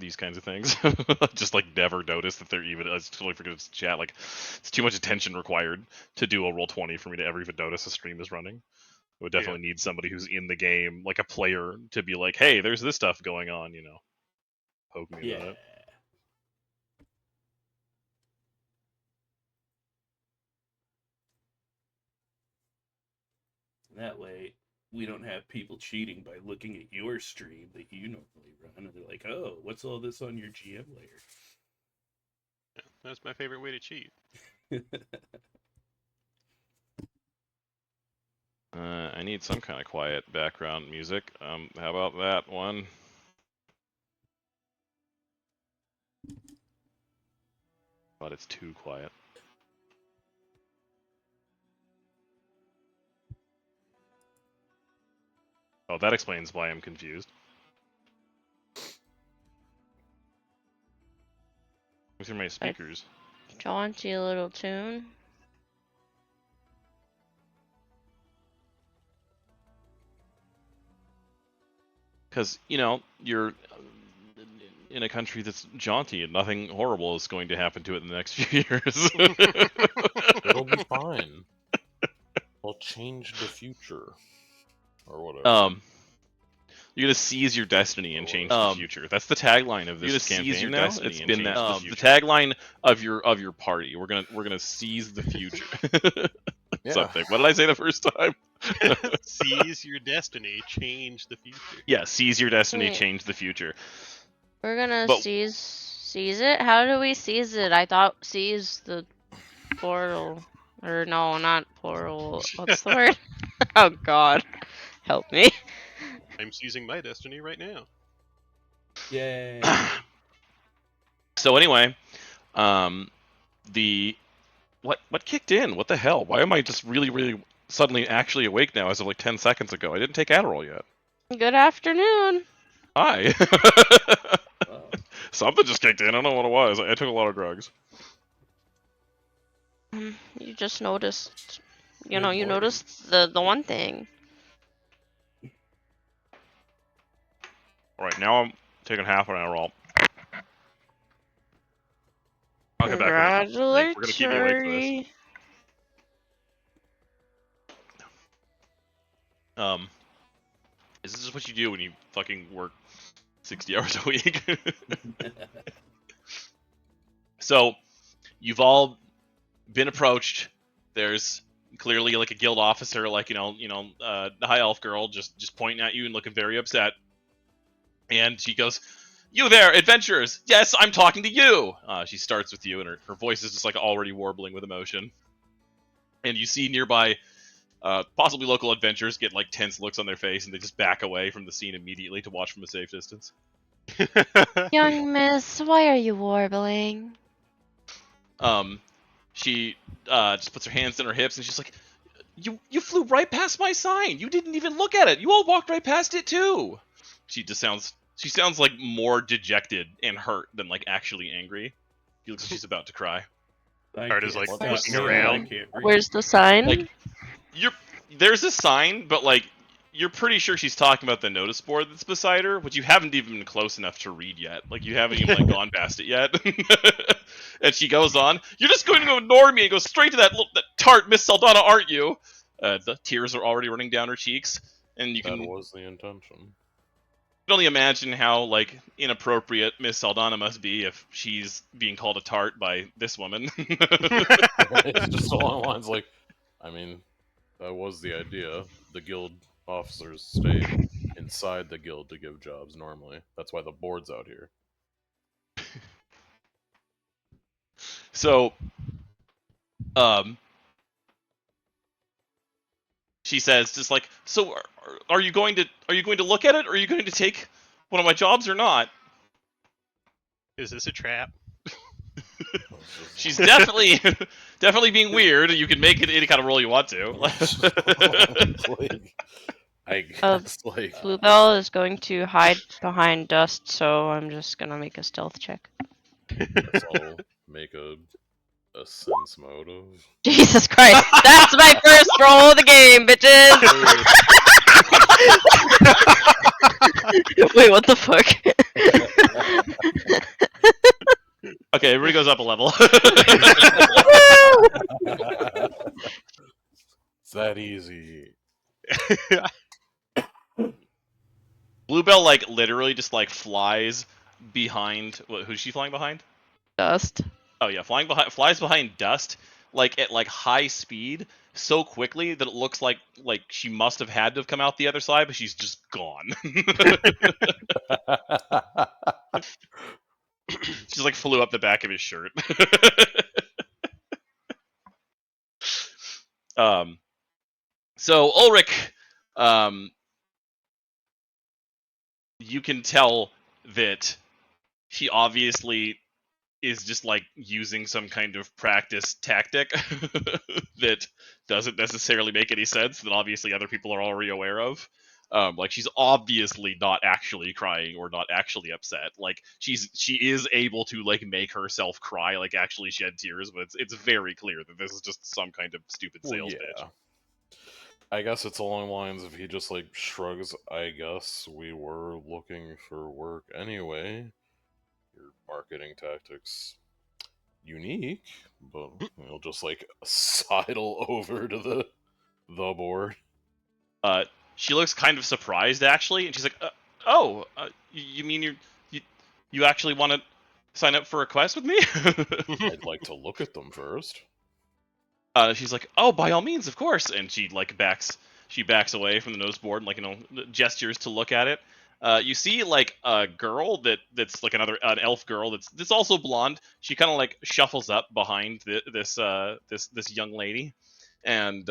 these kinds of things. Just like never notice that they're even. I totally forget it's chat. Like it's too much attention required to do a roll 20 for me to ever even notice a stream is running. I would definitely need somebody who's in the game, like a player, to be like, "Hey, there's this stuff going on," you know, poke me about it. That way, we don't have people cheating by looking at your stream that you normally run, and they're like, "Oh, what's all this on your GM layer?" Yeah, that's my favorite way to cheat. I need some kind of quiet background music. How about that one? But it's too quiet. Oh, that explains why I'm confused. These are my speakers. Jaunty little tune. Because, you know, you're in a country that's jaunty and nothing horrible is going to happen to it in the next few years. It'll be fine. We'll change the future. Or whatever. You're gonna seize your destiny and change the future. That's the tagline of this campaign. Seize your now. It's been that the tagline of your party. We're gonna seize the future. Yeah. Something. What did I say the first time? Seize your destiny, change the future. Yeah, seize your destiny, Wait. change the future. We're gonna But- seize it? How do we seize it? I thought seize the portal. Or no, not portal. What's the word? Oh god. Help me. I'm seizing my destiny right now. Yay! So anyway, what kicked in? What the hell? Why am I just really suddenly actually awake now as of like 10 seconds ago? I didn't take Adderall yet. Good afternoon. Hi. Wow. Something just kicked in. I don't know what it was. I took a lot of drugs. You just noticed. You Good know, you morning. noticed the one thing. All right, now I'm taking half an Adderall. I'll get back with it. We're gonna keep you awake for this. Congratulatory. Is this what you do when you fucking work 60 hours a week? So, you've all been approached. There's clearly like a guild officer, like the high elf girl, just pointing at you and looking very upset. And she goes, "You there, adventurers? Yes, I'm talking to you." She starts with you, and her voice is just like already warbling with emotion. And you see nearby, possibly local adventurers get like tense looks on their face, and they just back away from the scene immediately to watch from a safe distance. Young miss, why are you warbling? She just puts her hands in her hips, and she's like, "You flew right past my sign. You didn't even look at it. You all walked right past it too." She sounds like more dejected and hurt than like actually angry. She looks like she's about to cry. Art is like Stop looking saying around. I can't read. Where's the sign? Like, there's a sign, but like you're pretty sure she's talking about the notice board that's beside her, which you haven't even been close enough to read yet. Like you haven't even like gone past it yet. And she goes on, "You're just going to ignore me and go straight to that tart Miss Saldana, aren't you?" The tears are already running down her cheeks, and you can That was the intention. only imagine how like inappropriate Miss Saldana must be if she's being called a tart by this woman. It's just along the lines like, I mean, that was the idea. The guild officers stay inside the guild to give jobs normally. That's why the board's out here. So, she says, just like, "So, are you going to look at it, or are you going to take one of my jobs, or not?" Is this a trap? She's definitely being weird. You can make it any kind of role you want to. Like, I guess, like, Bluebell is going to hide behind dust, so I'm just gonna make a stealth check. guess I'll make a sense mode of. Jesus Christ, that's my first roll of the game, bitches! Wait, what the fuck? Okay, everybody goes up a level. It's that easy. Bluebell like literally just like flies behind. Who's she flying behind? Dust. Oh yeah, flies behind Dust like at like high speed so quickly that it looks like she must have had to have come out the other side, but she's just gone. She like flew up the back of his shirt. So Ulrich, you can tell that he obviously is just like using some kind of practice tactic that doesn't necessarily make any sense that obviously other people are already aware of. Like she's obviously not actually crying or not actually upset. Like she is able to like make herself cry, like actually shed tears, but it's very clear that this is just some kind of stupid sales pitch. I guess it's along the lines of he just like shrugs. I guess we were looking for work anyway. Your marketing tactics unique, but he'll just like sidle over to the board. She looks kind of surprised actually, and she's like, "Oh, you mean you actually want to sign up for a quest with me?" I'd like to look at them first. She's like, "Oh, by all means, of course," and she like backs away from the nose board and like gestures to look at it. You see like a girl that's like an elf girl that's also blonde. She kind of like shuffles up behind this young lady, and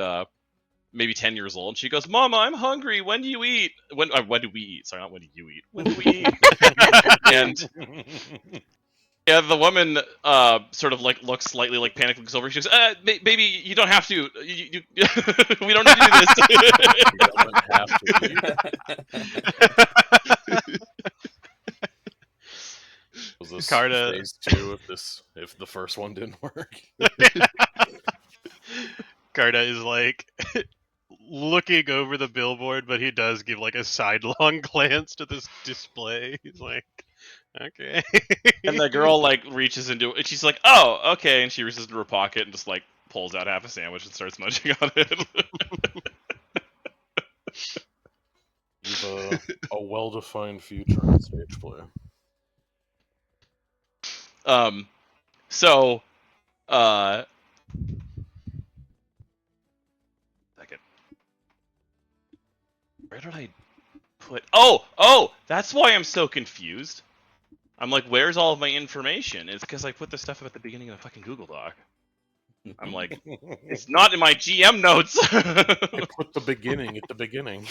maybe 10 years old. And she goes, "Mama, I'm hungry. When do you eat? When do we eat? Sorry, not when do you eat. When do we eat?" And yeah, the woman sort of like looks slightly like panicked, looks over. She goes, "Baby, you don't have to. We don't need to do this." He doesn't have to eat. Was this Carta- phase 2 if the first one didn't work? Carta is like looking over the billboard, but he does give like a sidelong glance to this display. He's like, okay. And the girl like reaches into it. She's like, "Oh, okay," and she reaches into her pocket and just like pulls out half a sandwich and starts munching on it. You've a well-defined future in stage play. So, second. Where did I put? Oh, that's why I'm so confused. I'm like, where's all of my information? It's because I put the stuff at the beginning of the fucking Google Doc. I'm like, it's not in my GM notes. I put the beginning at the beginning.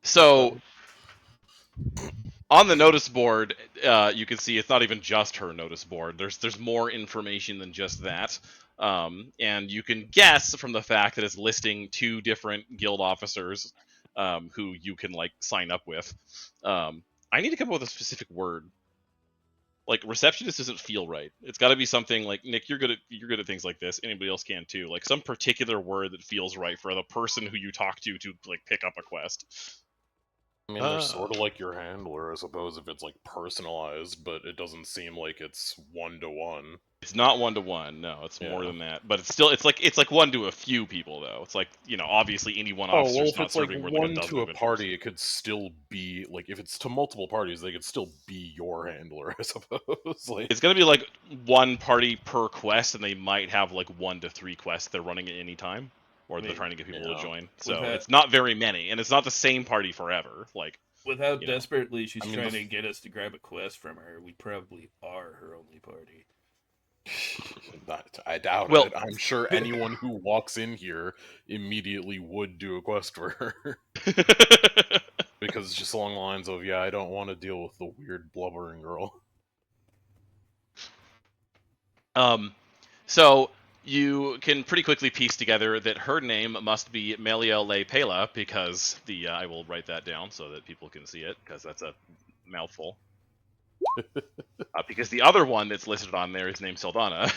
So on the notice board, you can see it's not even just her notice board. There's more information than just that. And you can guess from the fact that it's listing 2 different guild officers who you can like sign up with. I need to come up with a specific word. Like receptionist doesn't feel right. It's got to be something like Nick. You're good at things like this. Anybody else can too. Like some particular word that feels right for the person who you talk to like pick up a quest. I mean, they're sort of like your handler, I suppose, if it's like personalized, but it doesn't seem like it's 1-to-1. It's not 1-to-1. No, it's more Yeah. than that. But it's like 1 to a few people though. It's like obviously any one Oh, officer's well, if not it's like serving more than a 1 dozen to a adventurers. party, it could still be like if it's to multiple parties, they could still be your handler, I suppose. Like It's gonna be like 1 party per quest, and they might have like 1 to 3 quests they're running at any time, or they're trying to get people to join. So it's not very many, and it's not the same party forever. Like With how know. desperately she's I mean, trying to get us to grab a quest from her, we probably are her only party. I doubt Well- it. I'm sure anyone who walks in here immediately would do a quest for her. Because it's just along the lines of, yeah, I don't want to deal with the weird blubbering girl. So you can pretty quickly piece together that her name must be Melia Le Pela, because I will write that down so that people can see it, because that's a mouthful. Because the other one that's listed on there is named Saldana.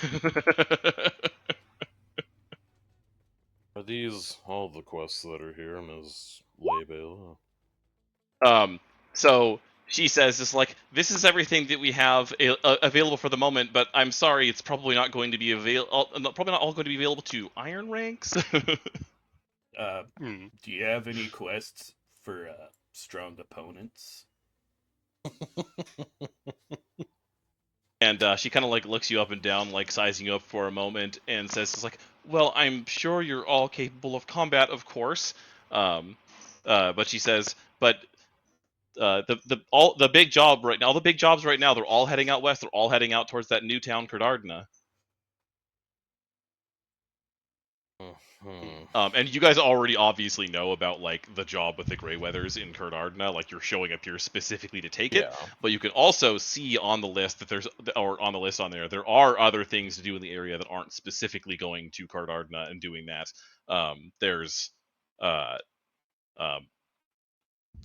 Are these all the quests that are here, Ms. Laybale? So she says, "It's like this is everything that we have available for the moment, but I'm sorry, it's probably not going to be probably not all going to be available to iron ranks." Hmm. Do you have any quests for strong opponents? And she kind of like looks you up and down, like sizing you up for a moment, and says, "It's like, well, I'm sure you're all capable of combat, of course." But she says, "But all the big job right now, all the big jobs right now, they're all heading out west. They're all heading out towards that new town, Cardardna." Hmm. And you guys already obviously know about like the job with the Grey Weathers in Cardardna. Like you're showing up here specifically to take it, Yeah. but you can also see on the list that or on the list on there are other things to do in the area that aren't specifically going to Cardardna and doing that. There's uh, um,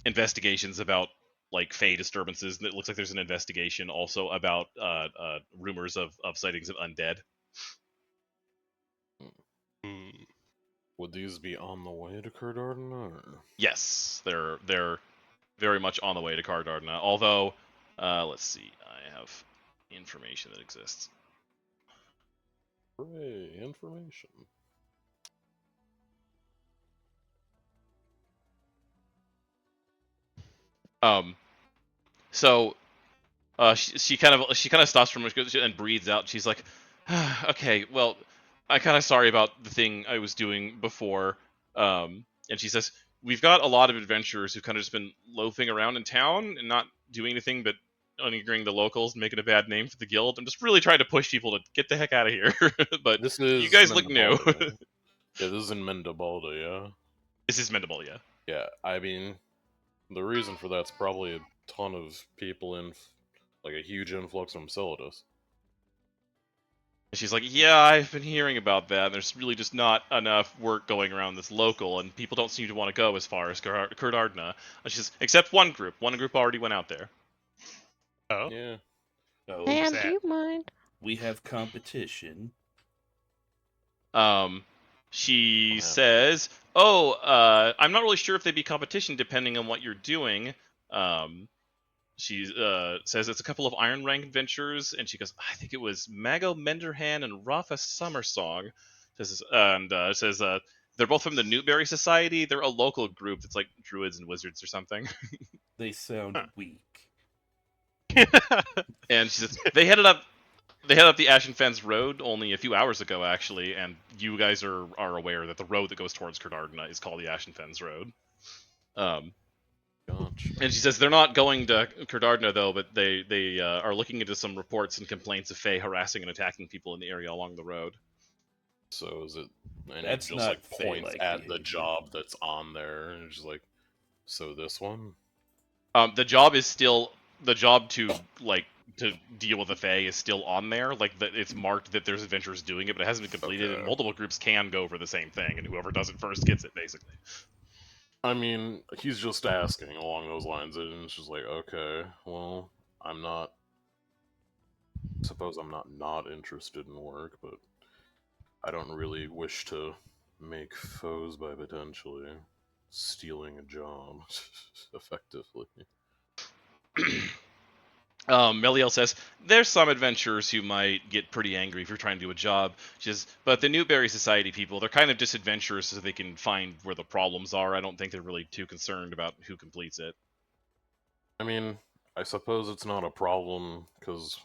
investigations about like Fey disturbances. And it looks like there's an investigation also about rumors of sightings of undead. Hmm. Would these be on the way to Cardardna? Or... Yes, they're very much on the way to Cardardna. Although, let's see, I have information that exists. Hooray, information. So she kind of stops for a moment and breathes out. She's like, "Okay, well, I'm kind of sorry about the thing I was doing before." And she says, "We've got a lot of adventurers who've kind of just been loafing around in town and not doing anything but angering the locals and making a bad name for the guild. I'm just really trying to push people to get the heck out of here." But This you is guys look new. Mendebalda, right? Yeah, this is in Mendebalda, yeah? This is Mendable, yeah. Yeah, I mean, the reason for that's probably a ton of people in, like, a huge influx from Cylidus. And she's like, "Yeah, I've been hearing about that. There's really just not enough work going around this local, and people don't seem to want to go as far as Cardardna." And she says, "Except one group. One group already went out there." Oh, Yeah. Oh, who's Sam, do that? you mind? we have competition. Um, she Yeah. says, "Oh, I'm not really sure if they'd be competition depending on what you're doing." Um, she says it's a couple of Iron Rank adventures, and she goes, "I think it was Mago Menderhan and Rafa Summersong." Says they're both from the Newberry Society. They're a local group that's like druids and wizards or something. They sound Huh. weak. And she says they headed up the Ashen Fens Road only a few hours ago, actually, and you guys are aware that the road that goes towards Cardardna is called the Ashen Fens Road. Gotcha. And she says they're not going to Cardardna though, but they are looking into some reports and complaints of Fey harassing and attacking people in the area along the road. So is it... And That's it just, not like, points Fey-like at the behavior. job that's on there, and it's just like, so this one? The job is still the job to deal with the Fey is still on there. Like it's marked that there's adventurers doing it, but it hasn't been completed. Okay. And multiple groups can go for the same thing, and whoever does it first gets it, basically. I mean, he's just asking along those lines, and it's just like, okay, well, I'm not... Suppose I'm not interested in work, but I don't really wish to make foes by potentially stealing a job effectively. Meliel says there's some adventurers who might get pretty angry if you're trying to do a job. She says, but the Newberry Society people, they're kind of just adventurers so they can find where the problems are. I don't think they're really too concerned about who completes it. I mean, I suppose it's not a problem because,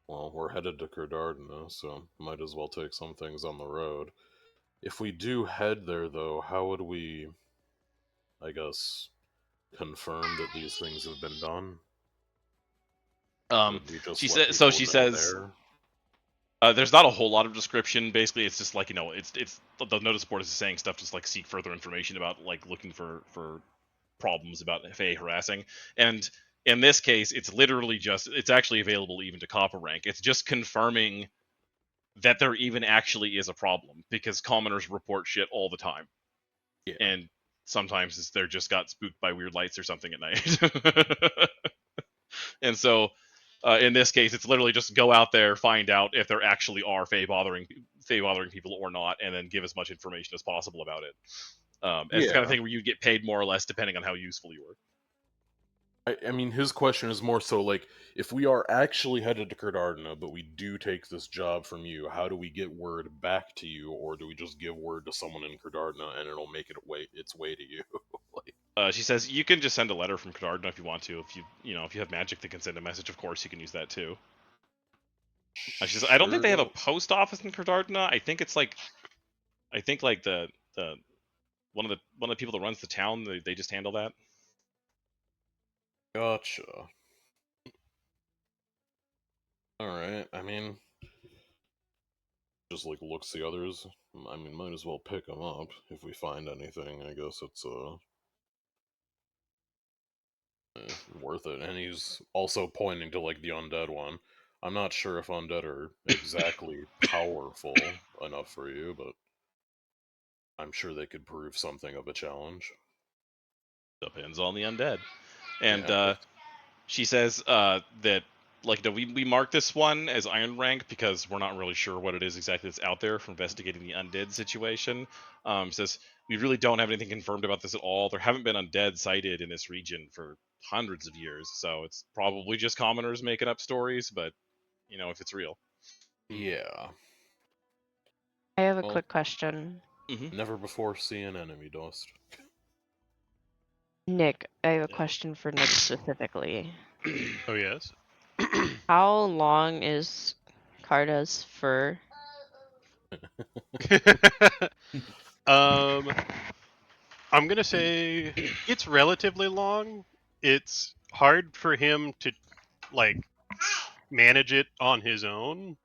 well, we're headed to Cardardna, so might as well take some things on the road. If we do head there, though, how would we, I guess, confirm that these things have been done? Would we just She let says. So people she know says. there? There's not a whole lot of description. Basically, it's just like it's the notice board is saying stuff just like seek further information about like looking for problems about Fey harassing. And in this case, it's literally just it's actually available even to copper rank. It's just confirming that there even actually is a problem because commoners report shit all the time, Yeah. and sometimes they're just got spooked by weird lights or something at night. And so in this case, it's literally just go out there, find out if there actually are Fey bothering people or not, and then give as much information as possible about it. And it's the kind of Yeah. thing where you get paid more or less depending on how useful you were. I mean, his question is more so like, if we are actually headed to Cardardna, but we do take this job from you, how do we get word back to you, or do we just give word to someone in Cardardna and it'll make its way to you? Like, She says you can just send a letter from Cardardna if you want to. If you have magic that can send a message, of course you can use that too. She says I don't think they have a post office in Cardardna. I think it's like, the one of the people that runs the town. They just handle that. Gotcha. Alright, I mean, just like looks the others. I mean, might as well pick them up if we find anything. I guess it's worth it. And he's also pointing to like the undead one. I'm not sure if undead are exactly powerful enough for you, but I'm sure they could prove something of a challenge. Depends on the undead. And Yeah. she says that we mark this one as Iron Rank because we're not really sure what it is exactly that's out there for investigating the undead situation. Says we really don't have anything confirmed about this at all. There haven't been undead sighted in this region for hundreds of years, so it's probably just commoners making up stories. But if it's real. Yeah. I have a Well, quick question. Never before see an enemy, Dust. Nick, I have a Yeah. question for Nick specifically. Oh yes. How long is Carda's fur? I'm gonna say it's relatively long. It's hard for him to like manage it on his own,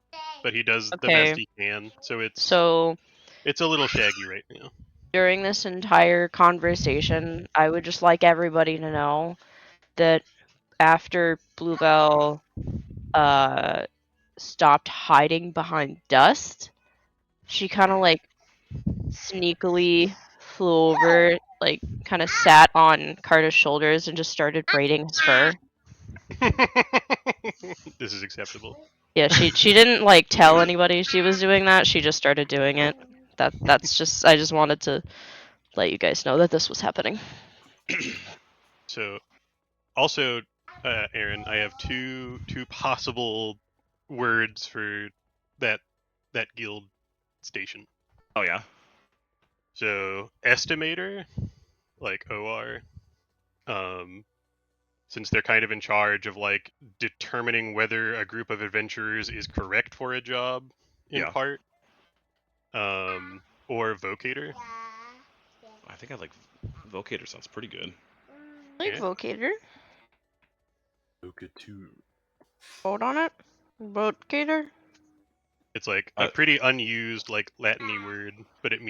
but he does the best Okay, he can. So it's so a little shaggy right now. during this entire conversation, I would just like everybody to know that after Bluebell stopped hiding behind dust, she kind of like sneakily flew over, like kind of sat on Carter's shoulders and just started braiding his fur. This is acceptable. Yeah, she didn't like tell anybody she was doing that. She just started doing it. That's just I just wanted to let you guys know that this was happening. So, also, Aaron, I have two possible words for that guild station. Oh yeah. So, estimator, like OR, since they're kind of in charge of like determining whether a group of adventurers is correct for a job in Yeah. part, or vocator. I think I like Vocator. Sounds pretty good. Like Yeah. vocator. Vocateur. Vote on it. Vocator. It's like a pretty unused like Latin-y word, but it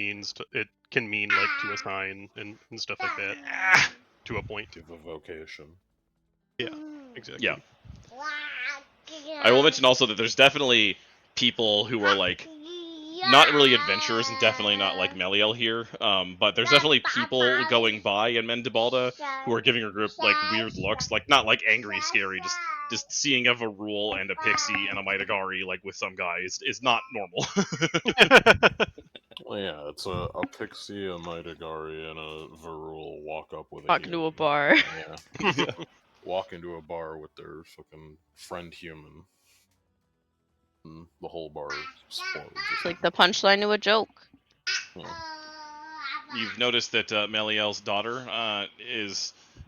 it can mean like to assign and stuff like that, to a point. Give a vocation. Yeah, exactly. Yeah. I will mention also that there's definitely people who are like not really adventurers and definitely not like Meliel here, but there's definitely people going by in Mendibalda who are giving her group like weird looks, like not like angry, scary, just seeing of a rule and a pixie and a Mitagari like with some guys is not normal. Well, yeah, it's a pixie, a Mitagari, and a Varul walk up with a Walk into a human. bar. Yeah. Walk into a bar with their fucking friend human. And the whole bar explodes. It's like the punchline to a joke. Yeah. You've noticed that Meliel's daughter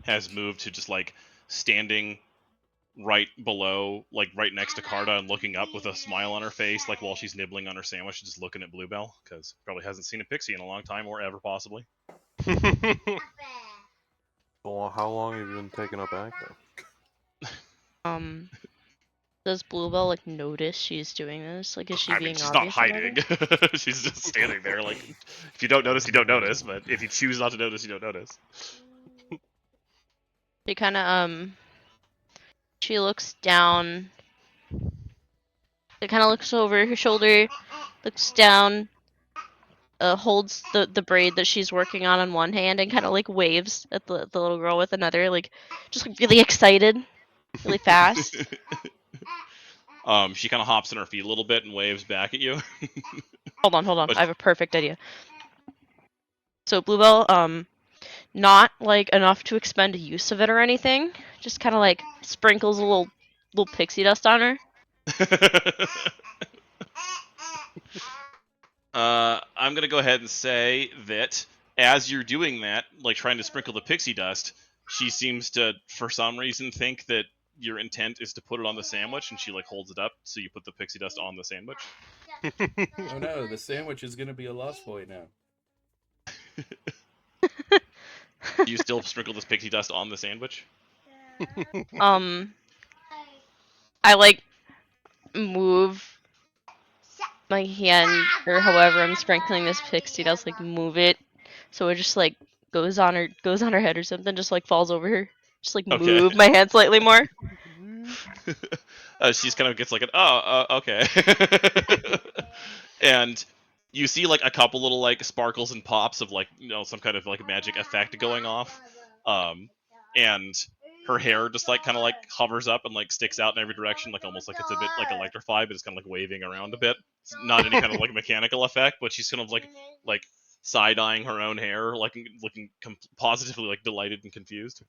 has moved to just like standing right below, like right next to Carta and looking up with a smile on her face, like while she's nibbling on her sandwich, just looking at Bluebell, because probably hasn't seen a pixie in a long time or ever possibly. Well, how long have you been taking up acting? Does Bluebell like notice she's doing this? Like, is she being she's not obvious about hiding. it? She's just standing there. Like, if you don't notice, you don't notice. But if you choose not to notice, you don't notice. She kind of she looks down. She kind of looks over her shoulder, looks down, holds the braid that she's working on one hand, and kind of like waves at the little girl with another, like just like really excited, really fast. She kind of hops on her feet a little bit and waves back at you. Hold on. But- I have a perfect idea. So Bluebell not like enough to expend use of it or anything. Just kind of like sprinkles a little pixie dust on her. I'm gonna go ahead and say that as you're doing that, like trying to sprinkle the pixie dust, she seems to, for some reason, think that your intent is to put it on the sandwich, and she like holds it up so you put the pixie dust on the sandwich. Oh no, the sandwich is gonna be a lost boy now. Do you still sprinkle this pixie dust on the sandwich? I like move my hand or however I'm sprinkling this pixie dust, like move it so it just like goes on her head or something, just like falls over her. Just like Okay. move my hand slightly more. She's kind of gets like an okay. And you see like a couple little like sparkles and pops of like some kind of like magic effect going off, and her hair just like kind of like hovers up and like sticks out in every direction, like almost like it's a bit like electrified, but it's kind of like waving around a bit. It's not any kind of like mechanical effect, but she's kind of like side-eyeing her own hair, like looking positively like delighted and confused.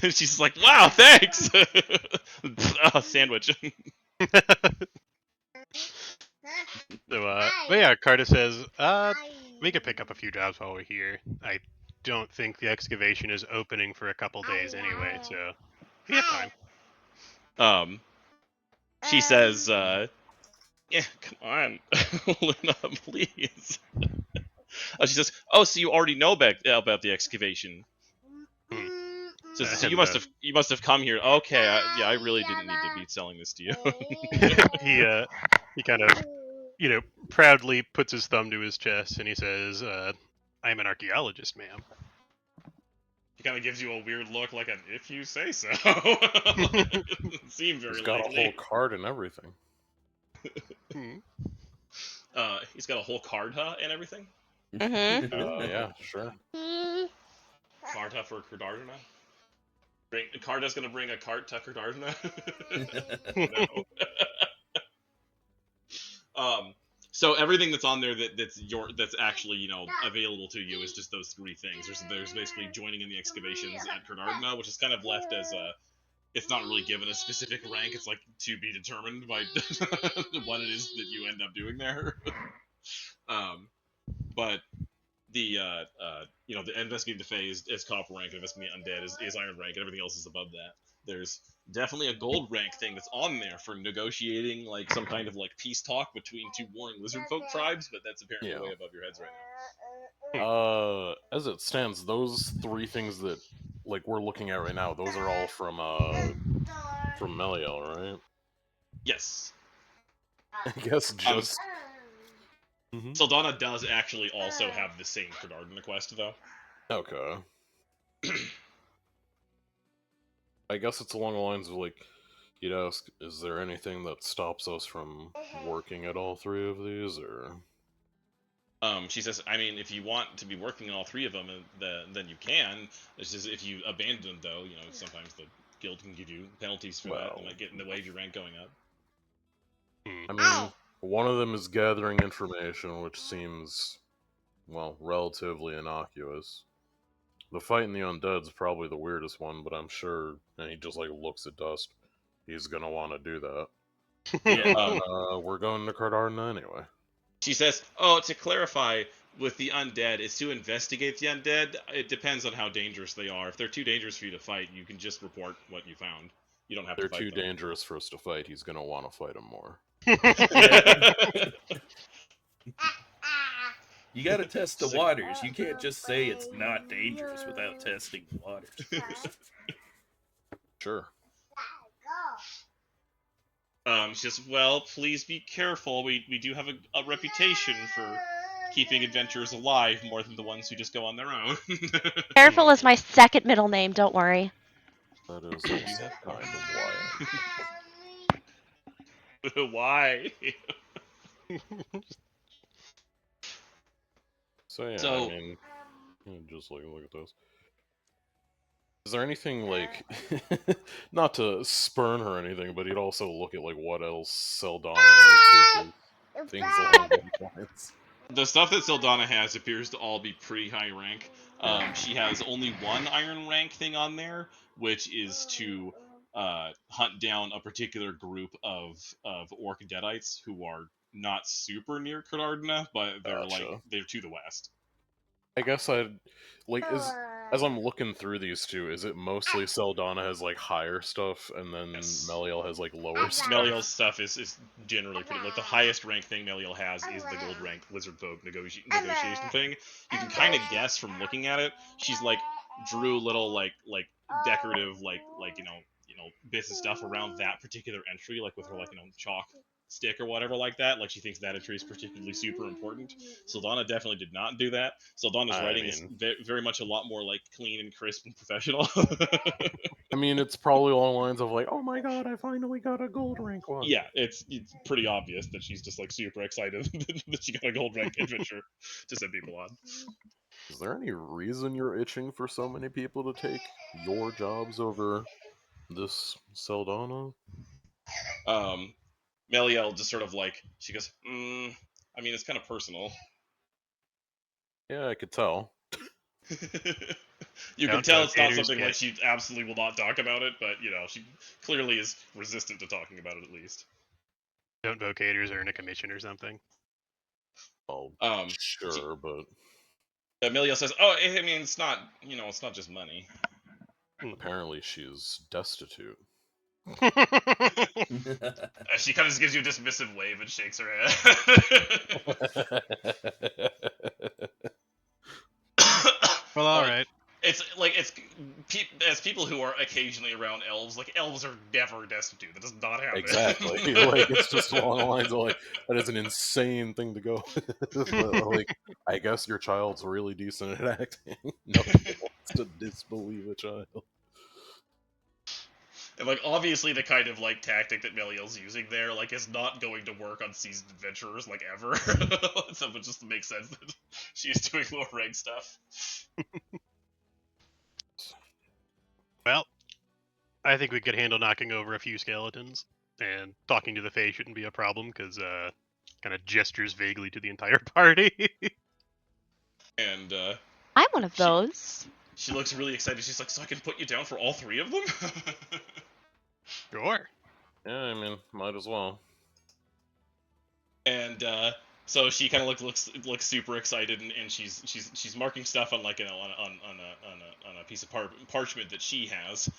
And she's like, "Wow, thanks." Sandwich. So, but yeah, Carta says, we could pick up a few jobs while we're here. I don't think the excavation is opening for a couple days anyway, so we have time. She says, "Yeah, come on, Luna, please." She says, "Oh, so you already know about the excavation?" So you must have come here. Okay, I really didn't need to be selling this to you. he kind of, proudly puts his thumb to his chest and he says, I'm an archaeologist, ma'am. He kind of gives you a weird look, like an "if you say so." Seemed very He's got likely. a whole card and everything. He's got a whole card, and everything. Mm-hmm. Yeah, sure. Card for Cardardana. Carda's gonna bring a cart to Cardardana. No. So everything that's on there that's actually available to you is just those three things. There's basically joining in the excavations at Cardardana, which is kind of left as it's not really given a specific rank. It's like to be determined by what it is that you end up doing there. But the the investigating phase is copper rank, investigating undead is iron rank, and everything else is above that. There's definitely a gold rank thing that's on there for negotiating like some kind of like peace talk between two warring lizard folk tribes, but that's apparently way above your heads right now. As it stands, those three things that like we're looking at right now, those are all from Meliel, right? Yes. I guess just Saldana does actually also have the same Cardardana quest, though. Okay. I guess it's along the lines of like, you'd ask, is there anything that stops us from working at all three of these, or? She says, I mean, if you want to be working on all three of them, then you can. It's just if you abandon them, though, sometimes the guild can give you penalties for that. It might get in the way of your rank going up. I mean, one of them is gathering information, which seems, well, relatively innocuous. The fight in the undead's probably the weirdest one, but I'm sure, and he just like looks at Dust, he's gonna want to do that. Yeah, we're going to Cardardana anyway. She says, "Oh, to clarify, with the undead, it's to investigate the undead. It depends on how dangerous they are. If they're too dangerous for you to fight, you can just report what you found. You don't have to fight them. They're too dangerous for us to fight. He's gonna want to fight them more." You gotta test the waters. You can't just say it's not dangerous without testing the waters first. Sure. She says, "Well, please be careful. We do have a reputation for keeping adventurers alive more than the ones who just go on their own." Careful is my second middle name. Don't worry. That is also kind of wild. Why? So yeah, I mean, just like look at this. Is there anything like, not to spurn her or anything, but he'd also look at like what else Saldana has, things along those lines. The stuff that Saldana has appears to all be pretty high rank. She has only one iron rank thing on there, which is to hunt down a particular group of orc deadites who are not super near Cardardna, but Gotcha. they're to the west. I guess I'd like as I'm looking through these two, is it mostly Saldana has like higher stuff and then Yes. Meliel has like lower stuff? Meliel's stuff is generally pretty like the highest rank thing Meliel has is the gold rank lizard folk negotiation thing. You can kind of guess from looking at it. She's like drew little like decorative like bits of stuff around that particular entry, like with her like chalk stick or whatever like that. Like she thinks that entry is particularly super important. Saldana definitely did not do that. Saldana's I writing is mean- very much a lot more like clean and crisp and professional. I mean, it's probably along the lines of like, oh my god, I finally got a gold rank one. Yeah, it's pretty obvious that she's just like super excited that she got a gold rank adventure to send people on. Is there any reason you're itching for so many people to take your jobs over this Saldana? Meliel just sort of like she goes, I mean, it's kind of personal. Yeah, I could tell. You can Don't tell it's not Gators something get- like she absolutely will not talk about it, but she clearly is resistant to talking about it at least. Don't vocators earn a commission or something? Well, Um, sure, but Meliel says, "Oh, I mean, it's not it's not just money." apparently she's destitute. She kind of just gives you a dismissive wave and shakes her head. Well, all right. It's like as people who are occasionally around elves, like elves are never destitute. That does not happen. Exactly. Like it's just along the lines of like that is an insane thing to go. But, like I guess your child's really decent at acting. Nobody wants to disbelieve a child. And like obviously the kind of like tactic that Meliel's using there like is not going to work on seasoned adventurers like ever. So it just makes sense that she's doing lower rank stuff. Well, I think we could handle knocking over a few skeletons, and talking to the Fae shouldn't be a problem because kind of gestures vaguely to the entire party. And I'm one of those. she looks really excited. She's like, "So I can put you down for all three of them?" Sure. Yeah, I mean, might as well. And so she kind of looks super excited, and she's marking stuff on like on a piece of parchment that she has,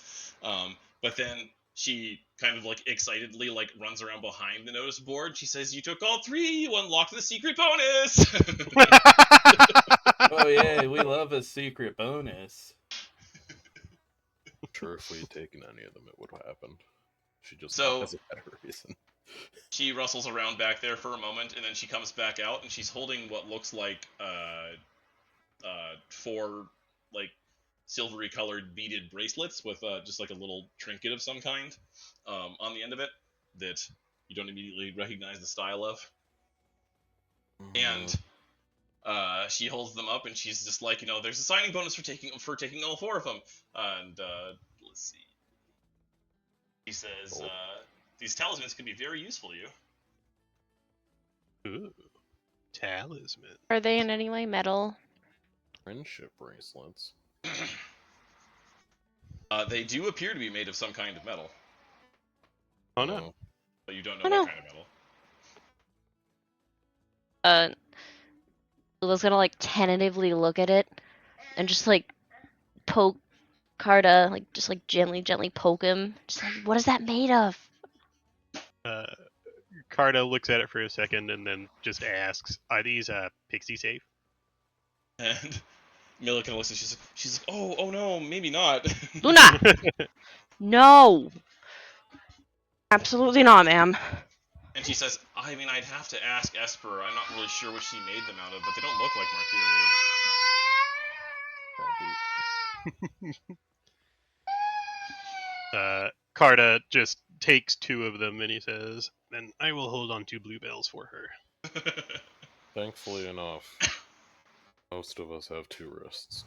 but then she kind of like excitedly like runs around behind the notice board. She says, "You took all three. You unlocked the secret bonus." Oh yeah, we love a secret bonus. I'm sure if we had taken any of them, it would have happened. She just So- has a better reason. She rustles around back there for a moment, and then she comes back out, and she's holding what looks like 4 like silvery colored beaded bracelets with just like a little trinket of some kind on the end of it that you don't immediately recognize the style of. And she holds them up, and she's just like, there's a signing bonus for taking all 4 of them. And let's see. He says, these talismans can be very useful to you. Ooh, talisman. Are they in any way metal? Friendship bracelets. They do appear to be made of some kind of metal, Oh no. but you don't know Oh, what no. kind of metal. Lula's gonna like tentatively look at it and just like poke Carta, like just like gently poke him. Just like, what is that made of? Carta looks at it for a second and then just asks, "Are these pixie safe?" And Mila kind of looks, and she's like, oh no, maybe not. Luna! No! Absolutely not, ma'am. And she says, I mean, I'd have to ask Esper. I'm not really sure what she made them out of, but they don't look like Marthiriad. Carta just takes 2 of them and he says, "Then I will hold on to bluebells for her." Thankfully enough, most of us have 2 wrists.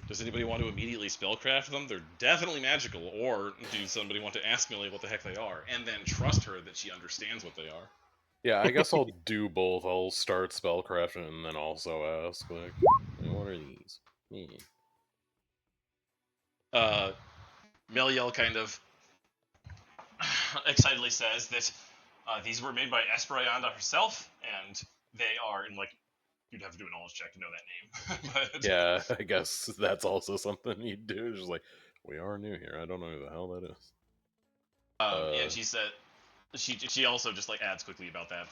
Does anybody want to immediately spellcraft them? They're definitely magical. Or do somebody want to ask Millie what the heck they are, and then trust her that she understands what they are? Yeah, I guess I'll do both. I'll start spellcrafting and then also ask, like, what What are these? Yeah. Meliel kind of excitedly says that these were made by Esperanza herself, and they are, and like, you'd have to do a knowledge check to know that name. But, Yeah, I guess that's also something you'd do. Just like, we are new here. I don't know who the hell that is. And she said, she also just like adds quickly about that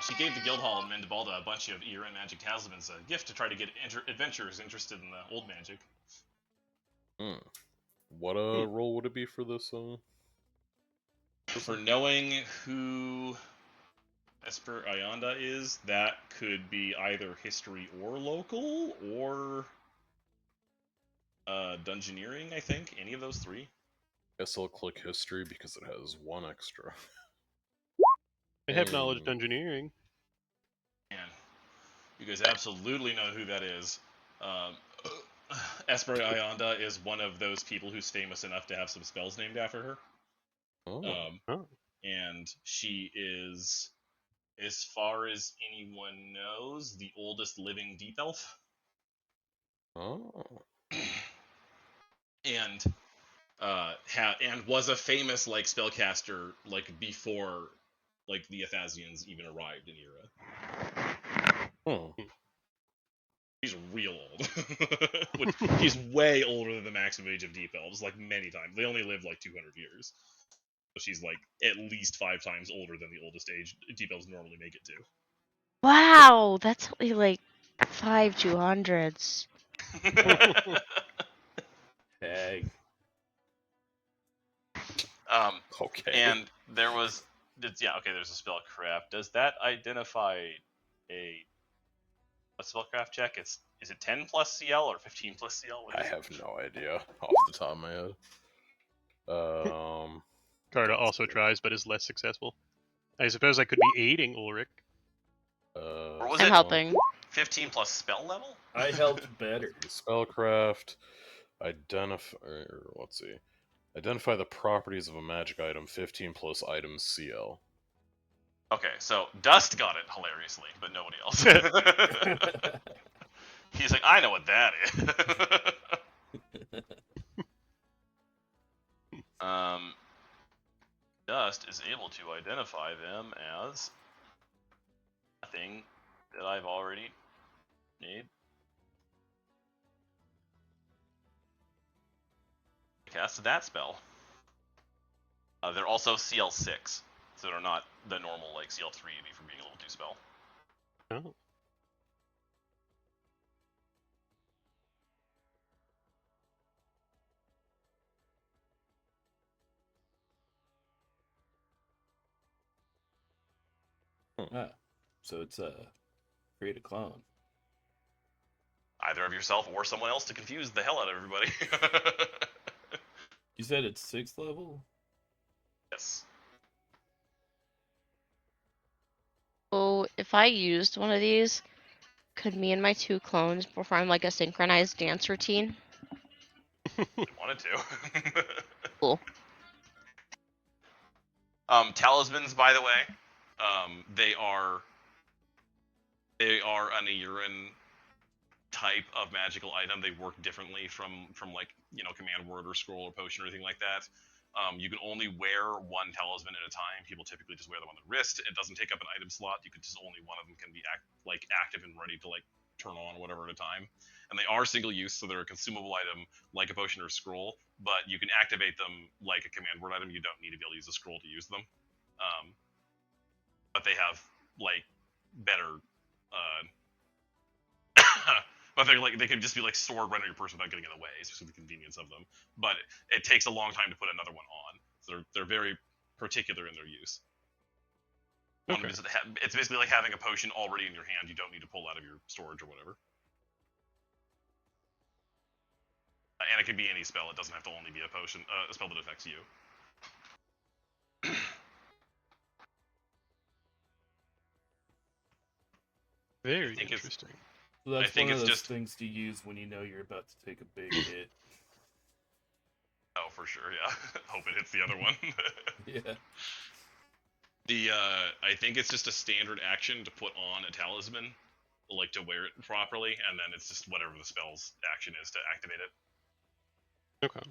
she gave the Guildhall in Mendebalda a bunch of Iran magic talismans, a gift to try to get adventurers interested in the old magic. What role would it be for this? For knowing who Esperanza is, that could be either history or local, or dungeoneering, I think. Any of those three. Guess I'll click history because it has one extra. I have knowledge dungeoneering. Man, you guys absolutely know who that is. Esperanza is one of those people who's famous enough to have some spells named after her. Oh. And she is, as far as anyone knows, the oldest living deep elf. Oh. And and was a famous like spellcaster like before like the Athazians even arrived in Era. She's real old. She's way older than the maximum age of deep elves, like many times. They only live like 200 years. So she's like at least 5 times older than the oldest age deep elves normally make it to. Wow, that's only like 5 200s. Tag. Okay. And there was, there's a spellcraft. Does that identify a spellcraft check? Is it 10 plus CL or 15 plus CL? I have no idea off the top of my head. Carta also tries, but is less successful. I suppose I could be aiding Ulrich. Or was I'm it helping. 15 plus spell level? I helped better. Spellcraft. Let's see. Identify the properties of a magic item. 15 plus items CL. Okay, so Dust got it hilariously, but nobody else. He's like, I know what that is. Dust is able to identify them as a thing that I've already made. Cast that spell. They're also CL6, so they're not the normal like CL3 you'd be for being a level 2 spell. Oh. So it's create a clone. Either of yourself or someone else to confuse the hell out of everybody. You said it's 6th level? Yes. So if I used one of these, could me and my 2 clones perform like a synchronized dance routine? I wanted to. Cool. Talismans, by the way, they are an urine type of magical item. They work differently from like command word or scroll or potion or anything like that. You can only wear one talisman at a time. People typically just wear them on the wrist. It doesn't take up an item slot. You can just only one of them can be active and ready to like turn on whatever at a time. And they are single use, so they're a consumable item like a potion or a scroll. But you can activate them like a command word item. You don't need to be able to use a scroll to use them. But they have like better. But they can just be like stored right on your person without getting in the way, especially the convenience of them. But it takes a long time to put another one on. So they're very particular in their use. Okay. It's basically like having a potion already in your hand. You don't need to pull out of your storage or whatever. And it can be any spell. It doesn't have to only be a potion, a spell that affects you. Very interesting. So that's I think one of it's those just things to use when you know you're about to take a big hit. Oh, for sure, yeah. Hope it hits the other one. Yeah. I think it's just a standard action to put on a talisman like to wear it properly, and then it's just whatever the spell's action is to activate it. Okay.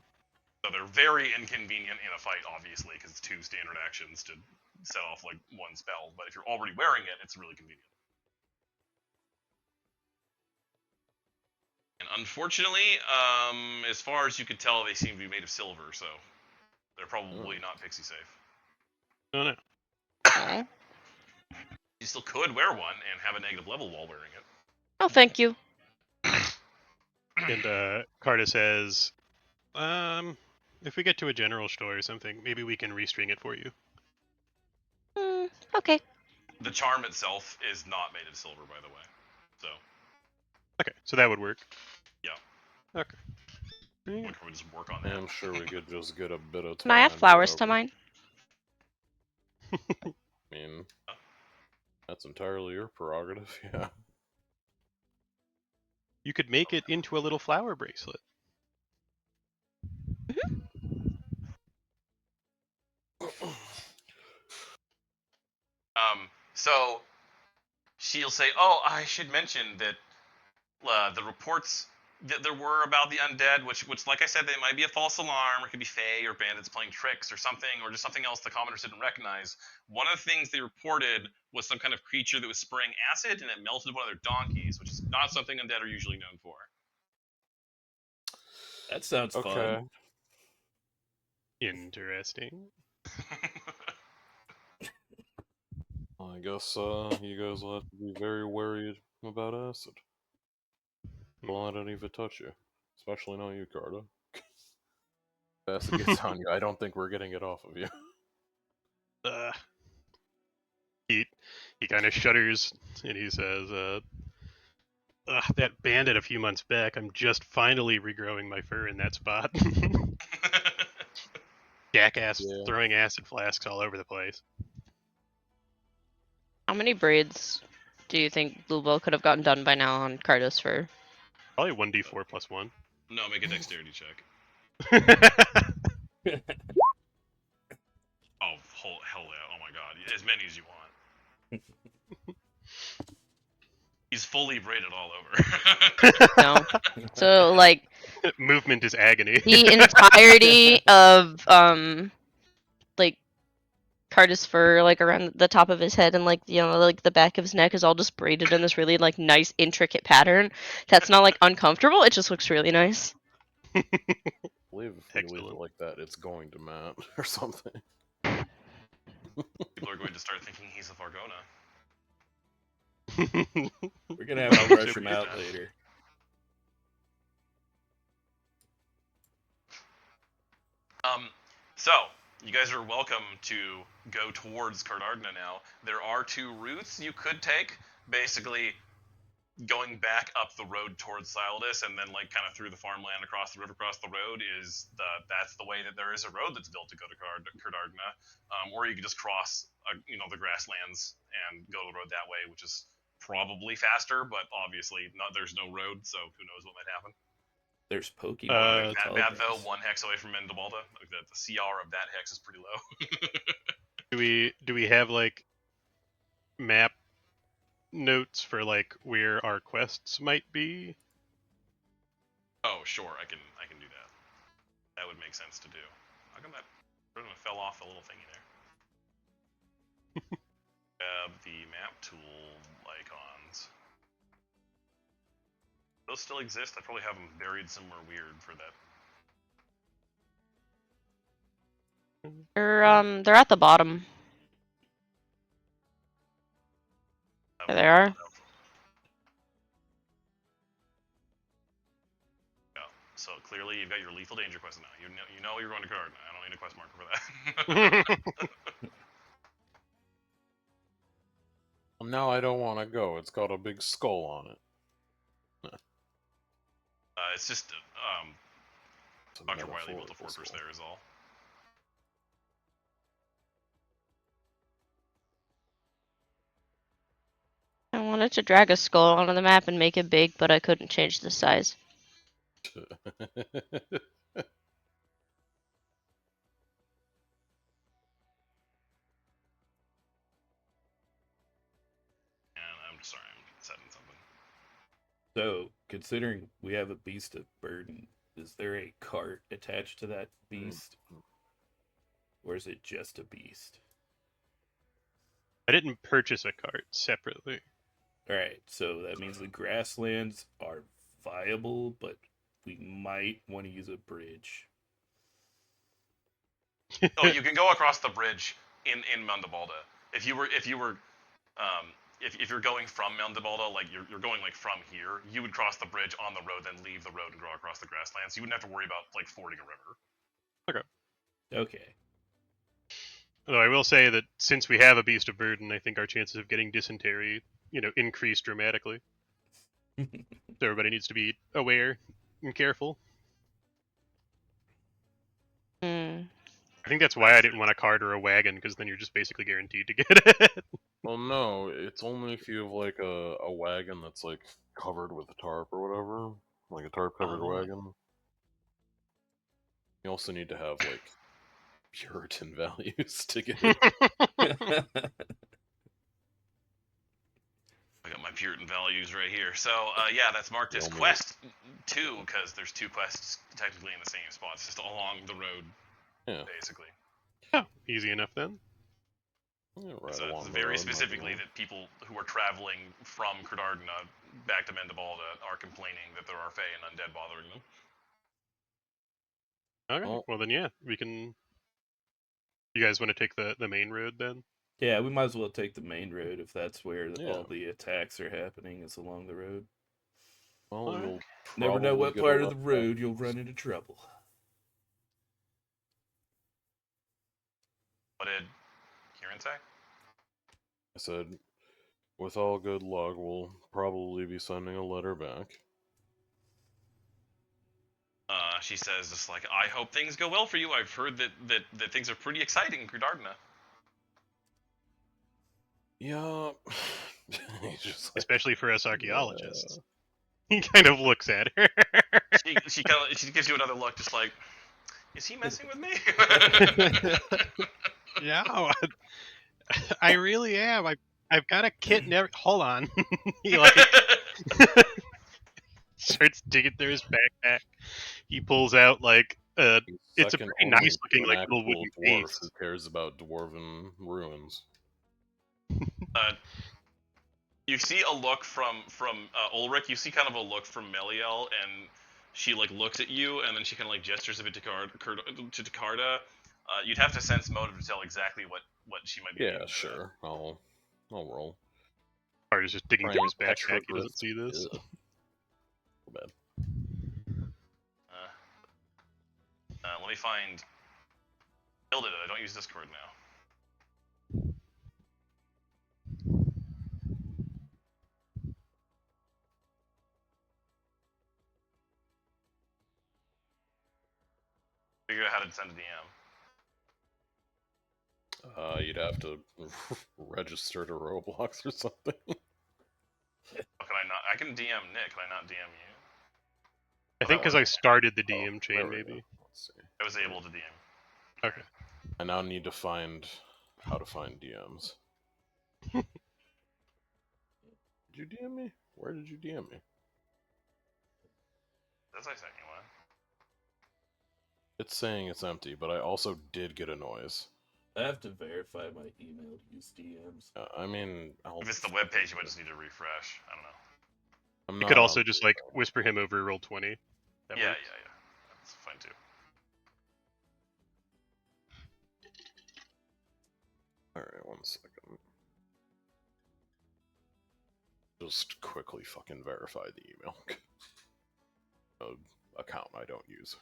So they're very inconvenient in a fight, obviously, because it's 2 standard actions to set off like 1 spell. But if you're already wearing it, it's really convenient. And unfortunately, as far as you can tell, they seem to be made of silver, so they're probably not pixie safe. Oh no. Aw. You still could wear one and have a negative level while wearing it. Oh, thank you. And Carta says, if we get to a general store or something, maybe we can restring it for you. Okay. The charm itself is not made of silver, by the way. So, Okay, so that would work. yeah. Okay. Yeah. We could just work on that. I'm sure we could just get a bit of time. Can I add flowers to whatever. mine? I mean, that's entirely your prerogative, yeah. You could make it into a little flower bracelet. So she'll say, "Oh, I should mention that the reports that there were about the undead, which, like I said, they might be a false alarm, or it could be fae or bandits playing tricks or something, or just something else the commoners didn't recognize. One of the things they reported was some kind of creature that was spraying acid, and it melted one of their donkeys, which is not something undead are usually known for." That sounds Okay. fun. Interesting. I guess you guys will have to be very worried about acid. Don't let any of it touch you. Especially not you, Carta. If acid gets on you, I don't think we're getting it off of you. He kind of shudders and he says, that bandit a few months back, I'm just finally regrowing my fur in that spot. Jackass Yeah. throwing acid flasks all over the place. How many braids do you think Bluebell could have gotten done by now on Carta's fur? Probably 1d4 plus 1. No, make a dexterity check. Oh, hell yeah. Oh my god. As many as you want. He's fully braided all over. No. So like Movement is agony. the entirety of like Carta's fur, like around the top of his head and like like the back of his neck is all just braided in this really like nice intricate pattern. That's not like uncomfortable. It just looks really nice. I believe if we leave Excellent. it like that, it's going to mat or something. People are going to start thinking he's a Fargona. We're gonna have to rush him out later. So you guys are welcome to go towards Cardardna now. There are 2 routes you could take. Basically, going back up the road towards Cylidus and then like kind of through the farmland across the river across the road that's the way that there is a road that's built to go to Cardardna. Or you could just cross the grasslands and go the road that way, which is probably faster, but obviously there's no road, so who knows what might happen. There's Pokemon. That though, 1 hex away from Mendebalda. Like the CR of that hex is pretty low. Do we have like map notes for like where our quests might be? Oh, sure, I can do that. That would make sense to do. How come that fell off a little thingy there? Grab the map tool icons. Those still exist. I probably have them buried somewhere weird for that. They're at the bottom. There they are. Yeah. So clearly you've got your lethal danger quest now. You know you're going to Cardardna. I don't need a quest marker for that. Now I don't want to go. It's got a big skull on it. It's just It's a Dr. Wiley built a metaphorical fortress skull. there is all. I wanted to drag a skull onto the map and make it big, but I couldn't change the size. And I'm sorry, I'm setting something. So, considering we have a beast of burden, is there a cart attached to that beast? Or is it just a beast? I didn't purchase a cart separately. Alright, so that means the grasslands are viable, but we might want to use a bridge. Oh, you can go across the bridge in Mundabalda. If you're going from Mundabalda, like you're going like from here, you would cross the bridge on the road, then leave the road and go across the grasslands. You wouldn't have to worry about like fording a river. Okay. Although I will say that since we have a beast of burden, I think our chances of getting dysentery, increase dramatically. So everybody needs to be aware and careful. Hmm. I think that's why I didn't want a cart or a wagon, because then you're just basically guaranteed to get it. Well, no, it's only if you have like a wagon that's like covered with a tarp or whatever, like a tarp covered Oh. wagon. You also need to have like Puritan values to get it. I got my Puritan values right here. So yeah, that's marked as Only- quest 2 because there's 2 quests technically in the same spot, it's just along the road, Yeah, basically. Oh, easy enough then. yeah, right So along it's the very road, specifically maybe. that people who are traveling from Cardardna back to Mendabalda are complaining that there are Fae and undead bothering them. Okay, well then yeah, we can... You guys want to take the main road then? Yeah, we might as well take the main road if that's where Yeah. all the attacks are happening, is along the road. Well, Alright. you'll Never know probably what get a part of the left road you'll run into trouble. What did Kieran say? I said, with all good luck, we'll probably be sending a letter back. She says just like, I hope things go well for you. I've heard that things are pretty exciting in Cardardna. Yeah. He's just like, Especially for us archaeologists. He kind of looks at her. She gives you another look, just like, is he messing with me? Yeah, I really am. I've got a kit and hold on. He like starts digging through his backpack. He pulls out like it's a second pretty only nice to looking an like actual little wooden dwarf case. who cares about dwarven ruins. You see a look from Ulrich. You see kind of a look from Meliel, and she like looks at you, and then she kind of like gestures a bit to Takarda. You'd have to sense motive to tell exactly what she might be. Yeah, meaning by sure. I'll roll. Or he's just digging through his backpack. He doesn't see this. Ugh. Bad. that. Let me find. Build it. I don't use Discord now. Figure out how to send a DM. You'd have to register to Roblox or something. Oh, can I not? I can DM Nick. Can I not DM you? I think because I started the DM Oh, chain, there we maybe. go. Let's see. I was able to DM. Okay. I now need to find how to find DMs. Did you DM me? Where did you DM me? As I sent you one. It's saying it's empty, but I also did get a noise. I have to verify my email to use DMs. I mean, If it's the web page, you might just need to refresh. I don't know. I'm You not could on- also just like whisper him over roll 20. That Yeah, works. yeah. That's fine too. Alright, 1 second. Just quickly fucking verify the email. Account I don't use.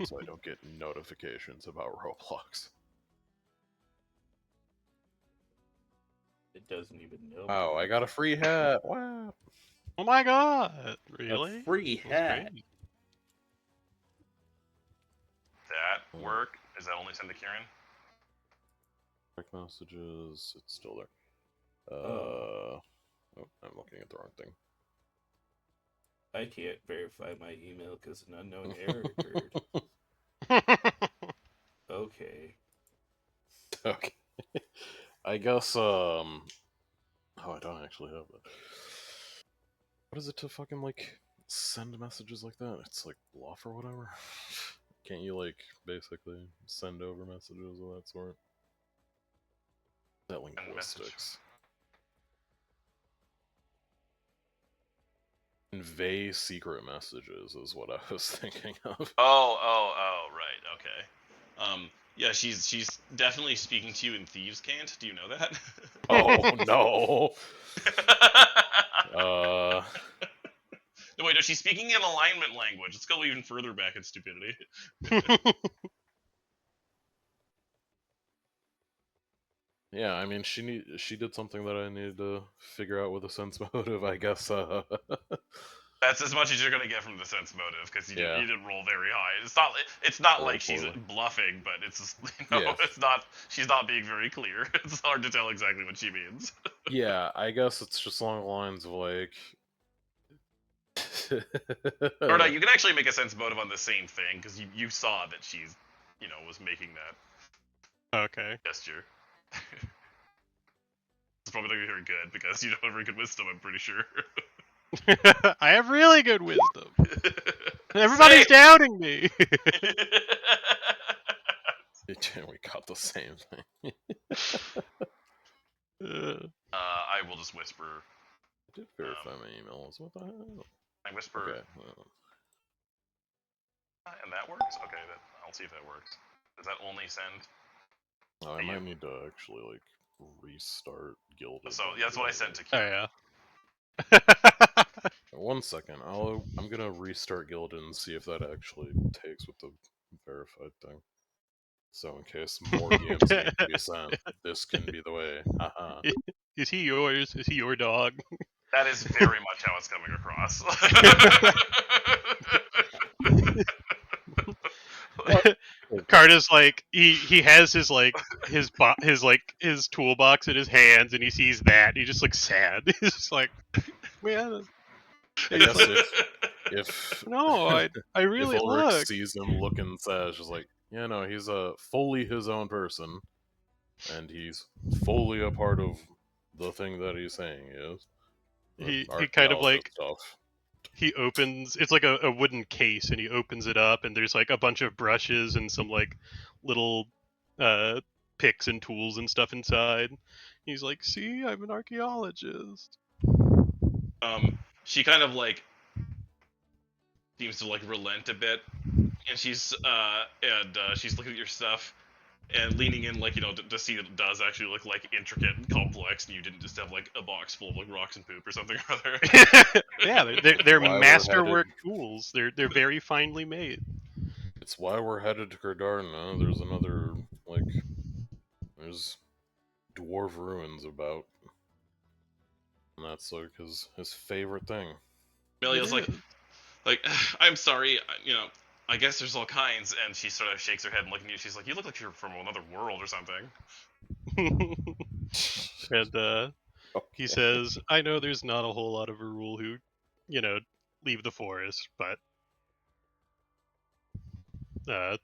So I don't get notifications about Roblox. It doesn't even know. Oh, I got a free hat! Wow! Oh my god! Really? A free That's hat. great. That work? Is that only sent to Kieran? Check messages, it's still there. Oh. Oh, I'm looking at the wrong thing. I can't verify my email because an unknown error occurred. Okay. Okay. I guess, Oh, I don't actually have that. What is it to fucking, like, send messages like that? It's, like, bluff or whatever? Can't you, like, basically send over messages of that sort? That linguistics. Convey secret messages is what I was thinking of. Right, okay. Yeah, she's definitely speaking to you in Thieves' Cant. Do you know that? Oh, no! No, wait, no, she's speaking in alignment language. Let's go even further back in stupidity. Yeah, I mean, she did something that I needed to figure out with a sense motive, I guess. That's as much as you're gonna get from the sense motive, because you Yeah. didn't roll very high. It's not like she's Poorly. bluffing, but it's just, Yeah. it's not. She's not being very clear. It's hard to tell exactly what she means. Yeah, I guess it's just along the lines of, like... Or no, you can actually make a sense motive on the same thing, because you saw that she's, was making that Okay. gesture. It's probably not gonna be very good, because you don't have very good wisdom, I'm pretty sure. I have really good wisdom. Everybody's doubting me. We got the same thing. I will just whisper. I did verify my emails. What the hell? I whisper, Okay. and that works? Okay, I'll see if that works. Does that only send? I might need to actually, like, restart Gilded. So, yeah, that's what I sent to Oh Q. yeah. 1 second. I'm gonna restart Gilded and see if that actually takes with the verified thing. So in case more games need to be sent, this can be the way. Haha. Is he yours? Is he your dog? That is very much how it's coming across. Carter's like he has his his toolbox in his hands and he sees that and he just looks sad. He's just like, man. I He's guess like, if no, I if really Ulrich look. sees him looking sad, it's just like, yeah, no, he's fully his own person, and he's fully a part of the thing that he's saying he is. He kind of Archaeologist like stuff. he opens it's like a wooden case and he opens it up and there's like a bunch of brushes and some like little picks and tools and stuff inside. He's like, see, I'm an archaeologist. She kind of like seems to like relent a bit, and she's looking at your stuff and leaning in, like, to see that it does actually look like intricate and complex, and you didn't just have like a box full of like rocks and poop or something or other. Yeah, they're Why we're masterwork headed- tools. They're very finely made. It's why we're headed to Gardarna. There's another, like, there's dwarf ruins about. And that's like his favorite thing. Amelia's like, I'm sorry, I guess there's all kinds, and she sort of shakes her head and looking at you. She's like, you look like you're from another world or something. And he says, I know there's not a whole lot of Rule who, leave the forest, but I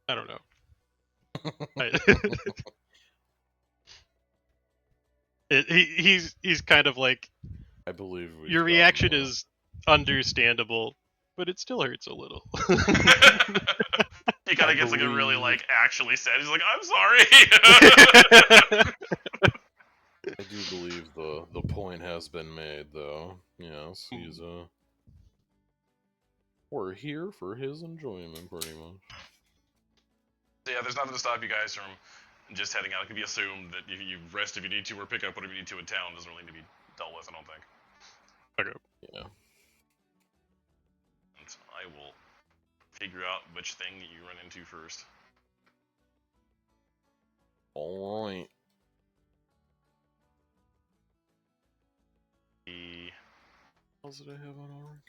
don't know. He's kind of like, I believe your reaction is understandable, but it still hurts a little. He kind of gets like a really like actually sad. He's like, I'm sorry. I do believe the point has been made, though. Yes, he's we're here for his enjoyment, pretty much. Yeah, there's nothing to stop you guys from just heading out. It can be assumed that you rest if you need to, or pick up whatever you need to in town. It doesn't really need to be dealt with, I don't think. Okay. Yeah. And I will figure out which thing you run into first. All right. What else did I have on Auric?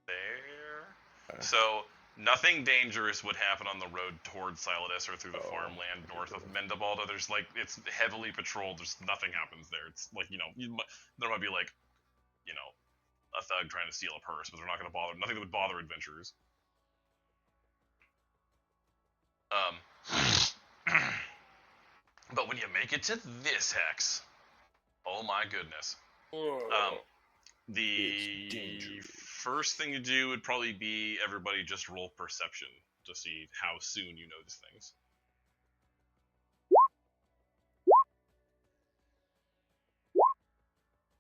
There. Okay. So nothing dangerous would happen on the road towards Cylidus or through the farmland north of Mendabalda. There's like, it's heavily patrolled. There's nothing happens there. It's like, there might be like, a thug trying to steal a purse, but they're not going to bother. Nothing that would bother adventurers. But when you make it to this hex, oh my goodness. The dangerous. first thing to do would probably be everybody just roll perception to see how soon you notice things.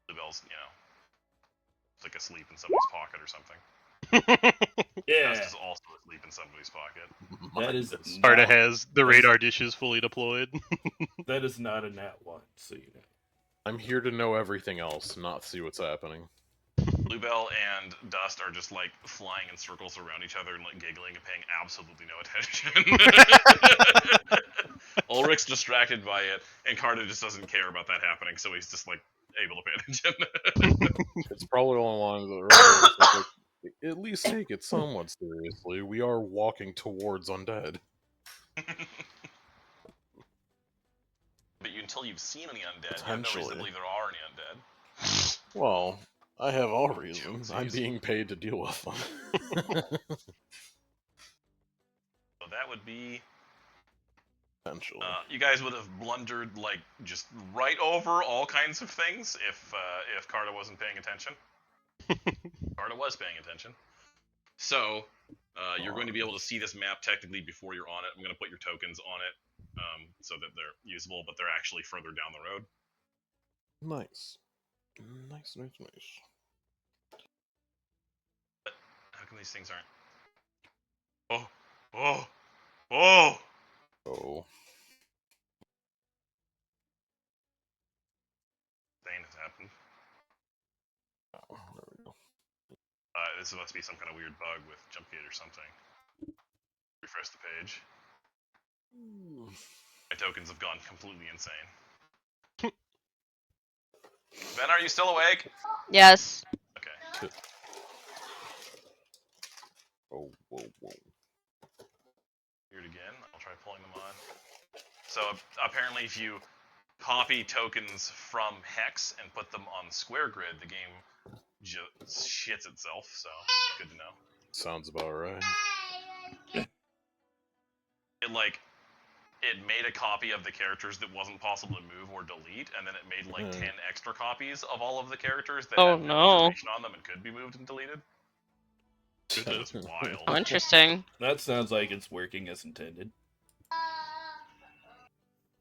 Bluebell's, it's like asleep in somebody's pocket or something. Yeah, Dust is also asleep in somebody's pocket. that is Minus. Sparta not, has the radar dishes fully deployed. that is not a nat 1, so you know. I'm here to know everything else, not see what's happening. Bluebell and Dust are just like flying in circles around each other and like giggling and paying absolutely no attention. Ulrich's distracted by it, and Carter just doesn't care about that happening, so he's just like able to pay attention. It's probably along the right. Like, at least take it somewhat seriously. We are walking towards undead. But until you've seen any undead, you have no reason to Potentially. believe there are any undead. Well, I have all reason. I'm Jeez. being paid to deal with them. So that would be. Potentially. You guys would have blundered like just right over all kinds of things if Carter wasn't paying attention. Carter was paying attention. So you're going to be able to see this map technically before you're on it. I'm going to put your tokens on it so that they're usable, but they're actually further down the road. Nice. Nice. But how come these things aren't? Oh! Oh. Thing has happened. Oh, there we go. This must be some kind of weird bug with JumpGate or something. Refresh the page. My tokens have gone completely insane. Ben, are you still awake? Yes. Okay. Oh, whoa. Weird again. I'll try pulling them on. So apparently if you copy tokens from Hex and put them on Square Grid, the game just shits itself, so good to know. Sounds about right. It made a copy of the characters that wasn't possible to move or delete, and then it made like 10 extra copies of all of the characters that had no information on them and could be moved and deleted. It was wild. Oh, interesting. That sounds like it's working as intended.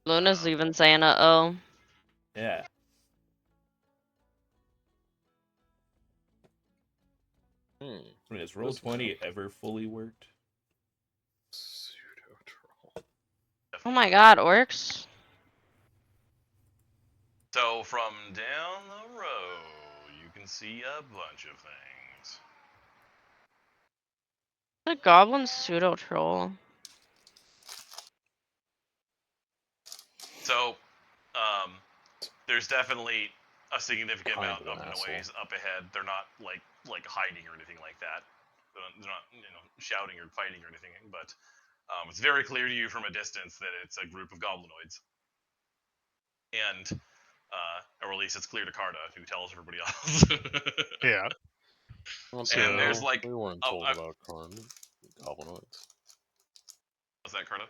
Luna's even saying uh-oh. Yeah. I mean, has Roll20 ever fully worked? Pseudo troll. Oh my god, orcs. So from down the road, you can see a bunch of things. The goblin pseudo troll. So, there's definitely a significant Kind amount of of an noise up ahead. They're not like hiding or anything like that. They're not shouting or fighting or anything. But it's very clear to you from a distance that it's a group of goblinoids. And or at least it's clear to Carta, who tells everybody else. Yeah. And there's like we weren't told about goblinoids. What's that, Carta?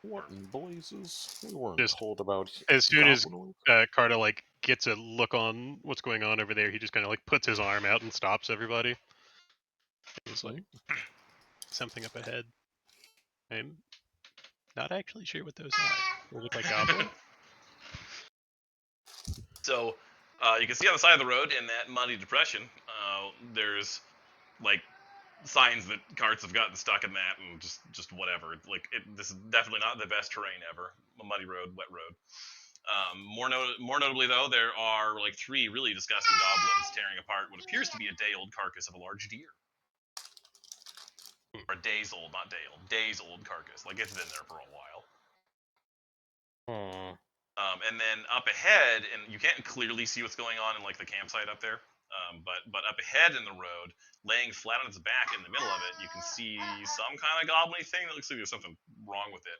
What in blazes? We weren't Just told about as soon as goblinoids. Carta like gets a look on what's going on over there, he just kind of like puts his arm out and stops everybody. He's like, something up ahead. I'm not actually sure what those are. They look like goblins. So you can see on the side of the road in that muddy depression, there's like signs that carts have gotten stuck in that and just whatever. This is definitely not the best terrain ever. A muddy road, wet road. More notably though, there are like 3 really disgusting goblins tearing apart what appears to be a day-old carcass of a large deer. Or days old, not day old. Days old carcass. Like it's been there for a while. And then up ahead, and you can't clearly see what's going on in like the campsite up there. But up ahead in the road, laying flat on its back in the middle of it, you can see some kind of goblin thing that looks like there's something wrong with it.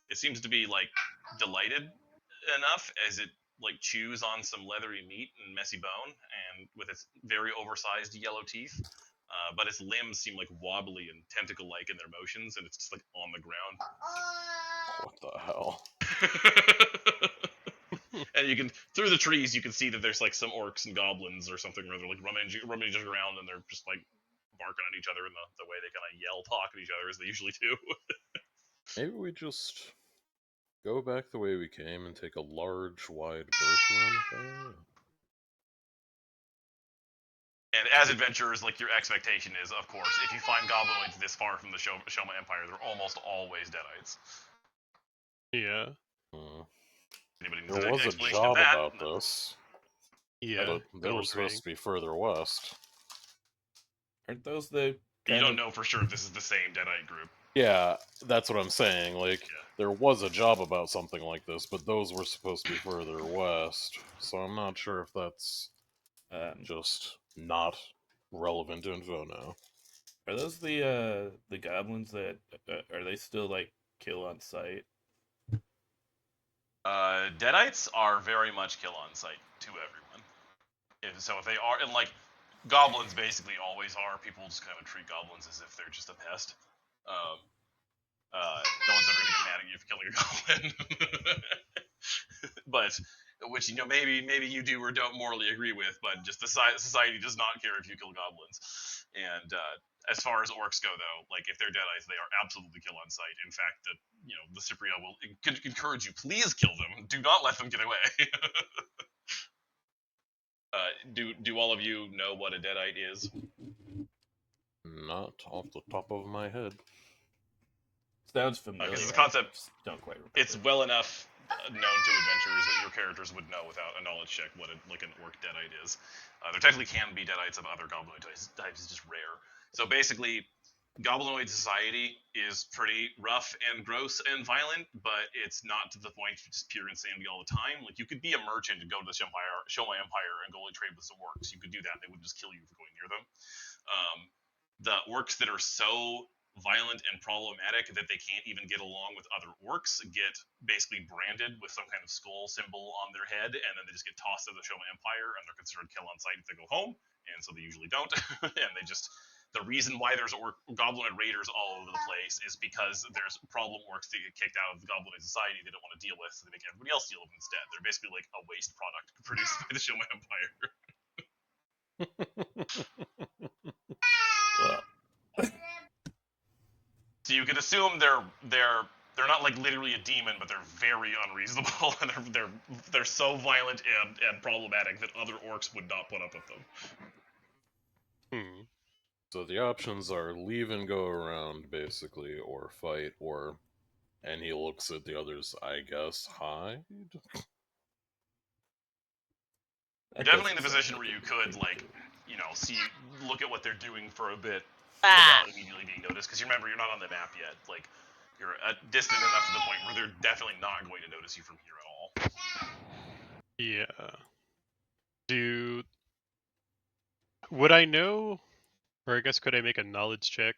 It seems to be like delighted enough as it like chews on some leathery meat and messy bone, and with its very oversized yellow teeth. But its limbs seem like wobbly and tentacle-like in their motions, and it's just like on the ground. What the hell? And you can, through the trees, you can see that there's like some orcs and goblins or something where they're like rummaging around, and they're just like barking at each other in the way they kind of yell, talk at each other as they usually do. Maybe we just go back the way we came and take a large, wide berth around the fire? And as adventurers, like, your expectation is, of course, if you find goblinoids this far from the Shoma Empire, they're almost always deadites. Yeah. Anybody needs There an was a explanation job of that? about this. Yeah. But they were supposed to be further west. Aren't those the You don't know for sure if this is the same deadite group. Yeah, that's what I'm saying. Like, Yeah. there was a job about something like this, but those were supposed to be further west. So I'm not sure if that's just not relevant info now. Are those the goblins that are they still like kill on sight? Deadites are very much kill on sight to everyone. So if they are, and like, goblins basically always are. People just kind of treat goblins as if they're just a pest. No one's ever gonna get mad at you for killing a goblin. But, which, maybe you do or don't morally agree with, but just the society does not care if you kill goblins. And as far as orcs go, though, like, if they're deadites, they are absolutely kill on sight. In fact, the Cypria will encourage you, please kill them. Do not let them get away. Do all of you know what a deadite is? Not off the top of my head. Sounds familiar. Because this concept, just don't quite remember. it's well enough known to adventurers that your characters would know without a knowledge check what an orc deadite is. There technically can be deadites of other goblinoid types. It's just rare. So basically, goblinoid society is pretty rough and gross and violent, but it's not to the point of just pure insanity all the time. Like, you could be a merchant and go to the Shoma Empire and go trade with some orcs. You could do that. They wouldn't just kill you for going near them. The orcs that are so violent and problematic that they can't even get along with other orcs get basically branded with some kind of skull symbol on their head, and then they just get tossed to the Shoma Empire, and they're considered kill on sight if they go home, and so they usually don't. And the reason why there's goblinoid raiders all over the place is because there's problem orcs that get kicked out of the goblinoid society they don't want to deal with, so they make everybody else deal with them instead. They're basically like a waste product produced by the Shoma Empire. Well, so you could assume they're not like literally a demon, but they're very unreasonable, and they're so violent and problematic that other orcs would not put up with them. So the options are leave and go around, basically, or fight, and he looks at the others, I guess, hide? You're definitely in the position where you could, like, look at what they're doing for a bit without immediately being noticed, because you remember, you're not on the map yet. Like, you're distant enough to the point where they're definitely not going to notice you from here at all. Yeah. Would I know, or I guess could I make a knowledge check?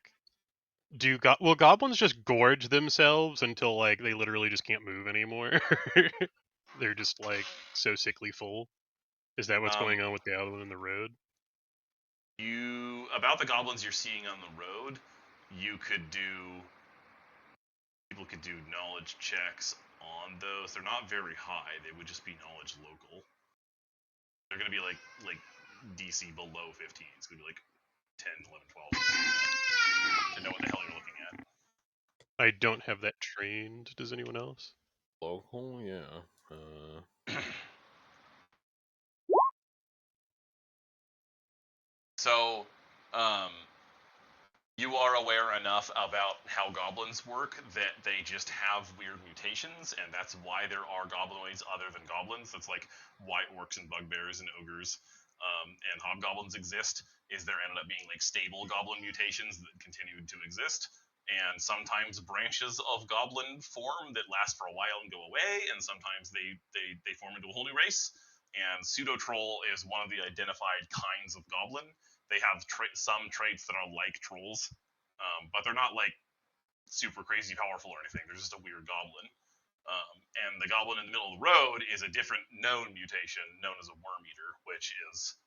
Will goblins just gorge themselves until, like, they literally just can't move anymore? They're just, like, so sickly full? Is that what's going on with the other one in the road? About the goblins you're seeing on the road, people could do knowledge checks on those. They're not very high. They would just be knowledge local. They're going to be like DC below 15. It's going to be like 10, 11, 12. To know what the hell you're looking at. I don't have that trained. Does anyone else? Local? Yeah. So, you are aware enough about how goblins work that they just have weird mutations, and that's why there are goblinoids other than goblins. That's like why orcs and bugbears and ogres and hobgoblins exist, is there ended up being like stable goblin mutations that continued to exist. And sometimes branches of goblin form that last for a while and go away, and sometimes they form into a whole new race. And pseudo-troll is one of the identified kinds of goblin. They have some traits that are like trolls, but they're not like super crazy powerful or anything. They're just a weird goblin. And the goblin in the middle of the road is a different known mutation known as a worm eater, which is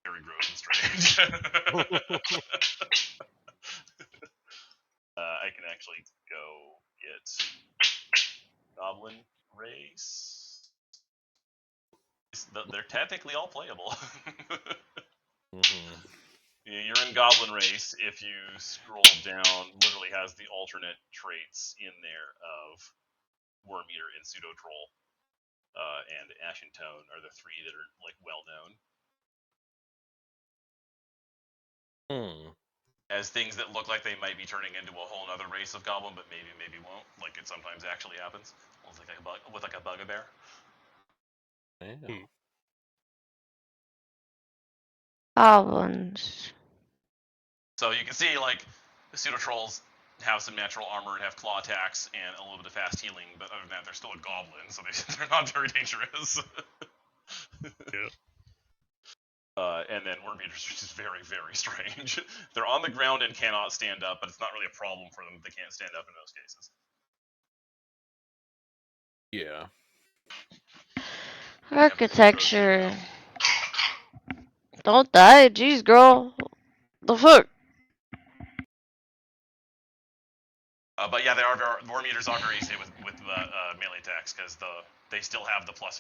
very gross and strange. I can actually go get Goblin Race. They're technically all playable. Mm-hmm. You're in Goblin Race. If you scroll down, literally has the alternate traits in there of Worm Eater and Pseudo Troll, and Ashen Tone are the three that are like well known as things that look like they might be turning into a whole other race of Goblin, but maybe won't. Like it sometimes actually happens. With like a bugbear. Yeah. Goblins. So you can see like the Pseudo Trolls have some natural armor and have claw attacks and a little bit of fast healing, but other than that, they're still a goblin, so they're not very dangerous. Yeah. And then Worm Eaters, which is very, very strange. They're on the ground and cannot stand up, but it's not really a problem for them if they can't stand up in most cases. Yeah. Architecture. Don't die, jeez, girl. The fuck? But yeah, Worm Eaters are very safe with melee attacks because they still have the +4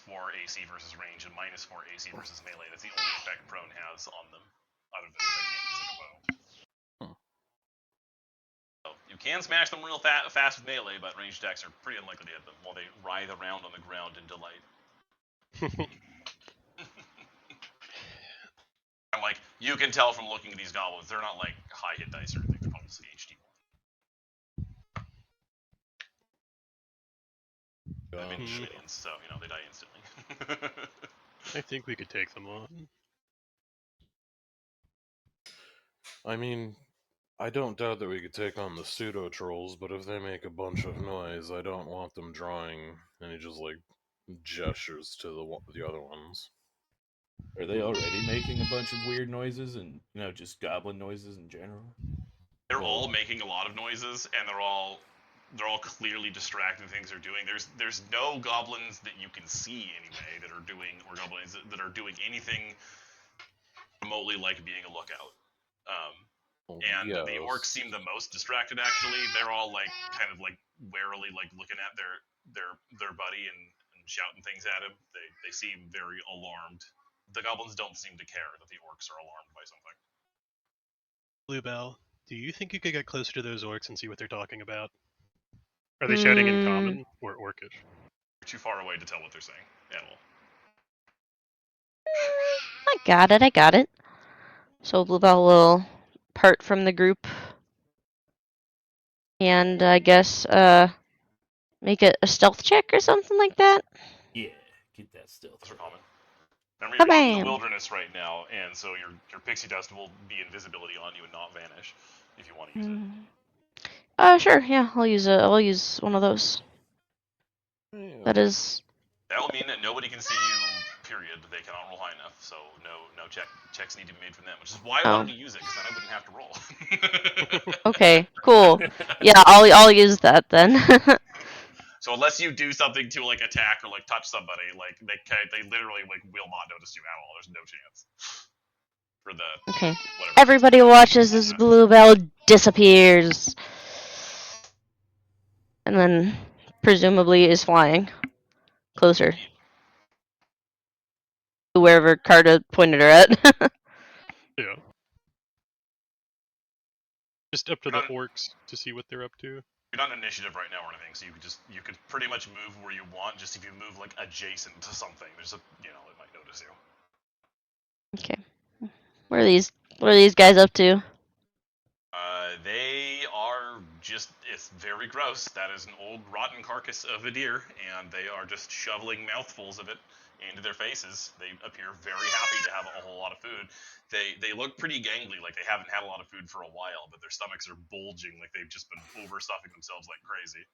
AC versus range and -4 AC versus melee. That's the only effect prone has on them, other than they can't use like a bow. So you can smash them real fast with melee, but ranged attacks are pretty unlikely to hit them while they writhe around on the ground in delight. And like you can tell from looking at these goblins, they're not like high hit dice or anything. They're probably just HD1. I mean, minions, so they die instantly. I think we could take them on. I mean, I don't doubt that we could take on the pseudo trolls, but if they make a bunch of noise, I don't want them drawing any just like gestures to the other ones. Are they already making a bunch of weird noises and just goblin noises in general? They're all making a lot of noises, and they're all clearly distracting things they're doing. There's no goblins that you can see anyway that are doing, or goblins that are doing anything remotely like being a lookout. And yes. the orcs seem the most distracted. Actually, they're all like kind of like warily like looking at their buddy and shouting things at him. They seem very alarmed. The goblins don't seem to care that the orcs are alarmed by something. Bluebell, do you think you could get closer to those orcs and see what they're talking about? Are they shouting in common or orcish? You're too far away to tell what they're saying at all. I got it. So Bluebell will part from the group. And I guess, make it a stealth check or something like that? Yeah, get that stealth. Those are common. Remember, you're out in the Kabam! wilderness right now, and so your pixie dust will be invisibility on you and not vanish if you want to use it. Sure, yeah, I'll use one of those. Yeah. That is... That will mean that nobody can see you, period. They cannot roll high enough, so no checks need to be made from them, which is why I wanted to use it, because then I wouldn't have to roll. Okay, cool. Yeah, I'll use that then. So unless you do something to like attack or like touch somebody, like they literally like will not notice you at all. There's no chance for the Okay. whatever. Everybody watches as Bluebell disappears. And then presumably is flying closer to wherever Carta pointed her at. Yeah. Just up to the orcs to see what they're up to. You're not in initiative right now or anything, so you could pretty much move where you want. Just if you move like adjacent to something, there's it might notice you. Okay. What are these guys up to? They are just, it's very gross. That is an old rotten carcass of a deer, and they are just shoveling mouthfuls of it into their faces. They appear very happy to have a whole lot of food. They look pretty gangly, like they haven't had a lot of food for a while, but their stomachs are bulging like they've just been overstuffing themselves like crazy.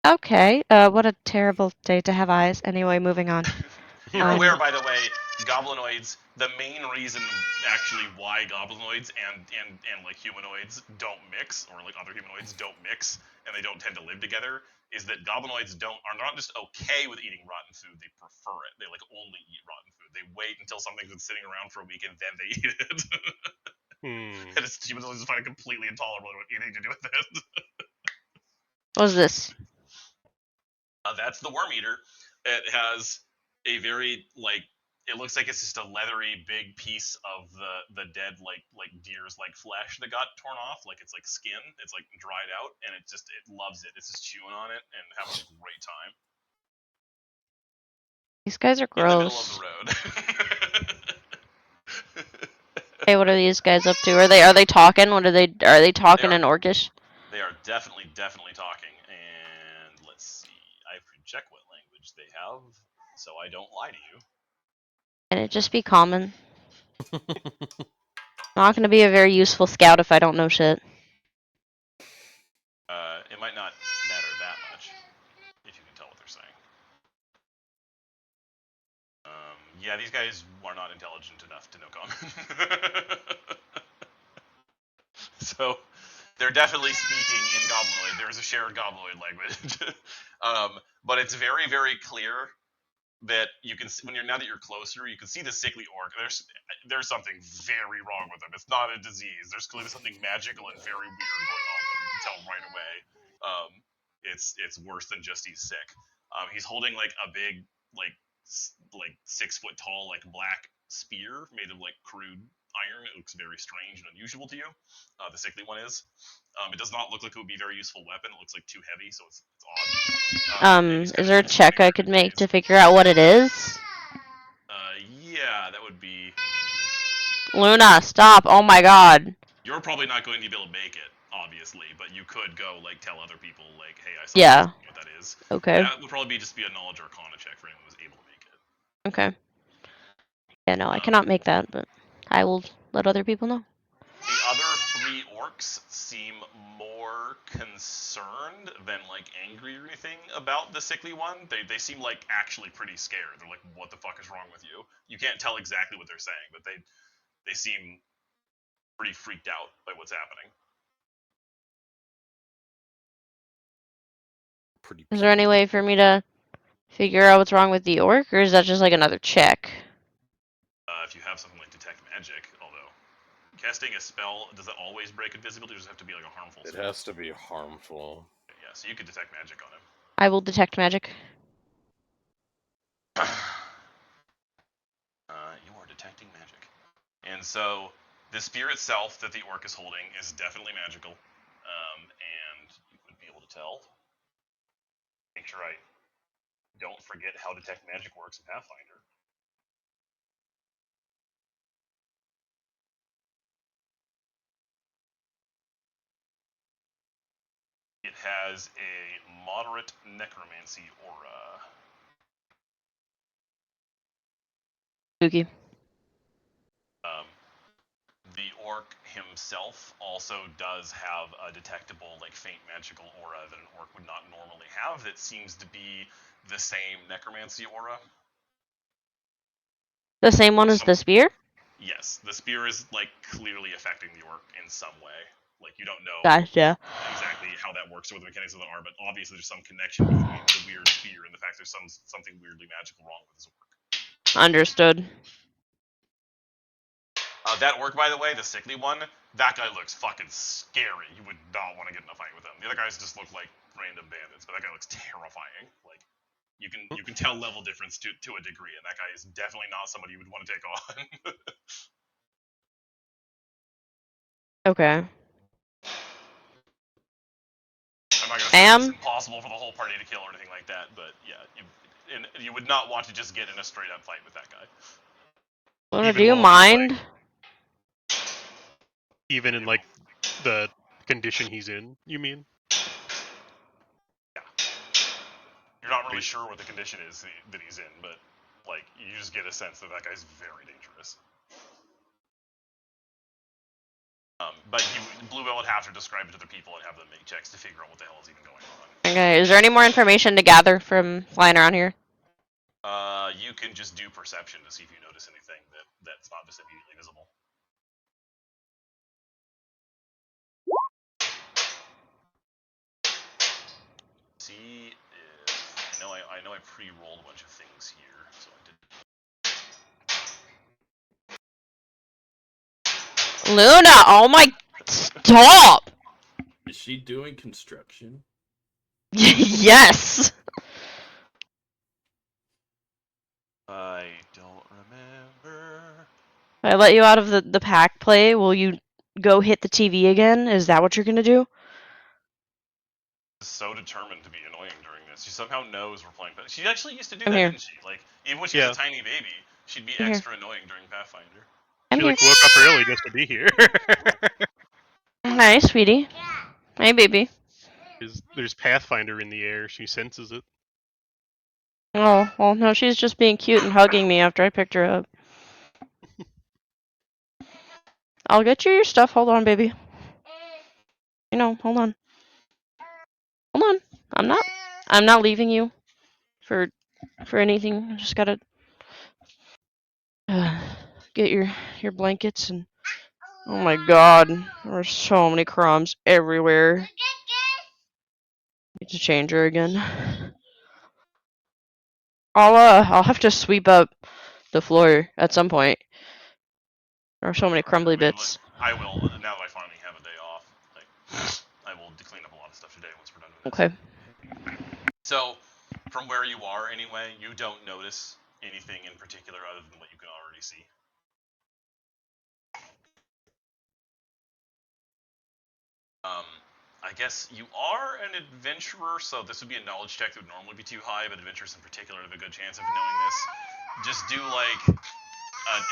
Okay, what a terrible day to have eyes. Anyway, moving on. You're aware, by the way, goblinoids, the main reason actually why goblinoids and like humanoids don't mix, or like other humanoids don't mix, and they don't tend to live together, is that goblinoids are not just okay with eating rotten food, they prefer it. They like only eat rotten food. They wait until something's been sitting around for a week and then they eat it. That is this human just find it completely intolerable to anything to do with it. What's this? That's the worm eater. It has a very it looks like it's just a leathery big piece of the dead like deer's like flesh that got torn off, like it's like skin. It's like dried out, and it loves it. It's just chewing on it and having a great time. These guys are In the middle of gross. the road. Hey, what are these guys up to? Are they talking? Are they talking in Orcish? They are definitely talking, and let's see. I have to check what language they have, so I don't lie to you. Can it just be common? I'm not gonna be a very useful scout if I don't know shit. It might not matter that much if you can tell what they're saying. Yeah, these guys are not intelligent enough to know common. So they're definitely speaking in Goblinoid. There's a shared Goblinoid language. But it's very, very clear that you can see, now that you're closer, you can see the sickly orc. There's something very wrong with them. It's not a disease. There's clearly something magical and very weird going on with them. You can tell right away. It's worse than just he's sick. He's holding like a big like 6 foot tall like black spear made of like crude iron. It looks very strange and unusual to you. The sickly one is. It does not look like it would be a very useful weapon. It looks like too heavy, so it's odd. Is there a check I could make to figure out what it is? Yeah, that would be. Luna, stop! Oh my god. You're probably not going to be able to make it, obviously, but you could go like tell other people like, hey, I saw Yeah. what that is. Okay. That would probably just be a knowledge or arcana check for anyone who's able to make it. Okay. Yeah, no, I cannot make that, but I will let other people know. The other 3 orcs seem more concerned than like angry or anything about the sickly one. They seem like actually pretty scared. They're like, what the fuck is wrong with you? You can't tell exactly what they're saying, but they seem pretty freaked out by what's happening. Is there any way for me to figure out what's wrong with the orc, or is that just like another check? If you have something like detect magic, although casting a spell, does that always break invisibility, or does it have to be like a harmful spell? It has to be harmful. Yeah, so you could detect magic on him. I will detect magic. You are detecting magic. And so the spear itself that the orc is holding is definitely magical. And you would be able to tell. Make sure I don't forget how detect magic works in Pathfinder. It has a moderate necromancy aura. Spooky. The orc himself also does have a detectable, like, faint magical aura that an orc would not normally have that seems to be the same necromancy aura. The same one as the spear? Yes, the spear is, like, clearly affecting the orc in some way. Like, you don't know Gotcha. exactly how that works or what the mechanics of it are, but obviously there's some connection between the weird spear and the fact there's something weirdly magical wrong with this orc. Understood. That orc, by the way, the sickly one, that guy looks fucking scary. You would not want to get in a fight with him. The other guys just look like random bandits, but that guy looks terrifying. Like, you can tell level difference to a degree, and that guy is definitely not somebody you would want to take on. Okay. I'm not gonna say it's impossible for the whole party to kill or anything like that, but yeah, you would not want to just get in a straight up fight with that guy. Luna, do you mind? Even in like the condition he's in, you mean? Yeah. You're not really sure what the condition is that he's in, but like you just get a sense that guy's very dangerous. But Bluebell would have to describe it to other people and have them make checks to figure out what the hell is even going on. Okay, is there any more information to gather from flying around here? You can just do perception to see if you notice anything that's not just immediately visible. See if I know I pre-rolled a bunch of things here, so I did. Luna, oh my, stop! Is she doing construction? Yes! I don't remember. I let you out of the pack play. Will you go hit the TV again? Is that what you're gonna do? So determined to be annoying during this. She somehow knows we're playing. She actually used to do I'm that, here. didn't she? Like, even when she was Yeah. a tiny baby, she'd be I'm here. extra annoying during Pathfinder. I'm She here. like woke up early just to be here. Hi, sweetie. Hey, baby. There's Pathfinder in the air. She senses it. Oh, well, no, she's just being cute and hugging me after I picked her up. I'll get you your stuff. Hold on, baby. Hold on. Hold on. I'm not leaving you for anything. I just gotta get your blankets and oh my god, there are so many crumbs everywhere. Need to change her again. I'll have to sweep up the floor at some point. There are so many crumbly bits. I will, now that I finally have a day off, like, I will clean up a lot of stuff today once we're done with this. Okay. So, from where you are anyway, you don't notice anything in particular other than what you can already see. I guess you are an adventurer, so this would be a knowledge check that would normally be too high, but adventurers in particular have a good chance of knowing this. Just do like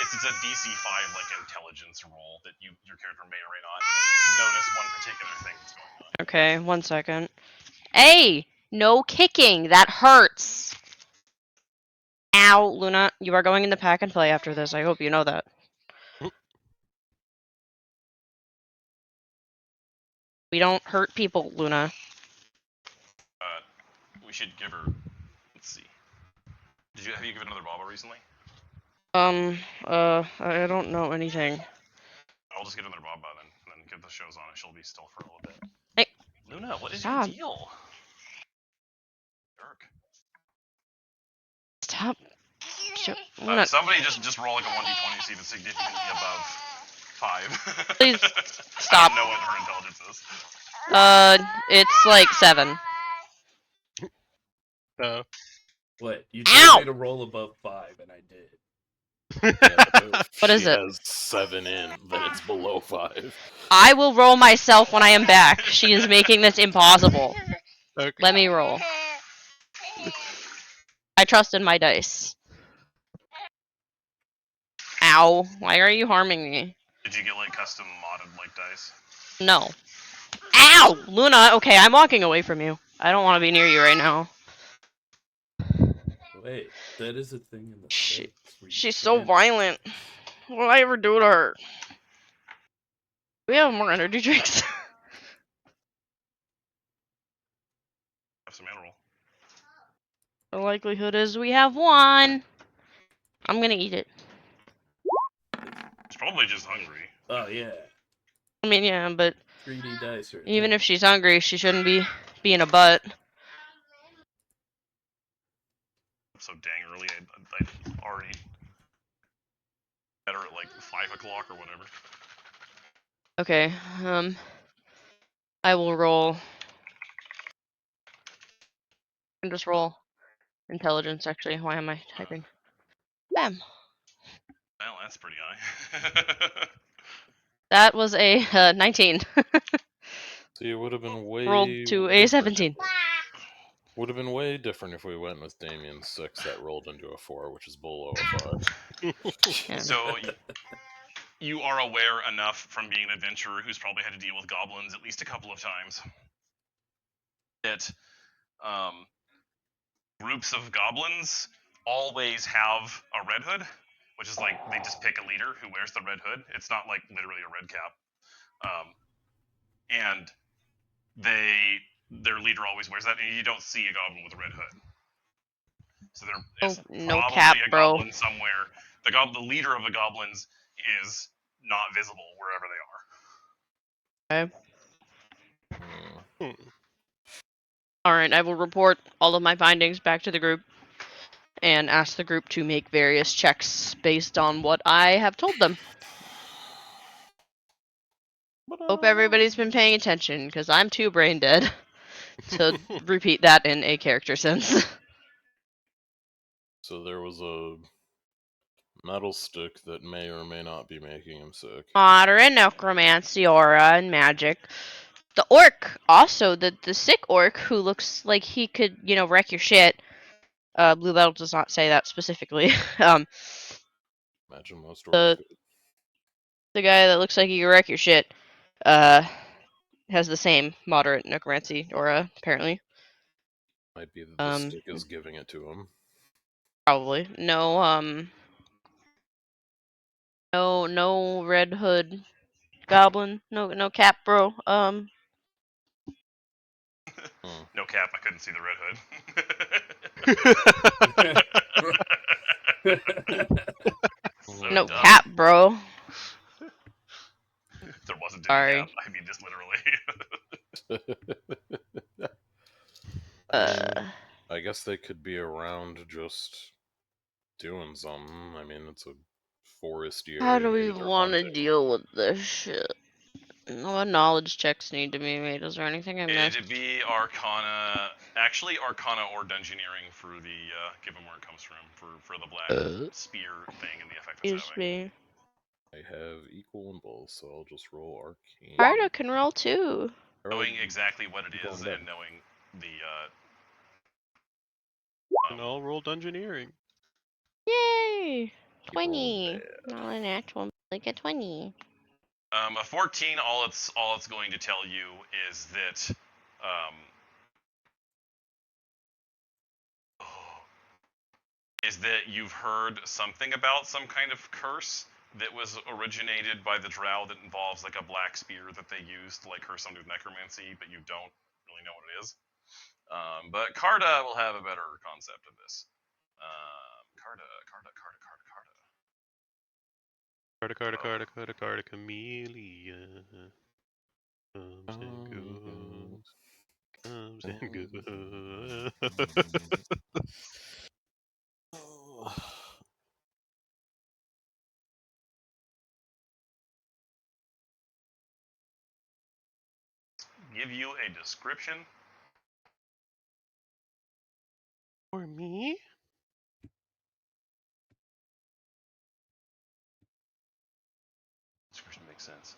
it's a DC 5 like intelligence roll that your character may or may not notice one particular thing that's going on. Okay, 1 second. Hey! No kicking! That hurts! Ow, Luna, you are going in the pack and play after this. I hope you know that. We don't hurt people, Luna. We should give her. Let's see. Have you given another Baba recently? I don't know anything. I'll just get another Baba then, and then get the shows on, and she'll be still for a little bit. Hey, Luna, what is stop. your deal? Jerk. Stop. Luna, Somebody just roll like a 1d20 to see if it's significantly above 5. Please I stop. don't know what her intelligence is. It's like 7. What? You Ow! told me to roll above 5, and I did. Yeah, What is she it? has 7 in, then it's below 5. I will roll myself when I am back. She is making this impossible. Okay. Let me roll. I trust in my dice. Ow. Why are you harming me? Did you get like custom modded like dice? No. Ow! Luna, okay, I'm walking away from you. I don't want to be near you right now. Wait, that is a thing in the She- States where you She's so can- violent. What did I ever do to her? We have more energy drinks. Have some mana roll. The likelihood is we have one. I'm gonna eat it. She's probably just hungry. Oh, yeah. I mean, yeah, but 3D dice right even there. if she's hungry, she shouldn't be being a butt. So dang early, I'd already better at like 5 o'clock or whatever. Okay, I will roll. And just roll intelligence, actually. Why am I typing? Bam! Well, that's pretty high. That was a 19. See, it would have been way Rolled to a different 17. Would have been way different if we went with Damien's 6 that rolled into a 4, which is below a 5. Yeah. So you are aware enough from being an adventurer who's probably had to deal with goblins at least a couple of times that groups of goblins always have a red hood, which is like they just pick a leader who wears the red hood. It's not like literally a red cap, and their leader always wears that, and you don't see a goblin with a red hood. So there is no probably cap, a bro. goblin somewhere. The leader of the goblins is not visible wherever they are. Okay. Alright, I will report all of my findings back to the group and ask the group to make various checks based on what I have told them. Hope everybody's been paying attention, because I'm too brain dead to repeat that in a character sense. So there was a metal stick that may or may not be making him sick. Modern necromancy, aura, and magic. The orc, also, the sick orc who looks like he could, wreck your shit. Blue Battle does not say that specifically. Imagine most orcs the could. the guy that looks like he could wreck your shit, has the same moderate necromancy aura, apparently. Might be that the stick is giving it to him. Probably. No Red Hood goblin. No cap, bro. No cap, I couldn't see the Red Hood. So No dumb. cap, bro. There wasn't any Sorry. cap. I mean, just literally. I guess they could be around just doing something. I mean, it's a foresty area. How do we Maybe they're want to hunting. deal with this shit? What knowledge checks need to be made? Is there anything I missed? It'd be Arcana, actually Arcana or Dungeoneering for the, given where it comes from, for the black spear thing and the effect it's Excuse having. me. I have equal in both, so I'll just roll Arcane. Arda can roll too. Knowing exactly what it Going is back. and knowing the, And I'll roll Dungeoneering. Yay! Keep rolling 20. bad. Not an actual, like a 20. a 14, all it's going to tell you is that, you've heard something about some kind of curse that was originated by the drow that involves like a black spear that they used to like curse somebody with necromancy, but you don't really know what it is. But Carda will have a better concept of this. Carda, Camellia. Comes and goes. Comes and goes. give you a description. For me? Description makes sense.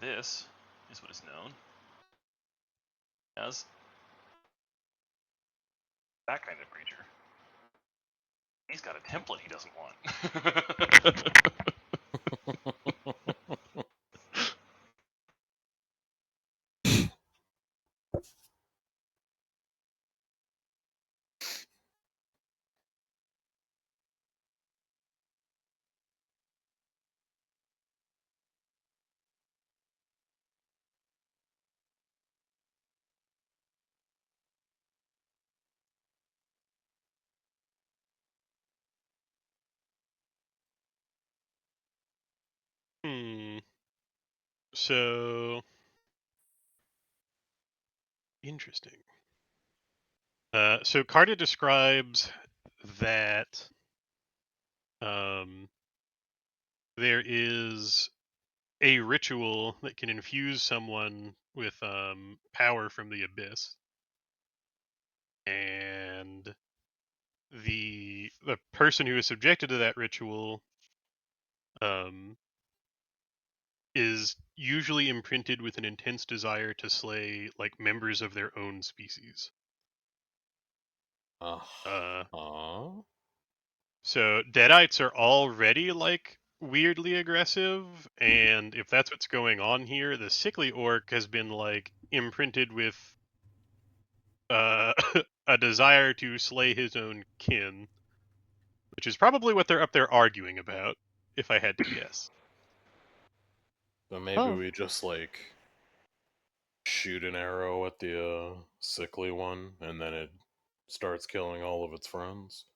This is what is known as that kind of creature. He's got a template he doesn't want. So interesting. So Carta describes that there is a ritual that can infuse someone with power from the abyss, and the person who is subjected to that ritual is usually imprinted with an intense desire to slay like members of their own species. So Deadites are already like weirdly aggressive, and if that's what's going on here, the sickly orc has been like imprinted with a desire to slay his own kin, which is probably what they're up there arguing about, if I had to guess. So maybe we just like shoot an arrow at the sickly one, and then it starts killing all of its friends,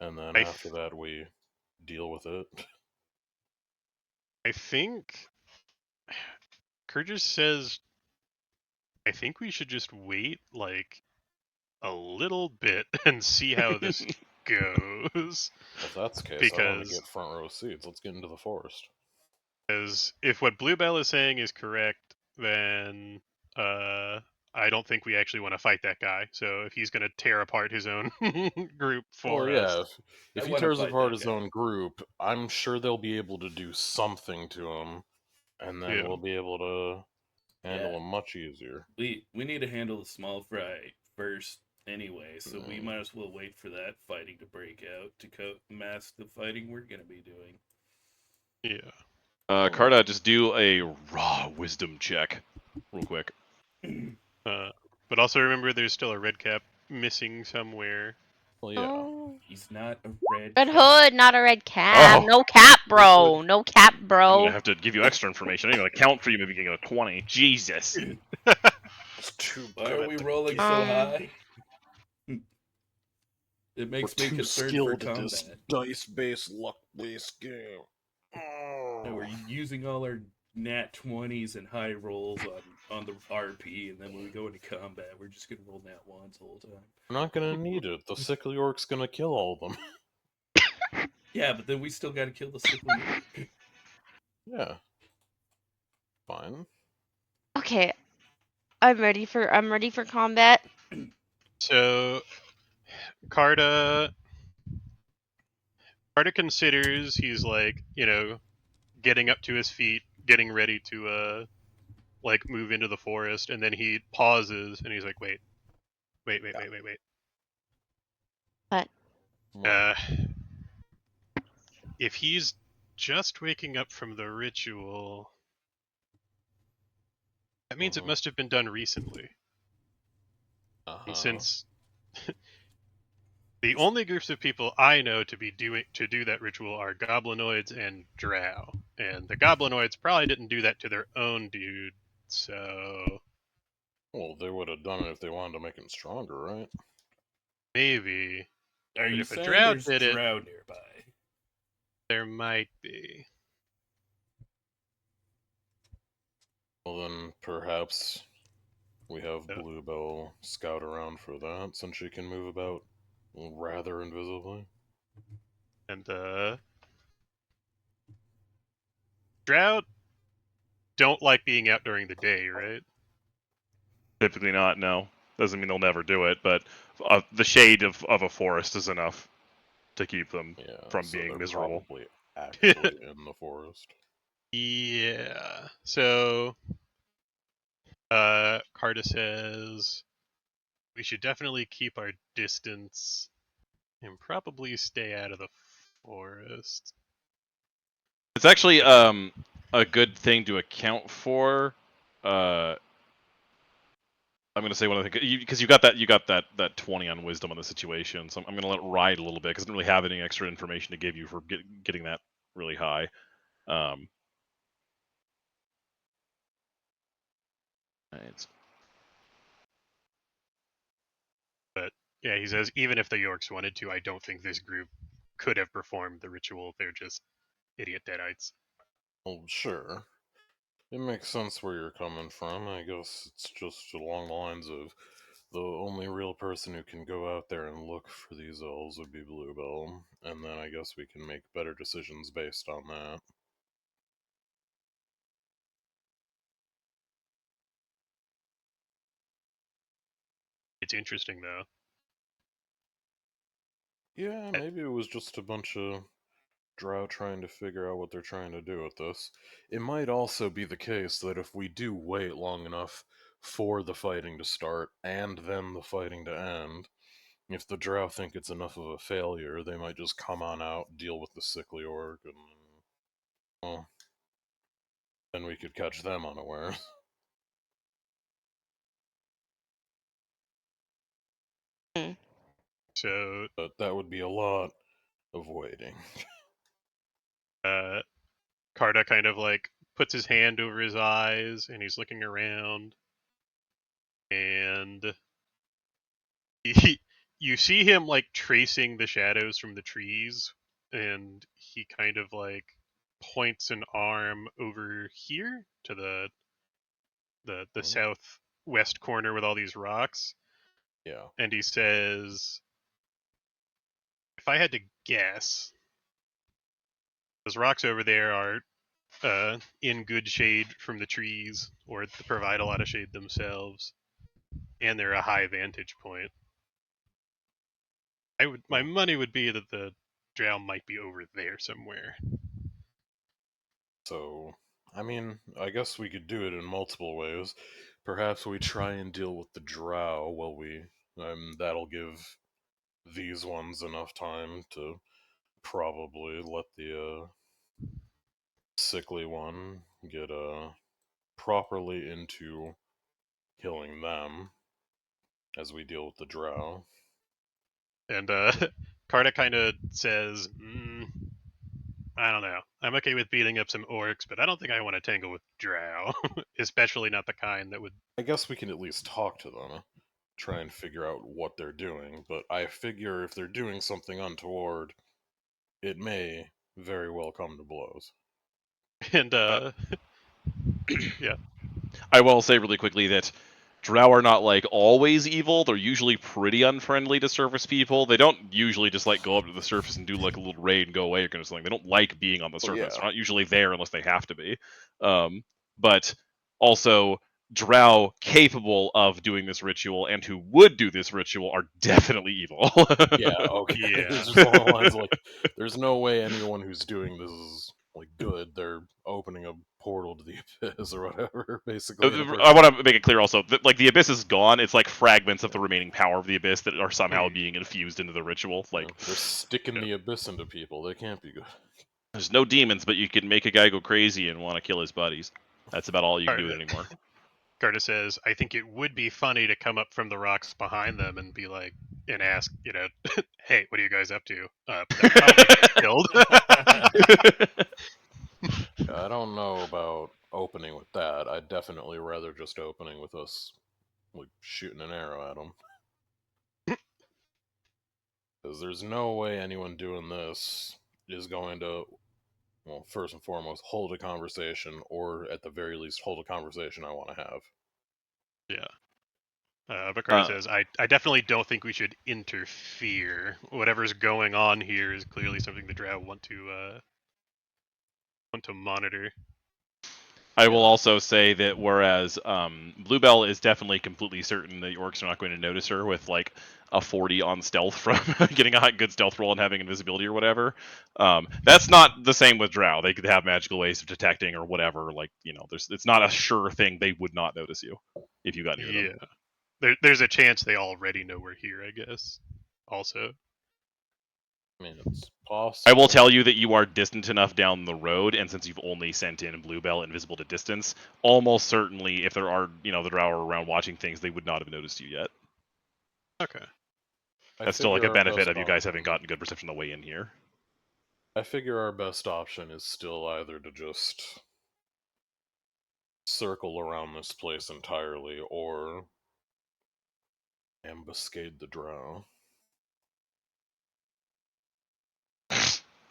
and then after that we deal with it. I think Kurgis says I think we should just wait like a little bit and see how this goes. If that's the case, I want to Because get front row seats. Let's get into the forest. Because if what Bluebell is saying is correct, then I don't think we actually want to fight that guy. So if he's going to tear apart his own group for Well, us, yeah, if I he wanna tears fight apart that his guy. own group, I'm sure they'll be able to do something to him, and then Yeah. we'll be able to handle Yeah. him much easier. We need to handle the small fry first anyway, so we Mm. might as well wait for that fighting to break out to mask the fighting we're gonna be doing. yeah. Carta, just do a raw wisdom check, real quick. But also remember, there's still a red cap missing somewhere. Well, yeah. Oh. He's not a red Red cap. hood, not a red cap. Oh. No cap, bro. hood. No cap, I'm bro. gonna have to give you extra information. I didn't even account for you maybe getting a 20. Jesus. It's too Why good are at we the rolling game. so high? It We're makes me too concerned for skilled at this combat. dice-based, luck-based game. And we're using all our nat 20s and high rolls on the RP, and then when we go into combat, we're just gonna roll nat 1s the whole time. We're not gonna need it. The sickly orc's gonna kill all of them. Yeah, but then we still gotta kill the sickly orc. Yeah. Fine. Okay. I'm ready for combat. So Carta considers, he's like, getting up to his feet, getting ready to like move into the forest, and then he pauses and he's like, wait. What? Uh, if he's just waking up from the ritual, that means it must have been done recently. And since the only groups of people I know to do that ritual are goblinoids and drow, and the goblinoids probably didn't do that to their own dude, so Well, they would have done it if they wanted to make him stronger, right? maybe. Are But you if a saying drow there's did it, drow nearby? there might be. Well, then perhaps we have Yeah. Bluebell scout around for that, since she can move about rather invisibly. And drow don't like being out during the day, right? Typically not, no. Doesn't mean they'll never do it, but the shade of a forest is enough to keep them Yeah, from so being they're miserable. probably actually in the forest. Yeah. So Carta says we should definitely keep our distance and probably stay out of the forest. It's actually a good thing to account for. I'm gonna say one of the things because you got that 20 on wisdom on the situation, so I'm gonna let it ride a little bit because I don't really have any extra information to give you for getting that really high. Right. But yeah, he says even if the Yorks wanted to, I don't think this group could have performed the ritual. They're just idiot deadites. Well, sure. It makes sense where you're coming from. I guess it's just along the lines of the only real person who can go out there and look for these elves would be Bluebell, and then I guess we can make better decisions based on that. It's interesting though. Yeah, maybe it was just a bunch of drow trying to figure out what they're trying to do with this. It might also be the case that if we do wait long enough for the fighting to start and then the fighting to end, if the drow think it's enough of a failure, they might just come on out, deal with the sickly orc, and well, then we could catch them unawares. So But that would be a lot of waiting. Carta kind of like puts his hand over his eyes and he's looking around, and you see him like tracing the shadows from the trees, and he kind of like points an arm over here to the southwest corner with all these rocks, Yeah. and he says, if I had to guess, those rocks over there are in good shade from the trees, or to provide a lot of shade themselves, and they're a high vantage point. My money would be that the drow might be over there somewhere. So, I mean, I guess we could do it in multiple ways. Perhaps we try and deal with the drow while that'll give these ones enough time to probably let the sickly one get properly into killing them as we deal with the drow. And Carta kind of says, I don't know. I'm okay with beating up some orcs, but I don't think I want to tangle with drow, especially not the kind that would. I guess we can at least talk to them, try and figure out what they're doing, but I figure if they're doing something untoward, it may very well come to blows. And yeah. I will say really quickly that drow are not like always evil. They're usually pretty unfriendly to surface people. They don't usually just like go up to the surface and do like a little raid and go away or kind of something. They don't like being on the surface. yeah. They're not usually there unless they have to be. But also drow capable of doing this ritual and who would do this ritual are definitely evil. Yeah, okay. Yeah. It's just along the lines like, there's no way anyone who's doing this is like good. They're opening a portal to the abyss or whatever, basically. I want to make it clear also that like the abyss is gone. It's like fragments of the remaining power of the abyss that are somehow being infused into the ritual. Like they're sticking the abyss into people. They can't be good. there's no demons, but you can make a guy go crazy and want to kill his buddies. That's about all you can do with it anymore. Carta says, I think it would be funny to come up from the rocks behind them and be like, and ask, hey, what are you guys up to? That would probably get killed. I don't know about opening with that. I'd definitely rather just opening with us like shooting an arrow at them. Because there's no way anyone doing this is going to, well, first and foremost, hold a conversation, or at the very least, hold a conversation I want to have. Yeah. But Carta says, I definitely don't think we should interfere. Whatever's going on here is clearly something the drow want to monitor. I will also say that whereas Bluebell is definitely completely certain that the orcs are not going to notice her with like a 40 on stealth from getting a good stealth roll and having invisibility or whatever. That's not the same with Drow. They could have magical ways of detecting or whatever. Like it's not a sure thing. They would not notice you if you got near them. There's a chance they already know we're here, I guess. Also. I mean, it's possible. I will tell you that you are distant enough down the road, and since you've only sent in Bluebell invisible to distance, almost certainly, if there are, the Drow are around watching things, they would not have noticed you yet. Okay. That's still like a benefit of you guys having gotten good perception on the way in here. I figure our best option is still either to just circle around this place entirely, or ambuscade the Drow.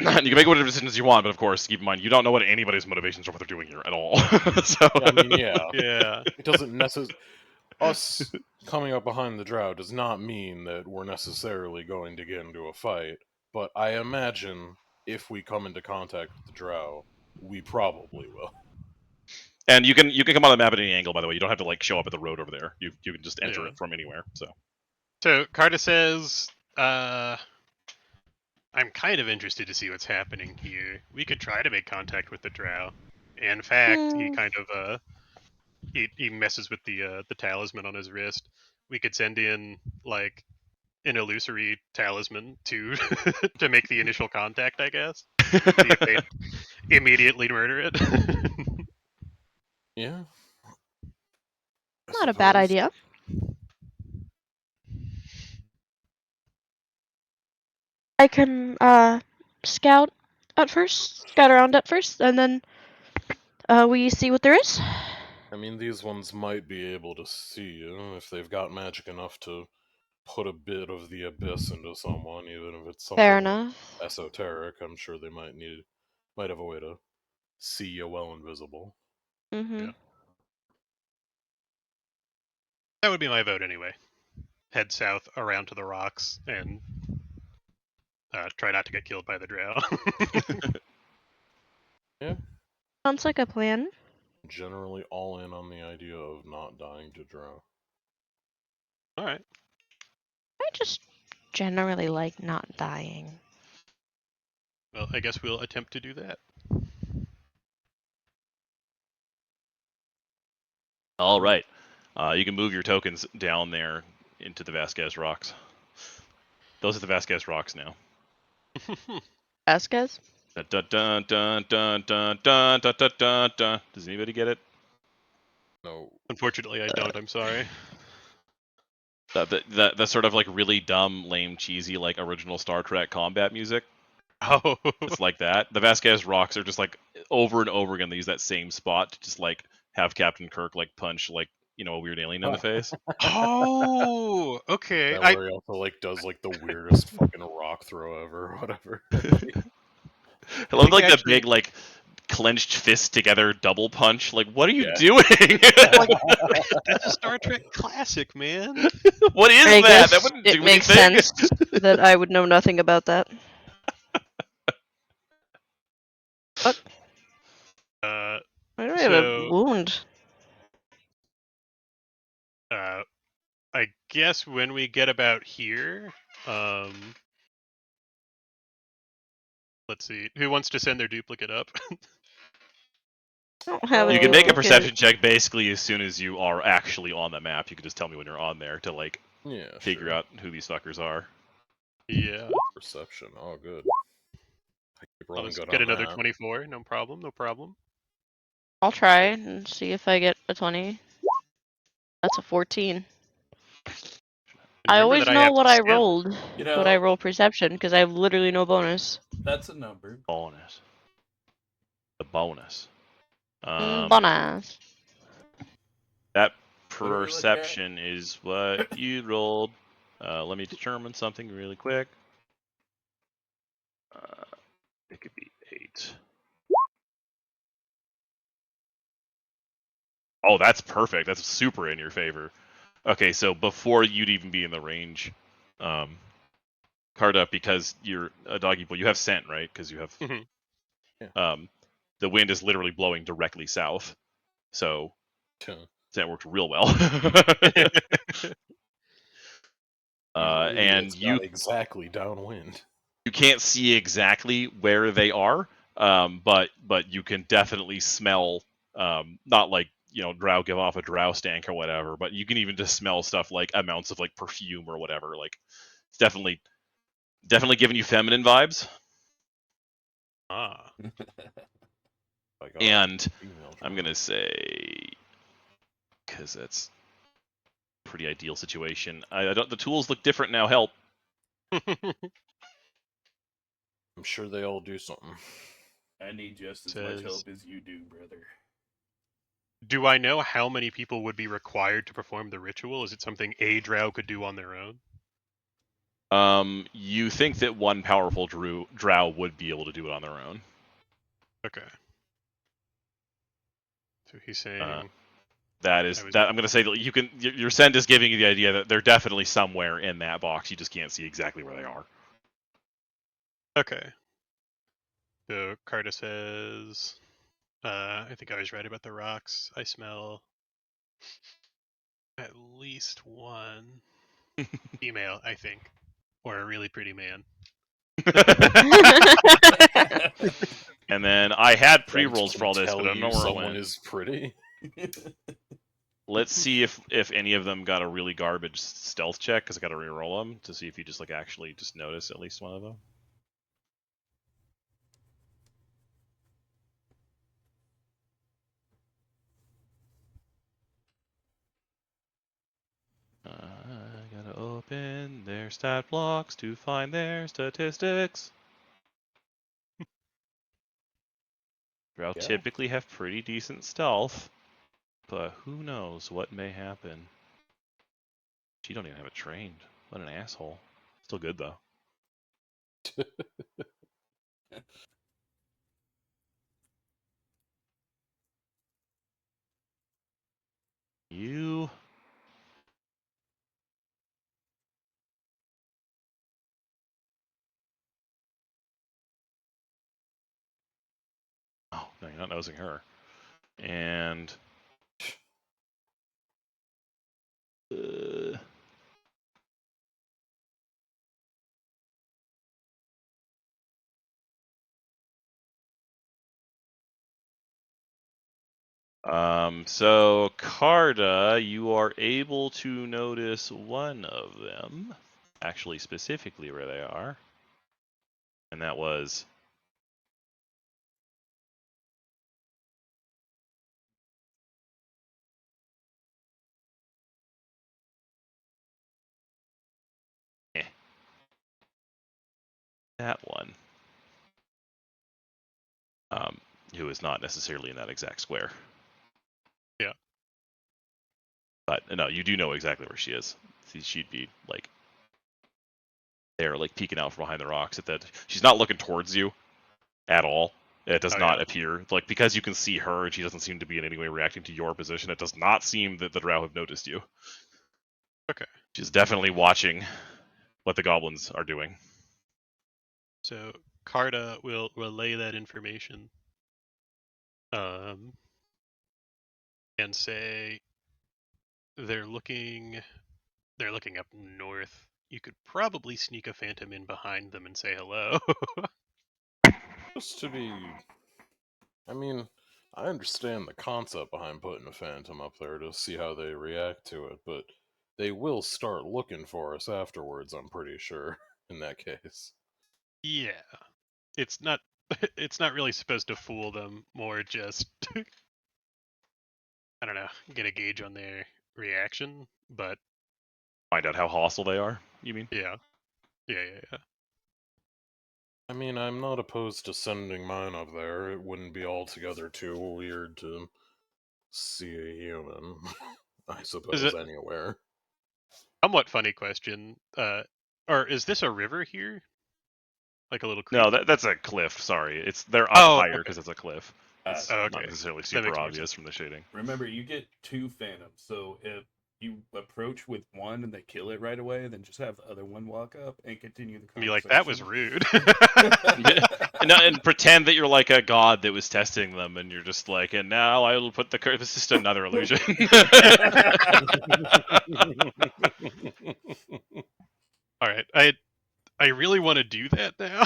You can make whatever decisions you want, but of course, keep in mind, you don't know what anybody's motivations are, what they're doing here at all. So I mean, yeah. Yeah. It doesn't necessarily... Us coming up behind the Drow does not mean that we're necessarily going to get into a fight, but I imagine if we come into contact with the Drow, we probably will. And you can come on the map at any angle, by the way. You don't have to like show up at the road over there. You can just enter it from anywhere. So Carta says, I'm kind of interested to see what's happening here. We could try to make contact with the drow. In fact, he kind of he messes with the talisman on his wrist. We could send in like an illusory talisman to to make the initial contact, I guess. See if they immediately murder it. Yeah. Not a bad idea. I can scout around at first, and then we see what there is. I mean, these ones might be able to see you if they've got magic enough to put a bit of the abyss into someone, even if it's something Fair enough. esoteric. I'm sure they might have a way to see you well invisible. Mm-hmm. Yeah. That would be my vote anyway. Head south around to the rocks and try not to get killed by the drow. Yeah. Sounds like a plan. Generally all in on the idea of not dying to drow. All right. I just generally like not dying. Well, I guess we'll attempt to do that. All right. You can move your tokens down there into the Vasquez rocks. Those are the Vasquez rocks now. Vasquez? Dun, dun, dun, dun, dun, dun, dun, dun, dun, dun, dun. Does anybody get it? No. Unfortunately, I don't. I'm sorry. The sort of like really dumb, lame, cheesy like original Star Trek combat music. Oh. It's like that. The Vasquez rocks are just like over and over again. They use that same spot to just like have Captain Kirk like punch like a weird alien in the face. Oh. Okay. That where he also like does like the weirdest fucking rock throw ever or whatever. I love think like the actually- big like clenched fist together double punch. Like, what are you Yeah. doing? That's a Star Trek classic, man. What is I that? guess That wouldn't it do makes anything. sense that I would know nothing about that. Uh, Why do I have a So- wound? I guess when we get about here, let's see. Who wants to send their duplicate up? I don't have You a can make a duplicate. perception check basically as soon as you are actually on the map. You can just tell me when you're on there to like Yeah, figure sure. out who these fuckers are. Yeah. Perception. Oh, good. I keep I'll rolling just good get on another that. 24. No problem. No problem. I'll try and see if I get a 20. That's a 14. I Remember always that I know have what I skill. rolled You when I know, roll perception because I have literally no bonus. that's a number. Bonus. The bonus. Bonus. That What do we look at? perception is what you rolled. Let me determine something really quick. It could be 8. Oh, that's perfect. That's super in your favor. Okay, so before you'd even be in the range, Carda, because you're a doggy boy, you have scent, right? Because you have. Mhm. The wind is literally blowing directly south, so Tuh. that worked real well. Maybe And it's you not exactly downwind. can't see exactly where they are, but you can definitely smell. Not like drow give off a drow stank or whatever, but you can even just smell stuff like amounts of like perfume or whatever. Like it's definitely giving you feminine vibes. Ah. Like, And female I'm drow. gonna say, because that's a pretty ideal situation. I don't. The tools look different now. Help. I'm sure they all do something. I need just as much Says- help as you do, brother. Do I know how many people would be required to perform the ritual? Is it something a drow could do on their own? You think that one powerful drow would be able to do it on their own? Okay. So he's saying. That is I was- that. I'm gonna say that you can. Your send is giving you the idea that they're definitely somewhere in that box. You just can't see exactly where they are. Okay. So Carta says, I think I was right about the rocks. I smell at least one female, I think, or a really pretty man. And then I had That pre-rolls for all this, tell but I don't you know where it someone went. is pretty. Let's see if any of them got a really garbage stealth check, because I got to re-roll them to see if you just like actually just notice at least one of them. I gotta open their stat blocks to find their statistics. Drow Yeah. typically have pretty decent stealth, but who knows what may happen. She don't even have it trained. What an asshole. Still good though. You. Oh, nice. You're not nosing her. And so Carta, you are able to notice one of them, actually specifically where they are, and that was that one, who is not necessarily in that exact square. Yeah. But no, you do know exactly where she is. She'd be like there, like peeking out from behind the rocks. At that, she's not looking towards you at all. It does not appear like, because you can see her and she doesn't seem to be in any way reacting to your position. It does not seem that the drow have noticed you. Okay. She's definitely watching what the goblins are doing. So Carta will relay that information, and say they're looking up north. You could probably sneak a phantom in behind them and say hello. Just to be... I mean, I understand the concept behind putting a phantom up there to see how they react to it, but they will start looking for us afterwards, I'm pretty sure, in that case. Yeah. It's not it's not really supposed to fool them, more just I don't know, get a gauge on their reaction, but Find out how hostile they are, you mean? yeah. I mean, I'm not opposed to sending mine up there. It wouldn't be altogether too weird to see a human, I suppose, anywhere. Somewhat funny question. Or is this a river here? Like a little creek? No, that's a cliff. Sorry, they're up higher because it's a cliff. It's not okay. necessarily That super makes more obvious sense. from the shading. Remember, you get 2 phantoms, so if you approach with one and they kill it right away, then just have the other one walk up and continue the Be conversation. like, that was rude. And pretend that you're like a god that was testing them, and you're just like, and now I will put the curse. It's just another illusion. All right, I really want to do that now.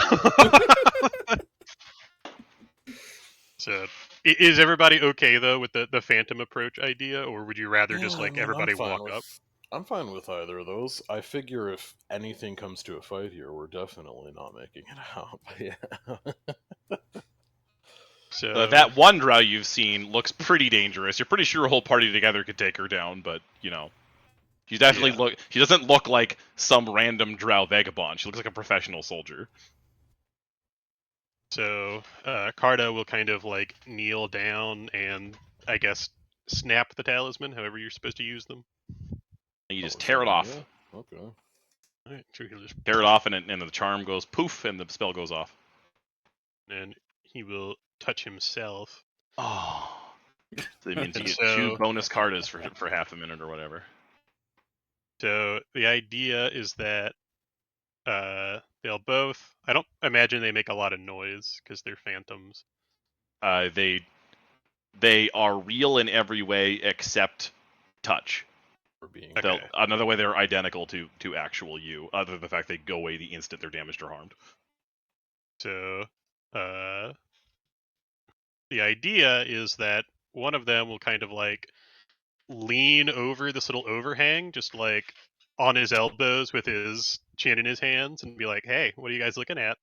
So, is everybody okay though with the phantom approach idea, or would you rather just like everybody walk up? I'm fine with either of those. I figure if anything comes to a fight here, we're definitely not making it out. But yeah. So That one drow you've seen looks pretty dangerous. You're pretty sure a whole party together could take her down, but you know, she definitely She doesn't look like some random drow vagabond. She looks like a professional soldier. So Carta will kind of like kneel down and I guess snap the talisman, however you're supposed to use them. And you just tear it off. Yeah. Okay. All right, so he'll just Tear it off, and the charm goes poof, and the spell goes off. and he will touch himself. Oh, so that means you And get 2 bonus cartas for half a minute or whatever. So the idea is that they'll both. I don't imagine they make a lot of noise because they're phantoms. They are real in every way except touch. For being Another way they're identical to actual you, other than the fact they go away the instant they're damaged or harmed. So the idea is that one of them will kind of like lean over this little overhang, just like on his elbows with his chin in his hands, and be like, "Hey, what are you guys looking at?"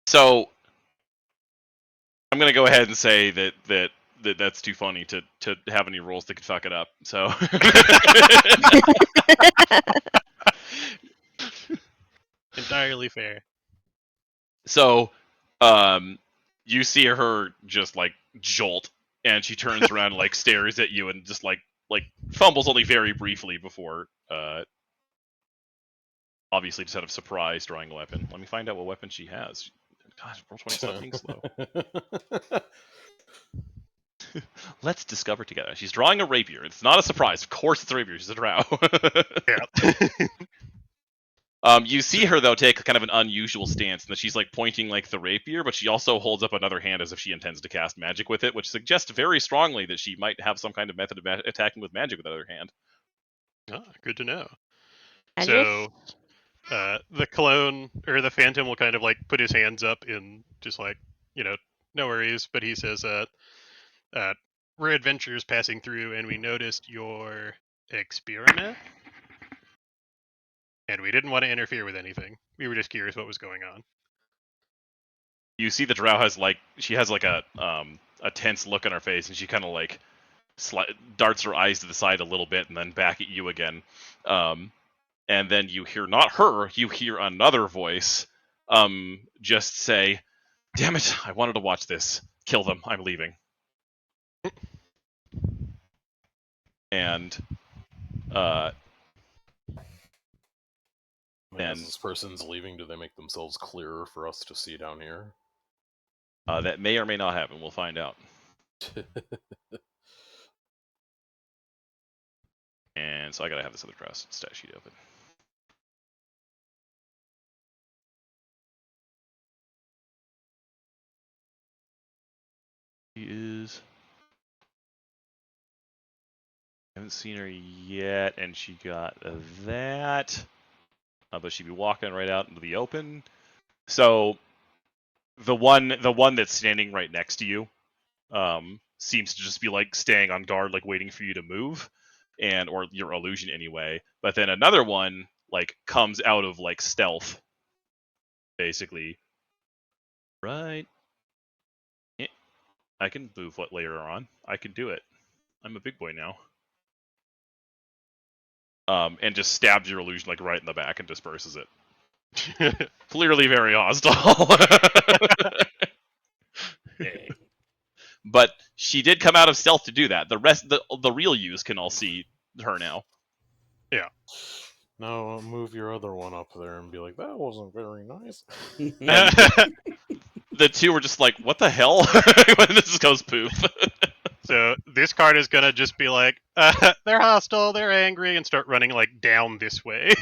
So I'm gonna go ahead and say that's too funny to have any rules that could fuck it up. So Entirely fair. So you see her just like jolt, and she turns around and like stares at you and just like fumbles only very briefly before obviously just out of surprise drawing a weapon. Let me find out what weapon she has. God, roll 20, stop being slow. Let's discover together. She's drawing a rapier. It's not a surprise. Of course it's a rapier. She's a drow. Yeah. You see her, though, take kind of an unusual stance, and that she's, like, pointing, like, the rapier, but she also holds up another hand as if she intends to cast magic with it, which suggests very strongly that she might have some kind of method of attacking with magic with the other hand. Ah, good to know. Magic? So, the clone, or the phantom will kind of, like, put his hands up in just, like, no worries, but he says, we're adventurers passing through, and we noticed your experiment. And we didn't want to interfere with anything. We were just curious what was going on. You see the drow has, like, she has, like, a tense look on her face, and she kind of, like, darts her eyes to the side a little bit and then back at you again. And then you hear, not her, you hear another voice just say, "Damn it, I wanted to watch this. Kill them, I'm leaving." And I mean, as and this person's leaving, do they make themselves clearer for us to see down here? that may or may not happen. We'll find out. And so I gotta have this other stat sheet open. She is. I haven't seen her yet, and she got that. But she'd be walking right out into the open. So the one that's standing right next to you seems to just be like staying on guard, like waiting for you to move, or your illusion anyway. But then another one like comes out of like stealth, basically. Right. Yeah, I can move what later on. I can do it. I'm a big boy now. And just stabs your illusion like right in the back and disperses it. Clearly very hostile. But she did come out of stealth to do that. The rest, the real yous can all see her now. Yeah. Now move your other one up there and be like, that wasn't very nice. The two were just like, what the hell? When this goes poof. So this card is gonna just be like, they're hostile, they're angry, and start running like down this way.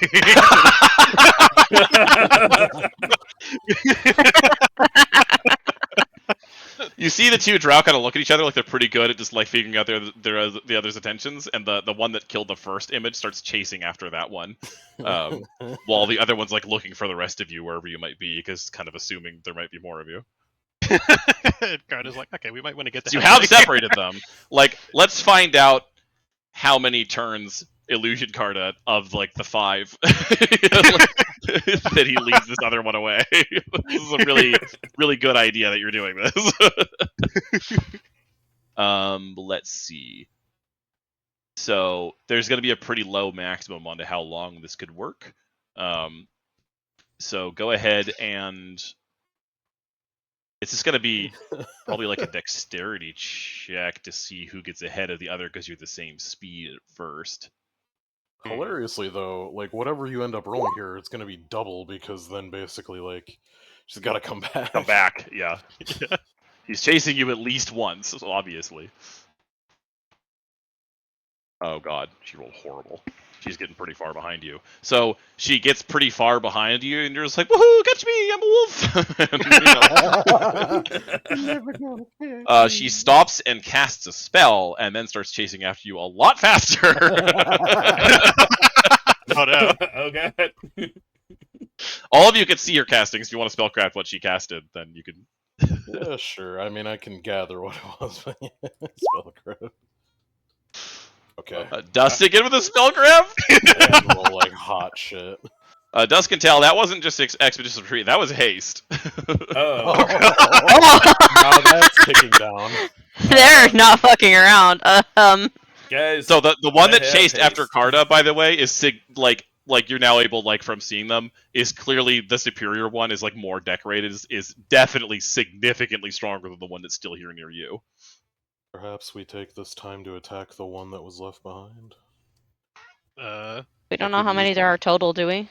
You see the two drow kind of look at each other like they're pretty good at just like figuring out the other's intentions, and the one that killed the first image starts chasing after that one, while the other one's like looking for the rest of you wherever you might be, because kind of assuming there might be more of you. Card is like, okay, we might want to get. So you have separated them. Like, let's find out how many turns illusion Carta of like the 5 that he leads this other one away. This is a really, really good idea that you're doing this. Let's see. So there's going to be a pretty low maximum onto how long this could work. So go ahead and it's just going to be probably like a dexterity check to see who gets ahead of the other because you're the same speed at first. Hilariously, though, like, whatever you end up rolling here, it's going to be double, because then basically, like, she's got to come back. Come back, yeah. He's chasing you at least once, obviously. Oh god, she rolled horrible. She's getting pretty far behind you. So she gets pretty far behind you, and you're just like, woohoo, catch me, I'm a wolf! She stops and casts a spell, and then starts chasing after you a lot faster. Oh no! Oh god. Oh, All of you can see her casting. So if you want to spellcraft what she casted, then you can. yeah, sure. I mean, I can gather what it was, but yeah, spellcraft. Okay. Dust again with a spellcraft? And roll like hot shit. Dust can tell that wasn't just expeditious retreat. That was haste. Oh. Now that's ticking down. They're not fucking around. Guys. So the one I that have chased haste. after Carta, by the way, is like you're now able, like, from seeing them, is clearly the superior one, is like more decorated, is definitely significantly stronger than the one that's still here near you. Perhaps we take this time to attack the one that was left behind. We don't know how many there are total, do we?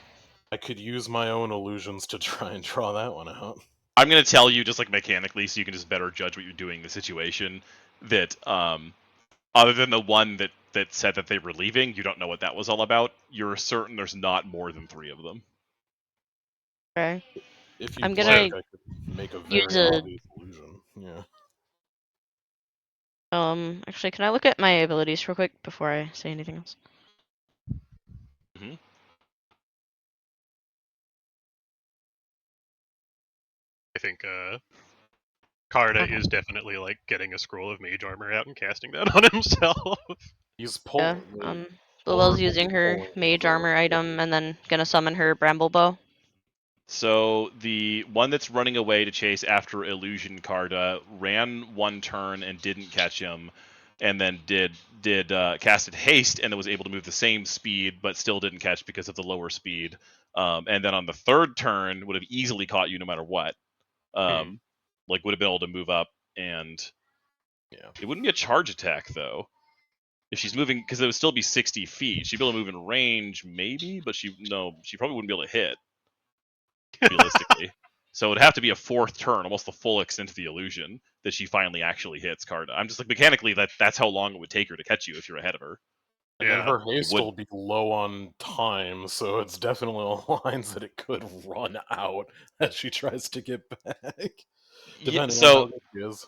I could use my own illusions to try and draw that one out. I'm gonna tell you just like mechanically, so you can just better judge what you're doing in the situation. that other than the one that said that they were leaving, you don't know what that was all about. You're certain there's not more than 3 of them. Okay. If you I'm like, gonna I could make a use very a- obvious illusion. Yeah. Actually, can I look at my abilities real quick before I say anything else? Mhm. I think Karda Okay. is definitely like getting a scroll of mage armor out and casting that on himself. He's Yeah. pulling. Lilel's using her mage armor item and then gonna summon her bramble bow. So the one that's running away to chase after Illusion Carda ran one turn and didn't catch him, and then did casted haste and was able to move the same speed but still didn't catch because of the lower speed. And then on the third turn would have easily caught you no matter what. Like would have been able to move up, and Yeah. it wouldn't be a charge attack though. If she's moving, because it would still be 60 feet. She'd be able to move in range, maybe, but she probably wouldn't be able to hit realistically. So it'd have to be a 4th turn, almost the full extent of the illusion, that she finally actually hits Carda. I'm just like, mechanically, that's how long it would take her to catch you if you're ahead of her. And then Yeah. her haste would- will be low on time, so it's definitely on lines that it could run out as she tries to get back. Depending on how good she is.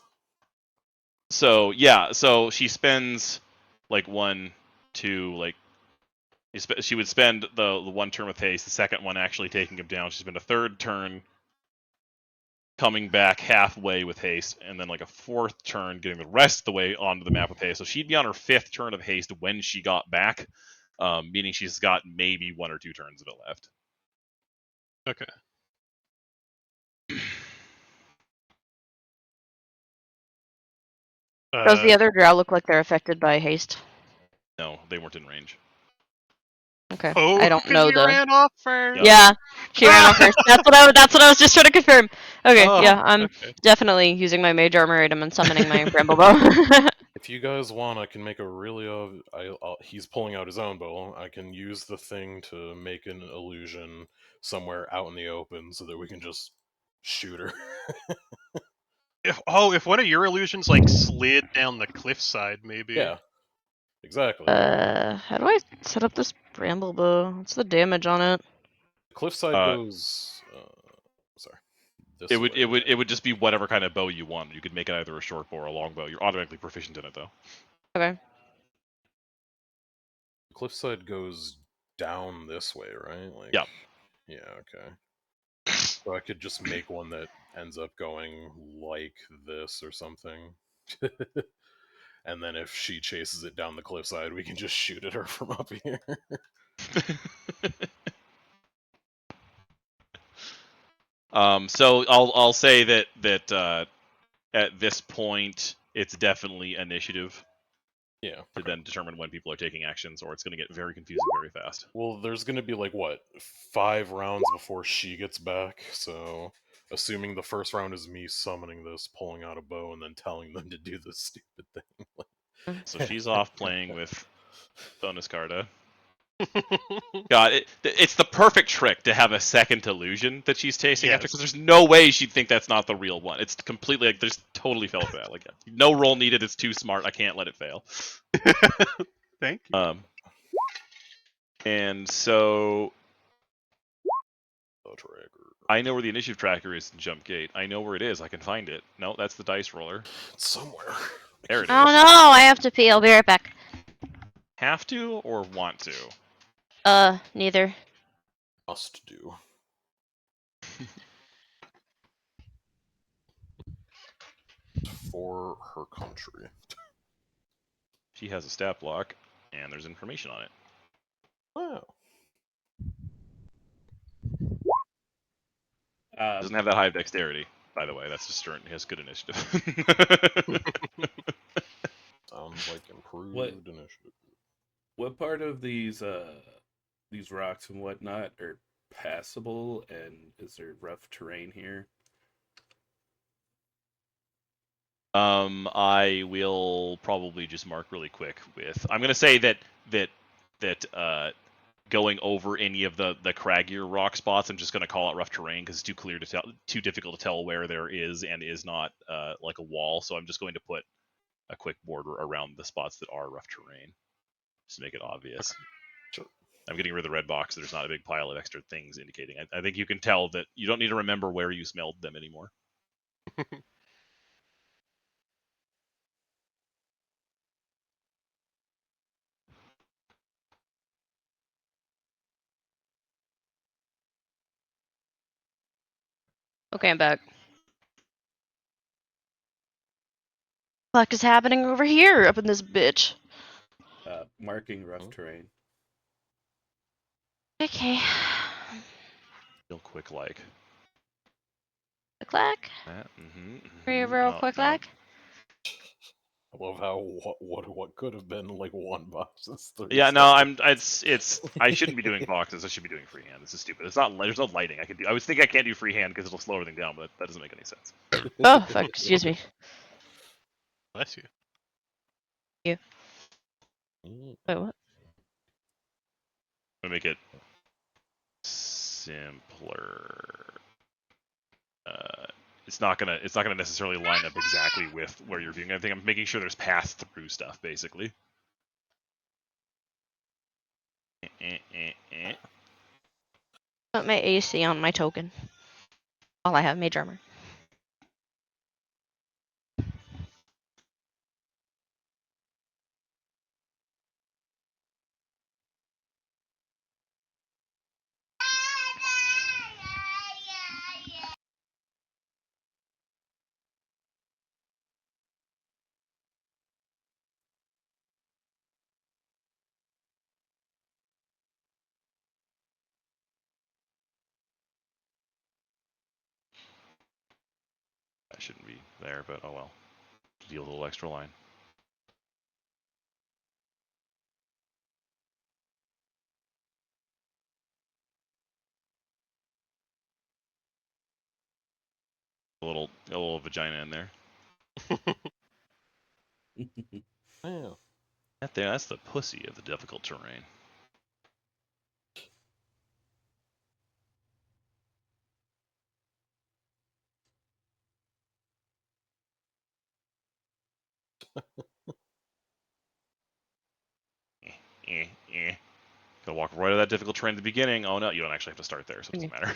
So she spends like 1, 2, like she would spend the 1 turn with haste, the second one actually taking him down. She'd spend a 3rd turn coming back halfway with haste, and then like a 4th turn getting the rest of the way onto the map with haste. So she'd be on her 5th turn of haste when she got back, meaning she's got maybe 1 or 2 turns of it left. Okay. Does the other drow look like they're affected by haste? No, they weren't in range. Okay. Oh, I don't because know you the. ran off first. Yeah, she ran off first. That's what I was just trying to confirm. Okay, Oh, yeah, I'm okay. definitely using my mage armor item and summoning my bramble bow. If you guys want, I can make a really he's pulling out his own bow. I can use the thing to make an illusion somewhere out in the open so that we can just shoot her. If one of your illusions like slid down the cliffside, maybe. Yeah, exactly. How do I set up this bramble bow? What's the damage on it? Cliffside goes. Sorry. This It would way, it would right? it would just be whatever kind of bow you want. You could make it either a short bow or a long bow. You're automatically proficient in it though. Okay. Cliffside goes down this way, right? Like, Yeah. Yeah, okay. So I could just make one that ends up going like this or something. And then if she chases it down the cliffside, we can just shoot at her from up here. So I'll say that at this point it's definitely initiative Yeah. to then determine when people are taking actions, or it's going to get very confusing very fast. Well, there's going to be like, what, 5 rounds before she gets back, so assuming the first round is me summoning this, pulling out a bow, and then telling them to do this stupid thing. So she's off playing with bonus Carda. God, it's the perfect trick to have a second illusion that she's chasing after, because there's no way she'd think that's not the real one. It's completely like there's totally fell for that. Like no roll needed. It's too smart. I can't let it fail. Thank you. And so The tracker. I know where the initiative tracker is in Jump Gate. I know where it is. I can find it. No, that's the dice roller. It's somewhere. There it Oh is. no, I have to pee. I'll be right back. Have to or want to? Neither. Must do. For her country. She has a stat block, and there's information on it. Wow. Doesn't have that high dexterity, by the way. That's just Stern. He has good initiative. Sounds like improved What? initiative. What part of these rocks and whatnot are passable, and is there rough terrain here? I will probably just mark really quick with. I'm gonna say that going over any of the craggier rock spots, I'm just gonna call it rough terrain because it's too clear to tell, too difficult to tell where there is and is not like a wall. So I'm just going to put a quick border around the spots that are rough terrain, just to make it obvious. Sure. I'm getting rid of the red box so there's not a big pile of extra things indicating. I think you can tell that you don't need to remember where you smelled them anymore. Okay, I'm back. What the fuck is happening over here up in this bitch? Marking rough terrain. Okay. Real quick, like The clack? that. Real quick, like? I love how what could have been like one box is 3 Yeah, no, seconds. it's I shouldn't be doing boxes. I should be doing freehand. This is stupid. It's not. There's no lighting. I was thinking I can't do freehand because it'll slow everything down, but that doesn't make any sense. Oh, fuck, excuse me. Bless you. Wait, what? I'm gonna make it simpler. It's not gonna necessarily line up exactly with where you're viewing everything. I'm making sure there's pass through stuff, basically. Put my AC on my token. While I have mage armor. That shouldn't be there, but oh well. Deal with a little extra line. A little vagina in there. Yeah. That's the pussy of the difficult terrain. Gonna walk right out of that difficult terrain at the beginning. Oh no, you don't actually have to start there, so it doesn't matter.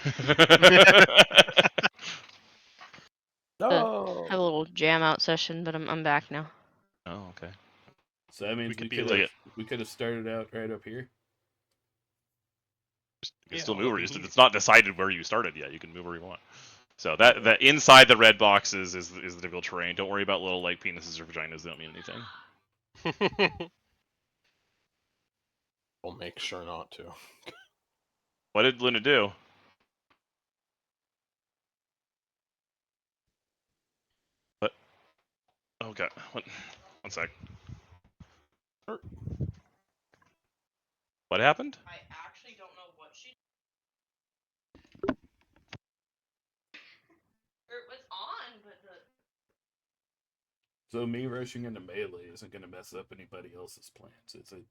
No. Have a little jam out session, but I'm back now. Oh, okay. So that means We we could could be have we could have started out right up here. You can Yeah, still all move where we you need. It's not decided where you started yet. You can move where you want. So that inside the red boxes is the difficult terrain. Don't worry about little like penises or vaginas. They don't mean anything. I'll make sure not to. What did Luna do? What? Okay. One sec. What happened? I actually don't know what she. It was on, but So me rushing into melee isn't going to mess up anybody else's plans, is it?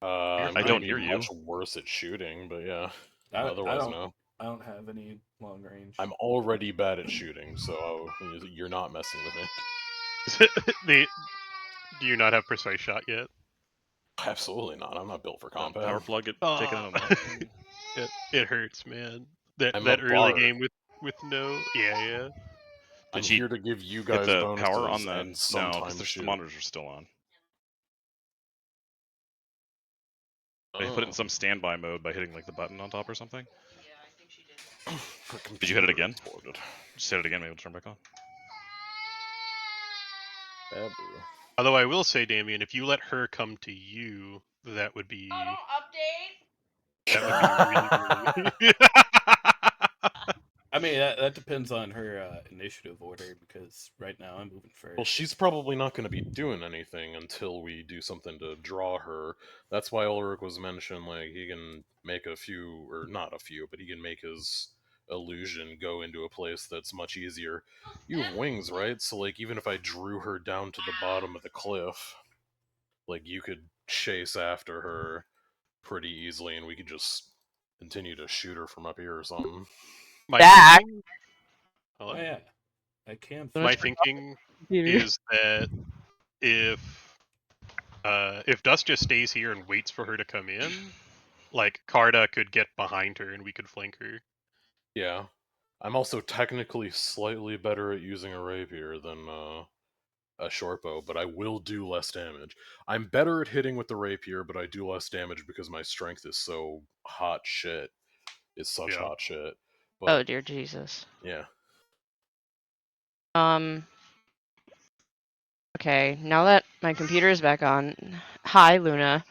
I'm I gonna don't be hear you. much worse at shooting, but yeah. I Otherwise, don't. no. I don't have any long range. I'm already bad at shooting, so you're not messing with me. Do you not have precise shot yet? Absolutely not. I'm not built for combat. Power plug it. Take it Oh. out of the It hurts, man. That I'm that a early bard. game with no yeah. I'm she here to give you Hit guys the bonuses power on the and no, because sometimes the shoot. monitors are still on. Oh. They put it in some standby mode by hitting like the button on top or something. yeah, I think she did. Did you hit it Computer again? exploded. Just hit it again. Maybe it'll turn back on. Babu. Although I will say, Damien, if you let her come to you, that would be Update. really, really. I mean, that depends on her initiative order, because right now I'm moving first. Well, she's probably not going to be doing anything until we do something to draw her. That's why Ulrich was mentioned, like, he can make a few, or not a few, but he can make his illusion go into a place that's much easier. You have wings, right? So, like, even if I drew her down to the bottom of the cliff, like, you could chase after her pretty easily, and we could just continue to shoot her from up here or something. My Back. thinking- Hello? Oh yeah, I can. So My that's thinking Peter. is that if Dust just stays here and waits for her to come in, like Carda could get behind her and we could flank her. Yeah. I'm also technically slightly better at using a rapier than a short bow, but I will do less damage. I'm better at hitting with the rapier, but I do less damage because my strength is so hot shit. It's such Yeah. hot shit. Oh But dear Jesus. yeah. Okay, now that my computer is back on, hi Luna.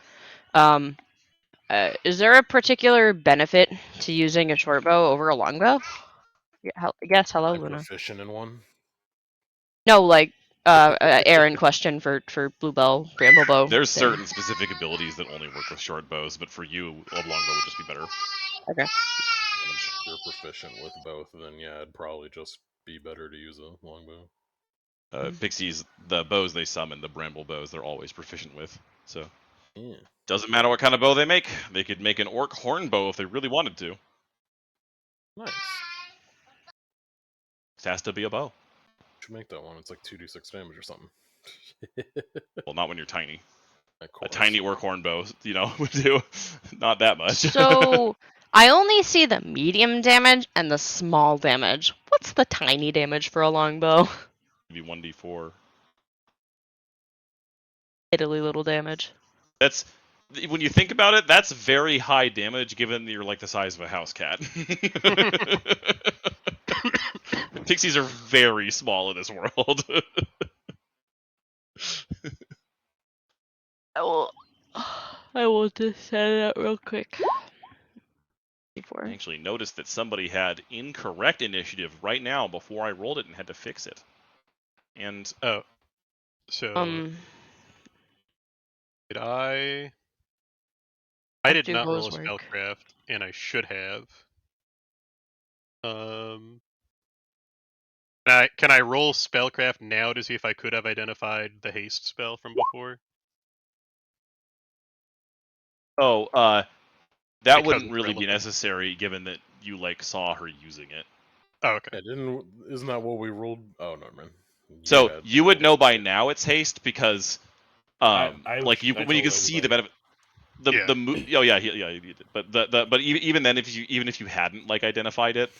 Is there a particular benefit to using a short bow over a longbow? Yeah, yes, hello I'm Luna. proficient in one. No, like, Aaron question for Blue Bell, Bramble Bow. There's thing. certain specific abilities that only work with short bows, but for you, a longbow would just be better. Okay. If you're proficient with both, then yeah, it'd probably just be better to use a longbow. Pixies, the bows they summon, the bramble bows, they're always proficient with. So Yeah. doesn't matter what kind of bow they make. They could make an orc horn bow if they really wanted to. Nice. It has to be a bow. Should make that one. It's like 2d6 damage or something. Well, not when you're tiny. Of A course. tiny orc horn bow, would do not that much. So I only see the medium damage and the small damage. What's the tiny damage for a longbow? Maybe 1d4. Italy little damage. That's when you think about it. That's very high damage, given that you're like the size of a house cat. Pixies are very small in this world. I will just set it up real quick. I actually noticed that somebody had incorrect initiative right now before I rolled it and had to fix it. And Oh, so did I? I did do not roll a bows work? spellcraft, and I should have. Can I roll spellcraft now to see if I could have identified the haste spell from before? that Because wouldn't it's really be relevant. necessary given that you like saw her using it. Oh, okay. Yeah, isn't that what we rolled? Oh no, man. So you would rolled know by it. now it's haste because I like you when you can told see the everybody. benefit. Yeah. You did. But even then, if you hadn't like identified it,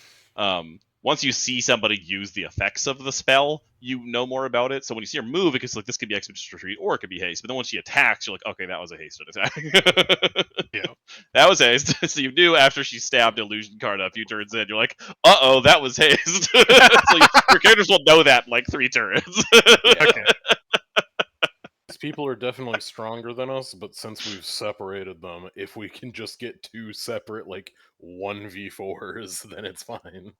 once you see somebody use the effects of the spell, you know more about it. So when you see her move, because like this could be expeditious retreat or it could be haste. But then when she attacks, you're like, okay, that was a hasted attack. Yeah. That was haste. So you knew after she stabbed illusion card a few turns in, you're like, oh, that was haste. So your characters will know that in like 3 turns. Yeah. Okay. These people are definitely stronger than us, but since we've separated them, if we can just get 2 separate, like, 1v4s, then it's fine.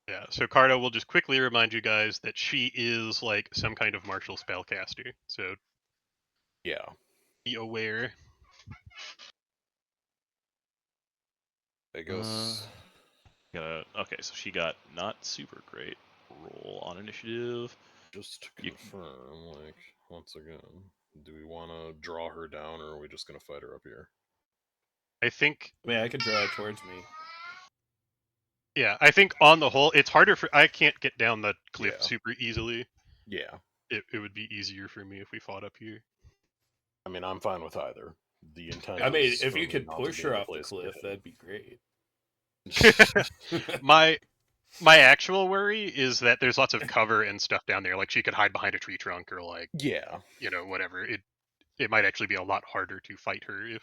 Yeah. So Cardo will just quickly remind you guys that she is like some kind of martial spellcaster. So Yeah. be aware. I guess. Okay, so she got not super great roll on initiative. Just to confirm, like, once again, do we want to draw her down, or are we just going to fight her up here? I think. I mean, I could draw it towards me. Yeah. I think on the whole, it's harder for. I can't get down the cliff Yeah. super easily. Yeah. It would be easier for me if we fought up here. I mean, I'm fine with either. The intent I mean, is if for you me could not to push be her in the off the place cliff, you're that'd be great. My actual worry is that there's lots of cover and stuff down there. Like she could hide behind a tree trunk or like Yeah. whatever. It might actually be a lot harder to fight her if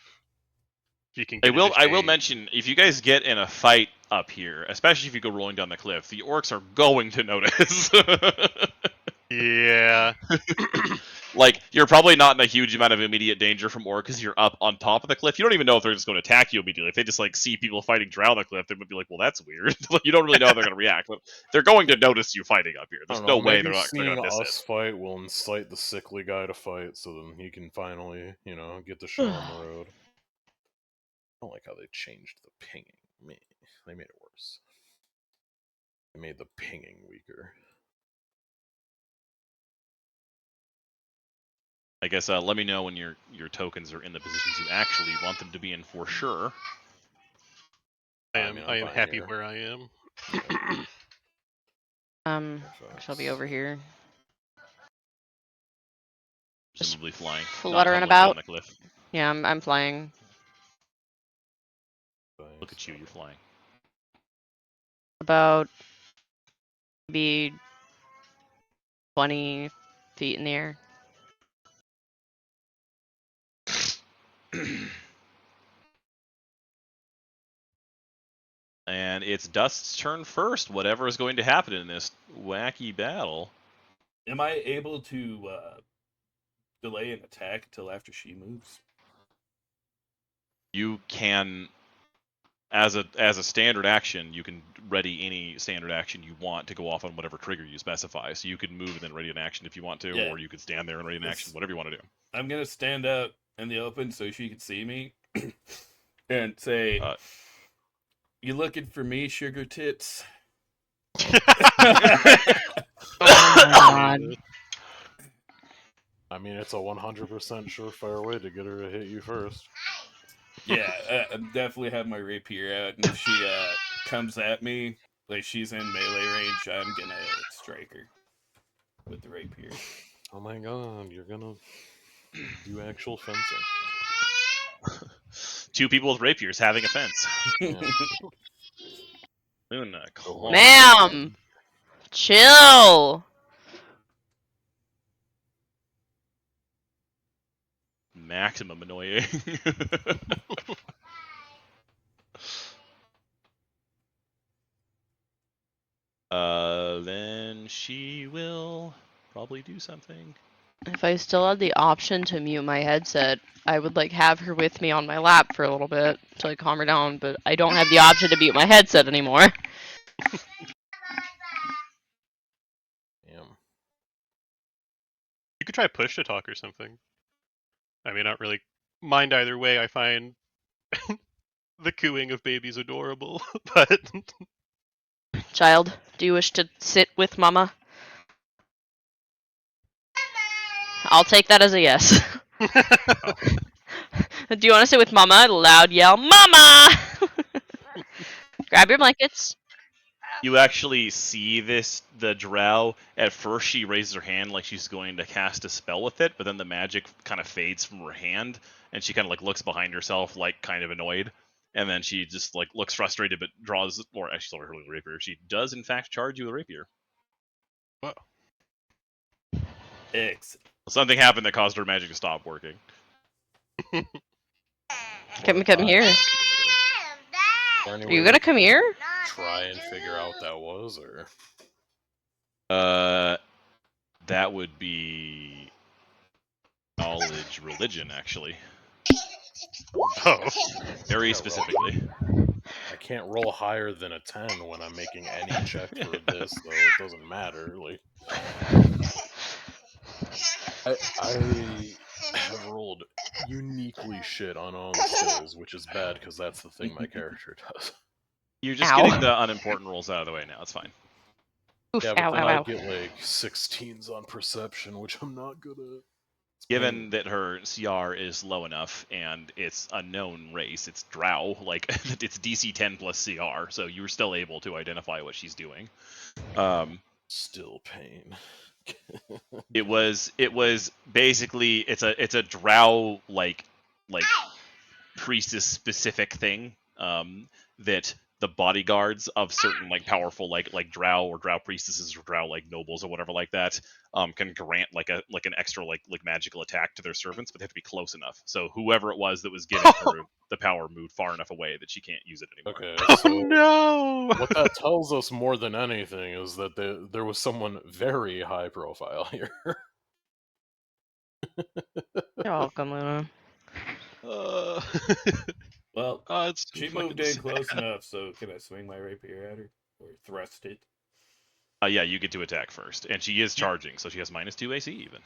you can I get into will shade. mention, if you guys get in a fight up here, especially if you go rolling down the cliff, the orcs are going to notice. Yeah. Like, you're probably not in a huge amount of immediate danger from orcs because you're up on top of the cliff. You don't even know if they're just going to attack you immediately. If they just like see people fighting drown the cliff, they would be like, "Well, that's weird." Like, you don't really know how they're going to react, but they're going to notice you fighting up here. I There's don't no know, way maybe they're seeing going to miss us fight will incite the sickly guy to fight, so then he can finally, get the show on the road. I don't like how they changed the pinging. Man, they made it worse. They made the pinging weaker. I guess let me know when your tokens are in the positions you actually want them to be in for sure. I I am mean, I'm fine happy here. where I am. She'll be over here. Presumably flying. Not Fluttering tumbling down about. the cliff. Yeah, I'm flying. Look at you, you're flying. About maybe 20 feet in the air. And it's Dust's turn first, whatever is going to happen in this wacky battle. Am I able to delay an attack until after she moves? You can, as a standard action, you can ready any standard action you want to go off on whatever trigger you specify. So you could move and then ready an action if you want to, Yeah. or you could stand there and ready an action, whatever you want to do. I'm going to stand out in the open so she can see me and say, you looking for me, sugar tits? Oh my god. I mean, it's a 100% surefire way to get her to hit you first. Yeah, I definitely have my rapier out, and if she comes at me, like she's in melee range, I'm gonna strike her with the rapier. Oh my god, you're gonna do actual fencing. Two people with rapiers having a fence. Yeah. Luna, calm Ma'am! Chill! Maximum annoying. Then she will probably do something. If I still had the option to mute my headset, I would like have her with me on my lap for a little bit to like calm her down, but I don't have the option to mute my headset anymore. Damn. You could try push to talk or something. I may not really mind either way. I find the cooing of babies adorable, but Child, do you wish to sit with Mama? I'll take that as a yes. Do you want to sit with Mama? Loud yell, Mama! Grab your blankets. You actually see the drow. At first, she raises her hand like she's going to cast a spell with it, but then the magic kind of fades from her hand, and she kind of like looks behind herself, like kind of annoyed, and then she just like looks frustrated, but draws, or actually, her rapier. She does in fact charge you with a rapier. Whoa. Excellent. Something happened that caused her magic to stop working. Come here. Are you gonna come here? Try and figure out what that was, or That would be knowledge religion, actually. oh, Very specifically. I can't roll higher than a 10 when I'm making any check for this, though. It doesn't matter. Like, I have rolled uniquely shit on all the skills, which is bad because that's the thing my character does. You're just Ow. getting the unimportant rolls out of the way now. It's fine. Oof, Yeah, but ow, then ow, I ow. get like 16s on perception, which I'm not good at. Given that her CR is low enough and it's a known race, it's Drow, like it's DC 10 plus CR, so you're still able to identify what she's doing. Still pain. It was basically it's a Drow like priestess specific thing that the bodyguards of certain like powerful like drow or drow priestesses or drow like nobles or whatever like that can grant like an extra like magical attack to their servants, but they have to be close enough. So whoever it was that was giving her the power moved far enough away that she can't use it anymore. Okay, so oh no! what that tells us more than anything is that there was someone very high profile here. You're welcome, Luna. Well, It's she fucking moved in sad. close enough, so can I swing my rapier at her? Or thrust it? Yeah, you get to attack first, and she is charging, so she has -2 AC even.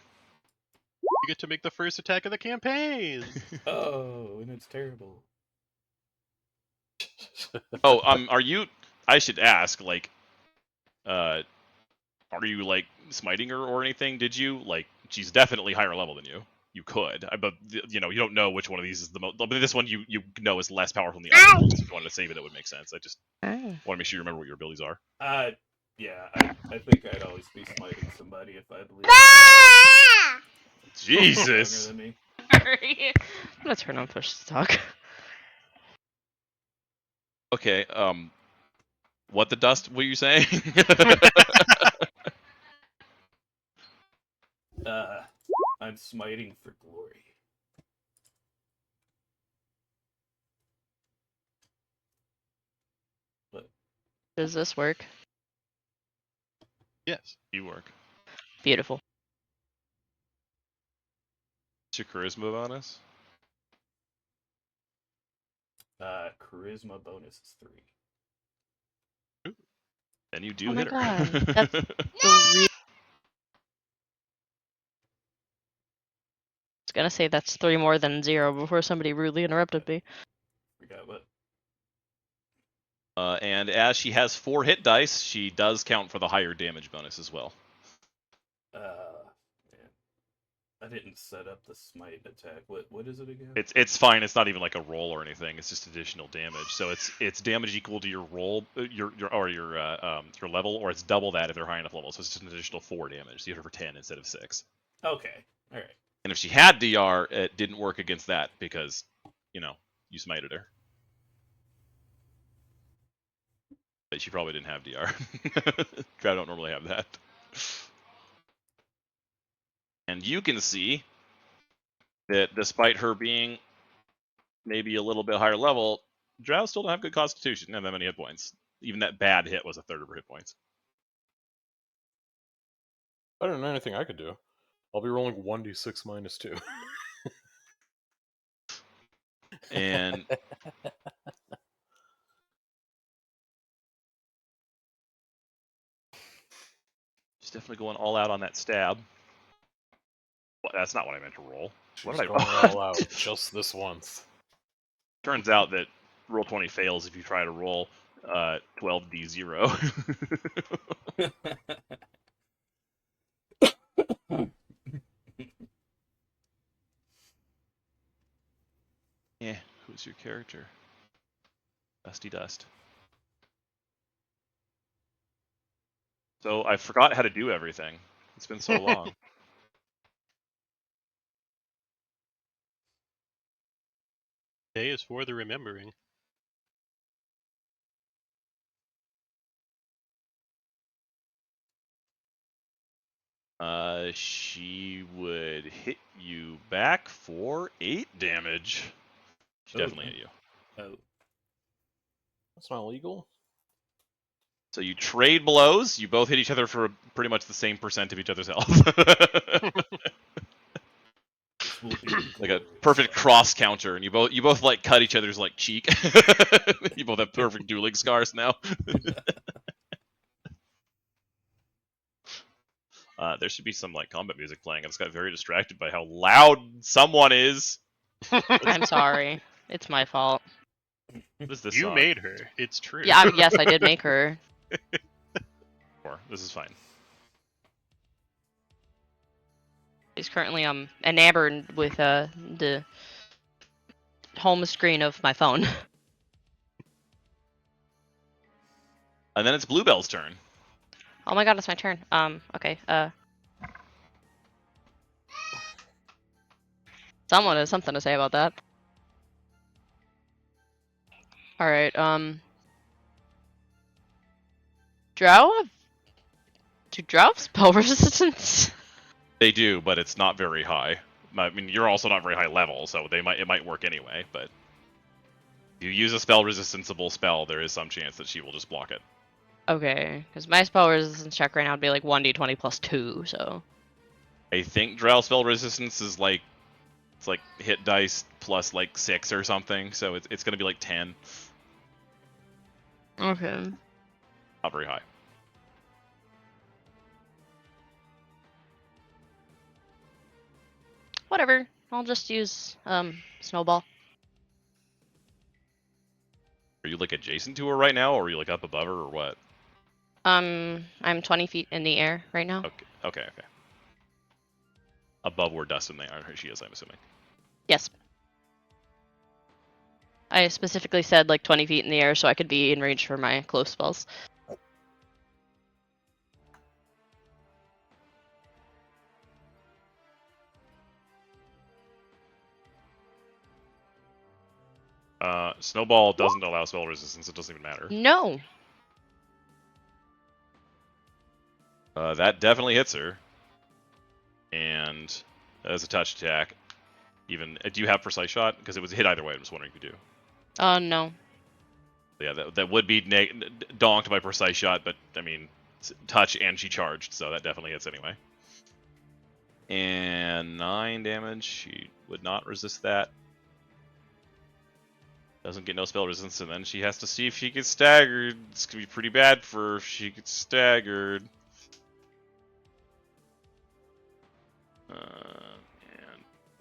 You get to make the first attack of the campaign. Oh, and it's terrible. Oh, are you? I should ask, like, are you like smiting her or anything? Did you like? She's definitely higher level than you. You could, but you know, you don't know which one of these is the most. But this one you know is less powerful than the other. So if you wanted to save it, it would make sense. I just Oh. want to make sure you remember what your abilities are. Yeah, I think I'd always be smiting somebody if I believed they were stronger Jesus. than me. Sorry. I'm gonna turn on push to talk. Okay. What the dust were you saying? I'm smiting for glory. But Does this work? Yes. You work. Beautiful. What's your charisma bonus? charisma bonus is 3. And you do Oh hit my her. god, that's the real. I was gonna say that's 3 more than 0 before somebody rudely interrupted me. Forgot what. And as she has 4 hit dice, she does count for the higher damage bonus as well. Man. I didn't set up the smite attack. What is it again? It's fine. It's not even like a roll or anything. It's just additional damage. So it's damage equal to your roll, your level, or it's double that if they're high enough level. So it's just an additional 4 damage. So you hit her for 10 instead of 6. Okay. All right. And if she had DR, it didn't work against that because, you smited her. But she probably didn't have DR. I don't normally have that. And you can see that despite her being maybe a little bit higher level, Drow still don't have good constitution and that many hit points. Even that bad hit was a third of her hit points. I don't know anything I could do. I'll be rolling 1d6 minus 2. And she's definitely going all out on that stab. Well, that's not what I meant to roll. She's What did going I all out just this once. Turns out that roll 20 fails if you try to roll 12d0. Yeah, who's your character? Dusty Dust. So I forgot how to do everything. It's been so long. Day is for the remembering. She would hit you back for 8 damage. She definitely hit you. Oh. That's not legal. So you trade blows. You both hit each other for pretty much the same percent of each other's health. This will be Like a glorious. perfect cross counter, and you both like cut each other's like cheek. You both have perfect dueling scars now. There should be some like combat music playing. I just got very distracted by how loud someone is. I'm sorry. It's my fault. What is this You song? made her. It's true. Yeah, yes, I did make her. This is fine. She's currently enamored with the home screen of my phone. And then it's Bluebell's turn. Oh my god, it's my turn. Okay, someone has something to say about that. Alright, do Drow have spell resistance? They do, but it's not very high. I mean, you're also not very high level, so it might work anyway. But if you use a spell resistanceable spell, there is some chance that she will just block it. Okay, because my spell resistance check right now would be like 1d20 plus 2, so... I think Drow spell resistance is like hit dice plus like 6 or something, so it's gonna be like 10. Okay. Not very high. Whatever. I'll just use, Snowball. Are you like adjacent to her right now, or are you like up above her, or what? I'm 20 feet in the air right now. Okay. Above where Dustin she is, I'm assuming. Yes. I specifically said like 20 feet in the air so I could be in range for my close spells. Snowball doesn't allow spell resistance. It doesn't even matter. No. That definitely hits her. And as a touch attack, even do you have precise shot? Because it was a hit either way. I'm just wondering if you do. No. Yeah, that would be donked by precise shot, but I mean, touch and she charged, so that definitely hits anyway. And 9 damage. She would not resist that. Doesn't get no spell resistance, and then she has to see if she gets staggered. It's gonna be pretty bad for her if she gets staggered. And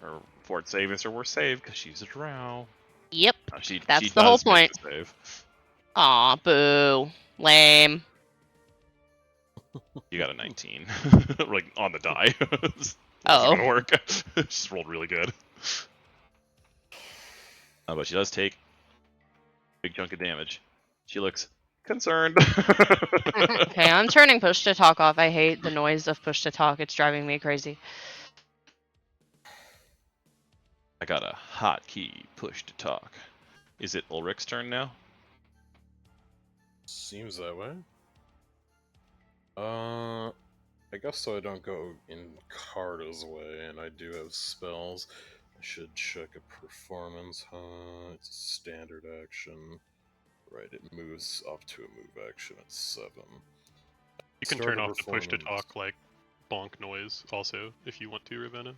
her fort save is her worst save because she's a drow. Yep. She That's the whole does make point. the save. Aw, boo. Lame. You got a 19, like on the die. Oh. Gonna work. Just rolled really good. But she does take a big chunk of damage. She looks concerned. Okay, I'm turning push to talk off. I hate the noise of push to talk. It's driving me crazy. I got a hotkey push to talk. Is it Ulrich's turn now? Seems that way. I guess so I don't go in Carta's way, and I do have spells. I should check a performance, It's a standard action. Right, it moves up to a move action at 7. You can Start turn a off the push to performance. talk, like, bonk noise also, if you want to, Ravenna.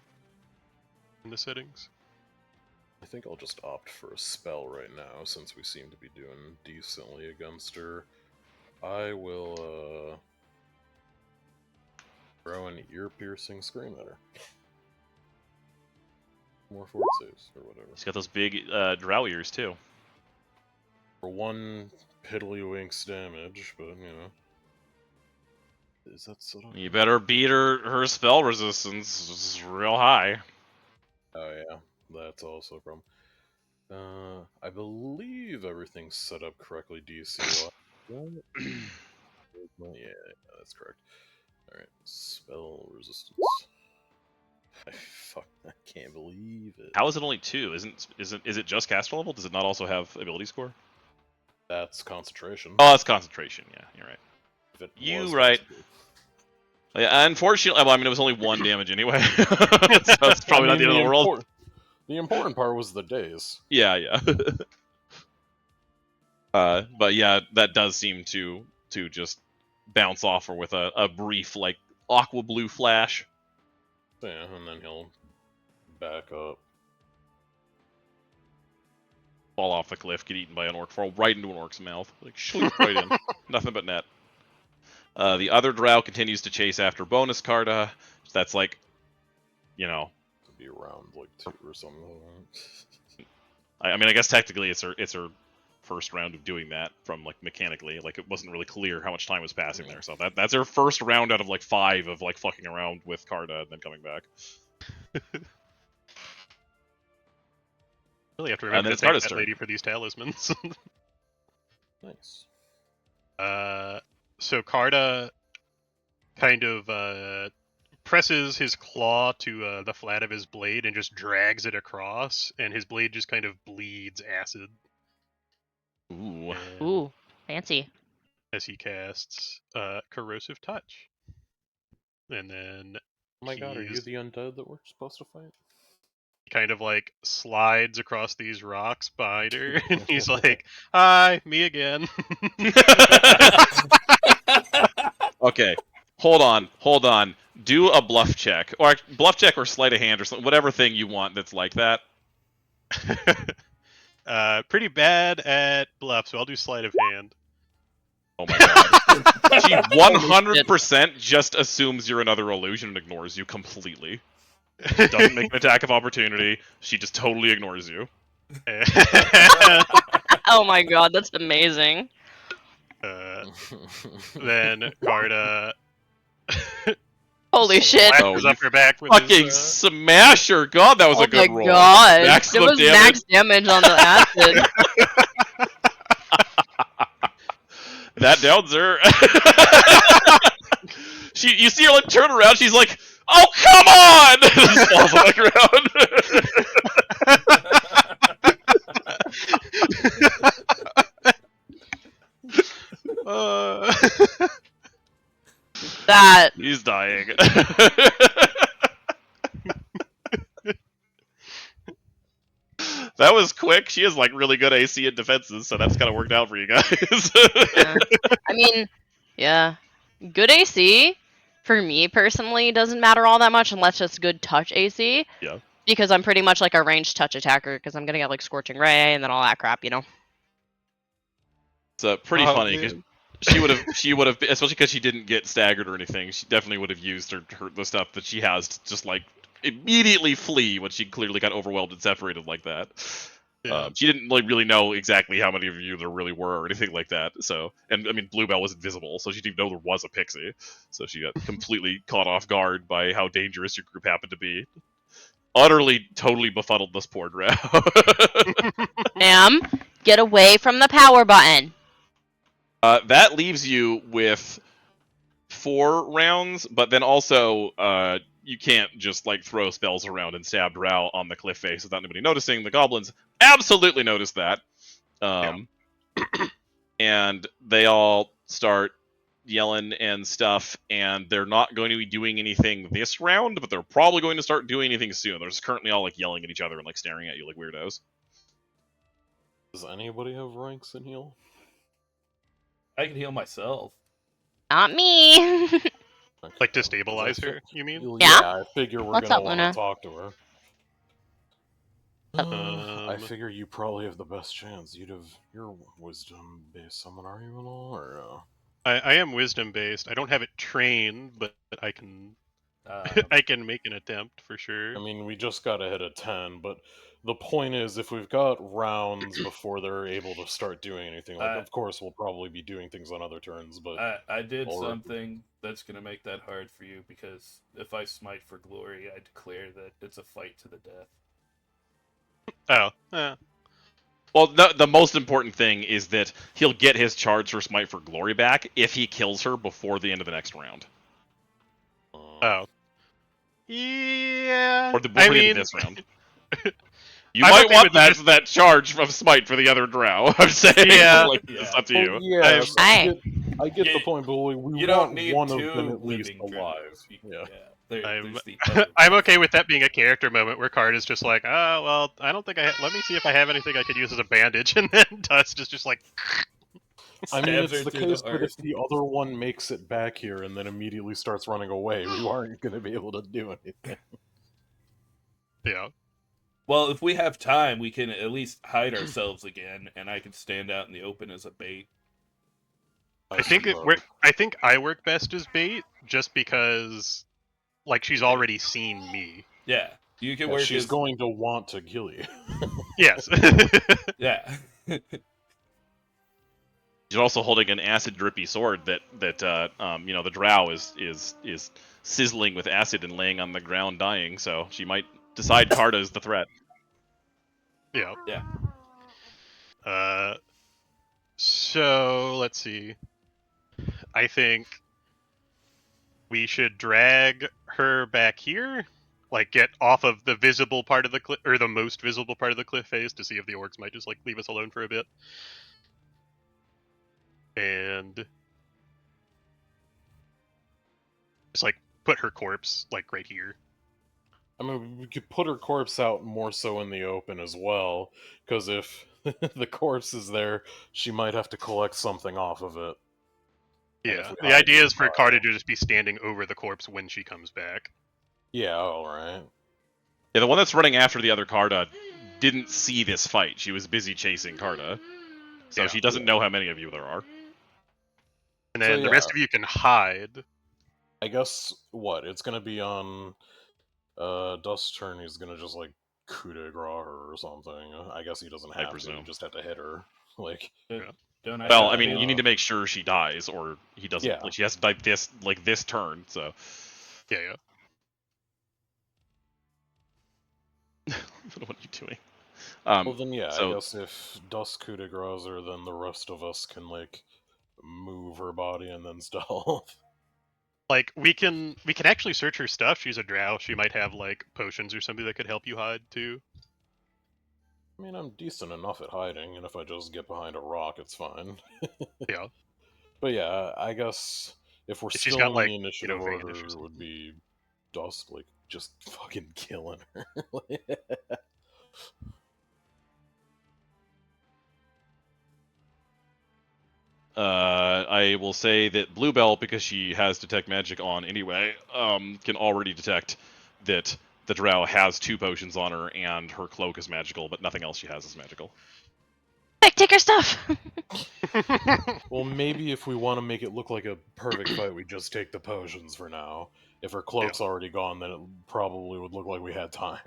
In the settings. I think I'll just opt for a spell right now, since we seem to be doing decently against her. I will, throw an ear-piercing scream at her. More fort saves, or whatever. She's got those big drow ears too. For 1 piddlywinks damage, but, you know. Is that sort of... You better beat her spell resistance. It's real high. Oh yeah, that's also a problem. I believe everything's set up correctly DC-wise. Yeah, that's correct. Alright, spell resistance. I can't believe it. How is it only 2? Is it just caster level? Does it not also have ability score? That's concentration. Oh, that's concentration. Yeah, you're right. If it You was right. concentration. Yeah, unfortunately, well, I mean, it was only 1 damage anyway. So it's probably not the end of the world. The important part was the days. Yeah, yeah. But yeah, that does seem to just bounce off her with a brief, like, aqua blue flash. Yeah, and then he'll back up. Fall off the cliff, get eaten by an orc, fall right into an orc's mouth. Like, shoot right in. Nothing but net. The other drow continues to chase after bonus Carta. That's like, you know... It'll be around, like, 2 or something. I mean, I guess technically it's her first round of doing that from, like, mechanically. Like, it wasn't really clear how much time was passing there. So that's her first round out of, like, 5 of, like, fucking around with Carta and then coming back. Really have to remember to thank that lady for these talismans. Nice. So Carta kind of presses his claw to the flat of his blade and just drags it across, and his blade just kind of bleeds acid. Ooh. Ooh, fancy. As he casts Corrosive Touch. And then Oh my god, are you the undead that we're supposed to fight? he kind of like slides across these rocks behind her, and he's like, "Hi, me again." Okay, hold on. Do a bluff check, or sleight of hand, or something, whatever thing you want that's like that. Pretty bad at bluff, so I'll do sleight of hand. Oh my god. She 100% just assumes you're another illusion and ignores you completely. She doesn't make an attack of opportunity. She just totally ignores you. Oh my god, that's amazing. Then Carta Holy shit. slackers up her back with Fucking his, smash her! God, that was a good roll. Oh my god, Maximum it was damage. max damage on the acid. That downs her. You see her like turn around. She's like, "Oh come on!" Just falls on the ground. That He's dying. That was quick. She has like really good AC and defenses, so that's kind of worked out for you guys. yeah. I mean, yeah. Good AC for me personally doesn't matter all that much unless it's good touch AC. Yeah. Because I'm pretty much like a ranged touch attacker because I'm gonna get like Scorching Ray and then all that crap, you know. It's pretty Oh, funny because man. she would have, especially because she didn't get staggered or anything. She definitely would have used the stuff that she has to just like immediately flee when she clearly got overwhelmed and separated like that. Yeah. She didn't like really know exactly how many of you there really were or anything like that. So, and I mean, Bluebell was invisible, so she didn't know there was a pixie. So she got completely caught off guard by how dangerous your group happened to be. Utterly, totally befuddled this poor drow. Ma'am, get away from the power button. That leaves you with 4 rounds, but then also you can't just like throw spells around and stab drow on the cliff face without anybody noticing. The goblins absolutely notice that. And they all start yelling and stuff, and they're not going to be doing anything this round, but they're probably going to start doing anything soon. They're just currently all like yelling at each other and like staring at you like weirdos. Does anybody have ranks in heal? I can heal myself. Not me. Like Okay. destabilize her, you mean? Well, Yeah? I figure we're What's gonna up, want Luna? to talk to her. I Um, figure you probably have the best chance. You're wisdom-based summoner, are you and all, or I am wisdom based. I don't have it trained, but I can I can make an attempt for sure. I mean, we just got ahead of 10, but the point is, if we've got rounds before they're able to start doing anything, like, of course, we'll probably be doing things on other turns, but I did Or- something that's gonna make that hard for you because if I smite for glory, I declare that it's a fight to the death. Oh, Well, the most important thing is that he'll get his charge for Smite for Glory back if he kills her before the end of the next round. oh, yeah. Or before I the end mean, of this round. You I'm might okay want with that charge of Smite for the other drow. I'm saying, Yeah. like, Yeah. it's up to Well, you. yeah, Aye. I get Yeah, the point, but we You want don't need one two of them at least living alive. drows. Yeah. I'm There's the other I'm one. okay with that being a character moment where Card is just like, oh well, I don't think let me see if I have anything I could use as a bandage, and then Dust is just like, I mean, Stabs it's her the through case the that heart. if the other one makes it back here and then immediately starts running away, we aren't going to be able to do anything. yeah, Well, if we have time, we can at least hide ourselves again, and I can stand out in the open as a bait. I think suppose. I think I work best as bait just because like she's already seen me. Yeah, you can Yeah, work she's as going to want to kill you. Yes. yeah. She's also holding an acid drippy sword that the drow is sizzling with acid and laying on the ground dying. So she might decide Carta is the threat. Yeah. Yeah. So let's see. I think we should drag her back here, like get off of the visible part of the cliff, or the most visible part of the cliff face, to see if the orcs might just like leave us alone for a bit. And just like put her corpse like right here. I mean, we could put her corpse out more so in the open as well, because if the corpse is there, she might have to collect something off of it. And if Yeah. we The hide idea is for nearby- Carter to just be standing over the corpse when she comes back. Yeah, alright. Yeah, the one that's running after the other Carta didn't see this fight. She was busy chasing Carta, so Yeah. she doesn't know how many of you there are. And then the rest of you can hide. I guess, what, it's gonna be on Dust's turn, he's gonna just, like, coup de grace her or something. I guess he doesn't I have to, presume. you just have to hit her. Like, Don't I Well, have I to mean, heal? you need to make sure she dies, or he doesn't. Yeah. Like, she has to die this turn. So, Yeah. what are you doing? well then yeah, so I guess if Dust coup de grace her, then the rest of us can, like, move her body and then stealth. Like we can actually search her stuff. She's a drow. She might have like potions or something that could help you hide too. I mean, I'm decent enough at hiding, and if I just get behind a rock, it's fine. Yeah. But yeah, I guess if we're She's still got, in like, the you initiative know, order, vanish or it would be Dust, like, just fucking killing her. I will say that Bluebell, because she has detect magic on anyway, can already detect that the drow has 2 potions on her, and her cloak is magical, but nothing else she has is magical. Quick, take her stuff! Well, maybe if we want to make it look like a perfect fight, we just take the potions for now. If her cloak's already gone, then it probably would look like we had time.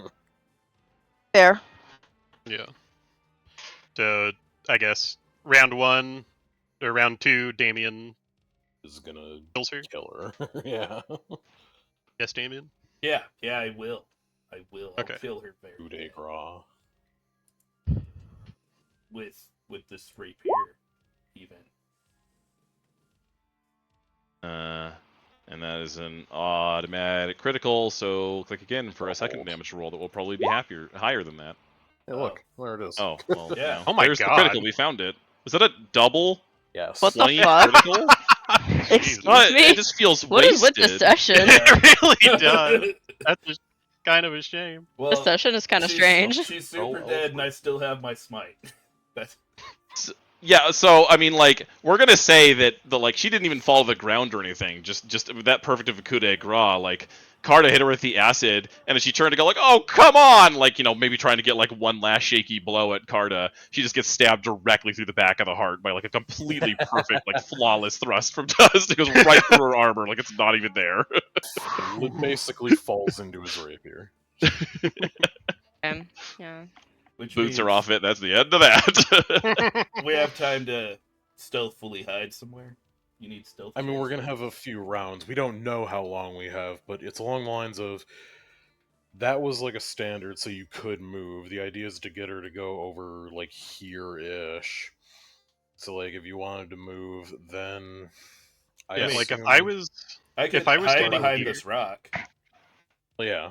Fair. Yeah. So I guess round 1 or round 2, Damien Is gonna kills her. kill her. Yeah. Yes, Damien. Yeah, I will. I will. I'll Okay. kill her very Coup de bad. grace. With this rapier, even. And that is an automatic critical, so click again for a second damage roll that will probably be higher than that. Hey, look, there it is. Oh, well, Yeah. you know, Oh my there's the God. critical, we found it. Was that a double Yes. What the 20 fuck? critical? Excuse Well, me? it just feels What is with wasted. this session? It really does. That's just kind of a shame. Well, This session is kind of she's- strange. She's super Oh, dead, and I still have my smite. That's Yeah, so I mean, like, we're gonna say that she didn't even fall to the ground or anything. Just that perfect of a coup de grace. Like, Carta hit her with the acid, and as she turned to go, like, "Oh, come on!" Like, maybe trying to get like one last shaky blow at Carta, she just gets stabbed directly through the back of the heart by like a completely perfect, like, flawless thrust from Dust. It goes right through her armor, like it's not even there. It basically falls into his rapier. Yeah. which Boots means are off it. That's the end of that. we have time to stealthily hide somewhere. You need stealth. I mean, we're gonna checks. have a few rounds. We don't know how long we have, but it's along the lines of that was like a standard, so you could move. The idea is to get her to go over like here-ish. So like if you wanted to move, then I Yeah, assume... like if I was I was hide standing behind here- this rock. Yeah,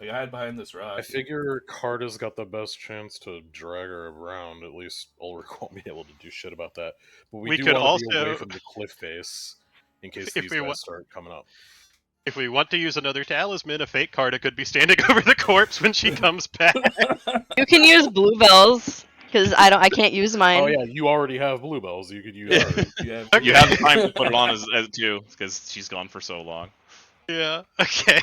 I hide behind this rock. I figure Carta's got the best chance to drag her around. At least Ulrich won't be able to do shit about that. But we We do could want to be away also- from the cliff face in case If these we guys wa- start coming up. If we want to use another talisman, a fake Carta could be standing over the corpse when she comes back. You can use bluebells because I can't use mine. Oh yeah, you already have bluebells. You could use Yeah. ours. You have, Okay. You have time to put it on as too, because she's gone for so long. Yeah. Okay.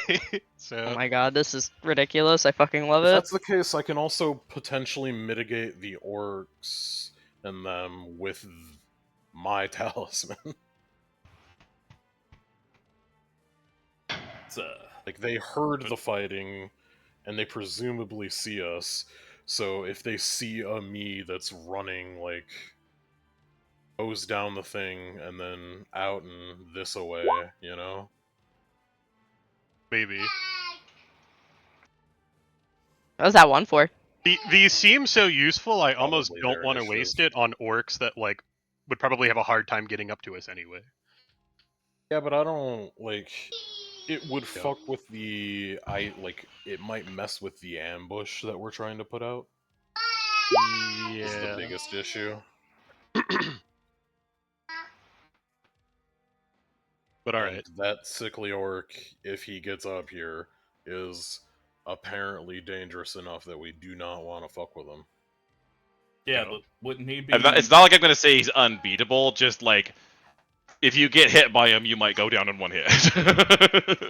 So. Oh my god, this is ridiculous. I fucking love If it. that's the case, I can also potentially mitigate the orcs and them with my talisman. it's, Like, they heard the fighting, and they presumably see us, so if they see a me that's running, like, goes down the thing, and then out and this away, you know? Maybe. What was that one for? These seem so useful. I almost Probably don't their want to initiative. waste it on orcs that like would probably have a hard time getting up to us anyway. Yeah, but I don't, like... It would fuck with the... it might mess with the ambush that we're trying to put out. Is the Yeah. biggest issue. But all right. And that sickly orc, if he gets up here, is apparently dangerous enough that we do not want to fuck with him. yeah, No. but wouldn't he be? It's not like I'm gonna say he's unbeatable. Just like, if you get hit by him, you might go down in one hit.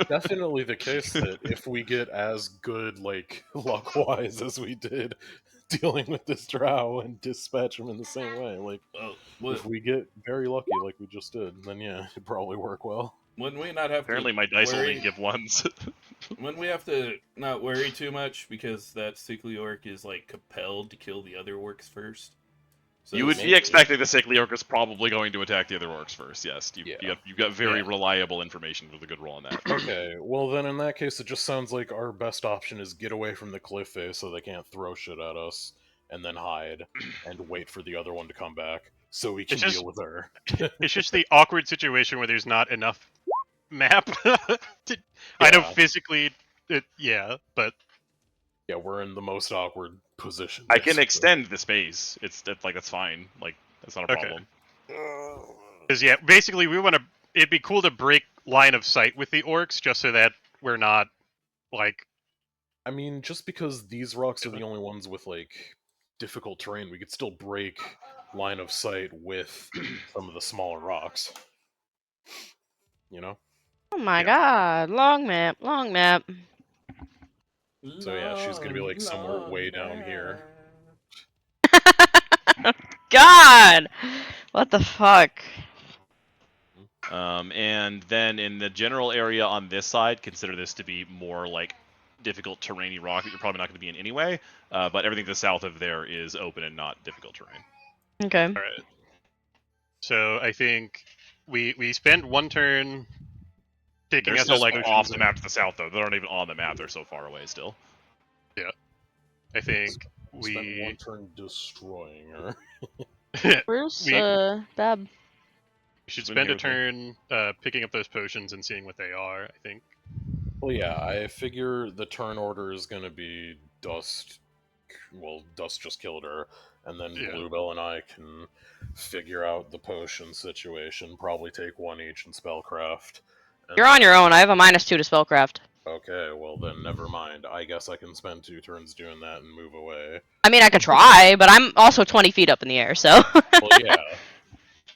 Definitely the case that if we get as good, like, luck-wise as we did dealing with this drow and dispatch him in the same way, like, Oh, if we get very lucky like we just did, then yeah, it'd probably work well. wouldn't we not have Apparently, to my dice worry? only give ones. Wouldn't we have to not worry too much because that sickly orc is like compelled to kill the other orcs first? So You would be maybe- expecting the sickly orc is probably going to attack the other orcs first. Yes, Yeah. you've got very Yeah. reliable information with a good roll on that. Okay, well then in that case it just sounds like our best option is get away from the cliff face so they can't throw shit at us, and then hide, and wait for the other one to come back, so we can It's just- deal with her. It's just the awkward situation where there's not enough map. I know Yeah. physically, yeah, but Yeah, we're in the most awkward position. I can basically. extend the space. That's fine. Like, that's not a Okay. problem. Because yeah, basically we want to. It'd be cool to break line of sight with the orcs, just so that we're not like. I mean, just because these rocks are the only ones with like difficult terrain, we could still break line of sight with some of the smaller rocks. You know? Oh my Yeah. god, long map, long map. So yeah, she's gonna be like somewhere way down here. God! What the fuck? And then in the general area on this side, consider this to be more like difficult terrainy rock that you're probably not going to be in anyway. But everything to the south of there is open and not difficult terrain. Okay. All right. So I think we spent one turn taking They're us still as like potions off the and- map to the south though. They aren't even on the map. They're so far away still. I think Spent one we turn destroying her. Where's We- Bab? should She's been spend here a with me. turn picking up those potions and seeing what they are. I think. Well, yeah, I figure the turn order is gonna be Dust. Well, Dust just killed her, and then Yeah. Bluebell and I can figure out the potion situation. Probably take one each in spellcraft. and You're on your then- own. I have a -2 to spellcraft. Okay, well then never mind. I guess I can spend 2 turns doing that and move away. I mean, I could try, but I'm also 20 feet up in the air, so. Well, yeah.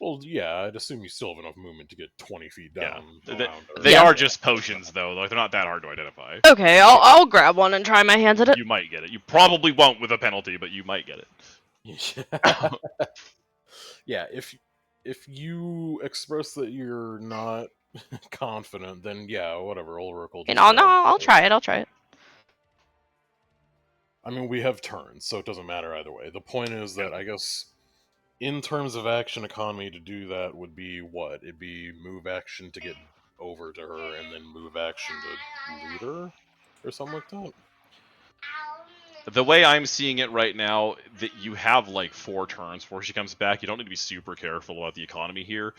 Well, yeah, I'd assume you still have enough movement to get 20 feet down around her. They Yeah. are just potions though. Like they're not that hard to identify. Okay, I'll grab one and try my hands at it. You might get it. You probably won't with a penalty, but you might get it. Yeah, if you express that you're not confident, then yeah, whatever. Ulrich will And just I'll try it. I'll try it. I mean, we have turns, so it doesn't matter either way. The point is that I guess in terms of action economy, to do that would be what? It'd be move action to get over to her, and then move action to lead her, or something like that. The way I'm seeing it right now, that you have like 4 turns before she comes back. You don't need to be super careful about the economy here.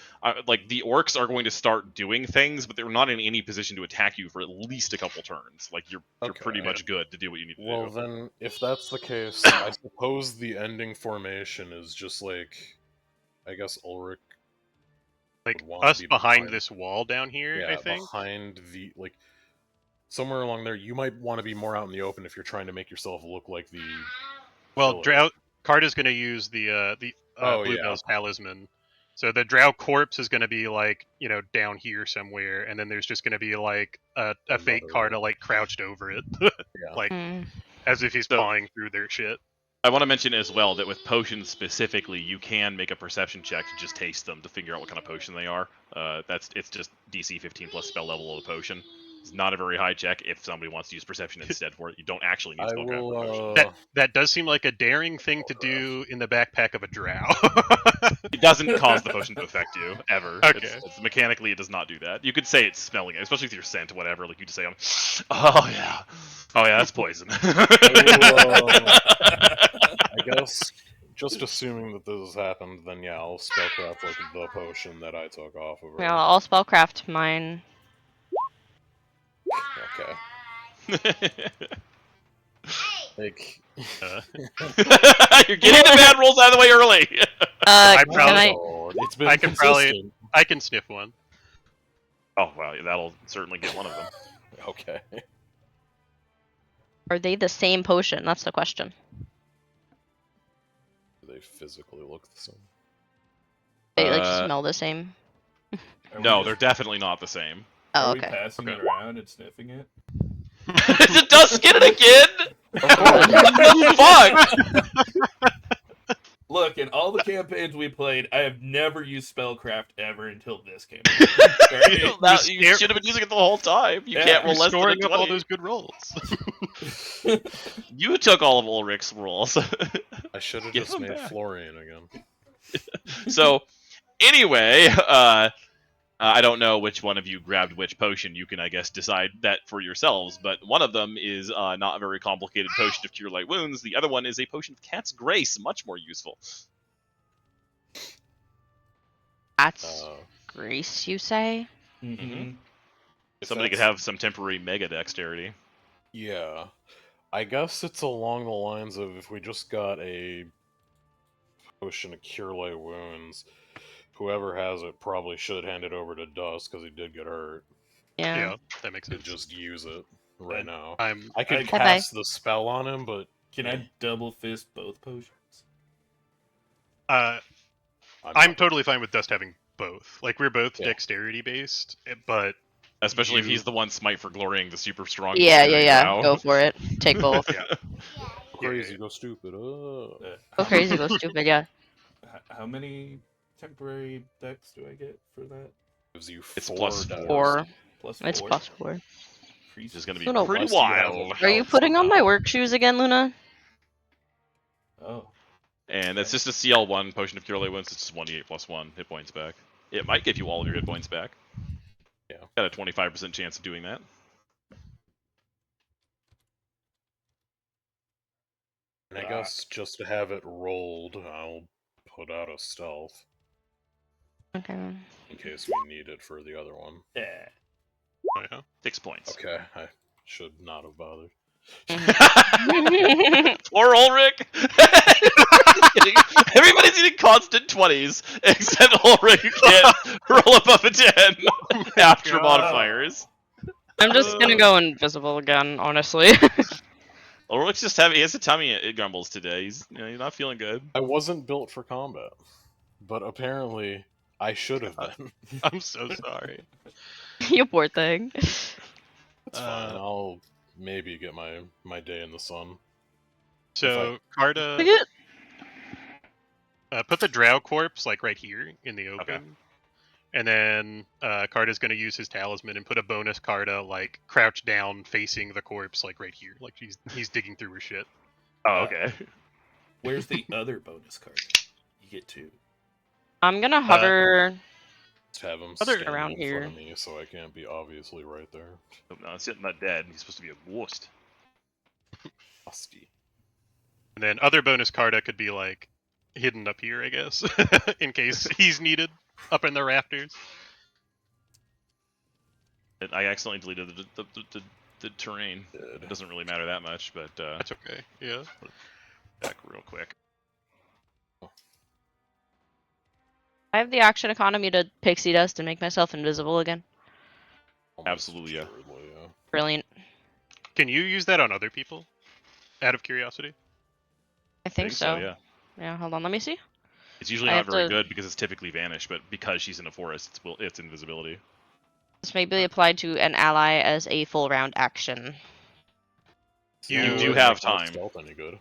Like the orcs are going to start doing things, but they're not in any position to attack you for at least a couple turns. Like you're Okay. pretty much good to do what you need to Well, do. then, if that's the case, I suppose the ending formation is just like, I guess Ulrich Like would wanna us be behind this wall down here. yeah, I think. behind the like somewhere along there. You might want to be more out in the open if you're trying to make yourself look like the. Well, killer. Drow Carta's going to use the Oh, yeah. Bluebell's talisman. So the Drow corpse is going to be like down here somewhere, and then there's just going to be like a fake Another- Carta like crouched over it, Yeah. like Hmm. as if he's So- pawing through their shit. I want to mention as well that with potions specifically, you can make a perception check to just taste them to figure out what kind of potion they are. It's just DC 15 plus spell level of the potion. It's not a very high check if somebody wants to use perception instead for it. You don't actually need I spellcraft for potion. will. That does seem like a daring thing to do in the backpack of a Drow. It doesn't cause the potion to affect you ever. Okay. It's mechanically, it does not do that. You could say it's smelling it, especially with your scent, whatever. Like you just say, "Oh yeah, that's poison." I guess just assuming that this has happened, then yeah, I'll spellcraft like the potion that I took off of her. Yeah, I'll spellcraft mine. Okay. Like. You're getting the bad rolls out of the way early. I Can probably- I? Oh, it's been I can probably- consistent. I can sniff one. Oh well, that'll certainly get one of them. Okay. Are they the same potion? That's the question. Do they physically look the same? They like Uh, smell the same. Are No, we they're just- definitely not the same. Oh, Are we okay. passing it around and sniffing it? Is it Duskin again? What the fuck? Look, in all the campaigns we played, I have never used spellcraft ever until this came. You should have been using it the whole time. You Yeah, can't roll You're less than a storing up all 20. those good rolls. You took all of Ulrich's rolls. I should have Give just them made back. Florian again. So, anyway, I don't know which one of you grabbed which potion. You can, I guess, decide that for yourselves. But one of them is not a very complicated potion of cure light wounds. The other one is a potion of cat's grace, much more useful. That's Uh, grease, you say? Mm-hmm. if Somebody could that's- have some temporary mega dexterity. Yeah. I guess it's along the lines of if we just got a potion to cure light wounds, whoever has it probably should hand it over to Dust because he did get hurt. Yeah. Yeah, that makes To sense. just use it right now. I could I- cast the spell on him, but Can I double fist both potions? I'm not- totally fine with Dust having both. Like we're both Yeah. dexterity based, but Especially if You- he's the one smite for glorying the super strong. Yeah, dexterity yeah. drow. Go for it. Take both. Yeah. Go crazy, go stupid. Go How crazy, many- go stupid, yeah. How many temporary dex do I get for that? Gives you It's 4 plus dice. 4. Plus It's 4? +4. Which is going to be Luna, pretty Unless he has a wild. Are you help putting on my somehow. work shoes again, Luna? Oh. And it's just a CL1 potion of cure light wounds. It's just 1d8 plus 1 hit points back. It might give you all of your hit points back. Yeah. Got a 25% chance of doing that. And I guess just to have it rolled, I'll put out a stealth Okay. in case we need it for the other one. Yeah. Oh, yeah. 6 points. Okay, I should not have bothered. Poor Ulrich! Everybody's getting constant 20s, except Ulrich who can't roll above a 10 after God. modifiers. I'm just gonna go invisible again, honestly. Ulrich's just having, he has a tummy grumbles today. He's not feeling good. I wasn't built for combat, but apparently I should have been. I'm so sorry. You poor thing. It's fine. I'll maybe get my day in the sun. So Carta, Look at- put the drow corpse like right here in the open, Okay. and then Carta's gonna use his talisman and put a bonus Carta like crouch down facing the corpse like right here, like he's digging through her shit. Oh, okay. Where's the other bonus card? You get 2. I'm gonna hover. Just have him Other- stand around in here. front of me so I can't be obviously right there. Oh, no, it's not dead. He's supposed to be a ghost. Musty. And then other bonus Carta could be like hidden up here, I guess, in case he's needed up in the rafters. I accidentally deleted the terrain. It Dead. doesn't really matter that much, but That's okay. Yeah. back real quick. I have the action economy to pixie dust and make myself invisible again. Almost Absolutely, yeah. assuredly, yeah. Brilliant. Can you use that on other people? Out of curiosity. I think so. Yeah. Yeah, hold on, let me see. It's usually I not have very to- good because it's typically vanish, but because she's in a forest, it's invisibility. This may be applied to an ally as a full round action. You You It do wouldn't have make my time. stealth any good.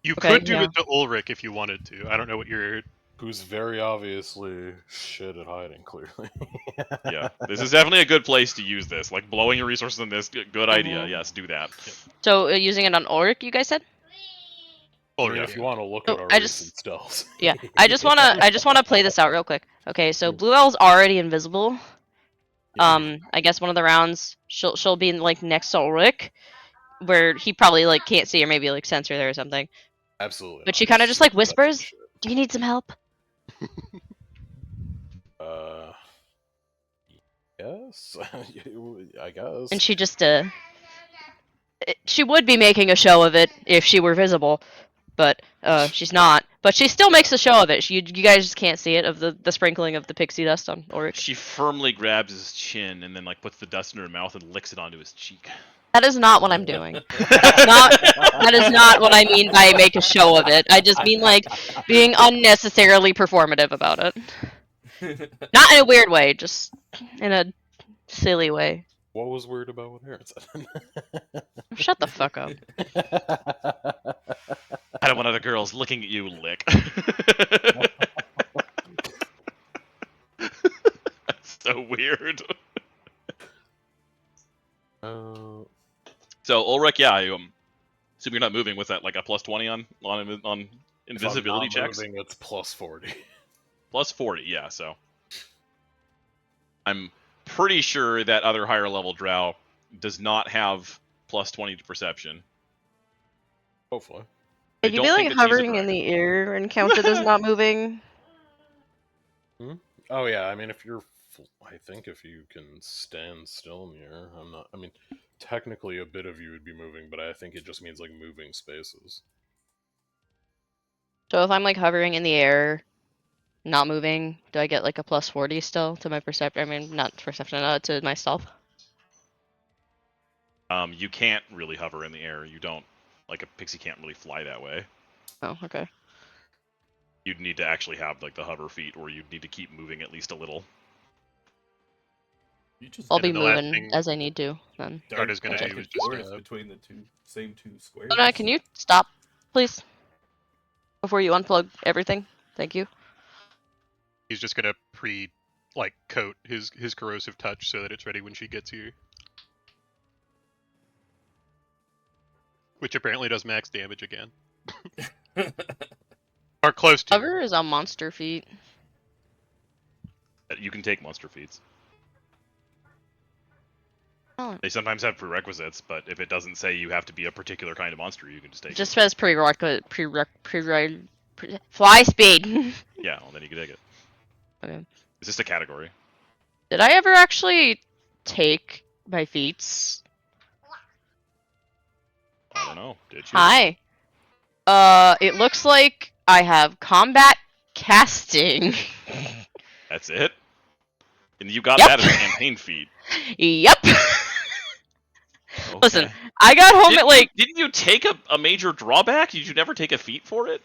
You Okay, could do yeah. it to Ulrich if you wanted to. I don't know what your Who's very obviously shit at hiding, clearly. Yeah, this is definitely a good place to use this. Like blowing your resources in this, good idea. Mhm. Yes, do that. So using it on Ulrich, you guys said? I Ulrich. mean, if you want to look So at our I just- recent stealths. Yeah. I just wanna play this out real quick. Okay, so Blue Owl's already invisible. Yeah. I guess one of the rounds she'll be like next to Ulrich, where he probably like can't see or maybe like sense her there or something. Absolutely. But not. she kinda just, like, That's some whispers? shit. Do you need some help? Yes. I guess. And she just she would be making a show of it if she were visible, but she's not. But she still makes a show of it. You guys just can't see it of the sprinkling of the pixie dust on Ulrich. She firmly grabs his chin and then like puts the dust in her mouth and licks it onto his cheek. That is not what I'm doing. That is not what I mean by make a show of it. I just mean like being unnecessarily performative about it. Not in a weird way, just in a silly way. What was weird about what Aaron said? Shut the fuck up. I don't want other girls looking at you lick. That's so weird. So Ulrich, yeah, I assume you're not moving with that like a plus 20 on invisibility if I'm not checks. moving, it's plus 40. Plus 40, yeah. So I'm pretty sure that other higher level drow does not have plus 20 to perception. Hopefully. I Could you don't be think like that she's a hovering in dragon. the air and counted as not moving? Oh yeah, I mean, if you're, I think if you can stand still in the air, I'm not. I mean, technically a bit of you would be moving, but I think it just means like moving spaces. So if I'm like hovering in the air not moving, do I get like a plus 40 still to my perception? I mean, not perception, to my stealth. You can't really hover in the air. You don't, like a pixie can't really fly that way. Oh, okay. You'd need to actually have like the hover feet, or you'd need to keep moving at least a little. You just I'll And be then the last moving thing as I need to then. Dart is gonna back do and is just forth grab. between the same two squares. Luna, can you stop, please? Before you unplug everything? Thank you. He's just gonna coat his corrosive touch so that it's ready when she gets here. Which apparently does max damage again. Or close to. Hover is on monster feet. You can take monster feats. Oh. They sometimes have prerequisites, but if it doesn't say you have to be a particular kind of monster, you can just take It just it. says fly speed. Yeah, well, then you can take it. Okay. It's just a category. Did I ever actually take my feats? I don't know. Did you? Hi. It looks like I have combat casting. That's it? And you got Yep. that as a campaign feat. Yep. Okay. Listen, I got home at like Didn't you take a major drawback? Did you never take a feat for it?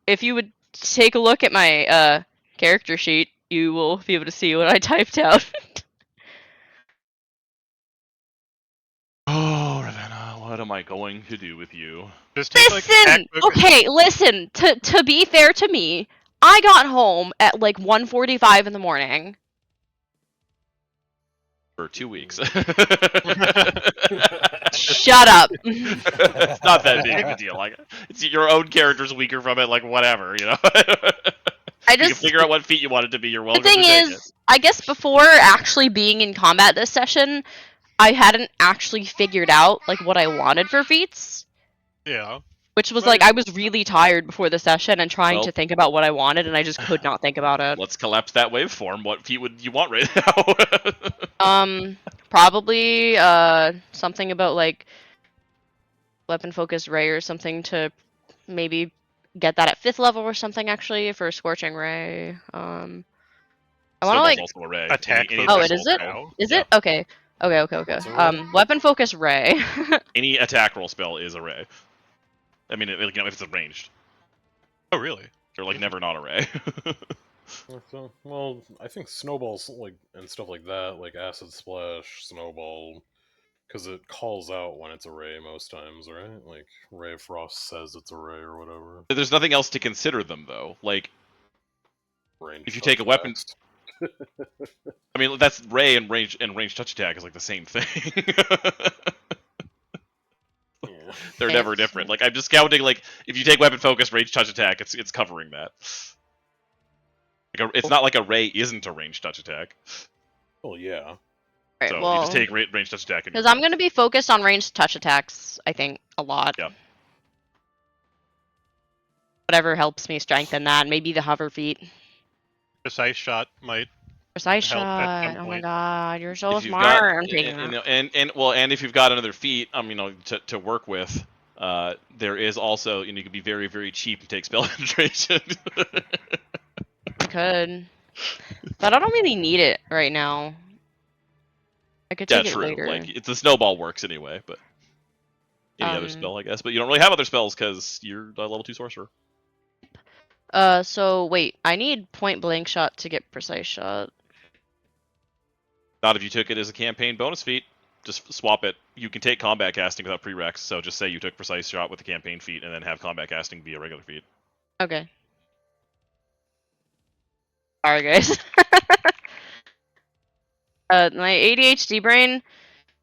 if you would take a look at my character sheet, you will be able to see what I typed out. Oh, Ravenna, what am I going to do with you? Just take like Listen, okay, listen. To be fair to me, I got home at like 1:45 in the morning. For 2 weeks. Shut up. It's not that big of a deal. Like, it's your own character's weaker from it. Like, whatever, you know. I You can just figure out what feat you want it to be. You're the welcome thing to take it. is, I guess before actually being in combat this session, I hadn't actually figured out like what I wanted for feats. Yeah. Which was Well, like I was really tired before the session and trying Well- to think about what I wanted, and I just could not think about it. Let's collapse that waveform. What feat would you want right now? Probably something about like weapon focus ray or something to maybe get that at 5th level or something actually for scorching ray. I want to Snowball's like also a ray. Attack Any focus oh, attack it is roll it? spell. Is Yeah. it? Okay. Okay. What's a ray? Weapon focus ray. Any attack roll spell is a ray. I mean, if it's ranged, Oh really? they're like never not a ray. Well, I think snowballs like and stuff like that, like acid splash, snowball, because it calls out when it's a ray most times, right? Like Ray of Frost says it's a ray or whatever. There's nothing else to consider them though. Like, Range if you take a weapon, I mean that's ray and range touch attack is like the same thing. yeah. They're Okay. never different. Like I'm just counting. Like if you take weapon focus, range touch attack, it's covering that. Like it's not like a ray isn't a range touch attack. Well, yeah. Right, So well, you just take range touch attack. because I'm gonna be focused on ranged touch attacks, I think, a lot. Yeah. Whatever helps me strengthen that. Maybe the hover feet. Precise shot might Precise help at shot. some Oh my point. god, you're so if you've smart. got, I'm taking that. and if you've got another feat, to work with, there is also, you can be very, very cheap and take spell penetration. I could. But I don't really need it right now. I could Yeah, take it true. later. Like the snowball works anyway, but any other spell, I guess. But you don't really have other spells because you're a level 2 sorcerer. So wait, I need point blank shot to get precise shot. Not if you took it as a campaign bonus feat. Just swap it. You can take combat casting without prereqs, so just say you took precise shot with the campaign feat, and then have combat casting be a regular feat. Okay. Sorry, guys. My ADHD brain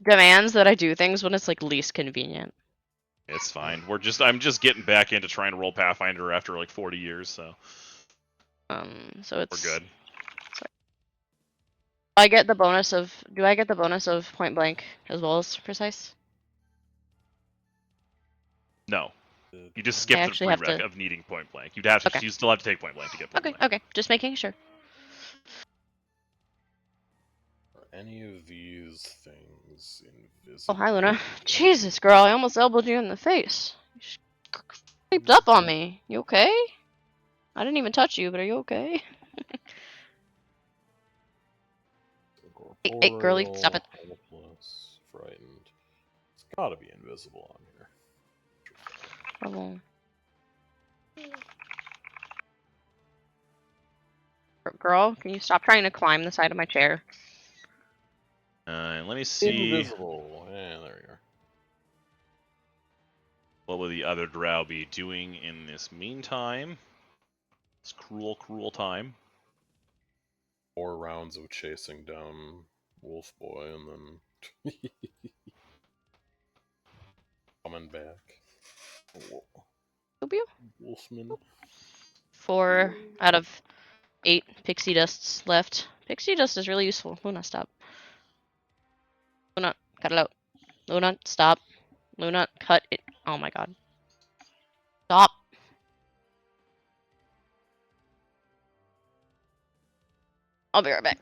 demands that I do things when it's like least convenient. It's fine. I'm just getting back into trying to roll Pathfinder after like 40 years, so So it's we're good. I get the bonus of. Do I get the bonus of point blank as well as precise? No, you just skip the actually have prereq to- of needing point blank. You'd have to. Okay. You still have to take point blank to get point Okay, blank. okay, just making sure. Are any of these things invisible? Oh, hi, Luna. Jesus, girl, I almost elbowed you in the face. You creeped up on me. You okay? I didn't even touch you, but are you okay? Hey, girly, stop it. Hopeless, frightened. It's gotta be invisible on here. Trouble. Girl, can you stop trying to climb the side of my chair? Let me see. Invisible. Yeah, there you are. What will the other drow be doing in this meantime? It's cruel, cruel time. 4 rounds of chasing down Wolf Boy and then coming back. Wolfman. 4 out of 8 pixie dusts left. Pixie dust is really useful. Luna, stop. Luna, cut it out. Luna, stop. Luna, cut it. Oh my god. Stop. I'll be right back.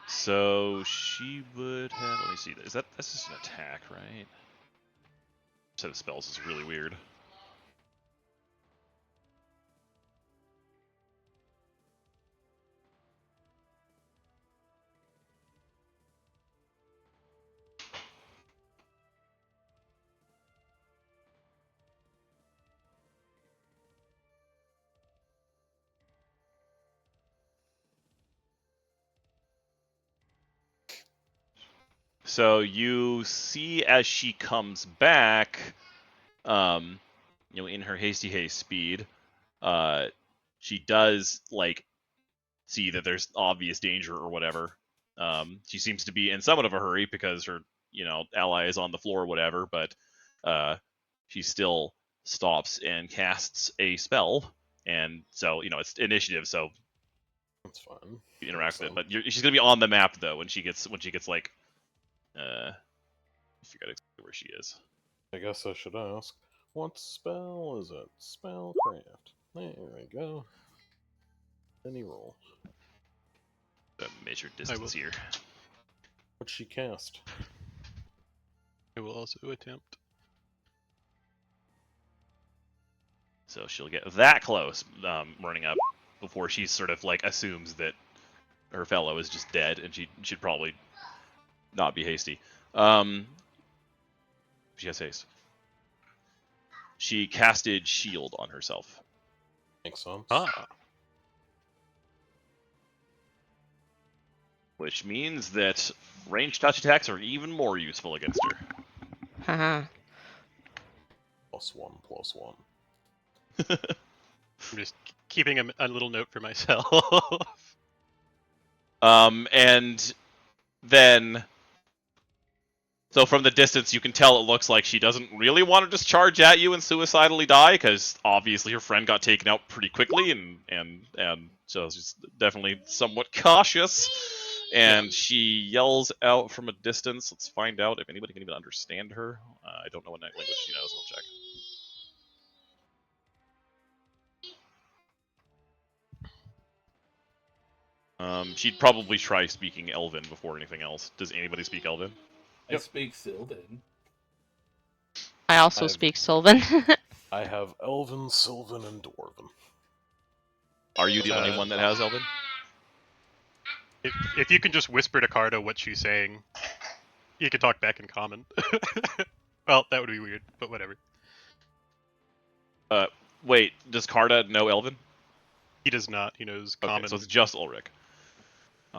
So she would have. Let me see. That's just an attack, right? Set of spells is really weird. So you see as she comes back, in her hasty haste speed, she does like see that there's obvious danger or whatever. She seems to be in somewhat of a hurry because her, ally is on the floor or whatever, but she still stops and casts a spell, and so it's initiative, so That's fine. you interact with it. But she's gonna be on the map though when she gets like, I forgot exactly where she is. I guess I should ask, what spell is it? Spellcraft. There we go. Any roll. Measure distance here. What'd she cast? I will also attempt. So she'll get that close, running up before she sort of like assumes that her fellow is just dead, and she should probably not be hasty. She has haste. She casted shield on herself. Makes sense. Ah. Which means that ranged touch attacks are even more useful against her. Haha. +1/+1. I'm just keeping a little note for myself. And then, so from the distance, you can tell it looks like she doesn't really want to just charge at you and suicidally die, because obviously her friend got taken out pretty quickly, and so she's definitely somewhat cautious. And she yells out from a distance. Let's find out if anybody can even understand her. I don't know what language she knows. I'll check. She'd probably try speaking Elven before anything else. Does anybody speak Elven? I speak Sylvan. I also speak Sylvan. I have Elven, Sylvan, and Dwarven. Are you the only one that has Elven? If you can just whisper to Carta what she's saying, you can talk back in common. Well, that would be weird, but whatever. Wait, does Carta know Elven? He does not. He knows common. Okay, so it's just Ulrich.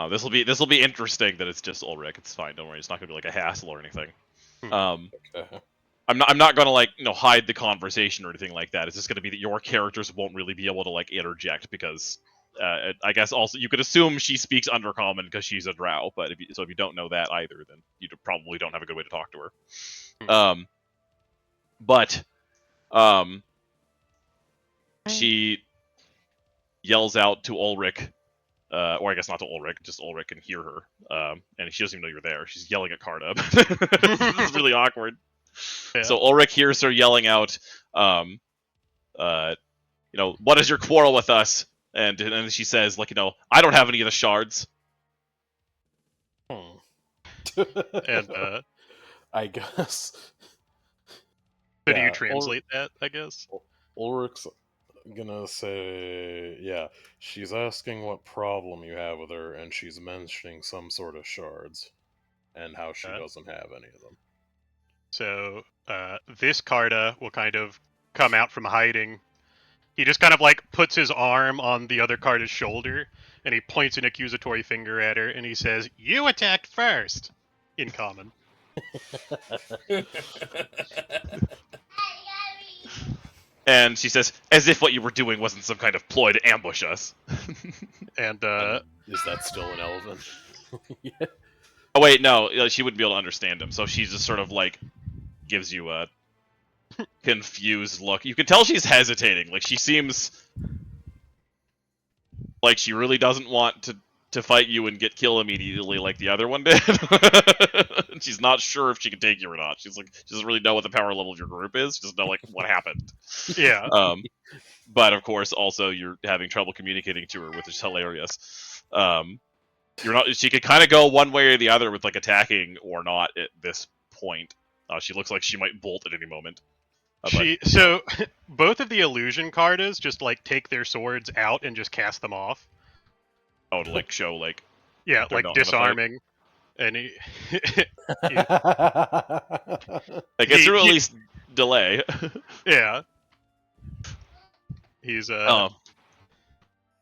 This will be interesting that it's just Ulrich. It's fine. Don't worry. It's not gonna be like a hassle or anything. Okay. I'm not gonna like hide the conversation or anything like that. It's just gonna be that your characters won't really be able to like interject because I guess also you could assume she speaks Undercommon because she's a drow. But if you don't know that either, then you probably don't have a good way to talk to her. But she yells out to Ulrich, or I guess not to Ulrich, just Ulrich can hear her, and she doesn't even know you're there. She's yelling at Carta. This is really awkward. Yeah. So Ulrich hears her yelling out, what is your quarrel with us? And she says, I don't have any of the shards. And I guess. so do you Yeah, translate that, I guess? Ulrich's gonna say, yeah, she's asking what problem you have with her, and she's mentioning some sort of shards, and how she doesn't have any of them. So this Carta will kind of come out from hiding. He just kind of puts his arm on the other Carta's shoulder, and he points an accusatory finger at her, and he says, "You attacked first," in common. And she says, as if what you were doing wasn't some kind of ploy to ambush us. And Is that still an elven? Yeah. Oh wait, no, she wouldn't be able to understand him, so she just sort of gives you a confused look. You can tell she's hesitating. She seems like she really doesn't want to fight you and get killed immediately like the other one did. She's not sure if she can take you or not. She doesn't really know what the power level of your group is. She doesn't know what happened. yeah, But of course, also you're having trouble communicating to her, which is hilarious. You're not. She could kind of go one way or the other with attacking or not at this point. She looks like she might bolt at any moment. So both of the illusion Cartas just take their swords out and just cast them off. Oh, to show Yeah, they're not gonna disarming. And he, I guess through at least delay. yeah. He's Oh.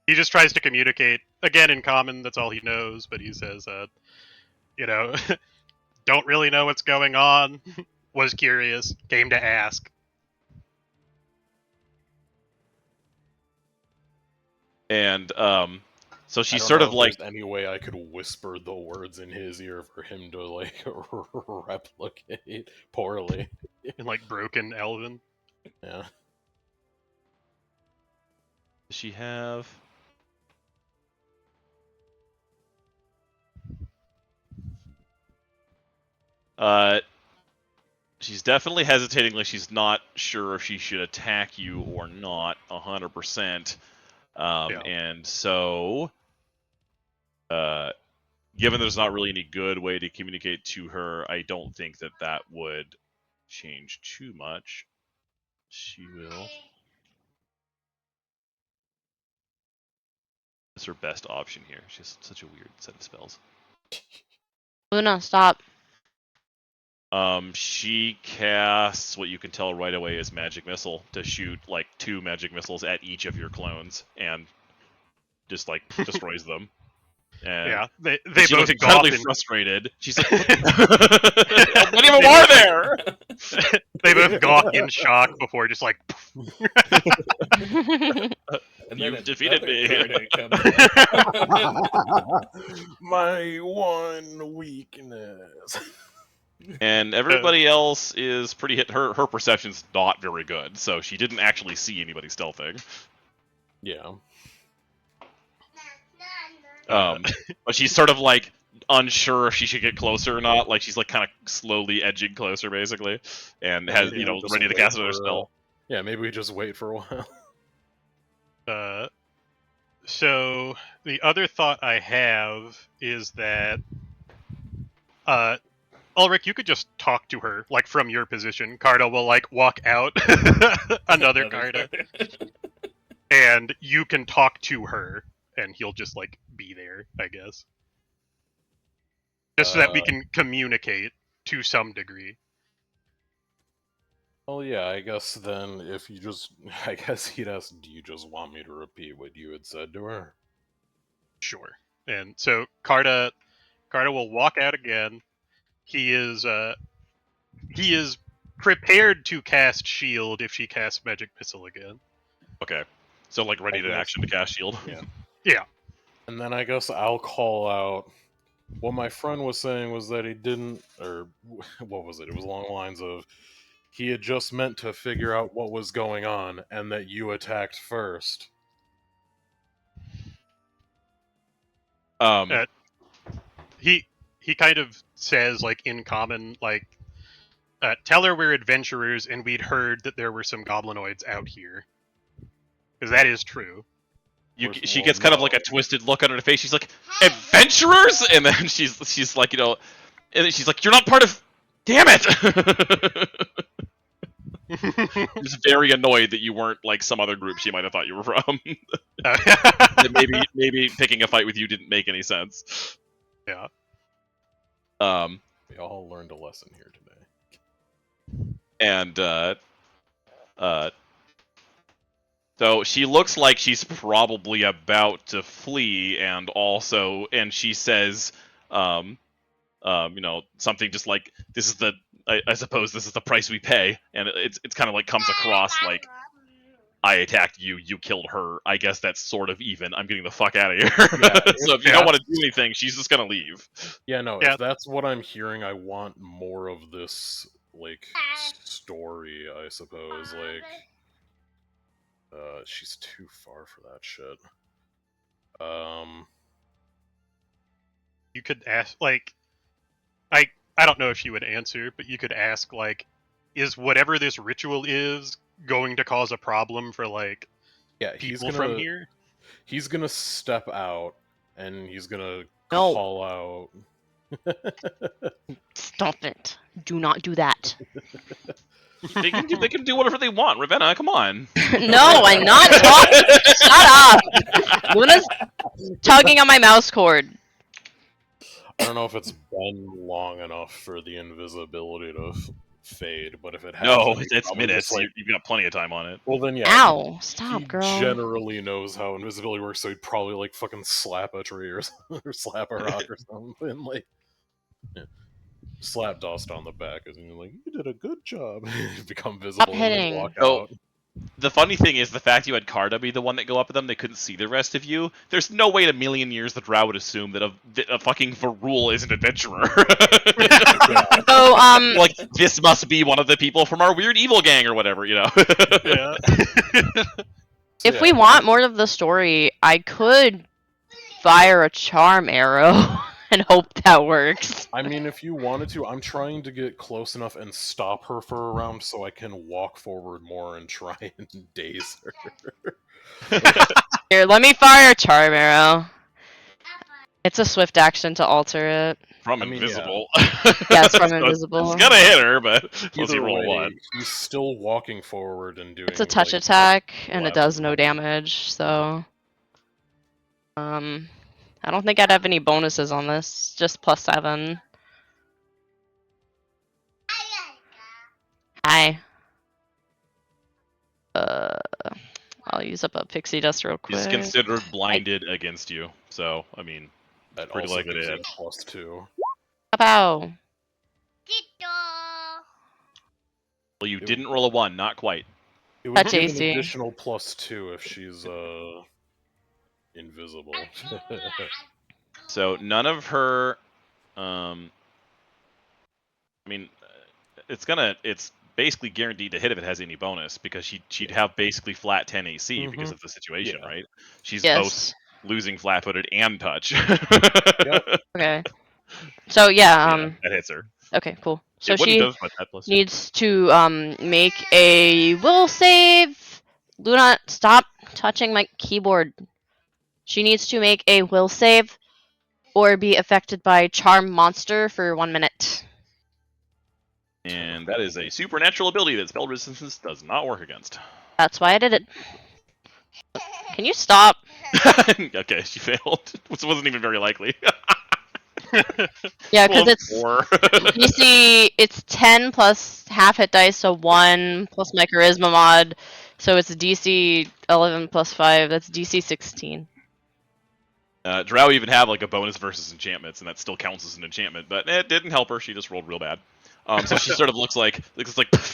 He just tries to communicate again in common. That's all he knows. But he says, don't really know what's going on. Was curious. Came to ask. And so she's I sort don't of know if there's any way I could whisper the words in his ear for him to replicate poorly. In broken Elven. Yeah. Does she have? She's definitely hesitating. She's not sure if she should attack you or not. 100%. And so, given there's not really any good way to communicate to her, I don't think that would change too much. She will. That's her best option here. She has such a weird set of spells. Luna, stop. She casts what you can tell right away is magic missile to shoot 2 magic missiles at each of your clones and just destroys them. And yeah, they she both looks incredibly frustrated. She's like, "How many of them are there?" They both gawk in shock before just And You then defeated me. My one weakness. And everybody else is pretty hit. Her perception's not very good, so she didn't actually see anybody stealthing. Yeah. But she's sort of unsure if she should get closer or not. She's kind of slowly edging closer, basically, and has Just ready to wait cast another for, spell. Yeah, maybe we just wait for a while. So the other thought I have is that Ulrich, you could just talk to her from your position. Carta will walk out another Carta, and you can talk to her, and he'll just be there, I guess, just so that we can communicate to some degree. Well, yeah, I guess then if you I guess he'd ask, do you just want me to repeat what you had said to her? Sure. And so Carta will walk out again. He is prepared to cast shield if she casts magic missile again. Okay, so ready to action to cast shield. Yeah. And then I guess I'll call out. What my friend was saying was that he didn't, or what was it? It was along the lines of he had just meant to figure out what was going on, and that you attacked first. Uh, he kind of says, like, in common, like, tell her we're adventurers and we'd heard that there were some goblinoids out here. Because that is true. She gets kind of like a twisted look on her face. She's like, adventurers? And then she's like, and then she's like, you're not part of... Damn it! She's very annoyed that you weren't like some other group she might have thought you were from. maybe picking a fight with you didn't make any sense. Yeah. We all learned a lesson here today. And so she looks like she's probably about to flee, and she says, something just like, "This is I suppose this is the price we pay," and it's kind of like comes across like, I attacked you, you killed her. I guess that's sort of even. I'm getting the fuck out of here. Yeah, so if you don't want to do anything, she's just gonna leave. Yeah, no, Yeah. if that's what I'm hearing, I want more of this, like, story, I suppose. Like, she's too far for that shit. You could ask, like, I don't know if she would answer, but you could ask, like, is whatever this ritual is going to cause a problem for, like, yeah, people from here? He's gonna step out, and he's gonna No. call out. Stop it. Do not do that. They can do whatever they want. Ravenna, come on. No, I'm not talking. Shut up. Luna's tugging on my mouse cord. I don't know if it's been long enough for the invisibility to fade, but if it has, No, then it's probably minutes. just, like, You've got plenty of time on it. well, then yeah. Ow. Stop, He girl. generally knows how invisibility works, so he'd probably like fucking slap a tree or slap a rock or something, like, yeah. Slap Dust on the back and you're like, you did a good job. Become visible and hitting. walk Oh. out. The funny thing is the fact you had Karda be the one that go up at them, they couldn't see the rest of you. There's no way in a million years that Drow would assume that a fucking Varul is an adventurer. So, like, this must be one of the people from our weird evil gang or whatever, you know? Yeah. if we want more of the story, I could fire a charm arrow and hope that works. I mean, if you wanted to, I'm trying to get close enough and stop her for a round so I can walk forward more and try and daze her. Here, let me fire a charm arrow. It's a swift action to alter it. From I mean, invisible. Yeah, it's from So invisible. It's gonna hit her, but let's Either roll way, one. he's still walking forward and doing. It's a touch like, attack, and it left does and no right. damage, so... I don't think I'd have any bonuses on this, just +7. Hi. I'll use up a pixie dust real quick. He's considered blinded against you, so, I mean, That pretty also likely to gives hit. it +2. Pow. Well, you didn't roll a 1, not quite. It would Touch give AC. an additional +2 if she's invisible. So none of her, I mean, it's basically guaranteed to hit if it has any bonus because she'd have basically flat 10 AC because of the situation, Yeah. right? She's Yes. both losing flat-footed and touch. Okay. So yeah, that hits her. okay, cool. So It wouldn't she have, but that plus two. needs to make a will save. Luna, stop touching my keyboard. She needs to make a will save or be affected by charm monster for 1 minute. And that is a supernatural ability that spell resistance does not work against. That's why I did it. Can you stop? Okay, she failed. Which wasn't even very likely. Yeah, because it's 4. DC, it's 10 plus half hit dice, so 1 plus my charisma mod. So it's DC 11 plus 5, that's DC 16. Drow even have like a bonus versus enchantments, and that still counts as an enchantment, but it didn't help her. She just rolled real bad. So she sort of looks like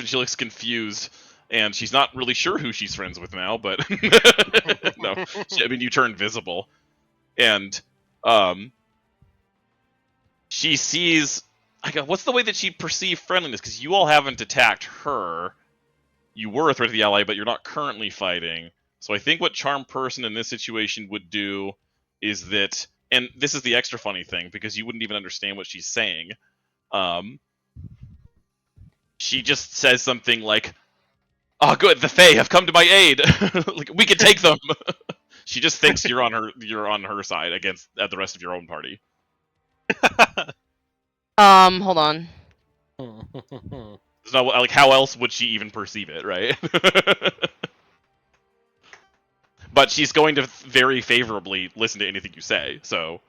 she looks confused, and she's not really sure who she's friends with now. But no, I mean you turn visible, and she sees. I go, what's the way that she perceived friendliness? Because you all haven't attacked her. You were a threat to the ally, but you're not currently fighting. So I think what Charm Person in this situation would do is that and this is the extra funny thing because you wouldn't even understand what she's saying. She just says something like, "Oh, good, the Fae have come to my aid. Like we can take them." She just thinks you're on her side against the rest of your own party. Hold on. So, like, how else would she even perceive it, right? But she's going to very favorably listen to anything you say. So,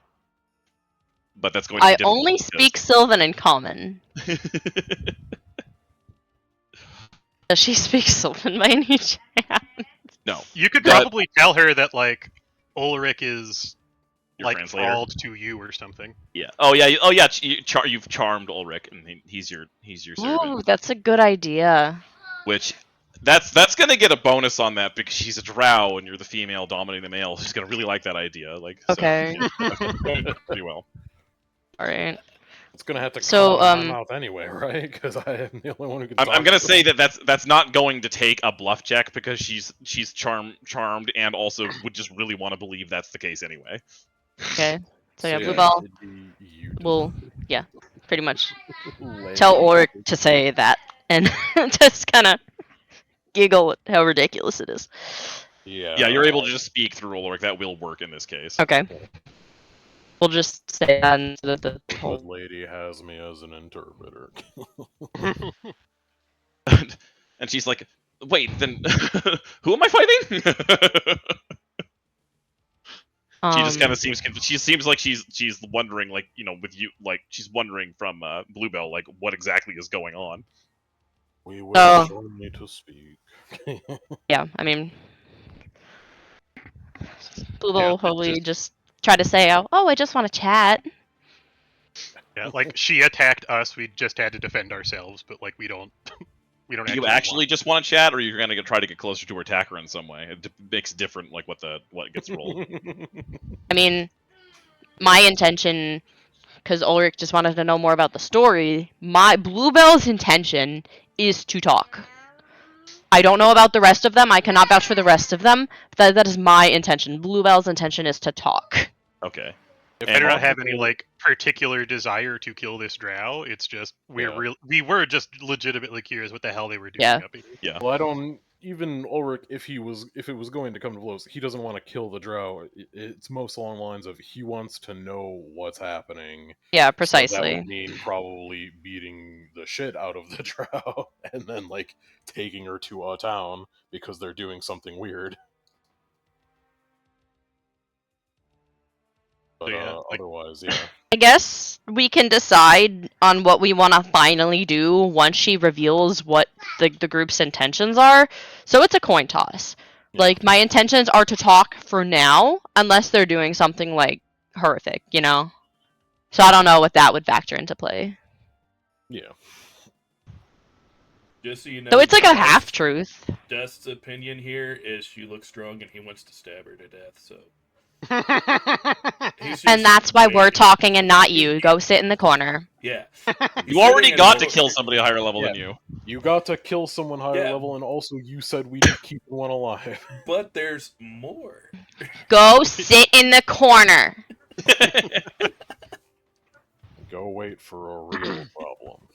but that's going to be I difficult only because- speak Sylvan and Common. Does she speak Sylvan by any chance? No, You could But- probably tell her that like Ulrich is your like translator. thralled to you or something. Yeah. Oh yeah. Oh yeah. You've charmed Ulrich, and he's your servant. Ooh, that's a good idea. Which that's gonna get a bonus on that because she's a drow and you're the female dominating the male. She's gonna really like that idea. Like, Okay. So, that's going pretty well. Alright. It's gonna have to So, come out of my mouth anyway, right? Because I am the only one who can. I'm gonna say that's not going to take a bluff check because she's charmed and also would just really want to believe that's the case anyway. Okay. So yeah, yeah, Bluebell it'd be you will, yeah, pretty much lay tell it Ulrich out. to say that and just kind of giggle at how ridiculous it is. Yeah. Yeah, you're able to just speak through Ulrich. That will work in this case. Okay. We'll just say that instead of the The whole. good lady has me as an interpreter. And she's like, "Wait, then who am I fighting?" She just kind of seems. She seems like she's wondering, like with you, like she's wondering from Bluebell, like what exactly is going on. We will Oh. show me to speak. Yeah, I mean, Bluebell Yeah, will it's probably just- just try to say, "Oh, I just want to chat." Yeah, like she attacked us, we just had to defend ourselves, but like we don't Do you actually just want to chat, or you're gonna try to get closer to her attacker in some way? It makes different, like what gets rolled. I mean, my intention, because Ulrich just wanted to know more about the story, my Bluebell's intention is to talk. I don't know about the rest of them. I cannot vouch for the rest of them. But that is my intention. Bluebell's intention is to talk. Okay. I do And- not have any like particular desire to kill this drow. It's just we were just legitimately curious what the hell they were doing Yeah. up here. Yeah. Well, I don't even Ulrich. If it was going to come to blows, he doesn't want to kill the drow. It's most along the lines of he wants to know what's happening. Yeah, So that precisely. would mean probably beating the shit out of the drow and then like taking her to a town because they're doing something weird. But yeah, like- otherwise, yeah. I guess we can decide on what we want to finally do once she reveals what the group's intentions are. So it's a coin toss. Yeah. Like, my intentions are to talk for now, unless they're doing something, like, horrific, you know? So I don't know what that would factor into play. Yeah. Just so you know, So it's like a Dust's- half-truth. Dust's opinion here is she looks strong and he wants to stab her to death. So he's And just that's why we're waiting. talking and not you. Go sit in the corner. Yeah. He's You already sitting got in to a- kill somebody a higher level than Yeah. you. You got to kill someone higher Yeah. level, and also you said we need to keep one alive. But there's more. Go sit in the corner. Go wait for a real problem.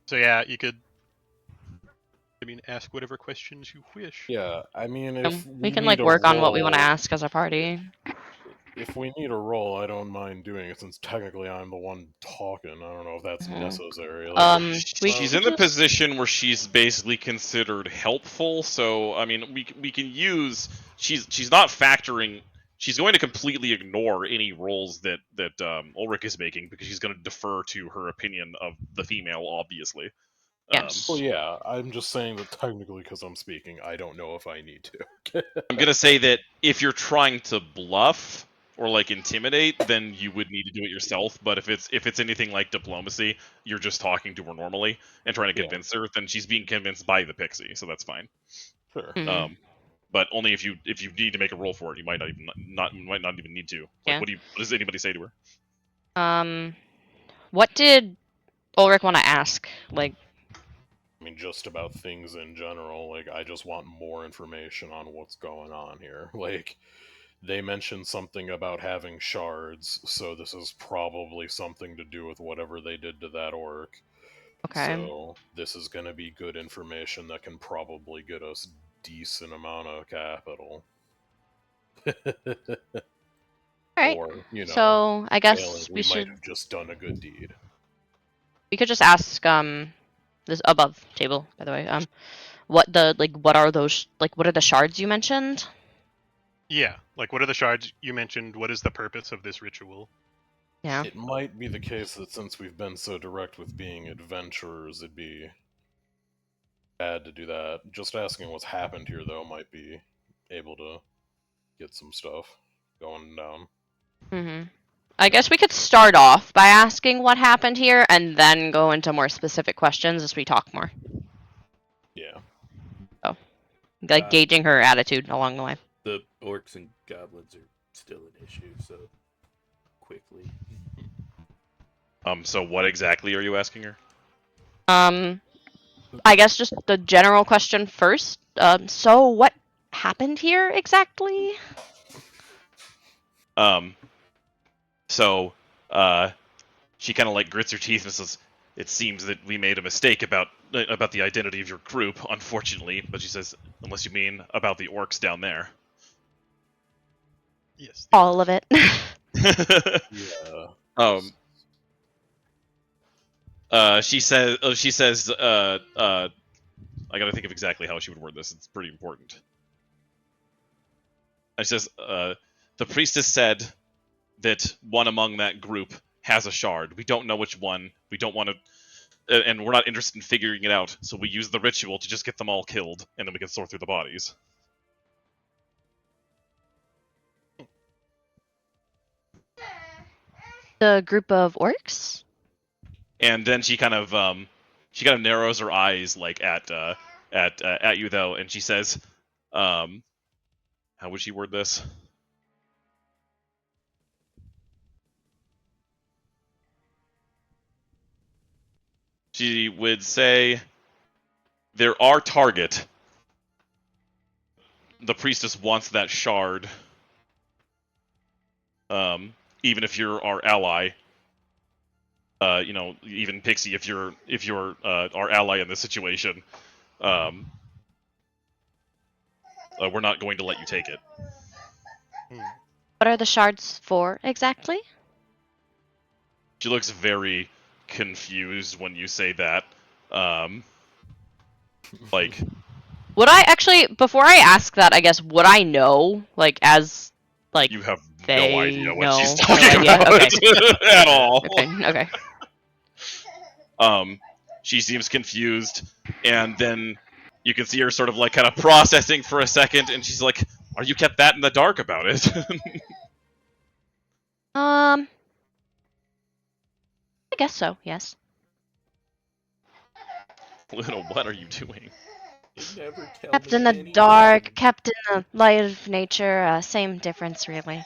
So yeah, you could. I mean, ask whatever questions you wish. Yeah, I mean, if We can, need like, a work on what we want to roll- ask as a party. If we need a roll, I don't mind doing it since technically I'm the one talking. I don't know if that's Mhm. necessary. We She's can in the just- position where she's basically considered helpful. So I mean, we can use. She's not factoring. She's going to completely ignore any roles that Ulrich is making because she's going to defer to her opinion of the female, obviously. Yes. well, yeah, I'm just saying that technically because I'm speaking, I don't know if I need to. I'm gonna say that if you're trying to bluff or like intimidate, then you would need to do it yourself. But if it's anything like diplomacy, you're just talking to her normally and trying to Yeah. convince her, then she's being convinced by the pixie, so that's fine. Sure. Mhm. But only if you need to make a roll for it, you might not even need to. Like, Yeah. what does anybody say to her? What did Ulrich want to ask? Like, I mean, just about things in general. Like, I just want more information on what's going on here. Like, They mentioned something about having shards, so this is probably something to do with whatever they did to that orc. Okay. So this is going to be good information that can probably get us decent amount of capital. Alright. Or, you know, So I failing, guess we might have just done a good deed. we could just ask this above table, by the way. What are those, like, what are the shards you mentioned? Yeah, like what are the shards you mentioned? What is the purpose of this ritual? Yeah. It might be the case that since we've been so direct with being adventurers, it'd be bad to do that. Just asking what's happened here, though, might be able to get some stuff going down. Mm-hmm. I guess we could start off by asking what happened here, and then go into more specific questions as we talk more. Yeah. Like gauging her attitude along the way. The orcs and goblins are still an issue, so quickly. So what exactly are you asking her? I guess just the general question first. So what happened here exactly? So, she kind of like grits her teeth and says, "It seems that we made a mistake about the identity of your group, unfortunately." But she says, "Unless you mean about the orcs down there." Yes. All of it. Yeah. She says, I gotta think of exactly how she would word this. It's pretty important. She says, the priestess said that one among that group has a shard. We don't know which one. We don't want to, and we're not interested in figuring it out. So we use the ritual to just get them all killed, and then we can sort through the bodies. The group of orcs? And then she kind of narrows her eyes like at you though, and she says, how would she word this? She would say, "They're our target. The priestess wants that shard. Even if you're our ally, even Pixie, if you're our ally in this situation, we're not going to let you take it." What are the shards for exactly? She looks very confused when you say that. Like, Would I actually, before I ask that, I guess, would I know, like, as, like, you have they no idea what know, she's no talking idea? about Okay. at all. Okay. She seems confused, and then you can see her sort of like kind of processing for a second, and she's like, "Are you kept that in the dark about it?" I guess so, yes. Luna, what are you doing? They never tell Kept me in the anything. dark, kept in the light of nature, same difference, really.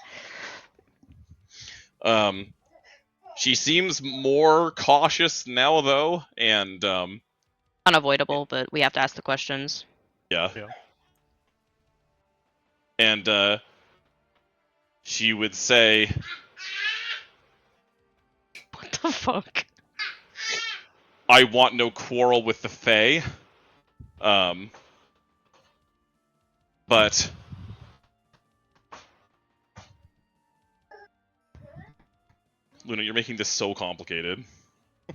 She seems more cautious now, though, and Unavoidable, but we have to ask the questions. yeah. Yeah. And she would say, What the fuck? "I want no quarrel with the Fae, but Luna, you're making this so complicated.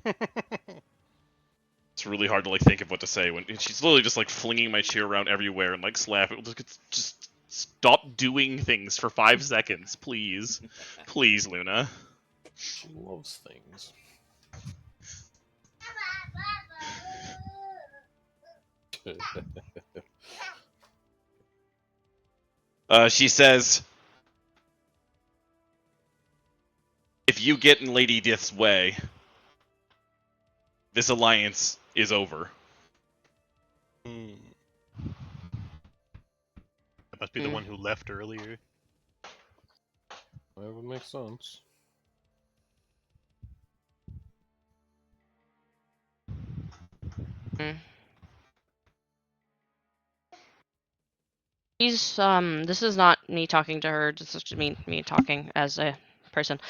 It's really hard to like think of what to say when she's literally just like flinging my chair around everywhere and like slapping. Just stop doing things for 5 seconds, please, please, Luna." She loves things. She says, "If you get in Lady Death's way, this alliance is over." That must be the one who left earlier. That would make sense. This is not me talking to her, this is just me talking as a person.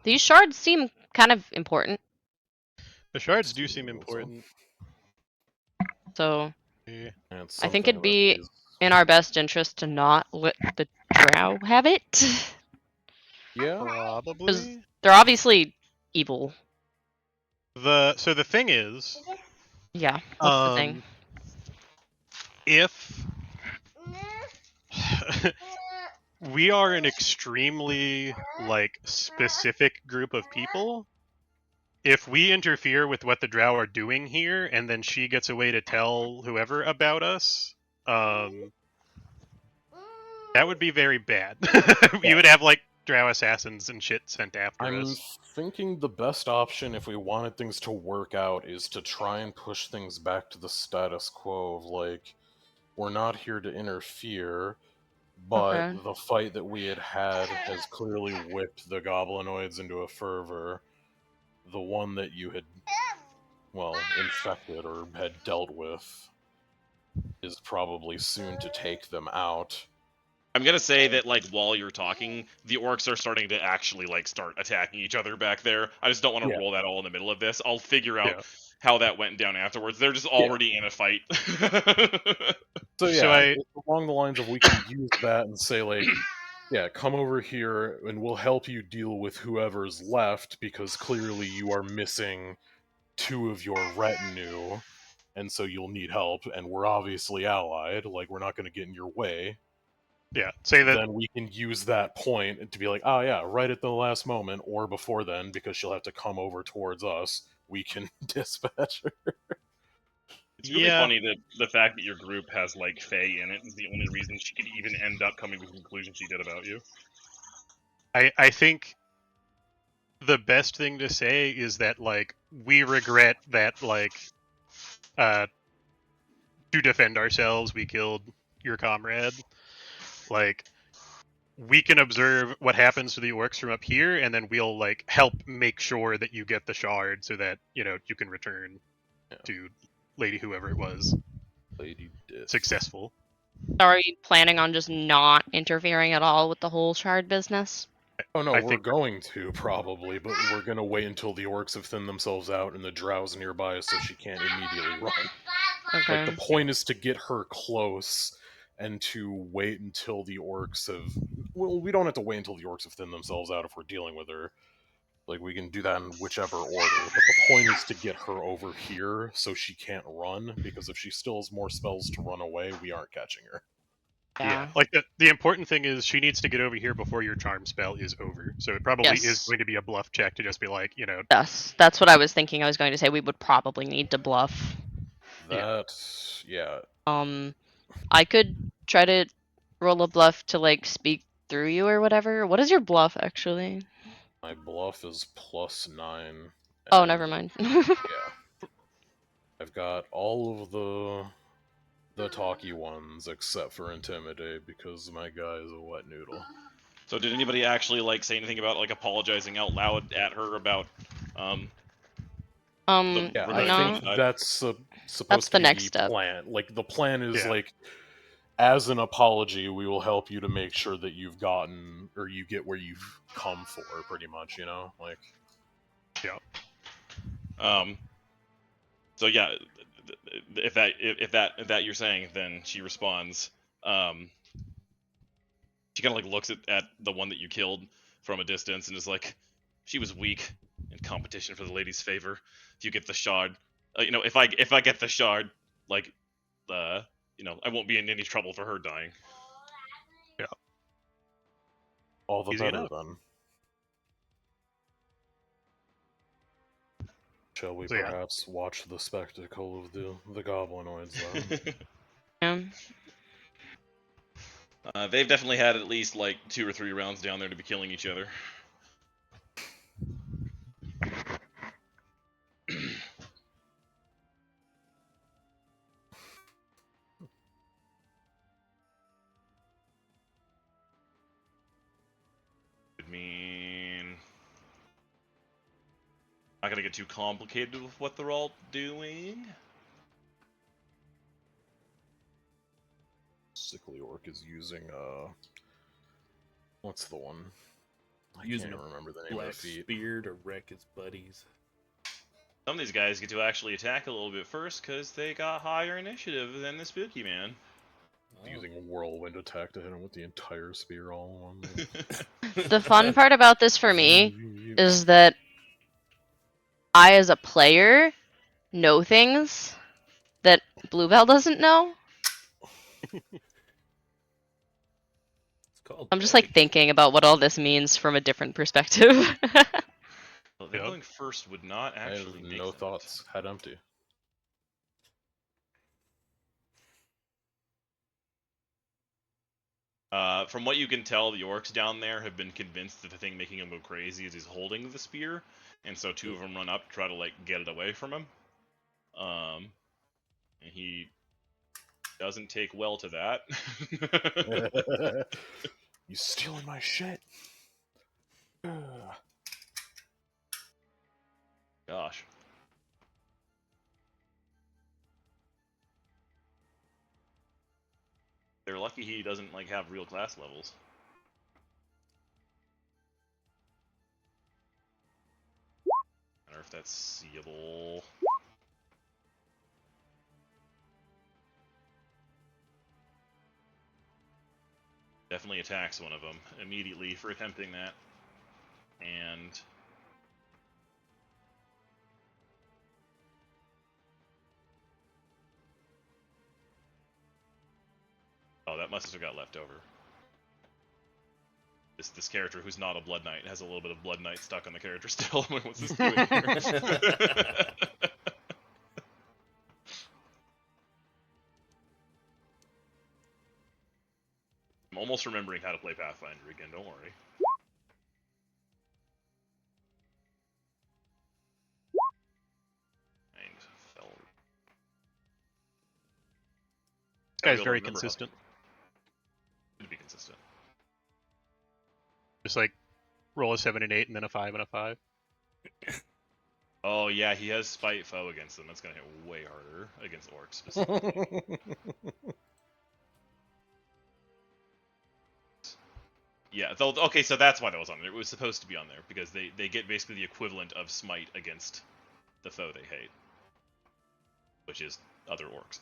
These shards seem kind of important, The shards do seem important. so Yeah. And it's I think something it'd that be is. in our best interest to not let the drow have it. Yeah. Because Probably. they're obviously evil. So the thing is, Yeah, what's the thing? if we are an extremely like specific group of people, if we interfere with what the drow are doing here and then she gets away to tell whoever about us, that would be very bad. You would have like drow assassins and shit sent after I'm us. thinking the best option if we wanted things to work out is to try and push things back to the status quo of like, we're not here to interfere, but Okay. the fight that we had has clearly whipped the goblinoids into a fervor. The one that you had, well, infected or had dealt with is probably soon to take them out. I'm gonna say that like while you're talking, the orcs are starting to actually like start attacking each other back there. I just don't want to Yeah. roll that all in the middle of this. I'll figure out Yeah. how that went down afterwards. They're just already in a fight. So So yeah, it's along the lines of we can use that and say like, yeah, come over here and we'll help you deal with whoever's left because clearly you are missing two of your retinue and so you'll need help and we're obviously allied, like we're not going to get in your way. yeah, say that. Then we can use that point to be like, oh yeah, right at the last moment or before then because she'll have to come over towards us, we can dispatch her. It's really Yeah, funny that the fact that your group has like Faye in it is the only reason she could even end up coming to the conclusion she did about you. I think the best thing to say is that like we regret that like uh to defend ourselves we killed your comrade. Like we can observe what happens to the orcs from up here and then we'll like help make sure that you get the shard so that you can return Yeah. to lady whoever it was Lady Diff. successful. Are you planning on just not interfering at all with the whole shard business? Oh no, I we're think going to probably, but we're gonna wait until the orcs have thinned themselves out and the drow's nearby so she can't immediately run. Like the Okay. point is to get her close and to wait until the orcs have. Well, we don't have to wait until the orcs have thinned themselves out if we're dealing with her. Like we can do that in whichever order, but the point is to get her over here so she can't run. Because if she still has more spells to run away, we aren't catching her. yeah, Yeah. like the important thing is she needs to get over here before your charm spell is over, so it probably is Yes. going to be a bluff check to just be like Yes. That's what I was thinking. I was going to say we would probably need to bluff. That, yeah, I could try to roll a bluff to like speak through you or whatever. What is your bluff actually? my bluff is +9. Oh, And never mind. yeah, I've got all of the talky ones except for intimidate because my guy is a wet noodle. So did anybody actually like say anything about like apologizing out loud at her about the Yeah, I rebellion no. that think died? that's That's supposed to the be next the step. plan. Like the plan is yeah. like, as an apology, we will help you to make sure that you've gotten or you get where you've come for, pretty much. You know, like Um. So yeah, if that you're saying, then she responds. She kind of like looks at the one that you killed from a distance and is like, she was weak in competition for the lady's favor. If you get the shard, if I get the shard, like, I won't be in any trouble for her dying. Yeah, all the easy better enough. then. Shall we So yeah, perhaps watch the spectacle of the goblinoids then? Yeah. They've definitely had at least like 2 or 3 rounds down there to be killing each other. I mean, not gonna get too complicated with what they're all doing. sickly orc is using what's the one? I Using can't a remember the name of black the feat. spear to wreck his buddies. Some of these guys get to actually attack a little bit first because they got higher initiative than the spooky man. Using a whirlwind attack to hit him with the entire spear all in one. The fun part about this for me is that I, as a player, know things that Bluebell doesn't know. It's called I'm just like thinking about what all this means from a different perspective. Well, them going first would not I have actually make no sense. thoughts. Head empty. From what you can tell, the orcs down there have been convinced that the thing making him go crazy is he's holding the spear, and so two of them run up to try to like get it away from him. And he doesn't take well to that. You stealing my shit? Gosh. They're lucky he doesn't like have real class levels. I don't know if that's seeable. Definitely attacks one of them immediately for attempting that. And oh, that must have got left over. This character who's not a Blood Knight has a little bit of Blood Knight stuck on the character still. What's this doing here? I'm almost remembering how to play Pathfinder again, don't worry. And fell. This guy's very consistent. To be consistent. Just like roll a 7 and 8 and then a 5 and a 5. Oh yeah, he has Spite Foe against them. That's gonna hit way harder against orcs specifically. Yeah, okay, so that's why that was on there. It was supposed to be on there, because they get basically the equivalent of Smite against the foe they hate. Which is other orcs.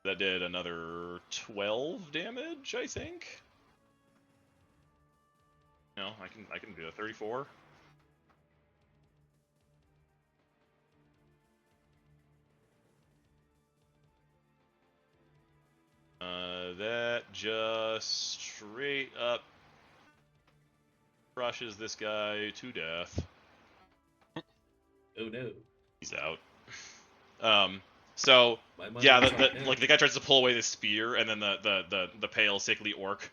That did another 12 damage, I think? No, I can do a 34. That just straight up crushes this guy to death. Oh no. He's out. So yeah, like the guy tries to pull away the spear, and then the pale, sickly orc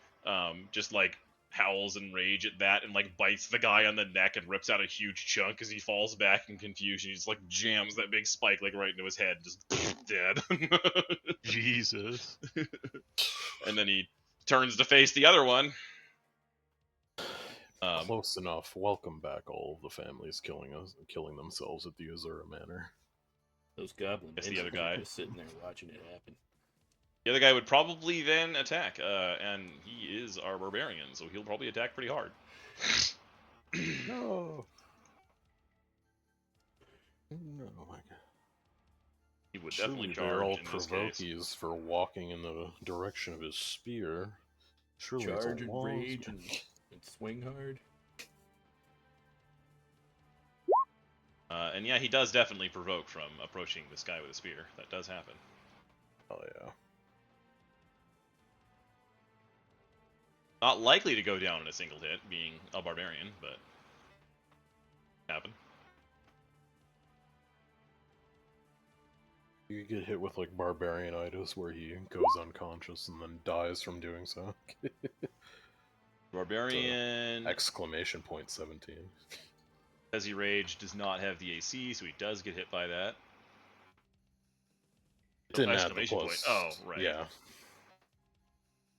just like howls in rage at that, and like bites the guy on the neck and rips out a huge chunk as he falls back in confusion. He just like jams that big spike like right into his head, just dead. Jesus. And then he turns to face the other one. Close enough. Welcome back, all of the families killing themselves at the Azura Manor. Those goblins. That's the other guy. Just sitting there watching it happen. The other guy would probably then attack, and he is our barbarian, so he'll probably attack pretty hard. No. No, my God. He would definitely Surely charge they're all in this case. provokies for walking in the direction of his spear. Surely Charge it's a and long rage and swing hard. And yeah, he does definitely provoke from approaching this guy with a spear. That does happen. Oh yeah. Not likely to go down in a single hit, being a barbarian, but happen. You could get hit with like barbarianitis, where he goes unconscious and then dies from doing so. Barbarian, Exclamation point 17. as he rage, does not have the AC, so he does get hit by that. Didn't add the Exclamation plus. point. Oh, right. Yeah.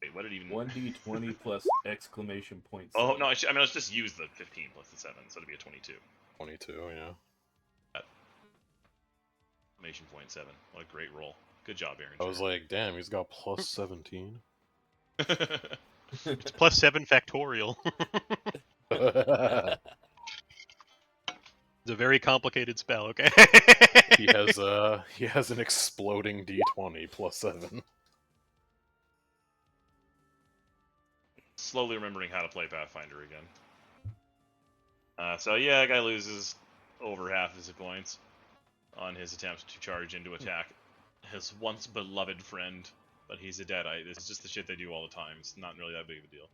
Wait, what did it even? 1d20 plus exclamation point. Oh no, I mean let's just use the 15 plus the 7, so it'd be a 22. 22, yeah. Exclamation point 7. What a great roll. Good job, Aaron. I was like, damn, he's got plus 17. It's +7 factorial. It's a very complicated spell. Okay. he has an exploding d20 plus 7. Slowly remembering how to play Pathfinder again. So yeah, guy loses over half his points on his attempts to charge into attack his once beloved friend, but he's a deadite. This is just the shit they do all the time. It's not really that big of a deal.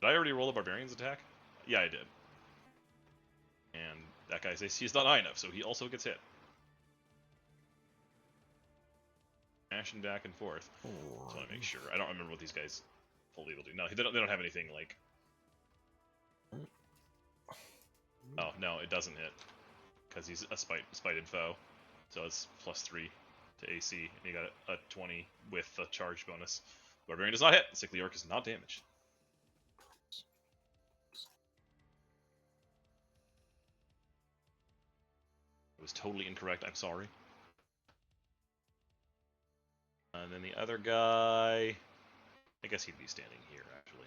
Did I already roll a barbarian's attack? Yeah, I did. And that guy's AC is not high enough, so he also gets hit. Mashing back and forth. Just want to make sure. I don't remember what these guys fully will do. No, they don't have anything like. Oh no, it doesn't hit because he's a spited foe, so it's +3 to AC, and you got a 20 with the charge bonus. Barbarian does not hit. Sickly Orc is not damaged. It was totally incorrect. I'm sorry. And then the other guy, I guess he'd be standing here actually.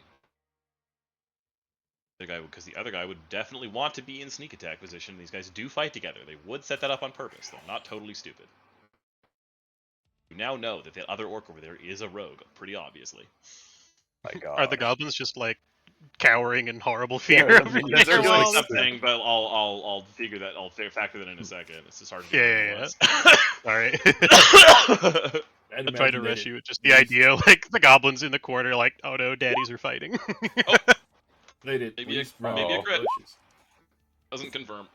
The guy, because the other guy would definitely want to be in sneak attack position. These guys do fight together. They would set that up on purpose. They're not totally stupid. You now know that the other orc over there is a rogue, pretty obviously. My God. Are the goblins just like cowering in horrible fear? Yeah, of I mean, each They're other doing while- something, but I'll figure that. I'll factor that in a second. It's just hard to Yeah. All right. do. I'd I'll try imagine to that rush it- you with just the idea, like the goblins in the corner, like, oh no, daddies are fighting. They'd at Maybe a- least run maybe a into crit. bushes. Doesn't confirm.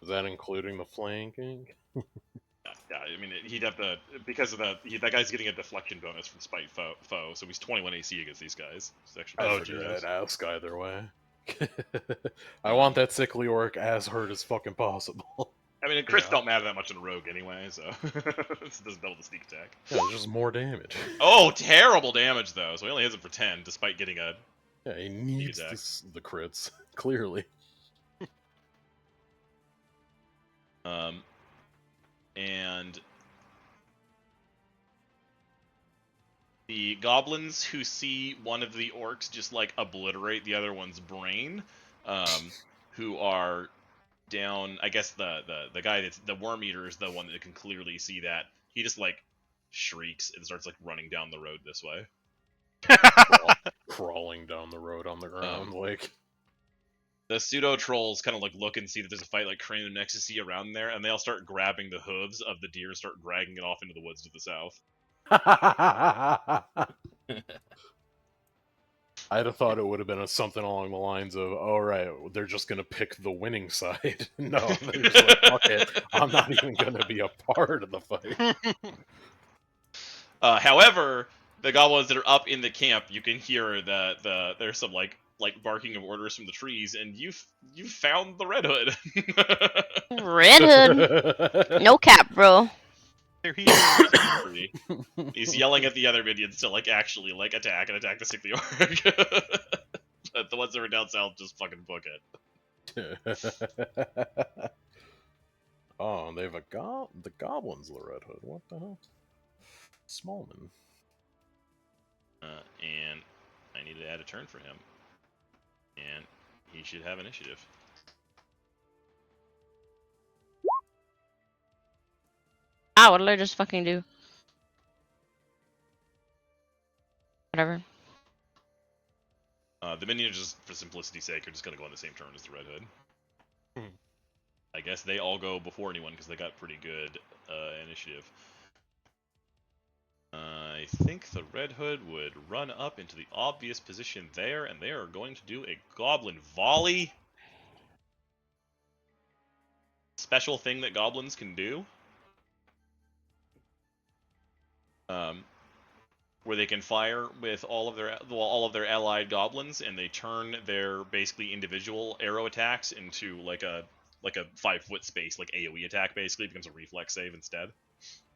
Is that including the flanking? Yeah, I mean, he'd have to, because of that guy's getting a deflection bonus from spite foe, so he's 21 AC against these guys. It's actually I Oh, figured Jesus. I'd ask either way. I want that sickly orc as hurt as fucking possible. I mean, crits Yeah. don't matter that much in a rogue anyway, so this doesn't double the sneak attack. Yeah, it's just more damage. Oh, terrible damage though. So he only hits it for 10, despite getting a. Yeah, he needs attack. the crits, clearly. And the goblins who see one of the orcs just like obliterate the other one's brain, who are down. I guess the guy that's the worm eater is the one that can clearly see that. He just like shrieks and starts like running down the road this way. Crawling down the road on the ground, like. The pseudo trolls kind of like look and see that there's a fight like crane and ecstasy around there, and they all start grabbing the hooves of the deer and start dragging it off into the woods to the south. I'd have thought it would have been something along the lines of, "Oh right, they're just gonna pick the winning side." No, they're just like, "Fuck it, I'm not even gonna be a part of the fight." However, the goblins that are up in the camp, you can hear the there's some like barking of orders from the trees, and you found the Red Hood. Red Hood. No cap, bro. They're here. He's yelling at the other minions to like actually like attack the sickly orc. But the ones that were down south just fucking book it. Oh, they have the goblins of the Red Hood. What the hell? Smallman. And I need to add a turn for him. And he should have initiative. Ah, what did I just fucking do? Whatever. The minions, just for simplicity's sake, are just going to go on the same turn as the Red Hood. I guess they all go before anyone because they got pretty good initiative. I think the Red Hood would run up into the obvious position there, and they are going to do a Goblin Volley. Special thing that goblins can do. Where they can fire with all of their allied goblins, and they turn their basically individual arrow attacks into like a 5-foot space, like AoE attack. Basically, it becomes a reflex save instead.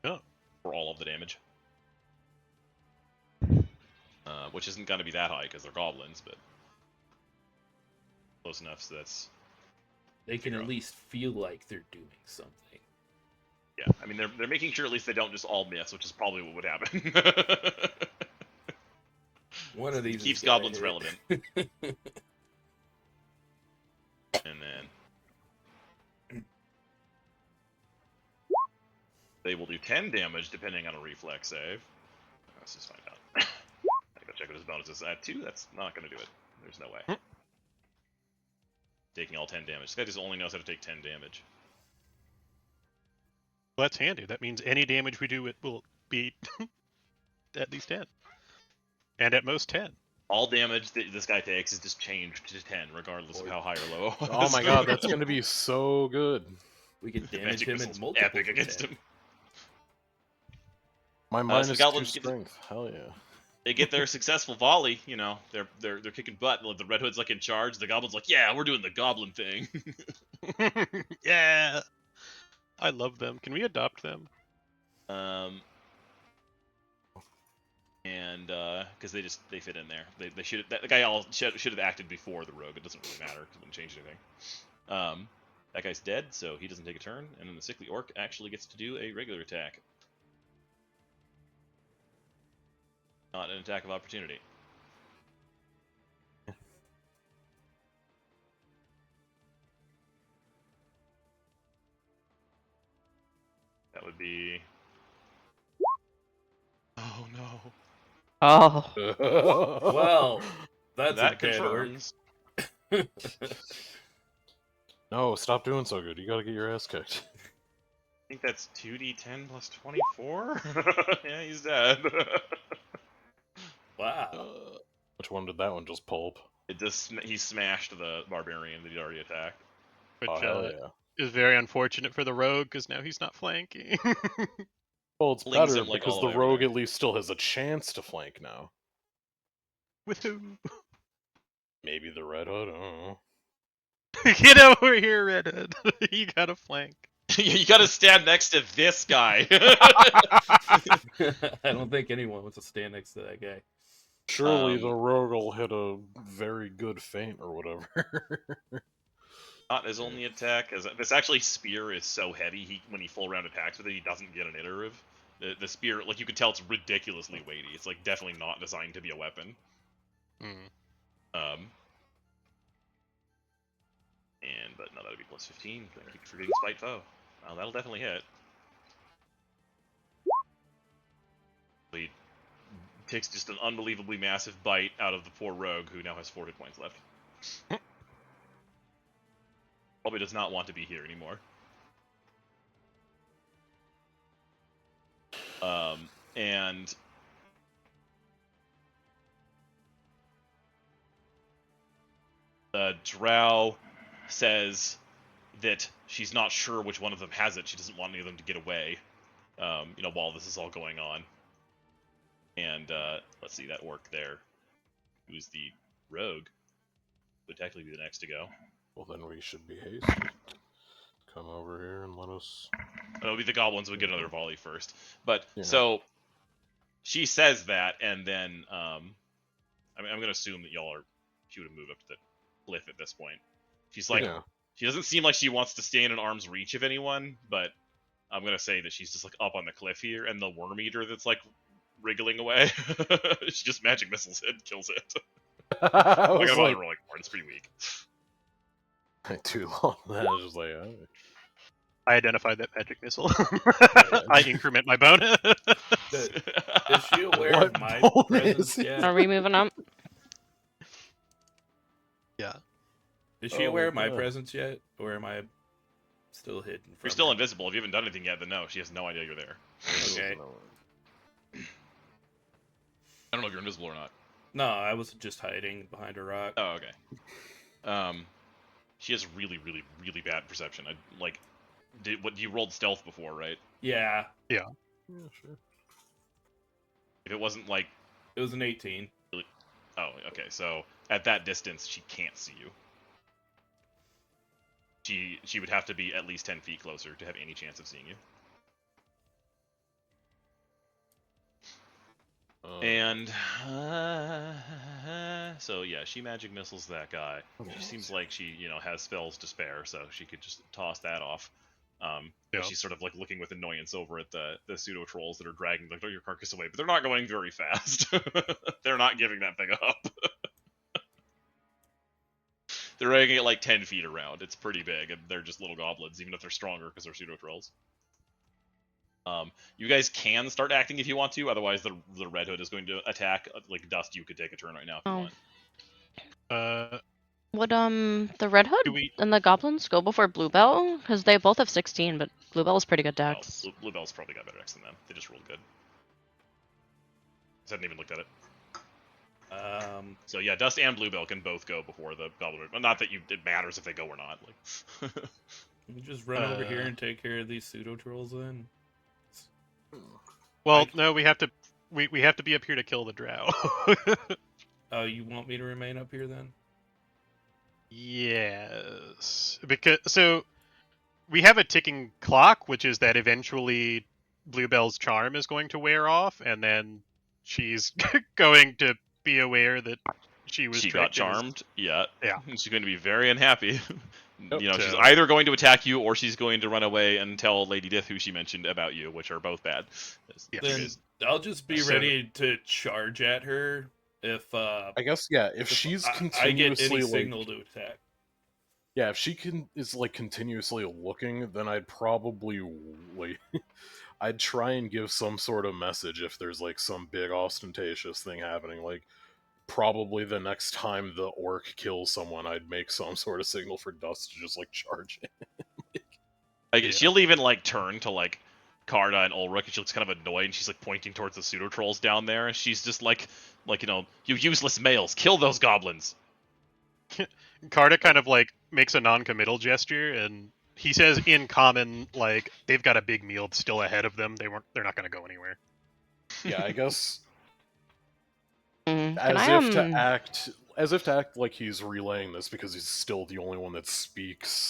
Oh. For all of the damage. Which isn't going to be that high because they're goblins, but close enough. So that's They can at least feel like they're doing something. Yeah, I mean they're making sure at least they don't just all miss, which is probably what would happen. One of these keeps is gonna goblins hit. relevant. And then they will do 10 damage depending on a reflex save. Let's just find out. I gotta check what his bonus is. 2, that's not gonna do it. There's no way. Taking all 10 damage. This guy just only knows how to take 10 damage. Well, that's handy. That means any damage we do, it will be at least 10. And at most 10. All damage that this guy takes is just changed to 10, regardless of how high or low. Oh my god, that's gonna be so good. We can damage Magic him in missile's multiple. epic against him. My so minus the 2 goblins strength. Hell yeah. They get their successful volley, you know, they're kicking butt. The Red Hood's like in charge. The Goblin's like, yeah, we're doing the Goblin thing. Yeah. I love them. Can we adopt them? And because they fit in there. They should the guy all should have acted before the rogue. It doesn't really matter because it wouldn't change anything. That guy's dead, so he doesn't take a turn, and then the sickly orc actually gets to do a regular attack. Not an attack of opportunity. That would be... Oh no. Oh. Well, that's that a dead orc. confirms. No, stop doing so good. You gotta get your ass kicked. I think that's 2d10 plus 24? Yeah, he's dead. Wow. Which one did that one just pulp? He smashed the barbarian that he'd already attacked. Which Oh, hell yeah. is very unfortunate for the rogue, because now he's not flanking. Well, it's Flings better him, like, because all the the way over rogue there. at least still has a chance to flank now. With who? Maybe the Red Hood? I don't know. Get over here, Red Hood. You gotta flank. You gotta stand next to this guy. I don't think anyone wants to stand next to that guy. Surely the rogue will hit a very good feint or whatever. Not his only attack. This actually spear is so heavy. When he full round attacks with it, he doesn't get an iterative. The spear, like you can tell, it's ridiculously weighty. It's like definitely not designed to be a weapon. But no, that'd be plus 15. I keep forgetting Spite Foe. Well, that'll definitely hit. He takes just an unbelievably massive bite out of the poor rogue, who now has 4 hit points left. Probably does not want to be here anymore. And the drow says that she's not sure which one of them has it. She doesn't want any of them to get away, you know, while this is all going on. And let's see, that orc there, who's the rogue, would technically be the next to go. Well, then we should be hasty. Come over here and let us... It'll be the goblins would get another volley first. But, Yeah. so, she says that, and then, I mean, I'm going to assume that she would have moved up to the cliff at this point. She's like, Yeah. She doesn't seem like she wants to stay in arm's reach of anyone, but I'm going to say that she's just, like, up on the cliff here, and the worm eater that's, like, wriggling away, she just magic missiles it, kills it. I I was gotta like, rolling for it, it's pretty weak. too long. That was just like, I identified that magic missile. I increment my bonus. Is she aware What of my bonus? presence yet? Are we moving up? Yeah. Is she Oh aware my of my God. presence yet? Or am I still hidden from You're still her? invisible. If you haven't done anything yet, then no, she has no idea you're there. Okay. I don't know if you're invisible or not. No, I was just hiding behind a rock. Oh, okay. She has really, really, really bad perception. You rolled stealth before, right? Yeah, yeah, sure. If it wasn't like, it was an 18. oh, okay, so at that distance, she can't see you. She would have to be at least 10 feet closer to have any chance of seeing you. And So yeah, she magic missiles that guy. She seems like she, has spells to spare, so she could just toss that off. Yeah. She's sort of like looking with annoyance over at the pseudo trolls that are dragging your carcass away, but they're not going very fast. They're not giving that thing up. They're dragging it like 10 feet around. It's pretty big, and they're just little goblins, even if they're stronger because they're pseudo trolls. You guys can start acting if you want to. Otherwise, the Red Hood is going to attack. Like Dust, you could take a turn right now if you want. Would the Red Hood and the Goblins go before Bluebell? Because they both have 16, but Bluebell's pretty good dex. Oh, Bluebell's probably got better dex than them. They just rolled good. I hadn't even looked at it. So yeah, Dust and Bluebell can both go before the Goblin. Well, not that it matters if they go or not. Like, you just run over here and take care of these pseudo trolls then. Well, no, we have to. We have to be up here to kill the drow. Oh, you want me to remain up here then? Yes, because we have a ticking clock, which is that eventually Bluebell's charm is going to wear off, and then she's going to be aware that she got charmed. Yeah. Yeah. She's going to be very unhappy. Yep. She's either going to attack you or she's going to run away and tell Lady Dith who she mentioned about you, which are both bad. Then I'll just be ready to charge at her if I guess if she's I continuously get any signal to attack. Yeah, if she is like continuously looking, then I'd probably I'd try and give some sort of message if there's like some big ostentatious thing happening. Like probably the next time the orc kills someone, I'd make some sort of signal for Dust to just like charge it. She'll even like turn to like Carda and Ulrich, and she looks kind of annoyed, and she's like pointing towards the pseudo trolls down there, and she's just like you useless males, kill those goblins. Carda kind of like makes a non-committal gesture, and he says in common, like, they've got a big meal still ahead of them. They're not going to go anywhere. Yeah, I guess Can as if to act like he's relaying this because he's still the only one that speaks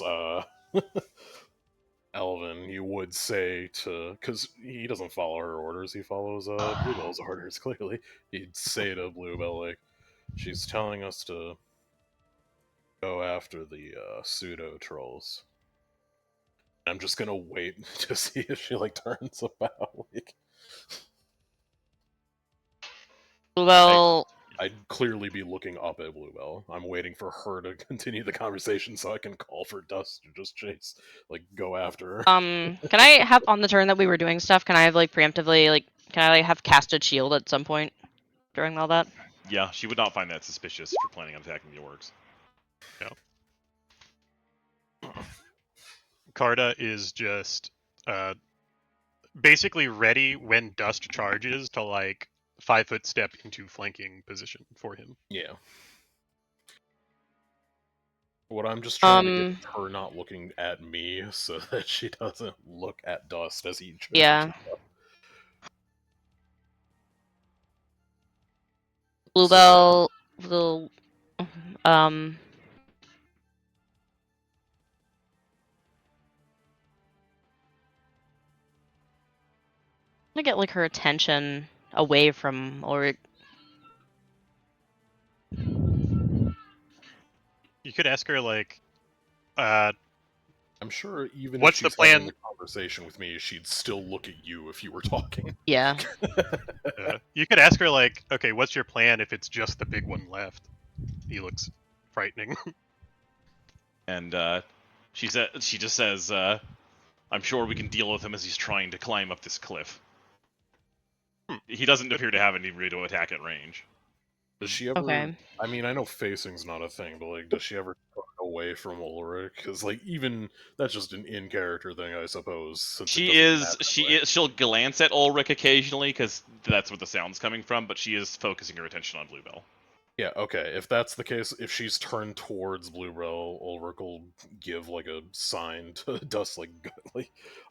Elven. You would say because he doesn't follow her orders, he follows Bluebell's orders. Clearly, he'd say to Bluebell, like, she's telling us to go after the pseudo trolls. I'm just gonna wait to see if she like turns about. Like, Bluebell. I'd clearly be looking up at Bluebell. I'm waiting for her to continue the conversation so I can call for Dust to just chase, like, go after her. Can I have on the turn that we were doing stuff? Can I have like preemptively can I have casted shield at some point during all that? Yeah, she would not find that suspicious if you're planning on attacking the orcs. Yeah. Carda is just basically ready when Dust charges to like 5-foot step into flanking position for him. Yeah. What I'm just trying to get her not looking at me so that she doesn't look at Dust as he Yeah. Bluebell will to get like her attention away from Ulrich. You could ask her like, I'm sure even what's if she's the plan? having a conversation with me, she'd still look at you if you were talking. Yeah. You could ask her like, okay, what's your plan if it's just the big one left? He looks frightening. And she just says, I'm sure we can deal with him as he's trying to climb up this cliff. He doesn't appear to have any way to attack at range. Does she ever? Okay. I mean, I know facing's not a thing, but like, does she ever turn away from Ulrich? Because like, even that's just an in-character thing, I suppose. Since She'll glance at Ulrich occasionally because that's where the sound's coming from. But she is focusing her attention on Bluebell. Yeah. Okay. If that's the case, if she's turned towards Bluebell, Ulrich will give like a sign to Dust, like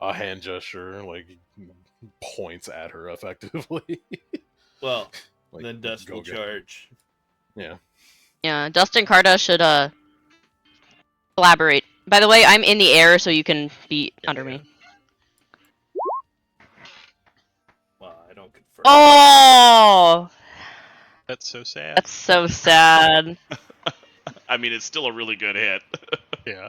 a hand gesture, like points at her effectively. Well. Like, then Dust will charge. Yeah. Yeah, Dust and Carda should collaborate. By the way, I'm in the air, so you can be under me. Well, I don't confirm. Oh! That's so sad. That's so sad. I mean, it's still a really good hit. Yeah.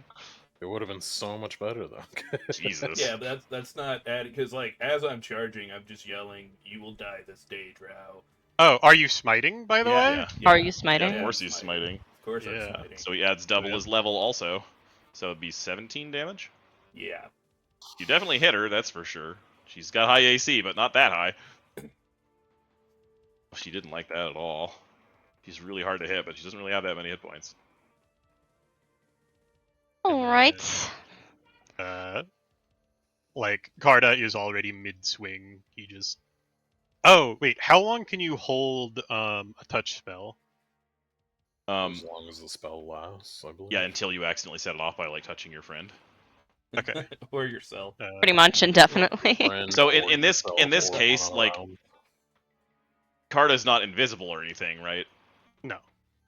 It would have been so much better though. Jesus. Yeah, but that's not adding because like as I'm charging, I'm just yelling, "You will die this day, Drow." Oh, are you smiting, by the way? Yeah. Are you Yeah, smiting? of course he's smiting. Of course I'm Yeah. smiting. So he adds double Yeah. his level also. So it'd be 17 damage. Yeah. You definitely hit her, that's for sure. She's got high AC, but not that high. She didn't like that at all. She's really hard to hit, but she doesn't really have that many hit points. Alright. Like, Carta is already mid-swing. He just... Oh, wait, how long can you hold a touch spell? As long as the spell lasts, I believe. Yeah, until you accidentally set it off by like touching your friend. Okay. Or yourself. Pretty much indefinitely. Friend So or in this yourself or case, one like around. Carta's not invisible or anything, right? No.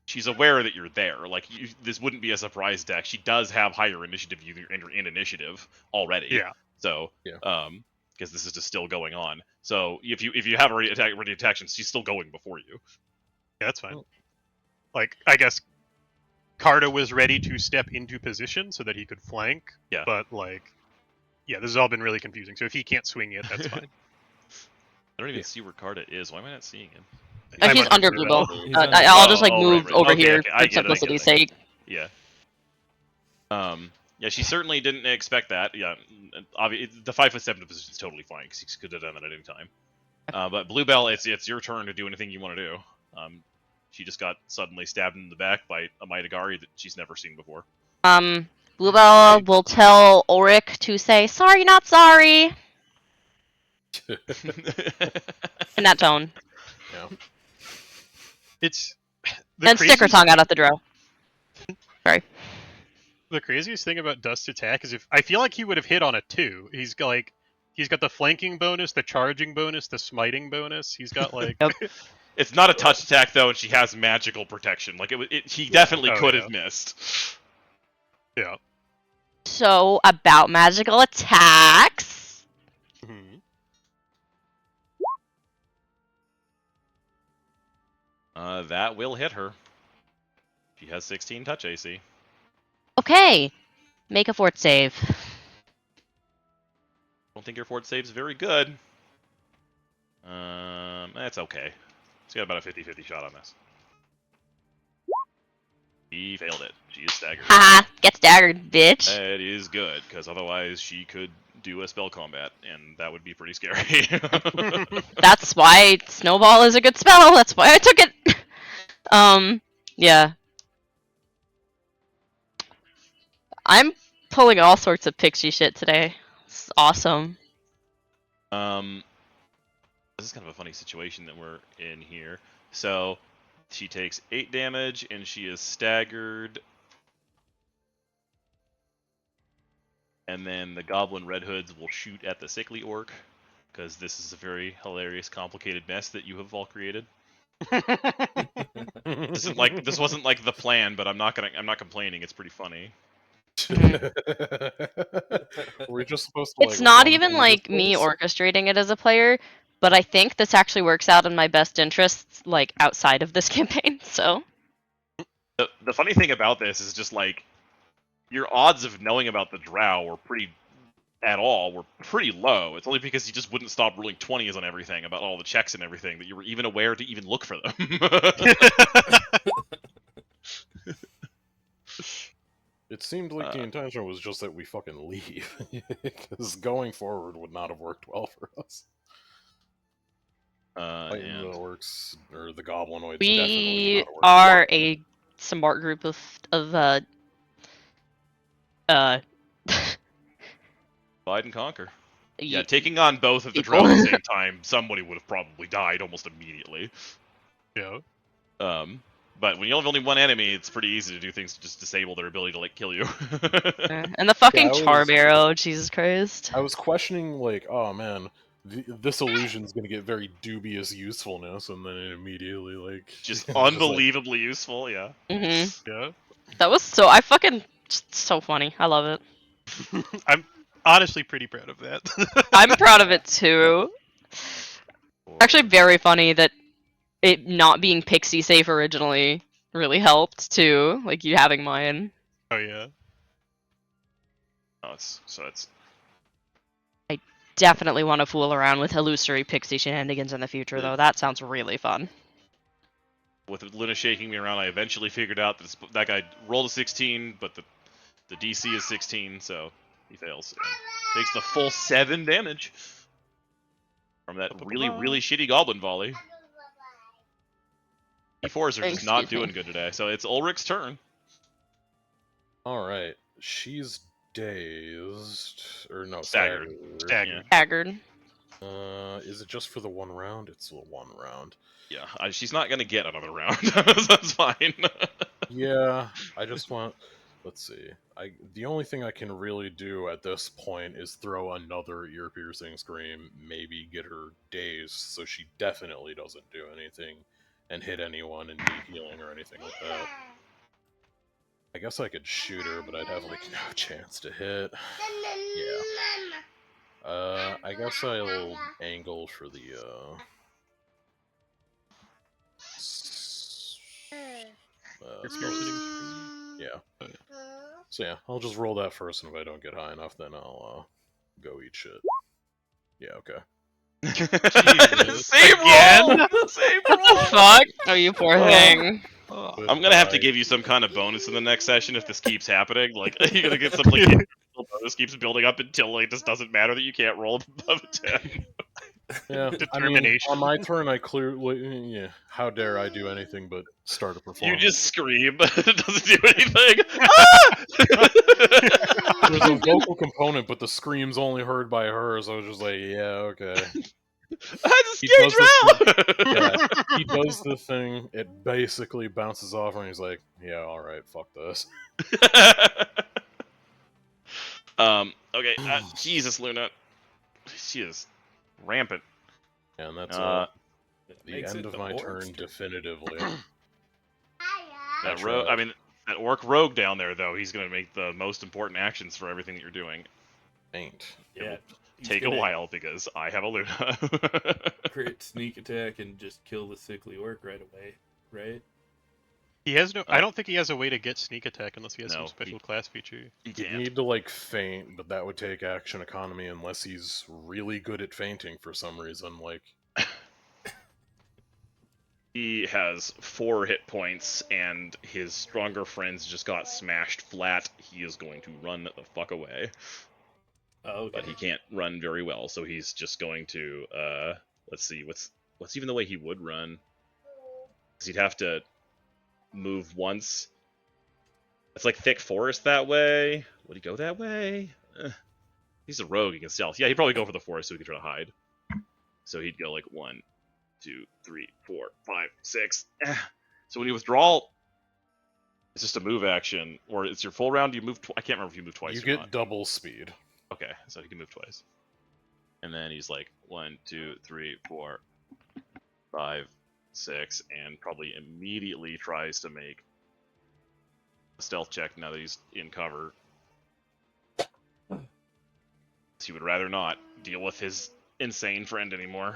She's aware that you're there. Like this wouldn't be a surprise deck. She does have higher initiative in initiative already. Yeah. So Yeah. because this is just still going on. So if you have ready attack, she's still going before you. Yeah, that's fine. Like, I guess Carta was ready to step into position so that he could flank. Yeah. But, like, yeah, this has all been really confusing. So if he can't swing it, that's fine. I don't even see where Carta is. Why am I not seeing him? I'm He's under Blue Bluebell. He's under I'll just like Oh, move right. over Okay, here okay, I for get it, simplicity's I get sake. Yeah. Yeah, she certainly didn't expect that. Yeah, the 5'7" position is totally fine because he could have done that at any time. But Bluebell, it's your turn to do anything you want to do. She just got suddenly stabbed in the back by a Maidagari that she's never seen before. Bluebell will tell Ulrich to say sorry, not sorry, in that tone, Yeah. It's... and stick her tongue out at the drow. Sorry. The craziest thing about Dust's attack is I feel like he would have hit on a 2. He's got the flanking bonus, the charging bonus, the smiting bonus. He's got like... Yep. It's not a touch attack though, and she has magical protection. Like he definitely could have missed. Yeah. So about magical attacks. Mhm. That will hit her. She has 16 touch AC. Okay, make a fort save. Don't think your fort save's very good. That's okay. She's got about a 50-50 shot on this. He failed it. She is staggered. Haha, get staggered, bitch. That is good, because otherwise she could do a spell combat, and that would be pretty scary. That's why Snowball is a good spell. That's why I took it. Yeah. I'm pulling all sorts of pixie shit today. It's awesome. This is kind of a funny situation that we're in here. So, she takes 8 damage, and she is staggered. And then the Goblin Red Hoods will shoot at the Sickly Orc, because this is a very hilarious, complicated mess that you have all created. This wasn't like the plan, but I'm not complaining. It's pretty funny. We're just supposed to. It's not even like me orchestrating it as a player, but I think this actually works out in my best interests, like outside of this campaign. So The funny thing about this is just like your odds of knowing about the drow were pretty low. It's only because you just wouldn't stop rolling 20s on everything about all the checks and everything that you were even aware to even look for them. It seemed like the intention was just that we fucking leave, because going forward would not have worked well for us. Fighting the orcs or the goblinoids. we are a smart group of Divide and conquer. Yeah, taking on both of the drow at the same time, somebody would have probably died almost immediately. Yeah. But when you have only one enemy, it's pretty easy to do things to just disable their ability to like kill you. And the fucking charm arrow, Jesus Christ. I was questioning, like, oh man, this illusion's gonna get very dubious usefulness, and then it immediately, like... just unbelievably useful, yeah. Yeah. That was so funny. I love it. I'm honestly pretty proud of that. I'm proud of it too. Actually, very funny that it not being pixie safe originally really helped too. Like you having mine. Oh yeah. Oh, it's Definitely want to fool around with illusory pixie shenanigans in the future, though. That sounds really fun. with Luna shaking me around. I eventually figured out that that guy rolled a 16, but the DC is 16, so he fails. And takes the full 7 damage from that really shitty goblin volley. E4s are just not Excuse me. doing good today, so it's Ulrich's turn. Alright, she's dazed. Or no, Staggered. Staggered. Staggered. Is it just for the 1 round? It's the 1 round. Yeah, she's not gonna get another round. That's fine. Yeah, I just want. Let's see. The only thing I can really do at this point is throw another ear-piercing scream, maybe get her dazed, so she definitely doesn't do anything, and hit anyone and need healing or anything like that. I guess I could shoot her, but I'd have like no chance to hit. Yeah. I guess I'll angle for the yeah. So yeah, I'll just roll that first, and if I don't get high enough, then I'll go eat shit. Yeah, okay. Same roll! Same What the roll! fuck? Oh, you poor thing. I'm gonna have to give you some kind of bonus in the next session if this keeps happening. Like, you're gonna get some, like, bonus keeps building up until, like, it just doesn't matter that you can't roll above a 10. Yeah, Determination. I mean, on my turn, I clearly, yeah. How dare I do anything but start a performance? You just scream, but it doesn't do anything. Ah! There's a vocal component, but the scream's only heard by her, so I was just like, yeah, okay. I just He scared does you out! Yeah, he does the thing, it basically bounces off, and he's like, yeah, alright, fuck this. Okay, Jesus, Luna. She is rampant. And that's That the makes end it of the my orc's turn, turn. definitively. That tried. I mean, that orc rogue down there, though, he's gonna make the most important actions for everything that you're doing. Ain't. Yeah. Take a while because I have a Luna. Crit sneak attack and just kill the sickly orc right away, right? He has no. I don't think he has a way to get sneak attack unless he has No, some special class feature. You He'd can't. need to, like, feint, but that would take action economy unless he's really good at feinting for some reason, like... He has 4 hit points, and his stronger friends just got smashed flat. He is going to run the fuck away. Oh, okay. But he can't run very well, so he's just going to, let's see, what's even the way he would run? Because he'd have to move once. It's like thick forest that way. Would he go that way? He's a rogue, he can stealth. Yeah, he'd probably go for the forest so he could try to hide. So he'd go like 1, 2, 3, 4, 5, 6. So when you withdraw, it's just a move action, or it's your full round. You move. I can't remember if you move twice. You or get not. double speed. Okay, so he can move twice. And then he's like 1, 2, 3, 4, 5, 6, and probably immediately tries to make a stealth check now that he's in cover. He would rather not deal with his insane friend anymore.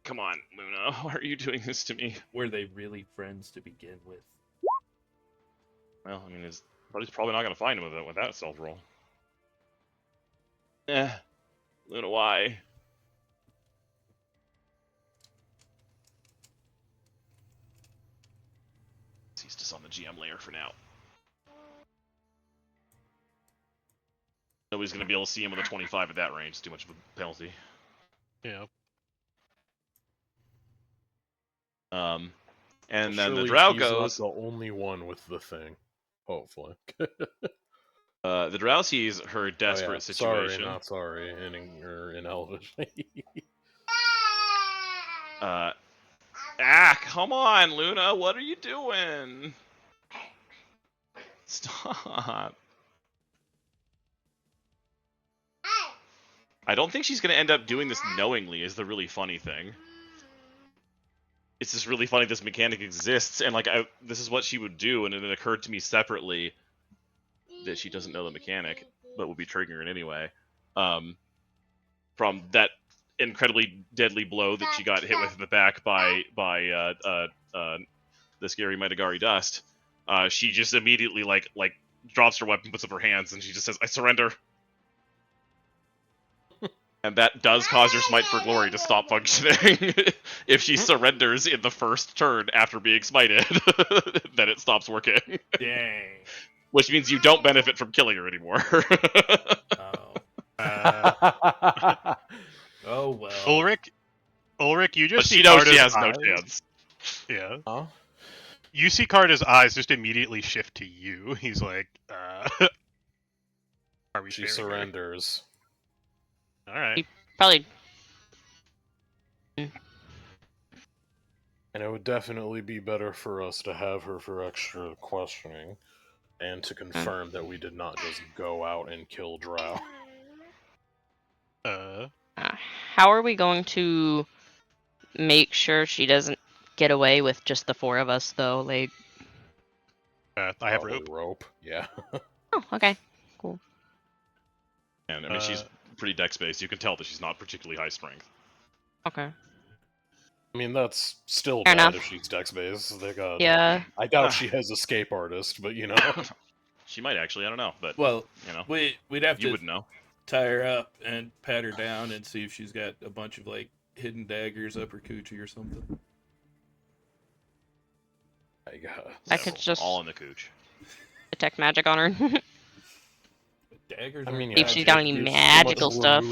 Come on, Luna, why are you doing this to me? Were they really friends to begin with? Well, I mean, his buddy's probably not going to find him with that stealth roll. Luna, why? He's just on the GM layer for now. Nobody's going to be able to see him with a 25 at that range. It's too much of a penalty. Yeah. And then Surely the drow he's goes. not the only one with the thing. Hopefully. The drow sees her desperate situation. Sorry, not sorry. In Elvish. Come on, Luna. What are you doing? Stop. I don't think she's going to end up doing this knowingly, is the really funny thing. It's just really funny this mechanic exists, and like this is what she would do, and it occurred to me separately that she doesn't know the mechanic, but would be triggering it anyway. From that incredibly deadly blow that she got hit with in the back by the scary Mitagari dust, she just immediately like drops her weapon, puts up her hands, and she just says, "I surrender." And that does cause your Smite for Glory to stop functioning. If she surrenders in the first turn after being smited, then it stops working. Dang. Which means you don't benefit from killing her anymore. Oh. Oh well. Ulrich, you But just she see knows she Carda's has no eyes. chance. Yeah. Huh? You see Carda's eyes just immediately shift to you. He's like, are we She sparing her? surrenders. All right. Probably. And it would definitely be better for us to have her for extra questioning and to confirm that we did not just go out and kill Drow. How are we going to make sure she doesn't get away with just the 4 of us, though? Like, I have Probably rope. rope. Yeah. oh, okay, cool. And I mean, she's pretty dex-based. You can tell that she's not particularly high strength. Okay. I mean, that's still Fair bad enough. if she's dex-based. They got. Yeah. I doubt she has escape artist, but you know. She might actually. I don't know, but Well, you know, we'd have you to wouldn't know. tie her up and pat her down and see if she's got a bunch of like hidden daggers up her coochie or something. I got. I could just all in the cooch. detect magic on her. Daggers. I mean, aren't yeah, if she's got any there's so magical much stuff.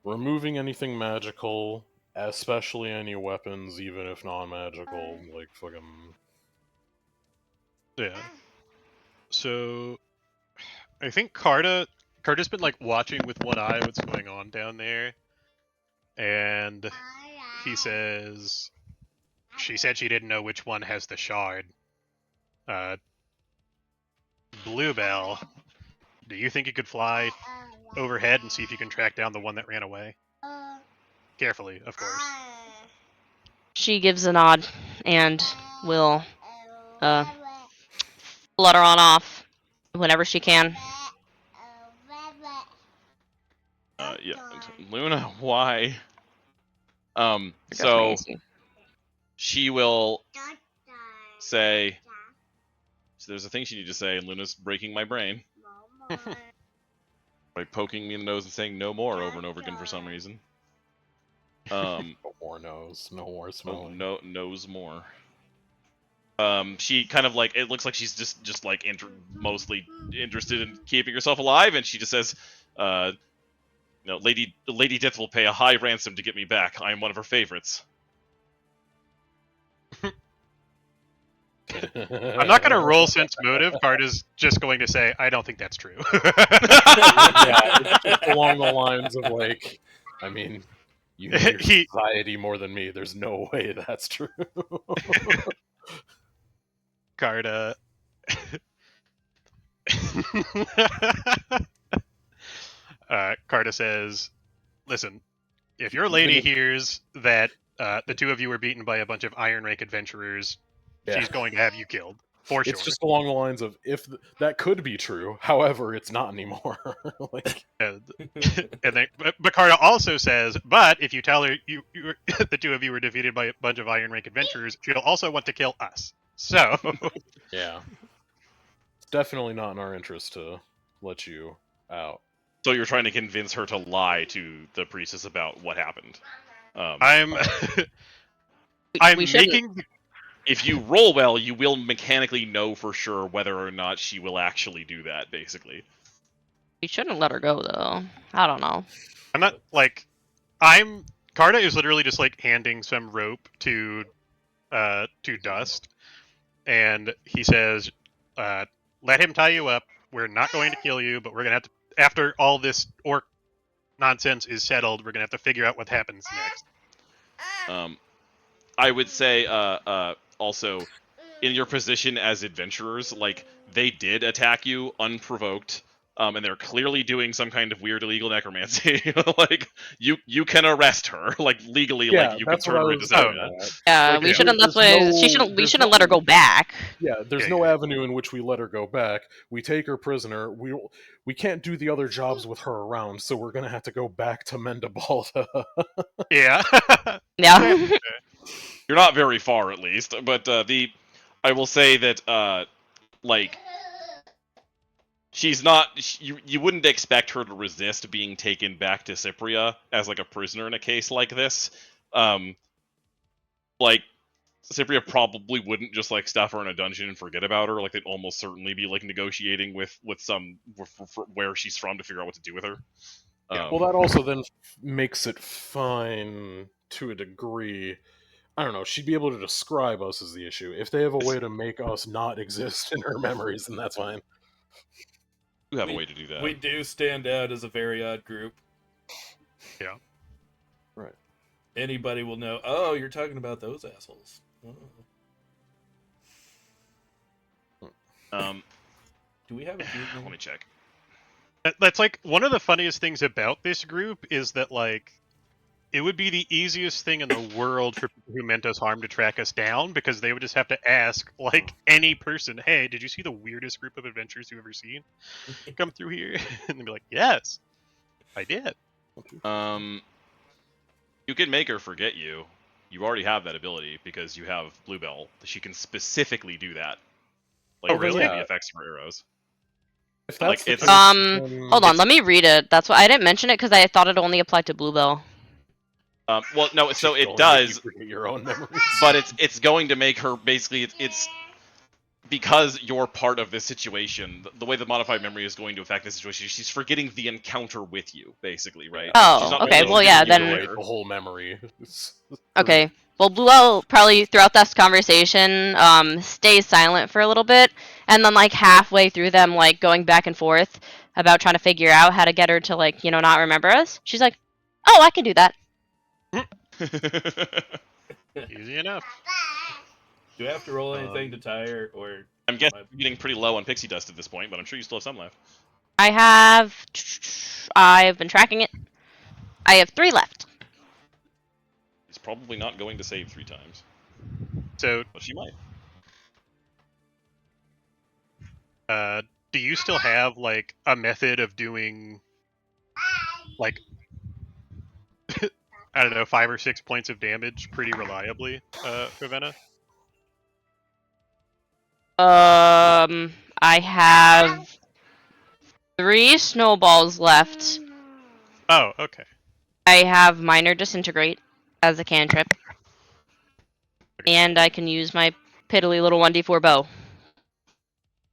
Removing anything magical, especially any weapons, even if non-magical, like fucking. Yeah. So, I think Carda's been like watching with one eye what's going on down there, and he says, "She said she didn't know which one has the shard." Bluebell, do you think you could fly overhead and see if you can track down the one that ran away? Carefully, of course. She gives a nod and will flutter on off whenever she can. Yeah, Luna, why? Guess So Macy. she will say. So there's a thing she needs to say, and Luna's breaking my brain by poking me in the nose and saying "no more" over and over again for some reason. No more nose, no more smelling. No, knows more. She kind of like, it looks like she's just like mostly interested in keeping herself alive, and she just says, "No, Lady Death will pay a high ransom to get me back. I am one of her favorites." I'm not going to roll sense motive. Carda's just going to say, "I don't think that's true." Yeah, it's just along the lines of like, I mean, you know your society more than me. There's no way that's true. Carda. Carda says, "Listen, if your lady hears that the 2 of you were beaten by a bunch of Iron Rake adventurers, Yeah. she's going to have you killed. For sure." It's just along the lines of that could be true. However, it's not anymore. Like, and then, but Carda also says, "But if you tell her you the 2 of you were defeated by a bunch of Iron Rake adventurers, she'll also want to kill us." So, yeah, it's definitely not in our interest to let you out. So you're trying to convince her to lie to the priestess about what happened. I'm We shouldn't- making. If you roll well, you will mechanically know for sure whether or not she will actually do that, basically. We shouldn't let her go, though. I don't know. I'm not like. Carda is literally just like handing some rope to Dust, and he says, "Let him tie you up. We're not going to kill you, but we're gonna have to. After all this orc nonsense is settled, we're gonna have to figure out what happens next." I would say, also, in your position as adventurers, like, they did attack you unprovoked. and they're clearly doing some kind of weird illegal necromancy. Like you can arrest her, like legally, Yeah, like you can that's what turn I her into was Cyprian. getting at. Yeah, Like, we if shouldn't. there- That's why there's she shouldn't. no- We there's shouldn't no- let her go back. Yeah, there's Yeah, no yeah. avenue in which we let her go back. We take her prisoner. We can't do the other jobs with her around, so we're gonna have to go back to Mendebalda. Yeah. Yeah. You're not very far, at least. But I will say that like she's not. You wouldn't expect her to resist being taken back to Cypria as like a prisoner in a case like this. Like Cypria probably wouldn't just like stuff her in a dungeon and forget about her. Like they'd almost certainly be like negotiating with some for where she's from to figure out what to do with her. Well, that also then makes it fine to a degree. I don't know. She'd be able to describe us as the issue. If they have a way to make us not exist in her memories, then that's fine. You have a way to do that. We do stand out as a very odd group. Yeah. Right. Anybody will know, oh, you're talking about those assholes. Oh. Do we have a group name? Let me check. That's like one of the funniest things about this group is that like it would be the easiest thing in the world for people who meant us harm to track us down because they would just have to ask like any person, "Hey, did you see the weirdest group of adventurers you've ever seen come through here?" And they'd be like, "Yes, I did." You can make her forget you. You already have that ability because you have Bluebell. She can specifically do that. Like Oh, really? the effects for arrows. If that's Like, the it's- case, then- Hold on. Let me read it. That's why I didn't mention it because I thought it only applied to Bluebell. Well, no. So She's it going to make does, you forget your own memories. but it's going to make her basically. It's because you're part of this situation. The way the modified memory is going to affect this situation, she's forgetting the encounter with you, basically, right? Oh, She's not okay, only well, yeah, forgetting then- you Right, the whole memory. Okay. Well, Bluebell probably throughout this conversation stays silent for a little bit, and then like halfway through them like going back and forth about trying to figure out how to get her to like not remember us. She's like, "Oh, I can do that." Easy enough. Do I have to roll anything to tie her, or I'm guessing you're getting pretty low on pixie dust at this point, but I'm sure you still have some left. I've been tracking it. I have 3 left. It's probably not going to save 3 times, So, but she might. do you still have like a method of doing like I don't know 5 or 6 points of damage pretty reliably, Ravenna? I have 3 snowballs left. Oh, okay. I have minor disintegrate as a cantrip, and I can use my piddly little 1d4 bow.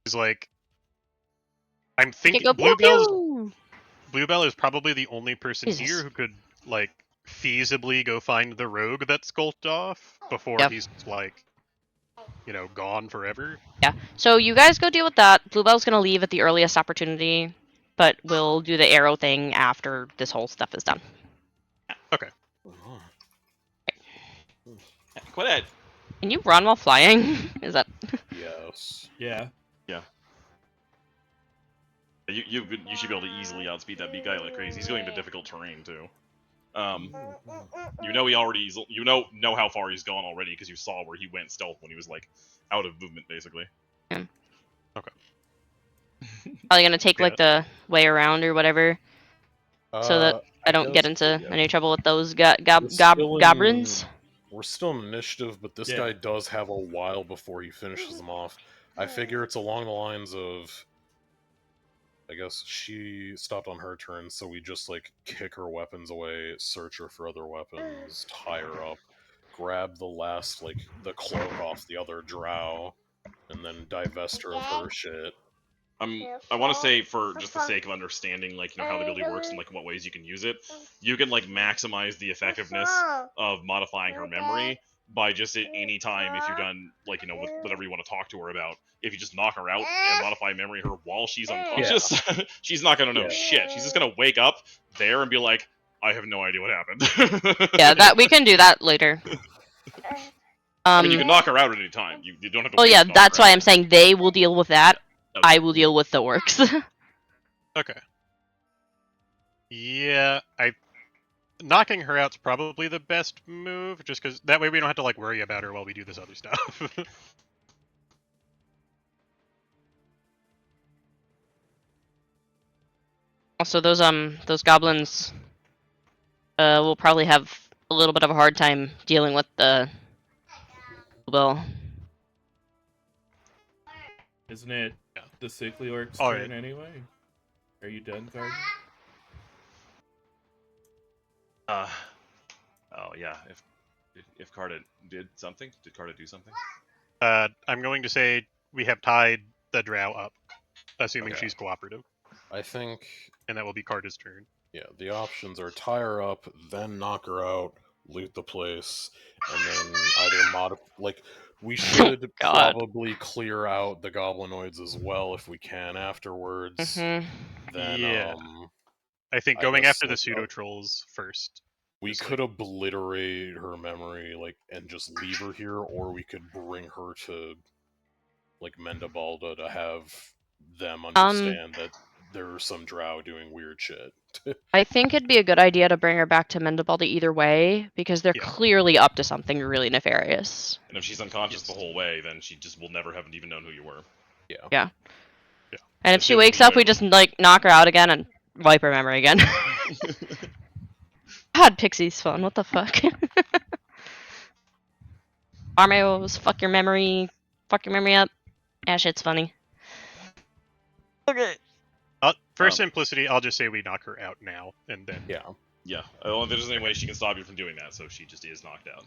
It's like I'm I thinking can go pew Bluebell's pew. Bluebell is probably the only person Jesus. here who could like feasibly go find the rogue that skulked off before Yep. he's like gone forever. Yeah. So you guys go deal with that. Bluebell's gonna leave at the earliest opportunity, but we'll do the arrow thing after this whole stuff is done. Quit it. Can you run while flying? Is that? Yes. yeah? You should be able to easily outspeed that big guy like crazy. He's going to difficult terrain too. He already know how far he's gone already because you saw where he went stealth when he was like out of movement basically. Probably gonna take like the way around or whatever, so that I don't get guess, into yeah. any trouble with those We're still in- goblins. We're still in initiative, but this Yeah. guy does have a while before he finishes them off. I figure it's along the lines of, I guess she stopped on her turn, so we just like kick her weapons away, search her for other weapons, tie her up, grab the last the cloak off the other drow, and then divest her of her shit. I want to say, for just the sake of understanding how the ability works and what ways you can use it, you can maximize the effectiveness of modifying her memory by just at any time, if you're done with whatever you want to talk to her about, if you just knock her out and modify memory her while she's unconscious, she's not gonna know Yeah. shit. She's just gonna wake up there and be like, I have no idea what happened. Yeah, that we can do that later. I mean, you can knock her out at any time. You don't have to. Well, wait yeah, to knock that's her why out. I'm saying they will deal with that. Okay. I will deal with the orcs. Okay. Yeah, knocking her out's probably the best move, just because that way we don't have to like worry about her while we do this other stuff. Also, those goblins will probably have a little bit of a hard time dealing with the bill. Isn't it Yeah. the sickly orc's All turn right. anyway? Are you done, Garden? Oh yeah. If Carta did something, did Carta do something? I'm going to say we have tied the drow up, assuming Okay. she's cooperative, I think, and that will be Carta's turn. yeah, the options are tie her up, then knock her out, loot the place, and then either we should God. probably clear out the goblinoids as well if we can afterwards. Hmm. Then Yeah. I think I going guess, after the like, pseudo trolls first. we Just, could obliterate her memory, and just leave her here, or we could bring her to, Mendabalda to have them understand that there are some drow doing weird shit. I think it'd be a good idea to bring her back to Mendabalda either way, because they're Yeah. clearly up to something really nefarious. And if she's unconscious Yes. the whole way, then she just will never have even known who you were. Yeah. And if she Assuming wakes you up, we ever- just knock her out again and wipe her memory again. God, Pixie's fun. What the fuck? Armos, fuck your memory up. Yeah, shit's funny. Okay. For simplicity, I'll just say we knock her out now, and then Yeah. Yeah. I don't think there's any way she can stop you from doing that, so she just is knocked out.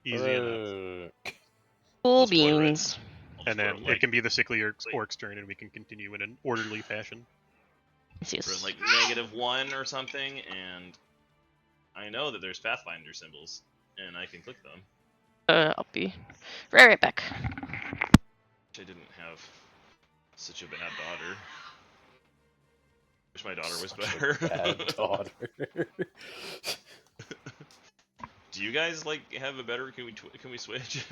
easy enough. Cool Let's spoil it. beans. And then it can be the sickly orc's turn, and we can continue in an orderly fashion. for like -1 or something, and I know that there's Pathfinder symbols, and I can click them. I'll be right back. I didn't have such a bad daughter. Wish my daughter was better. Bad daughter. Do you guys have a better? Can we switch?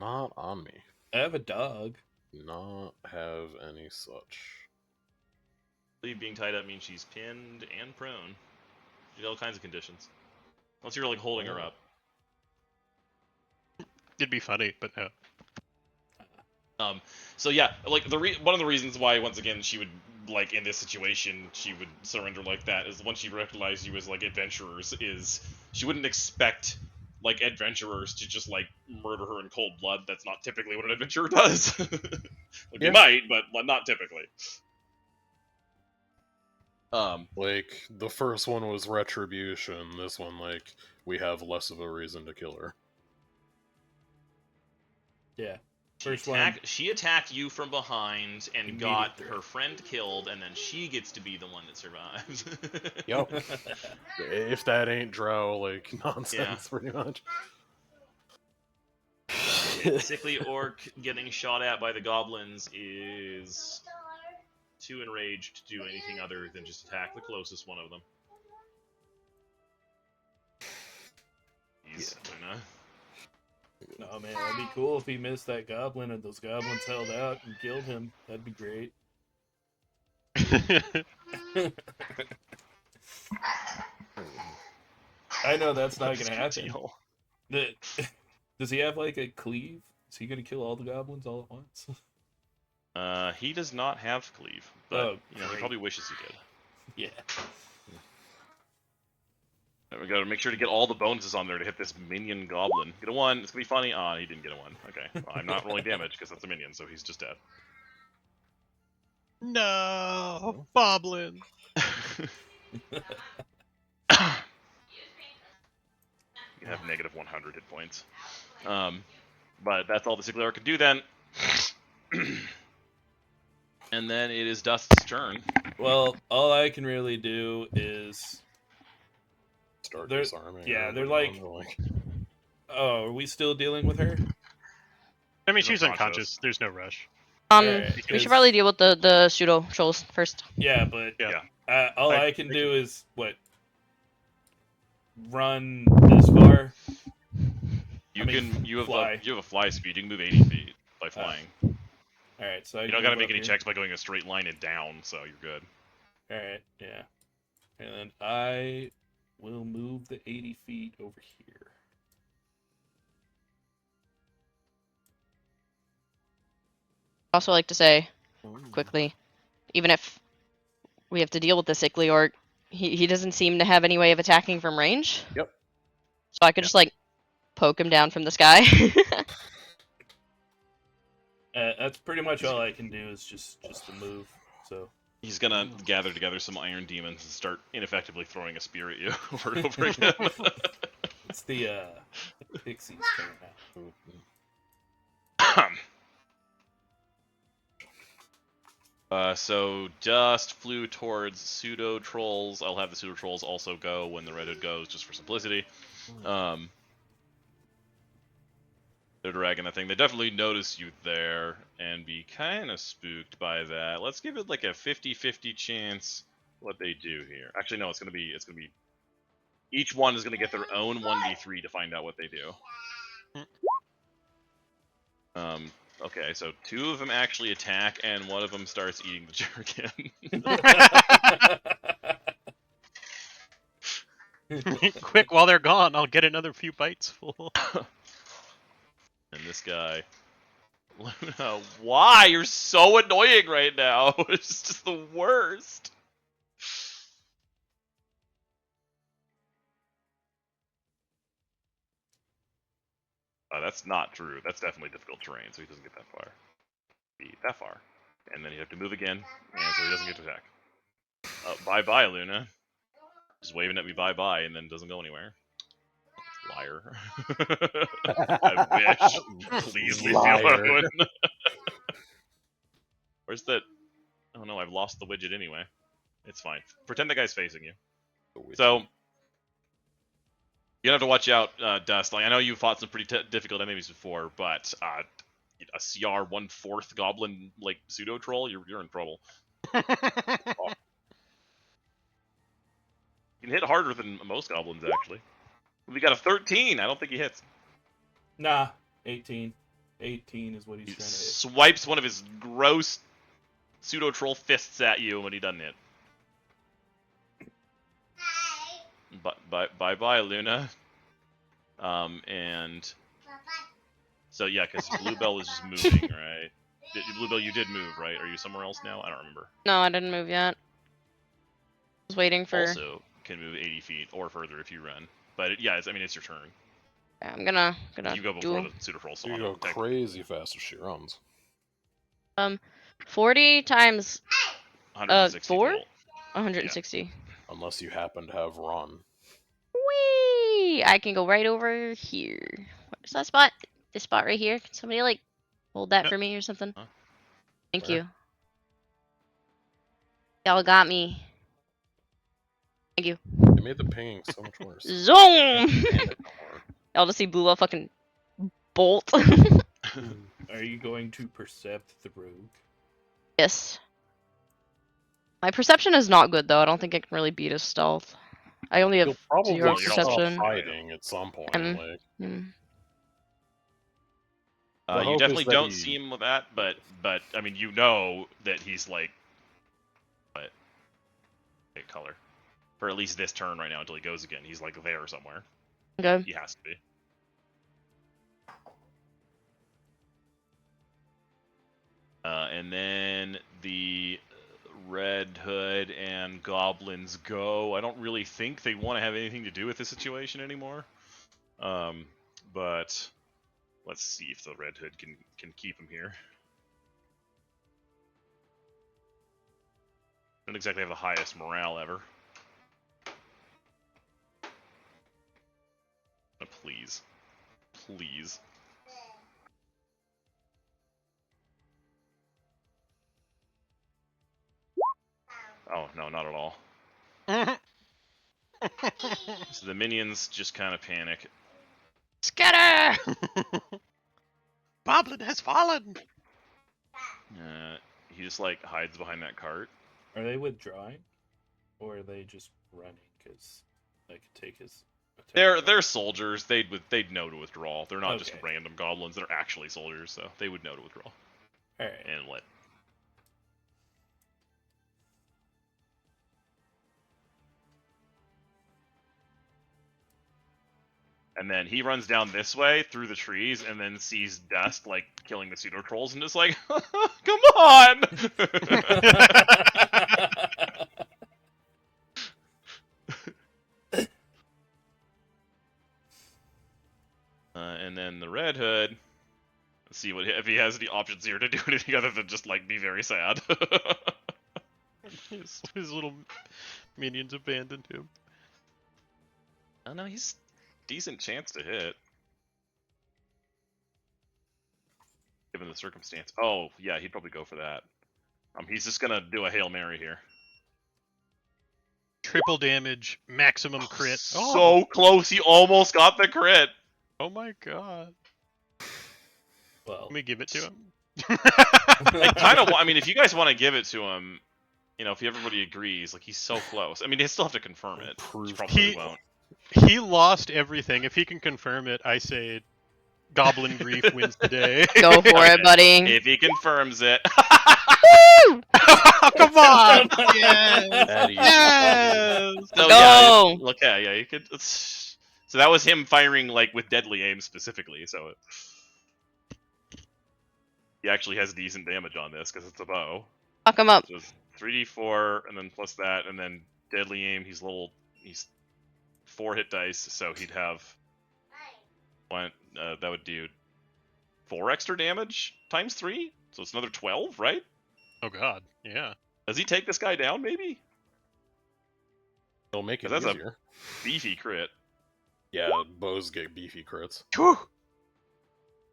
Not on me. I have a dog. Not have any such. Being tied up means she's pinned and prone. She all kinds of conditions. Unless you're holding her up. It'd be funny, but no. So yeah, one of the reasons why once again she would in this situation she would surrender like that is once she recognized you as adventurers is she wouldn't expect adventurers to just murder her in cold blood. That's not typically what an adventurer does. They might, but not typically. The first one was retribution. This one, we have less of a reason to kill her. Yeah. She attacked you from behind and got her friend killed, and then she gets to be the one that survives. Yep. If that ain't drow, nonsense, pretty much. Sickly orc getting shot at by the goblins is too enraged to do anything other than just attack the closest one of them. He's gonna... Oh man, that'd be cool if he missed that goblin and those goblins held out and killed him. That'd be great. I know that's not gonna happen. Does he have a cleave? Is he gonna kill all the goblins all at once? He does not have cleave, but he probably wishes he did. Yeah. We gotta make sure to get all the bonuses on there to hit this minion goblin. Get a 1, it's gonna be funny. Ah, he didn't get a 1. Okay, well, I'm not rolling damage because that's a minion, so he's just dead. No, Boblin. You have -100 hit points. But that's all the sickly orc can do then. And then it is Dust's turn. Well, all I can really do is Start They're- disarming. yeah, her, they're but Oh, are we still dealing with her? I mean, She's she's unconscious. unconscious. There's no rush. Alright, We because- should probably deal with the pseudo trolls first. Yeah, but Yeah. all I- I can do is run this far. You I mean, you have fly. you have a fly speed. You can move 80 feet by flying. All right, so You don't gotta make any checks by going a straight line and down, so you're good. All right, yeah, and then I will move the 80 feet over here. Also like to say quickly, even if we have to deal with the sickly orc, he doesn't seem to have any way of attacking from range. Yep. So I could just like poke him down from the sky. That's pretty much all I can do is just to move. So He's gonna gather together some iron demons and start ineffectively throwing a spear at you over and over again. it's the pixies coming out. So Dust flew towards pseudo trolls. I'll have the pseudo trolls also go when the Red Hood goes, just for simplicity. The dragon, I think they definitely notice you there and be kind of spooked by that. Let's give it like a 50-50 chance what they do here. Actually, no, it's gonna be each one is gonna get their own 1d3 to find out what they do. Okay, so 2 of them actually attack, and 1 of them starts eating the jerkin. Quick, while they're gone, I'll get another few bites full. And this guy, Luna, why? You're so annoying right now. It's just the worst. That's not true. That's definitely difficult terrain, so he doesn't get that far. That far. And then you have to move again, and so he doesn't get to attack. Bye-bye, Luna. Just waving at me bye-bye, and then doesn't go anywhere. Liar. I wish. Please leave me alone. Where's the... Oh no, I've lost the widget anyway. It's fine. Pretend the guy's facing you. So... You have to watch out, Dust. Like, I know you fought some pretty difficult enemies before, but a CR 1/4 goblin like pseudo troll, you're in trouble. You can hit harder than most goblins, actually. We got a 13. I don't think he hits. Nah, 18. 18 is what he's trying to hit. Swipes one of his gross pseudo troll fists at you when he doesn't hit. Bye, Luna. And so yeah, because Bluebell is just moving, right? Bluebell, you did move, right? Are you somewhere else now? I don't remember. No, I didn't move yet. I was waiting for. Also, can move 80 feet or further if you run. But yeah, it's your turn. Yeah, I'm gonna you go before the pseudo troll. You go crazy fast as she runs. 40 times 160 4? total. 160. Yeah. Unless you happen to have run. Whee! I can go right over here. Where's that spot? This spot right here. Can somebody like hold that for me or something? Huh? Thank Where? you. Y'all got me. Thank you. It made the pinging so much worse. Zoom! Y'all just see Bluebell fucking bolt. Are you going to percept the rogue? Yes. My perception is not good though. I don't think I can really beat his stealth. I only You'll have probably 0 you're also perception. hiding at some point. Like, The you hope definitely is that don't he- see him with that, but I mean, you know that he's like, what? Pick color. For at least this turn right now until he goes again. He's like there somewhere. Okay. He has to be. And then the Red Hood and Goblins go. I don't really think they want to have anything to do with this situation anymore. But let's see if the Red Hood can keep him here. Don't exactly have the highest morale ever. Please. Please. Oh, no, not at all. So the minions just kind of panic. Scatter! Boblin has fallen! He just, like, hides behind that cart. Are they withdrawing? Or are they just running? Because I could take his attack. They're soldiers. They'd know to withdraw. They're not just Okay. random goblins. They're actually soldiers, so they would know to withdraw. All right. And what? And then he runs down this way through the trees and then sees Dust like killing the pseudo trolls and just like, come on! And then the Red Hood. Let's see what if he has any options here to do anything other than just like be very sad. His little minions abandoned him. Oh no, he's decent chance to hit. Given the circumstance. Oh, yeah, he'd probably go for that. He's just gonna do a Hail Mary here. Triple damage, maximum crit. So close, he almost got the crit. Oh my god. Well, Let me give it to him. I kind of, I mean, if you guys want to give it to him, you know, if everybody agrees, like he's so close. I mean, they still have to confirm it. Which probably won't. He lost everything. If he can confirm it, I say Goblin Grief wins the day. Go for it, buddy. If he confirms it. Oh, come on! Yes! That easy. Yes! So, Go! yeah, okay, yeah, you could. So that was him firing like with deadly aim specifically. So he actually has decent damage on this because it's a bow. Fuck him up. So it's 3d4 and then plus that, and then deadly aim. He's 4 hit dice, so he'd have one. That would do 4 extra damage times 3, so it's another 12, right? Oh god, yeah. Does he take this guy down? Maybe. It'll make it That's a- easier. Beefy crit. Yeah, bows get beefy crits.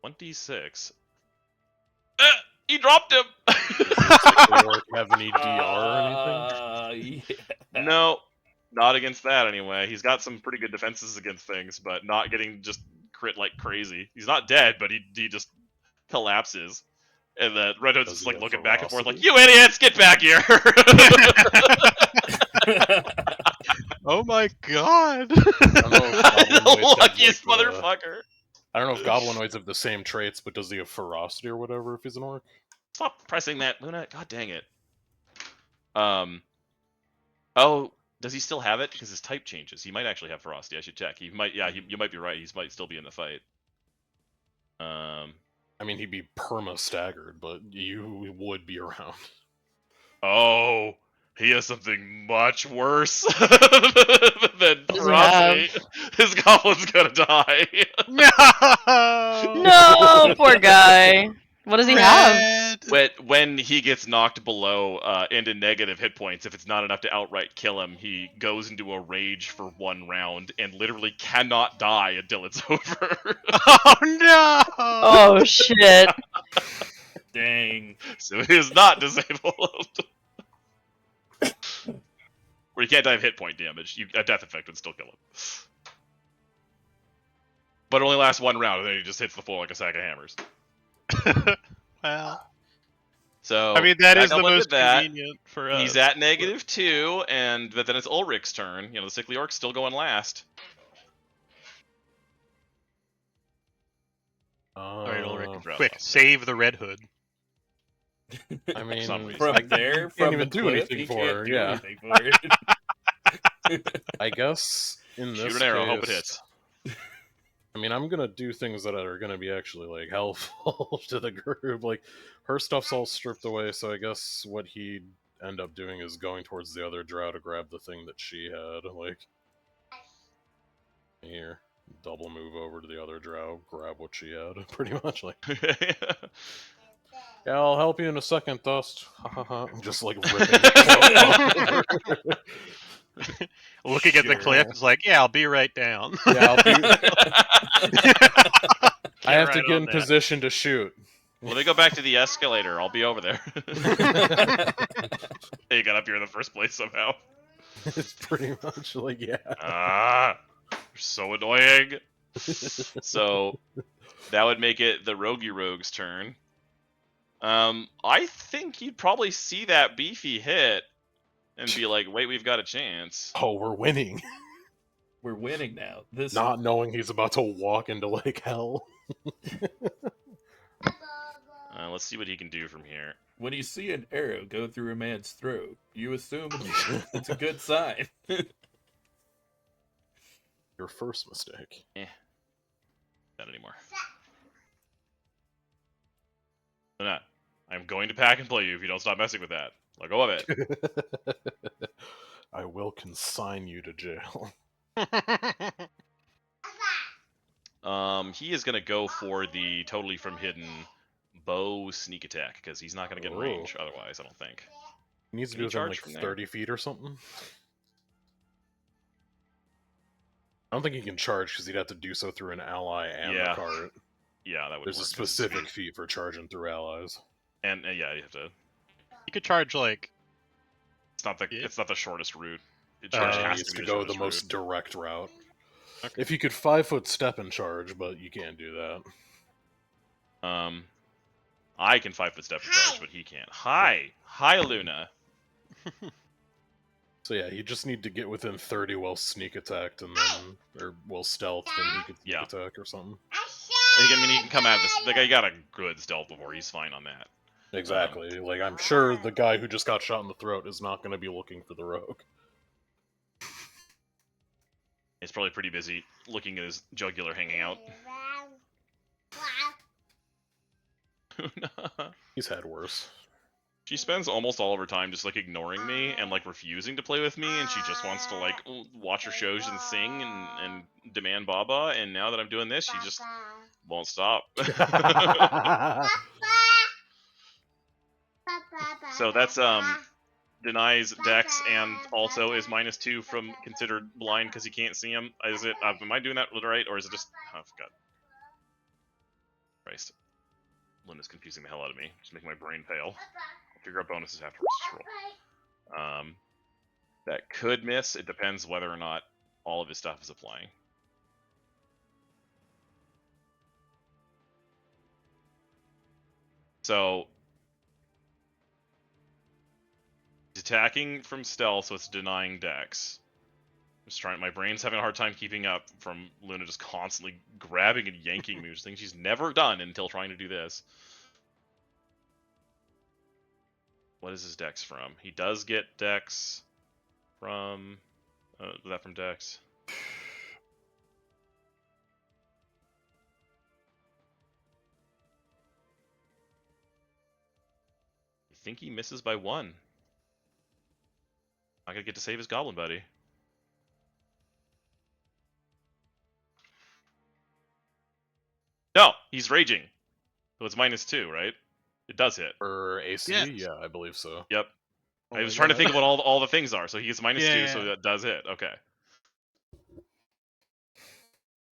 1d6. He dropped him. Or have any DR or anything? Yeah. No, not against that anyway. He's got some pretty good defenses against things, but not getting just crit like crazy. He's not dead, but he just collapses. And the Red Hood's Does just he like have looking back and forth like, ferocity? you idiots, get back here! Oh my god! I don't know if The Goblinoids have, luckiest like, the- motherfucker! I don't know if Goblinoids have the same traits, but does he have ferocity or whatever if he's an orc? Stop pressing that, Luna. God dang it. Oh, does he still have it? Because his type changes. He might actually have ferocity. I should check. He might. Yeah, you might be right. He might still be in the fight. I mean, he'd be perma-staggered, but you would be around. Oh, he has something much worse than Does he ferocity. His goblin's gonna die. No! No, poor guy. What does he have? When he gets knocked below into negative hit points, if it's not enough to outright kill him, he goes into a rage for 1 round and literally cannot die until it's over. Oh no! Oh shit. Dang. So he is not disabled. Or you can't die of hit point damage. A death effect would still kill him. But it only lasts 1 round, and then he just hits the floor like a sack of hammers. Well, So I mean that is the coupled with most that, convenient for us. he's at -2, but then it's Ulrich's turn. You know, the sickly orc's still going last. Alright, Ulrich, Drop quick, off. save the Red Hood. I mean, some reason. From there, from even the do cliff, anything he for can't her, do yeah. anything for it. I guess in this Shoot an arrow, case, hope it hits. I mean, I'm gonna do things that are gonna be actually like helpful to the group. Like, her stuff's all stripped away, so I guess what he'd end up doing is going towards the other drow to grab the thing that she had. Like, here, double move over to the other drow, grab what she had. Pretty much, like, yeah, I'll help you in a second, Dust. I'm just like ripping. Looking at the Sure. cliff, it's like, yeah, I'll be right down. Yeah, I have to right get on in that. position to shoot. Let me go back to the escalator. I'll be over there. Hey, you got up here in the first place somehow. It's pretty much like, yeah. Ah, you're so annoying. So that would make it the Roguey Rogue's turn. I think you'd probably see that beefy hit and be like, "Wait, we've got a chance." Oh, we're winning. We're winning now. This Not knowing he's about to walk into like hell. Let's see what he can do from here. When you see an arrow go through a man's throat, you assume it's a good sign. Your first mistake. Not anymore. No. I'm going to pack and play you if you don't stop messing with that. Let go of it. I will consign you to jail. He is going to go for the totally from hidden bow sneak attack because he's not going to get in range otherwise, I don't think. He needs to Can be he within charge like from there? 30 feet or something. I don't think he can charge because he'd have to do so through an ally and Yeah. the cart. Yeah, that would There's work. a specific feat for charging through allies. And yeah, you have to. You could charge like It's not the. Yeah. It's not the shortest route. It Oh. charge He has needs to to be go the shortest most route. direct route. Okay. If you could 5-foot step and charge, but you can't do that. I can 5-foot step and charge, but he can't. Hi, Luna. So yeah, you just need to get within 30 while sneak attacked, and then or while stealth, then he could sneak Yeah. attack or something. I mean, he can come out of this. The guy got a good stealth before. He's fine on that. Exactly. Like I'm sure the guy who just got shot in the throat is not going to be looking for the rogue. He's probably pretty busy looking at his jugular hanging out. He's had worse. She spends almost all of her time just like ignoring me and like refusing to play with me, and she just wants to like watch her shows and sing and demand Baba. And now that I'm doing this, she just won't stop. So that's denies Dex and also is -2 from considered blind because he can't see him. Is it? Am I doing that right, or is it just? Oh, God. Christ. Luna's confusing the hell out of me. Just making my brain fail. I'll figure out bonuses afterwards. Scroll. That could miss. It depends whether or not all of his stuff is applying. So he's attacking from stealth, so it's denying Dex. Just trying. My brain's having a hard time keeping up from Luna just constantly grabbing and yanking me, which is things she's never done until trying to do this. What is his Dex from? He does get Dex from. Was that from Dex? I think he misses by 1. Not gonna get to save his goblin buddy. No, he's raging. So it's -2, right? It does hit. For AC, Yes. yeah, I believe so. Yep. Oh I was my trying to God. think of what all the things are. So he gets -2, Yeah. so that does hit. Okay.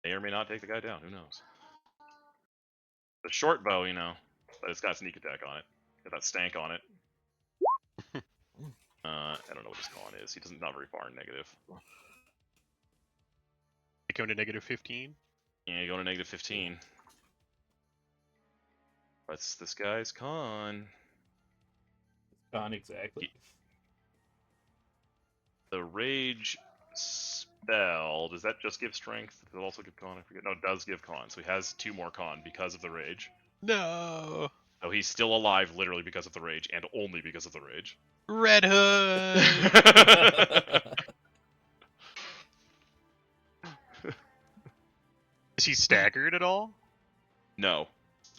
May or may not take the guy down. Who knows? The short bow, you know, but it's got sneak attack on it. Got that stank on it. I don't know what his con is. He doesn't not very far in negative. you go to -15. Yeah, you go to -15. What's this guy's con? Not exactly. The rage spell, does that just give strength? Does it also give con? I forget. No, it does give con. So he has 2 more con because of the rage. No. So he's still alive literally because of the rage and only because of the rage. Red Hood. Is he staggered at all? No.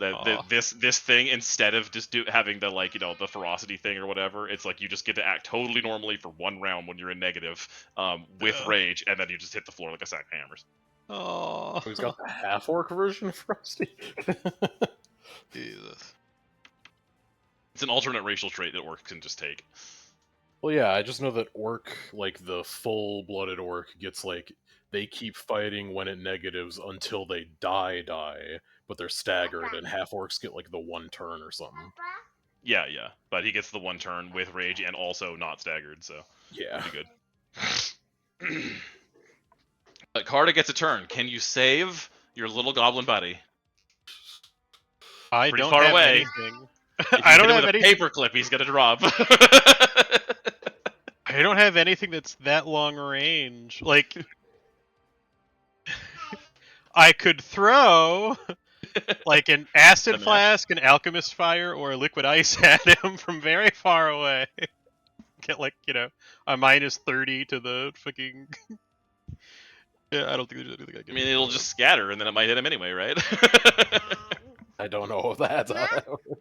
Aw. This thing, instead of just having the, like, you know, the ferocity thing or whatever, it's like you just get to act totally normally for 1 round when you're in negative with Ugh. rage, and then you just hit the floor like a sack of hammers. Oh. He's got the half-orc version of Frosty. Jesus. It's an alternate racial trait that orcs can just take. Well, yeah, I just know that orc, like the full-blooded orc, gets like they keep fighting when it negatives until they die, but they're staggered, and half-orcs get like the 1 turn or something. Yeah, but he gets the 1 turn with rage and also not staggered, so Yeah. pretty good. But Carta gets a turn. Can you save your little goblin buddy? I Pretty don't far have away. anything. If you I don't hit him have with a anything. paperclip, he's gonna drop. I don't have anything that's that long range. Like, I could throw, like an acid The match. flask, an alchemist fire, or a liquid ice at him from very far away. Get like, a minus 30 to the fucking. Yeah, I don't think there's anything I I can mean, do it'll for just scatter, and then it might hit him anyway, right? I don't know if that's how that works. him.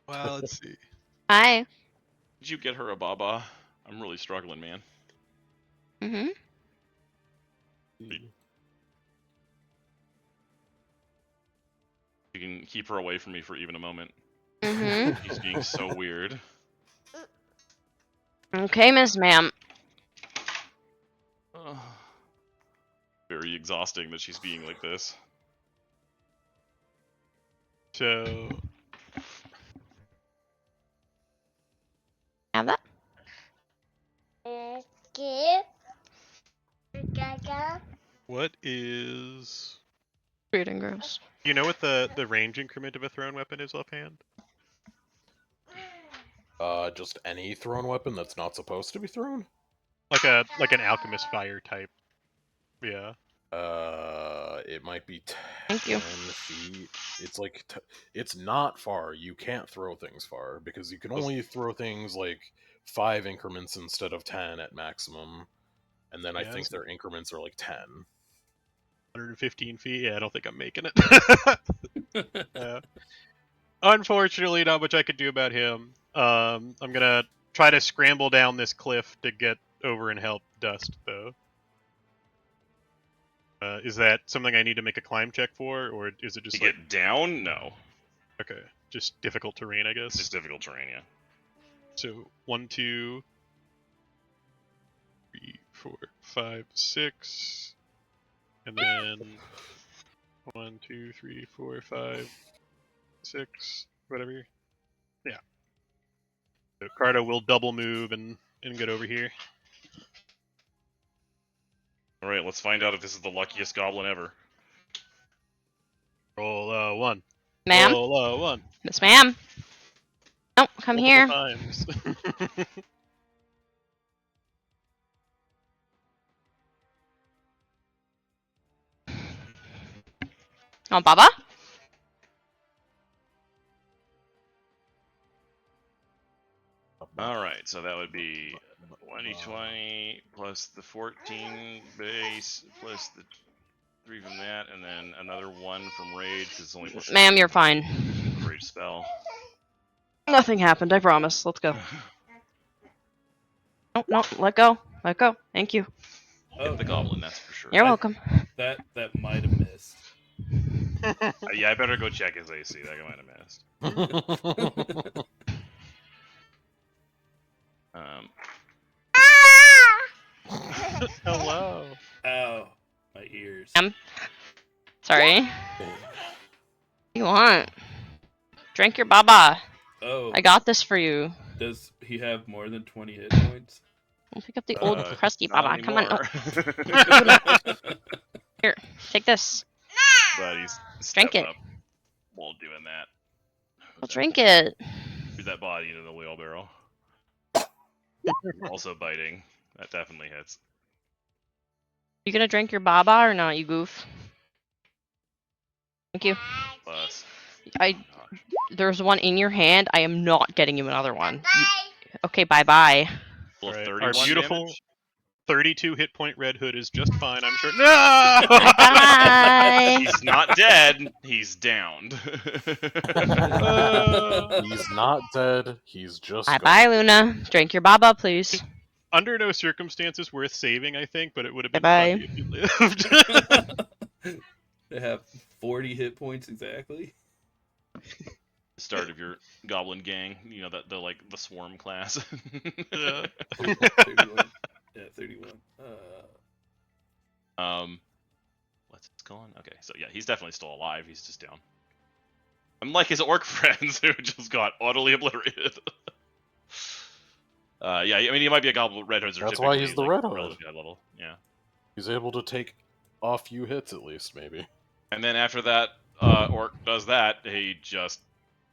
Well, let's see. Hi. Did you get her a baba? I'm really struggling, man. Mm-hmm. You can keep her away from me for even a moment. Mm-hmm. She's being so weird. Okay, Miss Ma'am. Ugh. Very exhausting that she's being like this. So, Have that? what is. Weird and gross. Do you know what the range increment of a thrown weapon is offhand? Just any thrown weapon that's not supposed to be thrown? Like an alchemist fire type. Yeah. It might be 10 Thank you. feet. It's like, it's not far. You can't throw things far, because you can only throw things like 5 increments instead of 10 at maximum. And then I Yeah, think it's their increments are like 10. 115 feet. Yeah, I don't think I'm making it. Unfortunately, not much I could do about him. I'm gonna try to scramble down this cliff to get over and help Dust, though. Is that something I need to make a climb check for, or is it just To get down? No. okay, just difficult terrain, I It's guess? just difficult terrain, yeah. So 1, 2, 3, 4, 5, 6, and then 1, 2, 3, 4, 5, 6, whatever. Yeah. So Cardo will double move and get over here. Alright, let's find out if this is the luckiest goblin ever. Roll 1. Ma'am? Roll 1. Miss Ma'am? No, come Multiple here. times. Oh, Baba? Alright, so that would be 2020 plus the 14 base plus the 3 from that, and then another 1 from rage because it's only plus Ma'am, 2 you're fine. rage spell. Nothing happened, I promise. Let's go. No, no, let go. Let go. Thank you. Hit the goblin, that's for sure. You're welcome. That might have missed. Yeah, I better go check his AC. That guy might have missed. Hello. Ow, my ears. Sorry. What do you want? Drink your Baba. Oh, I got this for you. does he have more than 20 hit points? We'll pick up the old crusty not Baba. Come on. anymore. Here, take this. But he's Drink stepping it. up while doing that. We'll drink it. Threw that body into the wheelbarrow. Also biting. That definitely hits. You gonna drink your Baba or not, you goof? Thank you. Plus, There's one in your hand. I am not getting you another one. Okay, bye-bye. well, Right. 31 Our beautiful damage? 32 hit point Red Hood is just fine, I'm sure. No! Bye. He's not dead. He's downed. He's not dead. He's just Bye-bye, Luna. Drink your Baba, please. Under no circumstances worth saving, I think, but it would have been Bye-bye. funny if you lived. They have 40 hit points exactly. Start of your goblin gang. You know the like the swarm class. Yeah. 31. Yeah, 31. What's going on? Okay, so yeah, he's definitely still alive. He's just down. Unlike his orc friends who just got utterly obliterated. Yeah, I mean he might be a goblin. Red Hoods are That's why typically he's the like, Red Hood. relatively high level. Yeah. He's able to take a few hits at least, maybe. And then after that, orc does that, he just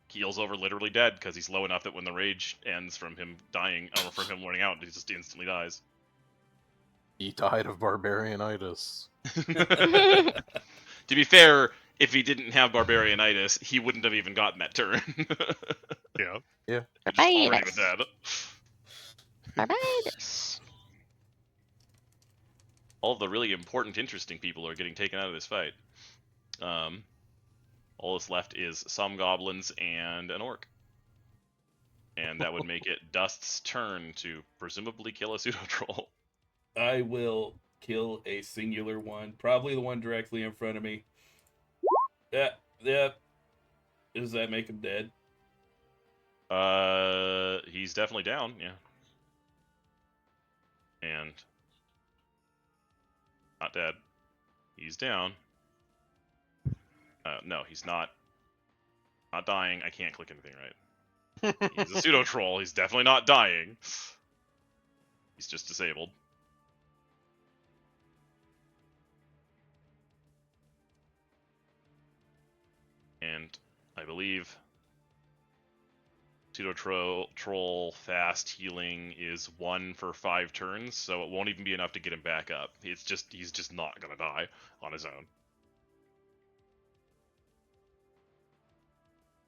keels over literally dead because he's low enough that when the rage ends from him dying or from him wearing out, he just instantly dies. He died of barbarianitis. To be fair, if he didn't have barbarianitis, he wouldn't have even gotten that turn. Yeah. Yeah. He'd just already been Barbados. dead. Barbados. All of the really important, interesting people are getting taken out of this fight. All that's left is some goblins and an orc. And that would make it Dust's turn to presumably kill a pseudo-troll. I will kill a singular one, probably the one directly in front of me. Yeah. Does that make him dead? He's definitely down, yeah. And not dead. He's down. No, he's not. Not dying. I can't click anything right. He's a pseudo troll. He's definitely not dying. He's just disabled. And I believe pseudo troll fast healing is 1 for 5 turns, so it won't even be enough to get him back up. He's just not gonna die on his own.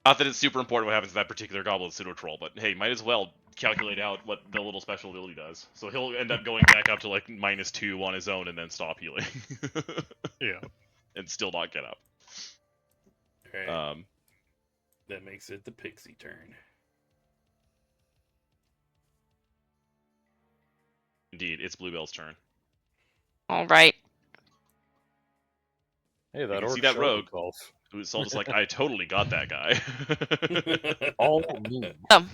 Not that it's super important what happens to that particular goblin pseudo troll, but hey, might as well calculate out what the little special ability does. So he'll end up going back up to like -2 on his own and then stop healing. Yeah. And still not get up. Right. That makes it the pixie turn. Indeed, it's Bluebell's turn. All right. Hey, that can orc see that showed rogue. himself. Who's all just like, I totally got that guy. All me. So,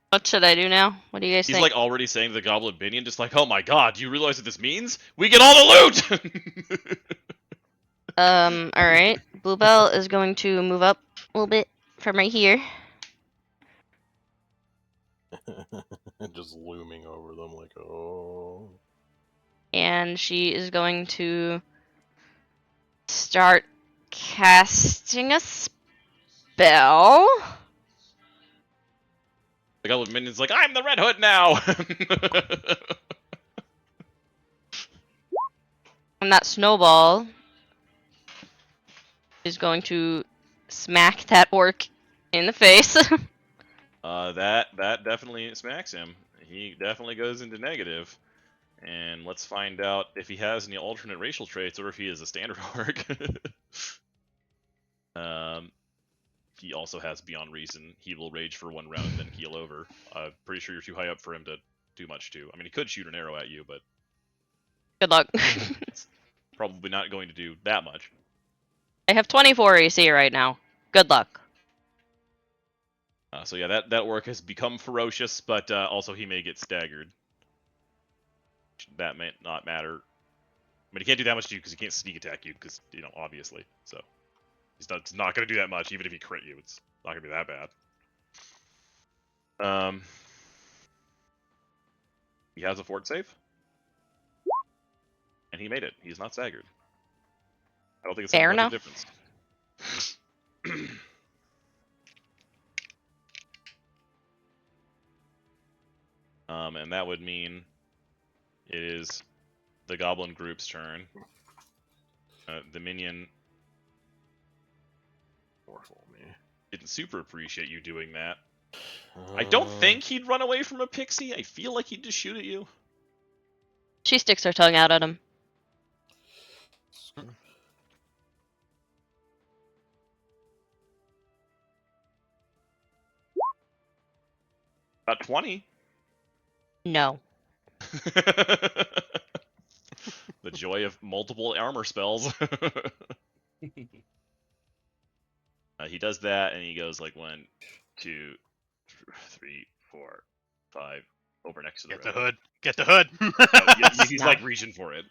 what should I do now? What do you guys He's think? like already saying to the goblin minion, just like, oh my god, do you realize what this means? We get all the loot! Alright. Bluebell is going to move up a little bit from right here. Just looming over them like, oh. And she is going to start casting a spell. The goblin minion's like, I'm the Red Hood now! And that snowball is going to smack that orc in the face. That definitely smacks him. He definitely goes into negative. And let's find out if he has any alternate racial traits or if he is a standard orc. He also has Beyond Reason. He will rage for 1 round and then heal over. Pretty sure you're too high up for him to do much to. I mean, he could shoot an arrow at you, but Good luck. it's probably not going to do that much. I have 24 AC right now. Good luck. So yeah, that orc has become ferocious, but also he may get staggered. That may not matter. I mean, he can't do that much to you because he can't sneak attack you, because, you know, obviously. So he's not going to do that much, even if he crit you. It's not going to be that bad. He has a fort save. And he made it. He's not staggered. I don't think it's Fair much of a enough. difference. And that would mean it is the goblin group's turn. The minion Mortal me. didn't super appreciate you doing that. I don't think he'd run away from a pixie. I feel like he'd just shoot at you. She sticks her tongue out at him. About 20. No. The joy of multiple armor spells. He does that, and he goes like 1, 2, 3, 4, 5, over next to the Get the road. hood. Get the hood. He's like reaching for it.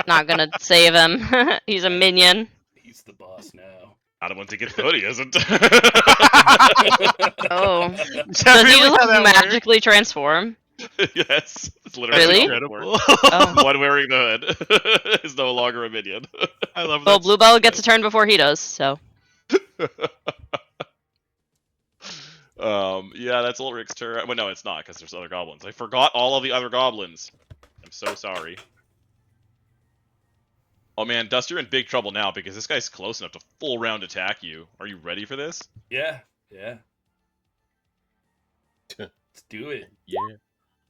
Not gonna save him. He's a minion. He's the boss now. Not once he gets the hood, he isn't. Oh. Is that Does he really just how that magically transform? Yes, it's literally Really? how it works. Oh. One wearing the hood is no longer a minion. I love Well, that. Bluebell gets a turn before he does, so. Yeah, that's Ulrich's turn. Well, no, it's not, because there's other goblins. I forgot all of the other goblins. I'm I'm so sorry. Oh man, Dust, you're in big trouble now because this guy's close enough to full round attack you. Are you ready for this? Yeah. Let's do it. Yeah.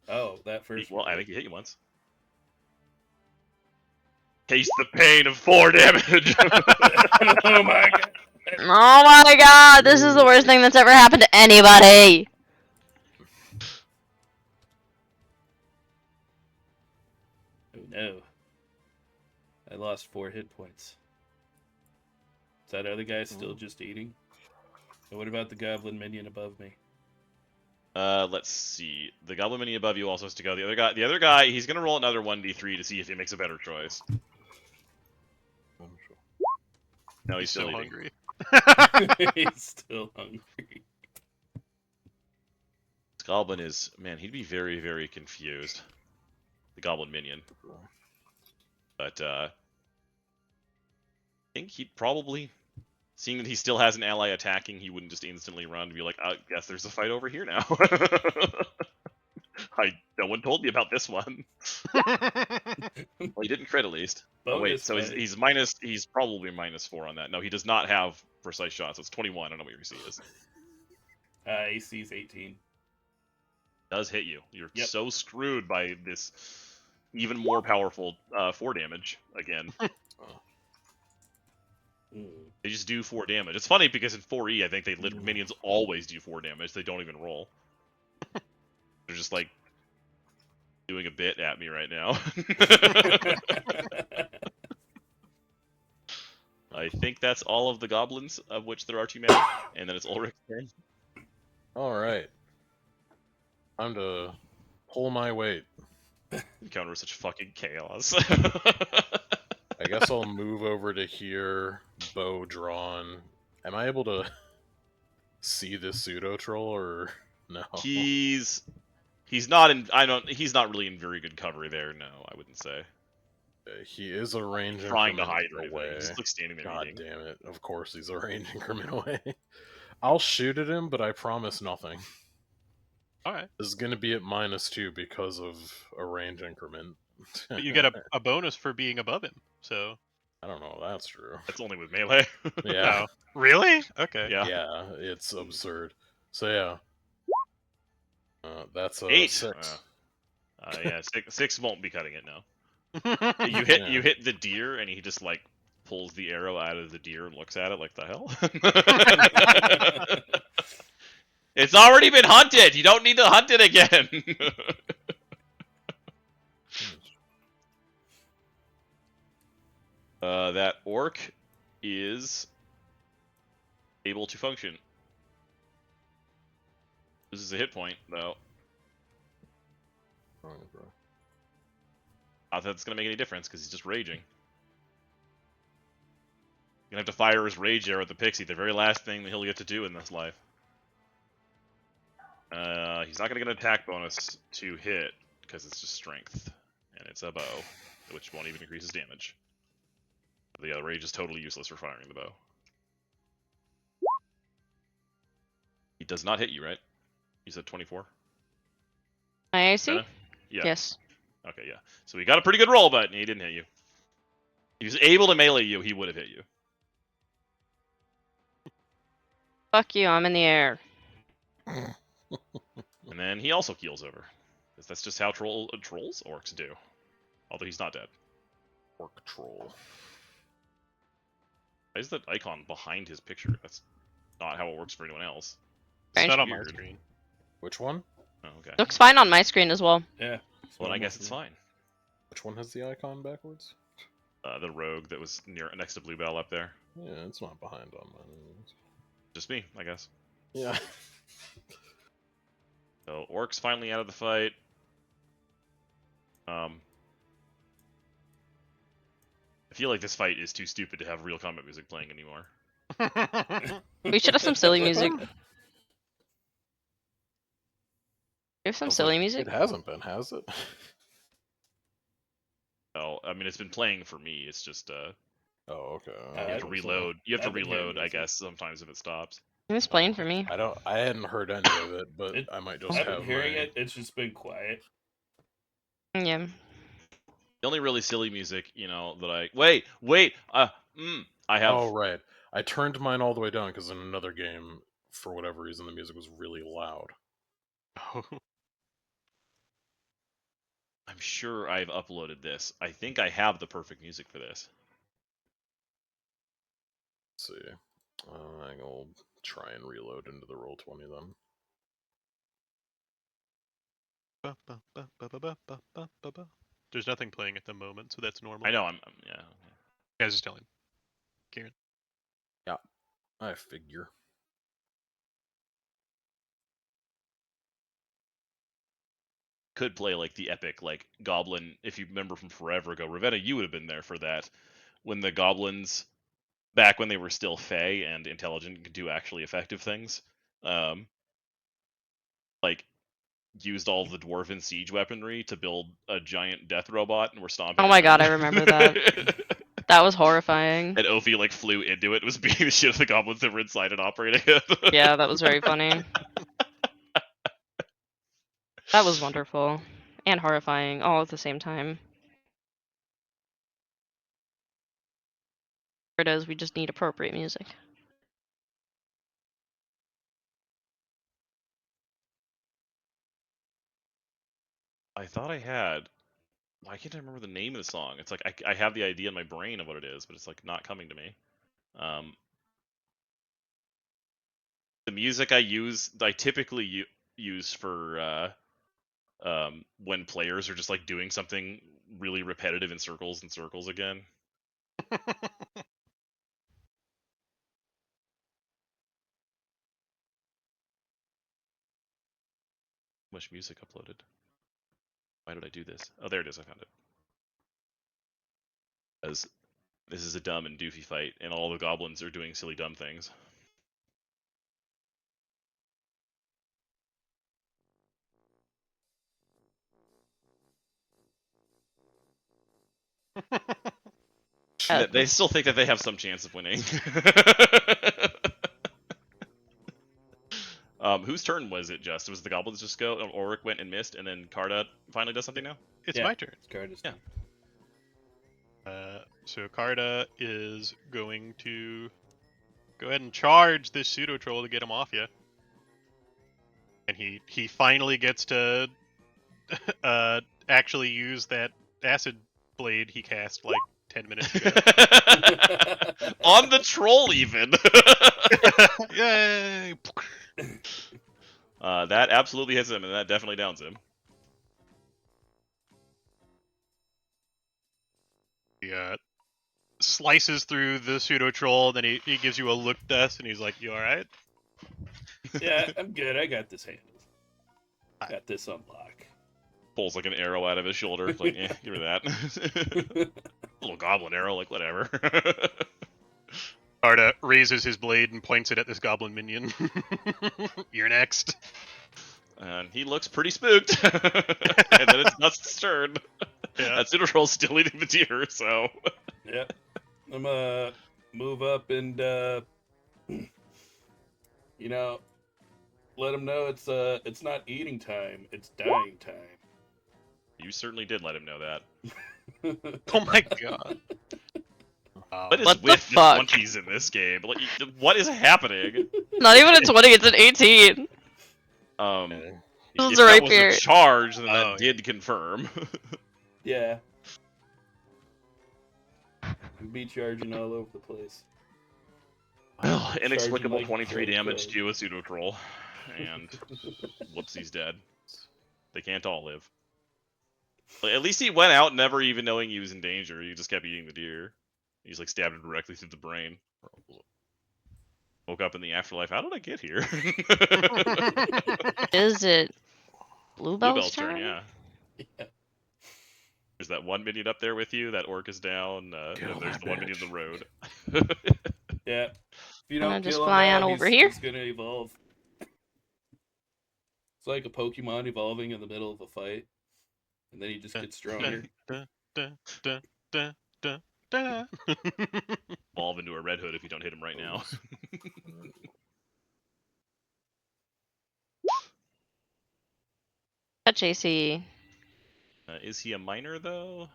Oh, that first. Well, I think he hit you once. Taste the pain of 4 damage. Oh my god. Oh my god, this is the worst thing that's ever happened to anybody! Oh no. I lost 4 hit points. Is that other guy still just eating? And what about the goblin minion above me? Let's see. The goblin mini above you also has to go. The other guy, he's gonna roll another 1d3 to see if he makes a better choice. No, he's still eating. hungry. He's still hungry. This goblin is, man, he'd be very, very confused. The goblin minion. But, I think he'd probably, seeing that he still has an ally attacking, he wouldn't just instantly run and be like, I guess there's a fight over here now. No one told me about this one. Well, he didn't crit at least. Oh wait, Bonus so fight. he's probably -4 on that. No, he does not have precise shots. So it's 21. I don't know what your AC is. AC's 18. Does hit you. You're Yep. so screwed by this even more powerful 4 damage again. They just do 4 damage. It's funny because in 4E, I think minions always do 4 damage. They don't even roll. They're just like doing a bit at me right now. I think that's all of the goblins, of which there are 2 many, and then it's Ulrich's turn. Alright. Time to pull my weight. Encounter such fucking chaos. I guess I'll move over to here, bow drawn. Am I able to see this pseudo troll or no? He's not really in very good cover there, no, I wouldn't say. He is a range Trying to increment hide right away. there. He's just like standing there God eating. damn it. Of course he's a range increment away. I'll shoot at him, but I promise nothing. Alright. This is going to be at -2 because of a range increment. But you get a bonus for being above him, so... I don't know if that's true. That's only with melee. Yeah. Oh, really? Okay. Yeah. Yeah, it's absurd. So yeah. That's a 8. 6. Yeah, 6 won't be cutting it now. You You hit the deer, and he just like pulls the arrow out of the deer and looks at it like, the hell? It's already been hunted. You don't need to hunt it again. That orc is able to function. This is a hit point, though. Not that it's going to make any difference, because he's just raging. You're going to have to fire his rage arrow at the pixie, the very last thing that he'll get to do in this life. He's not going to get an attack bonus to hit, because it's just strength. And it's a bow, which won't even increase his damage. The other rage is totally useless for firing the bow. He does not hit you, right? You said 24? My AC? Jenna? Yeah. Yes. Okay, yeah. So he got a pretty good roll, but he didn't hit you. If he was able to melee you, he would have hit you. Fuck you, I'm in the air. And then he also keels over. Because that's just how trolls? Orcs do. Although he's not dead. Orc troll. Why is that icon behind his picture? That's not how it works for anyone else. It's not on my Weird. screen. Which one? Oh, okay. Looks fine on my screen as well. Yeah. Well, I guess it's fine. Which one has the icon backwards? The rogue that was next to Bluebell up there. Yeah, it's not behind on mine. Just me, I guess. Yeah. So orc's finally out of the fight. I feel like this fight is too stupid to have real combat music playing anymore. We should have some silly music. We have some silly music. It hasn't been, has it? Well, I mean, it's been playing for me. It's just Oh, okay. you have to reload. You have to I've been hearing reload, I music. guess, sometimes if it stops. It's playing for me. I hadn't heard any of it, but I might just I've have been hearing my... it. It's just been quiet. Yeah. The only really silly music, that I wait, I have. Oh right, I turned mine all the way down because in another game, for whatever reason, the music was really loud. I'm sure I've uploaded this. I think I have the perfect music for this. Let's see, I'll try and reload into the Roll20 then. There's nothing playing at the moment, so that's normal. I know. Yeah. I was just telling Kieran. Yeah, I figure. Could play like the epic goblin. If you remember from forever ago, Ravenna, you would have been there for that. When the goblins, back when they were still fey and intelligent, and could do actually effective things, used all the dwarven siege weaponry to build a giant death robot, and were stomping. Oh my god, I remember that. That was horrifying. And Ophi flew into it, was beating the shit out of the goblins that were inside and operating it. Yeah, that was very funny. That was wonderful. And horrifying, all at the same time. It is, we just need appropriate music. I thought I had. Why can't I remember the name of the song? It's like I have the idea in my brain of what it is, but it's not coming to me. The music I typically use for when players are just doing something really repetitive in circles and circles again. Much music uploaded. Why did I do this? Oh, there it is. I found it. As this is a dumb and doofy fight, and all the goblins are doing silly dumb things. They still think that they have some chance of winning. Whose turn was it? Just was the goblins just go? Ulrich went and missed, and then Karda finally does something now. It's my turn. It's Carda's Yeah. turn. So Karda is going to go ahead and charge this pseudo troll to get him off you. And he finally gets to actually use that acid blade he cast 10 minutes ago. On the troll, even. Yay! That absolutely hits him, and that definitely downs him. He slices through the pseudo troll, then he gives you a look test, and he's like, "You all right?" Yeah, I'm good. I got this handled. Got this on lock. Pulls an arrow out of his shoulder, give me that. Little goblin arrow, whatever. Karda raises his blade and points it at this goblin minion. You're next. And he looks pretty spooked. And then it's Dust's turn. Yeah. That pseudo troll's still eating the deer, so. Yep. I'm gonna move up and let him know it's not eating time, it's dying time. You certainly did let him know that. Oh my god. What is What the with the fuck? 20s in this game? What is happening? Not even a 20, it's an 18. If This is that right was here. a charge, then Oh, that did confirm. Yeah. Be charging all over the place. Well, inexplicable like 23 George damage Floyd. to a pseudo troll, and whoops, he's dead. They can't all live. At least he went out never even knowing he was in danger. He just kept eating the deer. He's stabbed him directly through the brain. Woke up in the afterlife. How did I get here? Is it Bluebell's Bluebell's turn? turn, yeah. Yeah. There's that one minion up there with you. That orc is down. Kill And there's that the one minion bitch. in the road. Yeah. If you Gonna don't just kill him fly now, on over he's, here? he's gonna evolve. It's like a Pokemon evolving in the middle of a fight, and then he just gets stronger. Da, da, da, da, da, da. Evolve into a red hood if you don't hit him right now. Touch AC. Is he a minor though?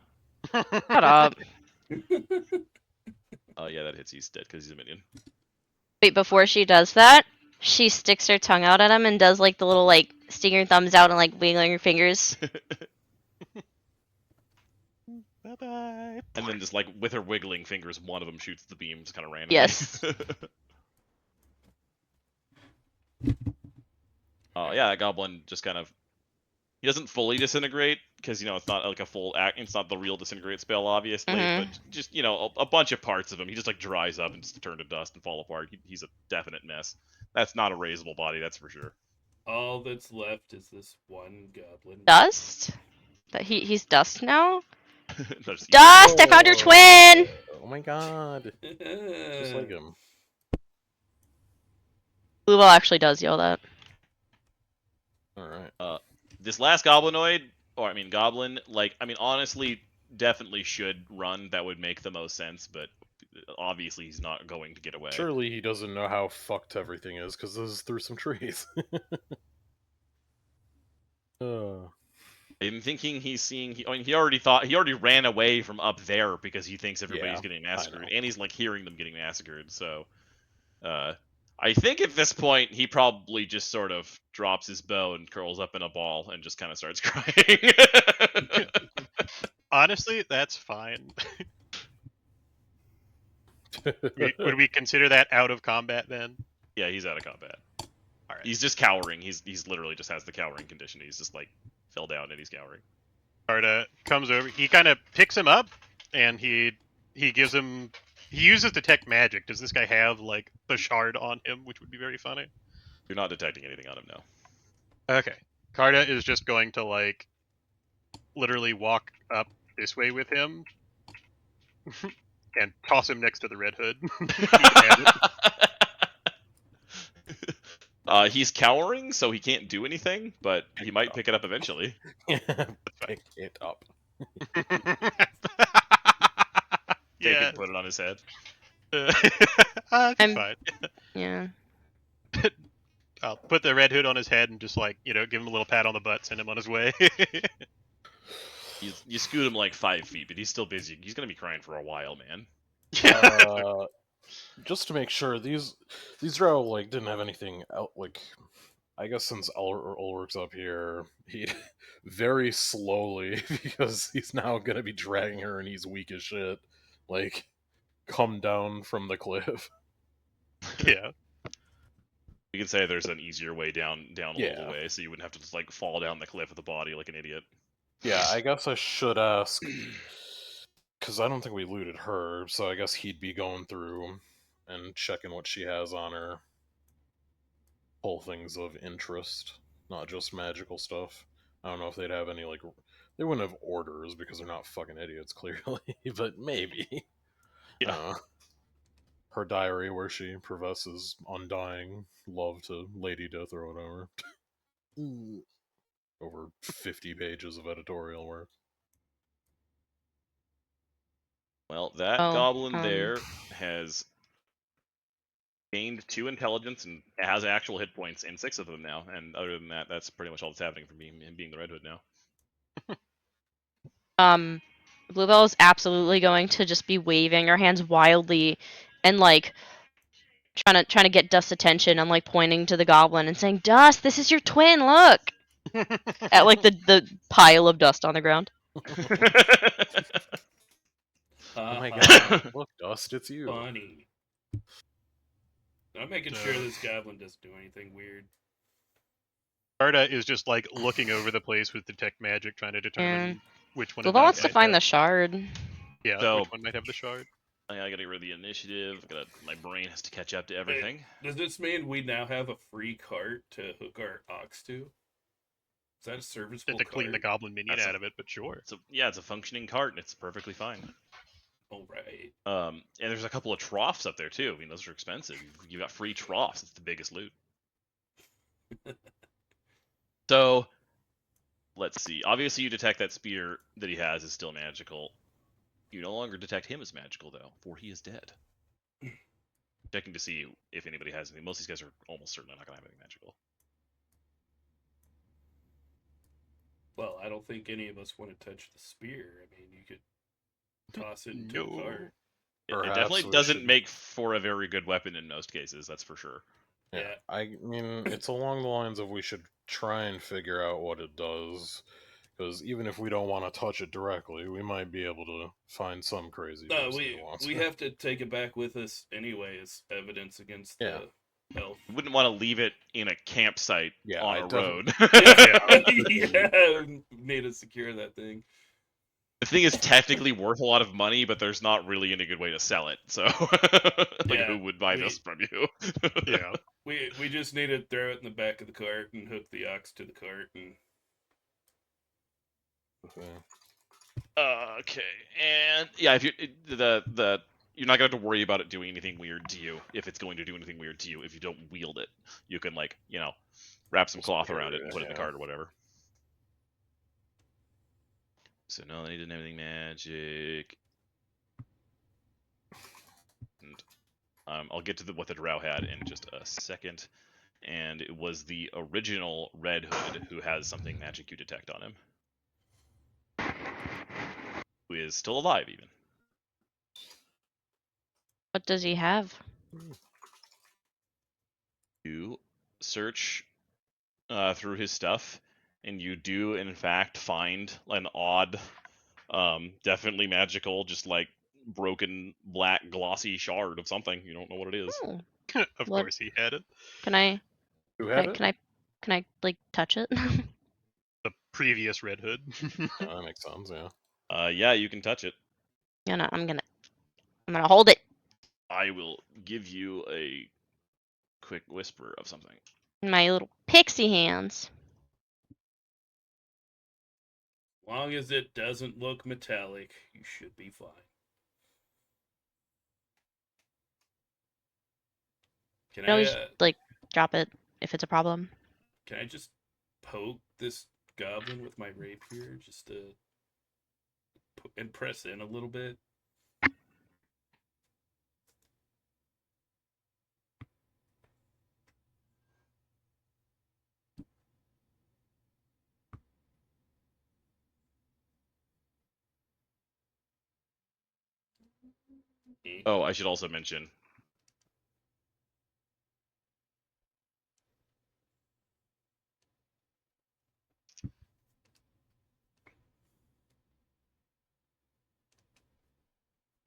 Shut up. Oh yeah, that hits. He's dead because he's a minion. Wait, before she does that, she sticks her tongue out at him and does like the little like sticking her thumbs out and like wiggling her fingers. Bye-bye. And then just like with her wiggling fingers, one of them shoots the beams kind of randomly. Yes. Oh yeah, that goblin just kind of, he doesn't fully disintegrate because it's not like a full act. It's not the real disintegrate spell, obviously, but just a bunch of parts of him. He just like dries up and just turn to dust and fall apart. He's a definite mess. That's not a raisable body, that's for sure. All that's left is this one goblin. Dust? That he's dust now? Just Dust! I found your twin! Oh my god. Just like him. Bluebell actually does yell that. Alright. This last goblinoid, or I mean goblin, honestly, definitely should run. That would make the most sense, but obviously he's not going to get away. Surely he doesn't know how fucked everything is, because this is through some trees. I'm thinking he's seeing. He already ran away from up there because he thinks everybody's Yeah, getting I massacred, know. and he's like hearing them getting massacred. So, I think at this point he probably just sort of drops his bow and curls up in a ball and just kind of starts crying. Honestly, that's fine. Would we consider that out of combat then? Yeah, he's out of combat. All right. He's just cowering. He's literally just has the cowering condition. He's just like fell down and he's cowering. Carta comes over. He kind of picks him up, and he gives him. He uses detect magic. Does this guy have like the shard on him, which would be very funny? You're not detecting anything on him now. Okay. Carta is just going to like literally walk up this way with him and toss him next to the Red Hood. He's cowering, so he can't do anything, but he might pick it up eventually. Pick it up. Take it Yeah. and put it on his head. That's fine. Yeah. I'll put the Red Hood on his head and just like, give him a little pat on the butt, send him on his way. You scoot him like 5 feet, but he's still busy. He's gonna be crying for a while, man. Just to make sure, these drow didn't have anything out. I guess since Ulrich's up here, he very slowly, because he's now gonna be dragging her and he's weak as shit. Come down from the cliff. Yeah. You can say there's an easier way down a Yeah. little way, so you wouldn't have to just fall down the cliff with the body like an idiot. Yeah, I guess I should ask, because I don't think we looted her, so I guess he'd be going through and checking what she has on her. Pull things of interest, not just magical stuff. I don't know if they'd have any, they wouldn't have orders because they're not fucking idiots, clearly, but maybe. Yeah. Her diary where she professes undying love to Lady Death or whatever. Over 50 pages of editorial work. Well, that goblin there has gained 2 intelligence and has actual hit points and 6 of them now. And other than that, that's pretty much all that's happening from him being the Red Hood now. Bluebell is absolutely going to just be waving her hands wildly and trying to get Dust's attention and pointing to the goblin and saying, "Dust, this is your twin, look!" At the pile of dust on the ground. Oh my god, look, Dust, it's you. Funny. I'm making sure this goblin doesn't do anything weird. Carta is just looking over the place with detect magic, trying to determine which one. Bluebell wants to find the shard. Yeah, So, which one might have the shard. I gotta get rid of the initiative. My brain has to catch up to everything. Wait, does this mean we now have a free cart to hook our ox to? Is that a serviceable To clean the goblin minion out of it, but sure. It's a functioning cart and it's perfectly fine. All right. And there's a couple of troughs up there too. I mean, those are expensive. You got free troughs. It's the biggest loot. So, let's see. Obviously, you detect that spear that he has is still magical. You no longer detect him as magical, though, for he is dead. Checking to see if anybody has anything. Most of these guys are almost certainly not going to have anything magical. Well, I don't think any of us want to touch the spear. I mean, you could toss it into No. the fire. It Perhaps definitely we doesn't should- make for a very good weapon in most cases, that's for sure. Yeah, I mean, it's along the lines of we should try and figure out what it does. Because even if we don't want to touch it directly, we might be able to find some crazy No, person who wants we it. have to take it back with us anyway as evidence against Yeah. the elf. You wouldn't want to leave it in a campsite Yeah, on I a definitely- road. Yeah, need to secure that thing. The thing is technically worth a lot of money, but there's not really any good way to sell it. So, like, Yeah, who would buy this from you? Yeah. We just need to throw it in the back of the cart and hook the ox to the cart and Okay, and yeah, if you the you're not going to have to worry about it doing anything weird to you if it's going to do anything weird to you if you don't wield it. You can wrap some cloth around it and put it in the cart or whatever. So no, they didn't have anything magic. And I'll get to what the drow had in just a second. And it was the original Red Hood who has something magic you detect on him. Who is still alive, even. What does he have? You search through his stuff, and you do, in fact, find an odd, definitely magical, just like broken black glossy shard of something. You don't know what it is. Oh, Of What? course he had it. can I? Who Can had I, it? can I like touch it? The previous Red Hood. That makes sense, yeah. Yeah, you can touch it. I'm gonna hold it I will give you a quick whisper of something. in my little pixie hands. as long as it doesn't look metallic, you should be fine. Can You can always I like drop it if it's a problem. can I just poke this goblin with my rapier just to and press in a little bit? Oh, I should also mention.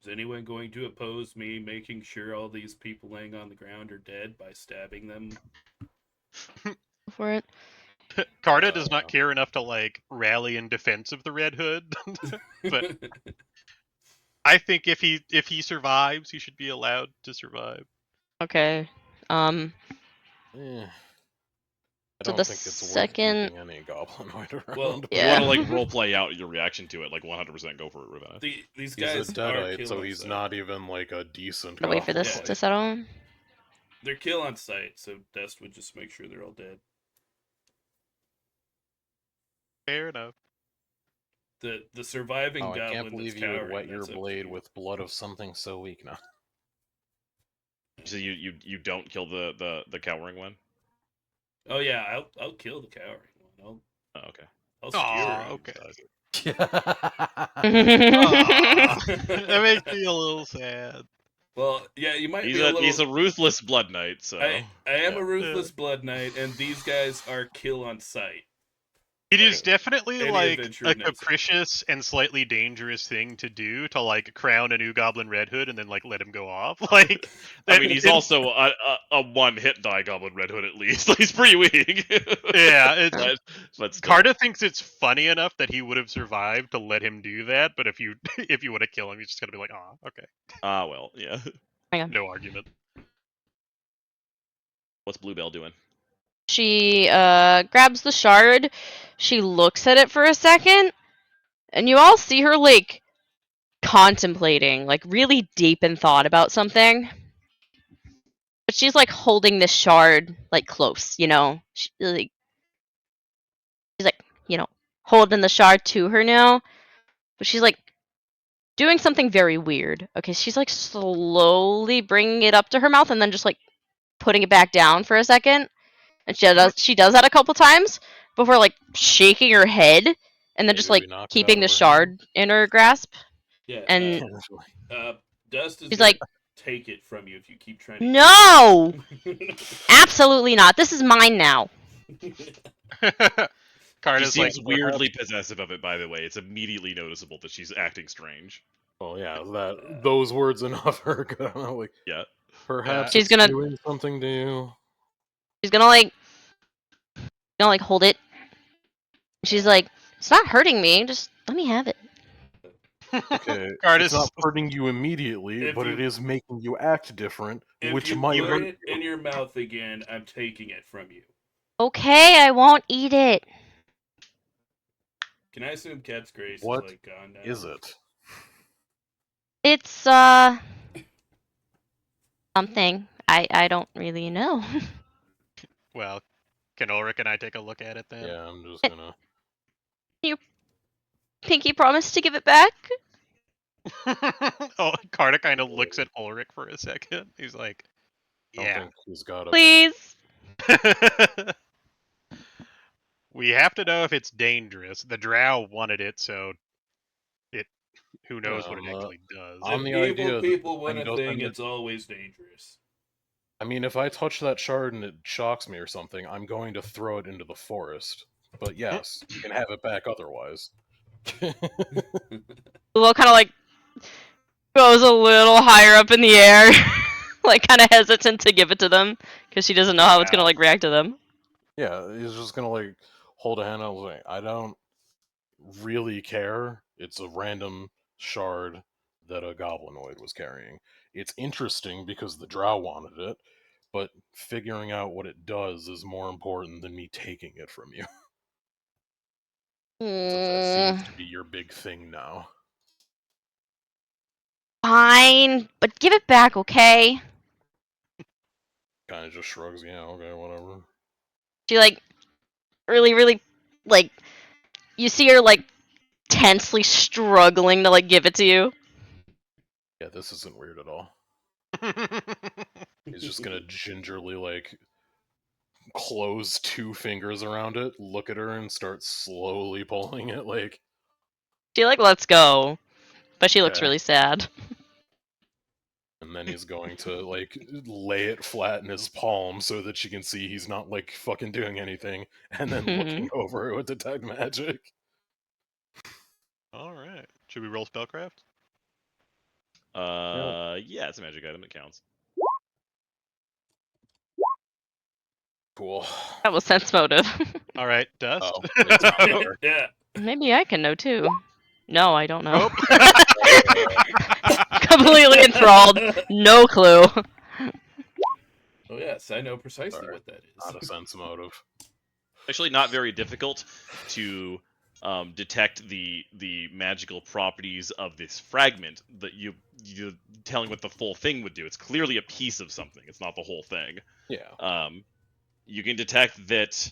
Is anyone going to oppose me making sure all these people laying on the ground are dead by stabbing them? Go for it. Carta does not care enough to like rally in defense of the Red Hood. But I think if he survives, he should be allowed to survive. Okay. I So don't the think it's second- worth keeping any goblinoid around. Well, You Yeah. want to like role play out your reaction to it, like 100% go for it, Ravenna. these he's guys a are deadite, so kill on he's sight. not even like a decent Gotta wait for this goblin. to settle. They're kill on sight, so Dust would just make sure they're all dead. Fair enough. The surviving Oh, I goblin can't believe that's you would cowering, wet your that's up to blade you. with blood of something so weak now. So you don't kill the cowering one? Oh yeah, I'll kill the cowering one. Oh, okay. I'll Aw, skewer him. okay. Aw, that makes me a little sad. Well, yeah, you might He's be a little. he's a ruthless blood knight, so I am yeah. a ruthless blood knight, and these guys are kill on sight. It is Like, definitely any like adventure a knows it. capricious and slightly dangerous thing to do to like crown a new Goblin Red Hood and then like let him go off. Like, I mean, he's also a one hit die goblin Red Hood at least. He's pretty weak. yeah. It's but still. Carta thinks it's funny enough that he would have survived to let him do that, but if you want to kill him, he's just gonna be like, oh, okay, Well, yeah. Hang on. no argument. What's Bluebell doing? She grabs the shard. She looks at it for a second, and you all see her like contemplating, like really deep in thought about something. But she's like holding this shard like close, you know. She's like, holding the shard to her now. But she's like doing something very weird. Okay, she's like slowly bringing it up to her mouth and then just like putting it back down for a second. And she does that a couple times before like shaking her head and then just Maybe like we knocked it keeping out the of her shard in her grasp. Yeah. And Dust is he's gonna like, take it from you if you keep trying to. no! Absolutely not. This is mine now. She Carda's like, seems weirdly possessive of it, by the way. It's immediately noticeable that she's acting strange. Oh yeah, those words enough are good. Like, Yeah. perhaps She's it's gonna- doing something to you. She's gonna like hold it. She's like, it's not hurting me. Just let me have it. Okay, Carda's it's not hurting you immediately, If but you- it is making you act different, If which you might put hurt it you. in your mouth again, I'm taking it from you. Okay, I won't eat it. Can I assume Cat's Grace What is like gone now? is it? It's something. I don't really know. well, can Ulrich and I take a look at it then? Yeah, I'm just gonna. Pinky promised to give it back. Oh, Carda kind of looks at Ulrich for a second. He's like, I don't yeah. think he's got it. Please. We have to know if it's dangerous. The drow wanted it, so who knows what it Well, actually does. on If the evil idea that people the want thing a doesn't thing, get- it's always dangerous. I mean, if I touch that shard and it shocks me or something, I'm going to throw it into the forest. But yes, you can have it back otherwise. Lilo kind of like goes a little higher up in the air, like kind of hesitant to give it to them because she doesn't know how it's gonna like react to them. Yeah, he's just gonna like hold a hand out and say, I don't really care. It's a random shard that a goblinoid was carrying. It's interesting because the drow wanted it, but figuring out what it does is more important than me taking it from you. Since that seems to be your big thing now. Fine, but give it back, okay? Kind of just shrugs, yeah, okay, whatever. She like really like you see her like tensely struggling to like give it to you. Yeah, this isn't weird at all. He's just gonna gingerly like close two fingers around it, look at her, and start slowly pulling it. Like, She like lets go, but she looks Okay. really sad. and then he's going to like lay it flat in his palm so that she can see he's not like fucking doing anything, and then looking over it with detect magic. All right. Should we roll spellcraft? Yeah, it's a magic item. It counts. Cool. That was sense motive. All right, Dust. Oh, it's not there. Yeah. Maybe I can know too. No, I don't know. Nope. Completely enthralled. No clue. Oh yes, I know precisely Sorry, what that Not a is. sense motive. Actually, not very difficult to detect the magical properties of this fragment that you telling what the full thing would do. It's clearly a piece of something. It's not the whole thing. Yeah. You can detect that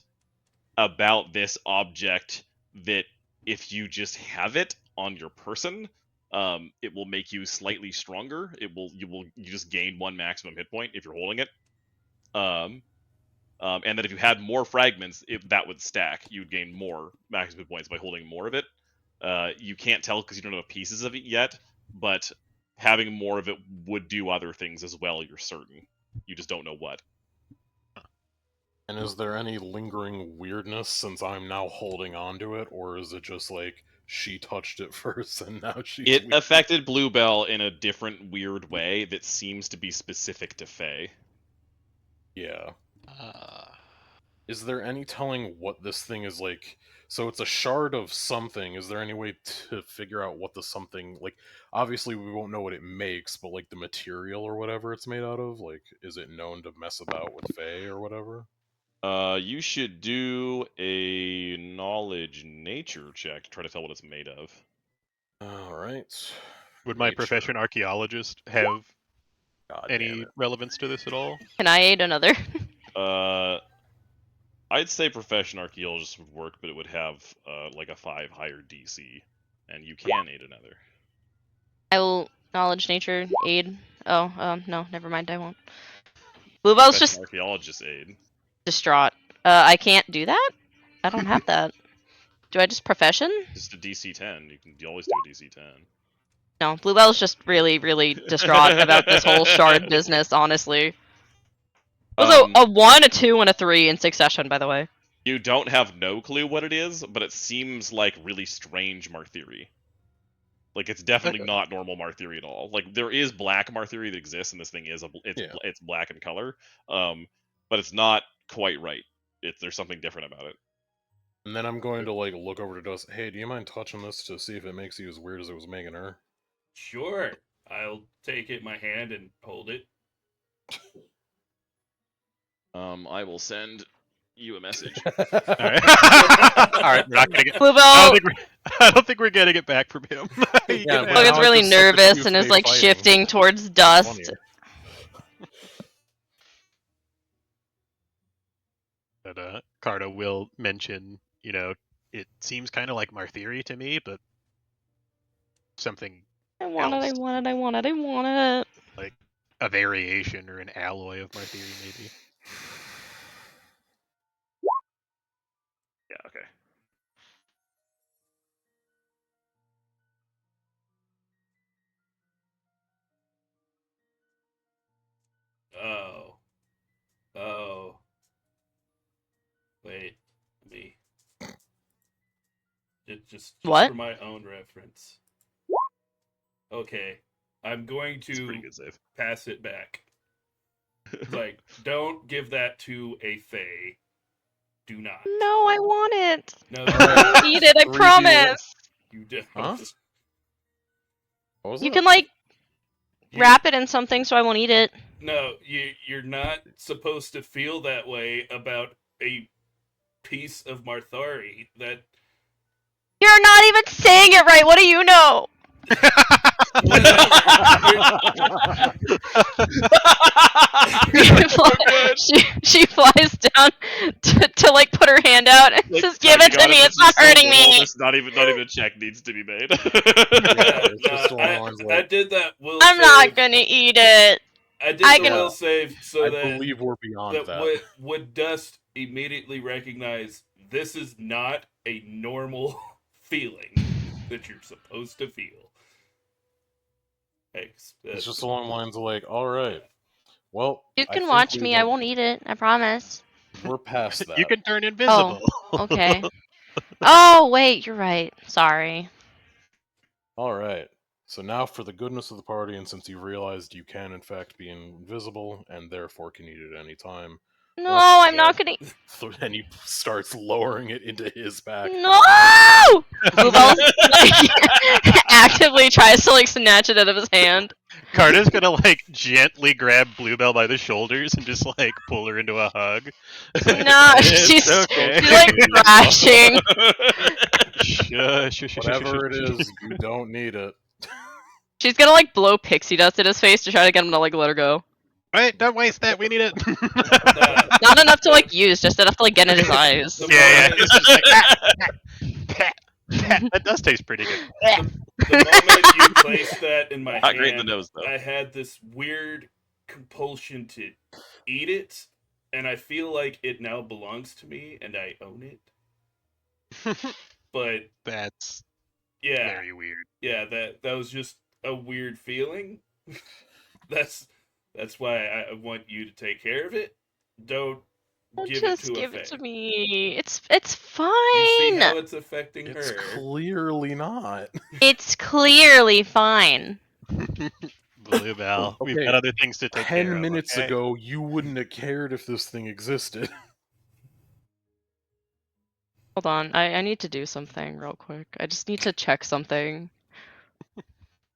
about this object that if you just have it on your person, it will make you slightly stronger. You just gain one maximum hit point if you're holding it. And that if you had more fragments, that would stack. You would gain more maximum hit points by holding more of it. You can't tell because you don't have pieces of it yet, but having more of it would do other things as well. You're certain. You just don't know what. And is there any lingering weirdness since I'm now holding on to it, or is it just like she touched it first and now she's It weird? affected Bluebell in a different weird way that seems to be specific to Fae. Yeah. Is there any telling what this thing is like? So it's a shard of something. Is there any way to figure out what the something, like, obviously we won't know what it makes, but like the material or whatever it's made out of? Like, is it known to mess about with Fae or whatever? You should do a knowledge nature check to try to tell what it's made of. Alright. Would my Nature. profession archaeologist have God damn any it. relevance to this at all? Can I aid another? I'd say profession archaeologist would work, but it would have like a 5 higher DC, and you can aid another. I will knowledge nature aid. Oh, no, never mind. I won't. Bluebell's Profession just archaeologist aid. distraught. I can't do that. I don't have that. Do I just profession? Just a DC 10. You can always do a DC 10. No, Bluebell's just really, really distraught about this whole shard business, honestly. It was a 1, a 2, and a 3 in succession, by the way. You don't have no clue what it is, but it seems like really strange Marthiri. Like it's definitely not normal Marthiri at all. Like there is black Marthiri that exists, and this thing is it's black in color, but it's not quite right. There's something different about it. And then I'm going to like look over to Dust. Hey, do you mind touching this to see if it makes you as weird as it was making her? Sure. I'll take it in my hand and hold it. I will send you a message. All right, we're not gonna get. Bluebell I don't think we're getting it back from him. Yeah, but gets now really I just set the nervous two and is fake like fighting. shifting towards That's Dust. funnier. But Cardo will mention, it seems kind of like Marthiri to me, but something I want it, I else, want it, I want it, I want it. like a variation or an alloy of Marthiri, maybe. Yeah. Okay. Oh. Wait, me. Just What? for my own reference. Okay, I'm going It's a pretty to good save. pass it back. It's like, don't give that to a fae. Do not. No, I want it. No, I need it, I 3D promise. you don't. Huh? What was You it? can like You- wrap it in something so I won't eat it. No, you're not supposed to feel that way about a piece of Marthari. That You're not even saying it right. What do you know? she flies down to like put her hand out and Like, says, "Give it to me. It's not hurting me." There's not even a check needs to be made. Yeah, it's just no, along the lines I like, did that will I'm save. not gonna eat it. I did I the can- will save so I that believe we're beyond that. would Dust immediately recognize this is not a normal feeling that you're supposed to feel. It's just along the lines of like, all right, well, You I can think watch we me. went- I won't eat it. I promise. We're past that. You can turn invisible. Okay. Oh wait, you're right. Sorry. All right. So now, for the goodness of the party, and since you've realized you can in fact be invisible and therefore can eat at any time, No, let's I'm not get- gonna. and he starts lowering it into his back. No! Bluebell like actively tries to like snatch it out of his hand. Carta's gonna like gently grab Bluebell by the shoulders and just like pull her into a hug. No, It's she's okay. like crashing. Shush. Whatever it is, you don't need it. She's gonna like blow pixie dust in his face to try to get him to like let her go. Wait, don't waste that. We need it. Not enough to like use, just enough to like get in his eyes. Yeah. It's just like, that does taste pretty good. The moment you placed that in my Not great in the hand, nose though. I had this weird compulsion to eat it, and I feel like it now belongs to me, and I own it. But That's yeah, very weird. yeah, that was just a weird feeling. That's why I want you to take care of it. Don't give it Just to give a it to fae. me. It's You see fine. how it's affecting It's her. clearly not. It's clearly fine. Bluebell, we've Okay, got other things to take care 10 of. minutes okay? ago, you wouldn't have cared if this thing existed. Hold on, I need to do something real quick. I just need to check something.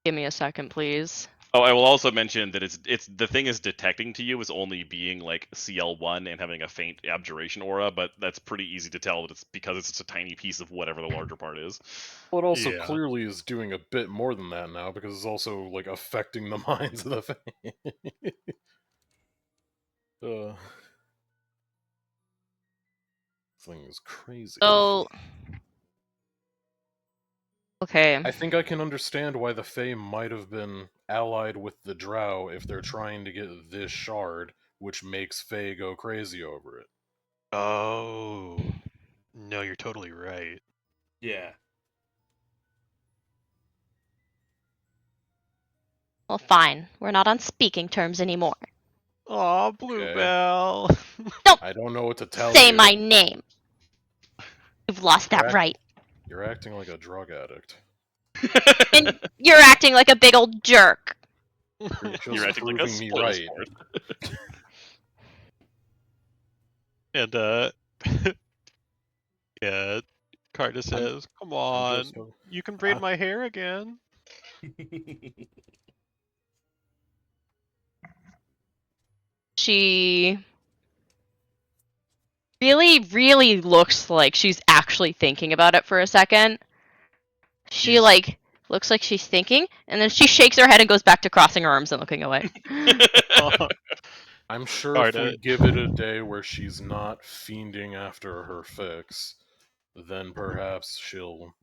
Give me a second, please. Oh, I will also mention that it's the thing is detecting to you is only being like CL1 and having a faint abjuration aura, but that's pretty easy to tell that it's because it's just a tiny piece of whatever the larger part is. Well, it also Yeah. clearly is doing a bit more than that now, because it's also, like, affecting the minds of the fans. This thing is crazy. So, okay. I think I can understand why the Fae might have been allied with the Drow if they're trying to get this shard, which makes Fae go crazy over it. Oh. No, you're totally right. Yeah. Well, fine. We're not on speaking terms anymore. Aw, Bluebell. I don't know what to tell Say you. my name. You've lost that right. You're acting like a drug addict. And you're acting like a big old jerk. You're just You're acting like a proving me spoil right. sport. And yeah, Carta says, "Come on, just you can braid my hair again." She really looks like she's actually thinking about it for a second. She She's- looks like she's thinking, and then she shakes her head and goes back to crossing her arms and looking away. I'm sure if Carta. we give it a day where she's not fiending after her fix, then perhaps she'll,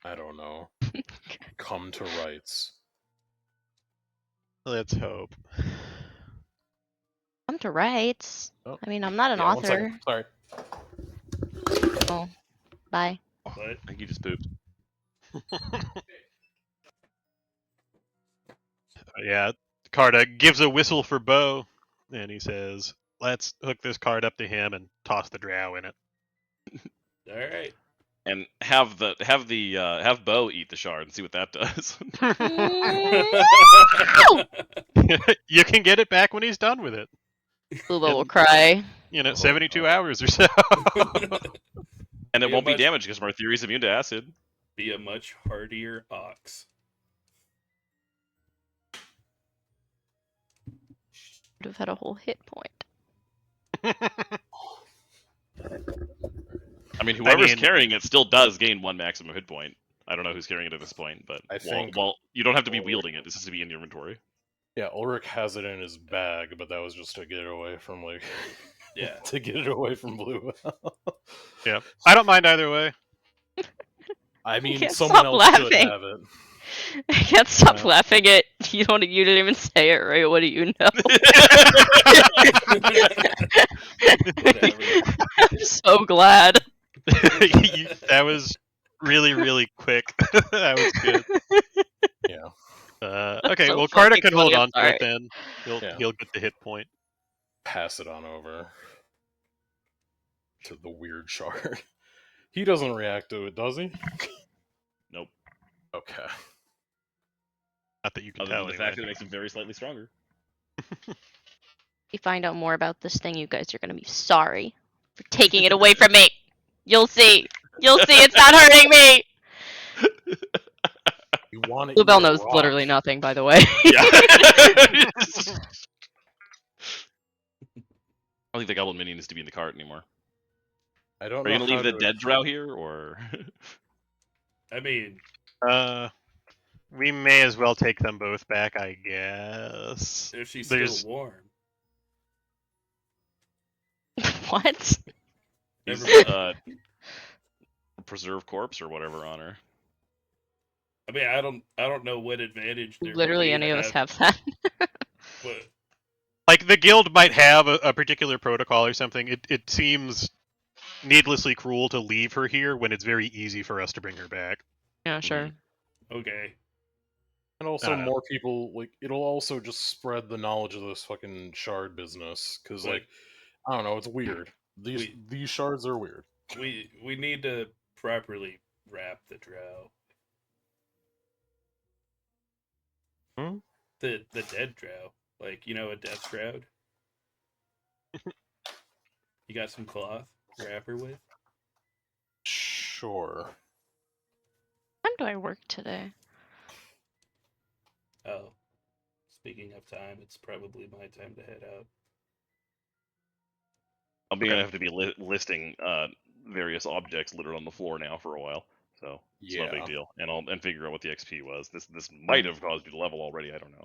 I don't know, come to rights. Let's hope. Come to rights. Oh. I mean, I'm not an Yeah, 1 author. second. Sorry. Oh, bye. But I think you just pooped. Yeah, Carta gives a whistle for Bo, and he says, "Let's hook this card up to him and toss the drow in it." all right. And have Bo eat the shard and see what that does. You can get it back when he's done with it. Booba will cry. 72 hours or so. And it Be a won't be much- damaged because Marthiriad's immune to acid. Be a much hardier ox. Would have had a whole hit point. I mean, whoever's mean- carrying it still does gain 1 maximum hit point. I don't know who's carrying it at this point, but I think well, you don't have to be Ulrich- wielding it. This has to be in your inventory. Yeah, Ulrich has it in his bag, but that was just to get it away from, like... Yeah. to get it away from Blue. Yeah, I don't mind either way. I mean, can't someone stop else should laughing. have it. I can't stop Yeah. laughing at you. You didn't even say it right. What do you know? Whatever. I'm so glad. That was really quick. That was good. Yeah. Okay, so well, Carta fucking can hold funny, I'm on to sorry. it then. Yeah. He'll get the hit point. Pass it on over to the weird shard. He doesn't react to it, does he? Nope. Okay. Not that you can Other tell than the anyway. fact that it makes him very slightly stronger. If you find out more about this thing, you guys are gonna be sorry for taking it away from me. You'll see. You'll see. It's not hurting me. You want it? Bluebell knows literally nothing, by the way. Yeah. I don't think the goblin minion is to be in the cart anymore. I don't Are you know gonna leave how the to- dead drow here, or? I mean, We may as well take them both back, I guess. if she's There's- still warm. What? He's, Never preserve corpse or whatever on her. I mean, I don't know what advantage there would Literally be any to of us have that. But Like, the guild might have a particular protocol or something. It seems needlessly cruel to leave her here when it's very easy for us to bring her back. Yeah, sure. okay, And also, I don't know. more people, like, it'll also just spread the knowledge of this fucking shard business. Because, Right. like, I don't know, it's weird. These shards are weird. we need to properly wrap the drow. Hmm? The dead drow, like, you know, a death shroud. You got some cloth to wrap her with? Sure. When do I work today? Oh, speaking of time, it's probably my time to head out. I'm gonna have to be listing various objects littered on the floor now for a while, so it's not a big Yeah. deal. And I'll figure out what the XP was. This might have caused you to level already. I don't know.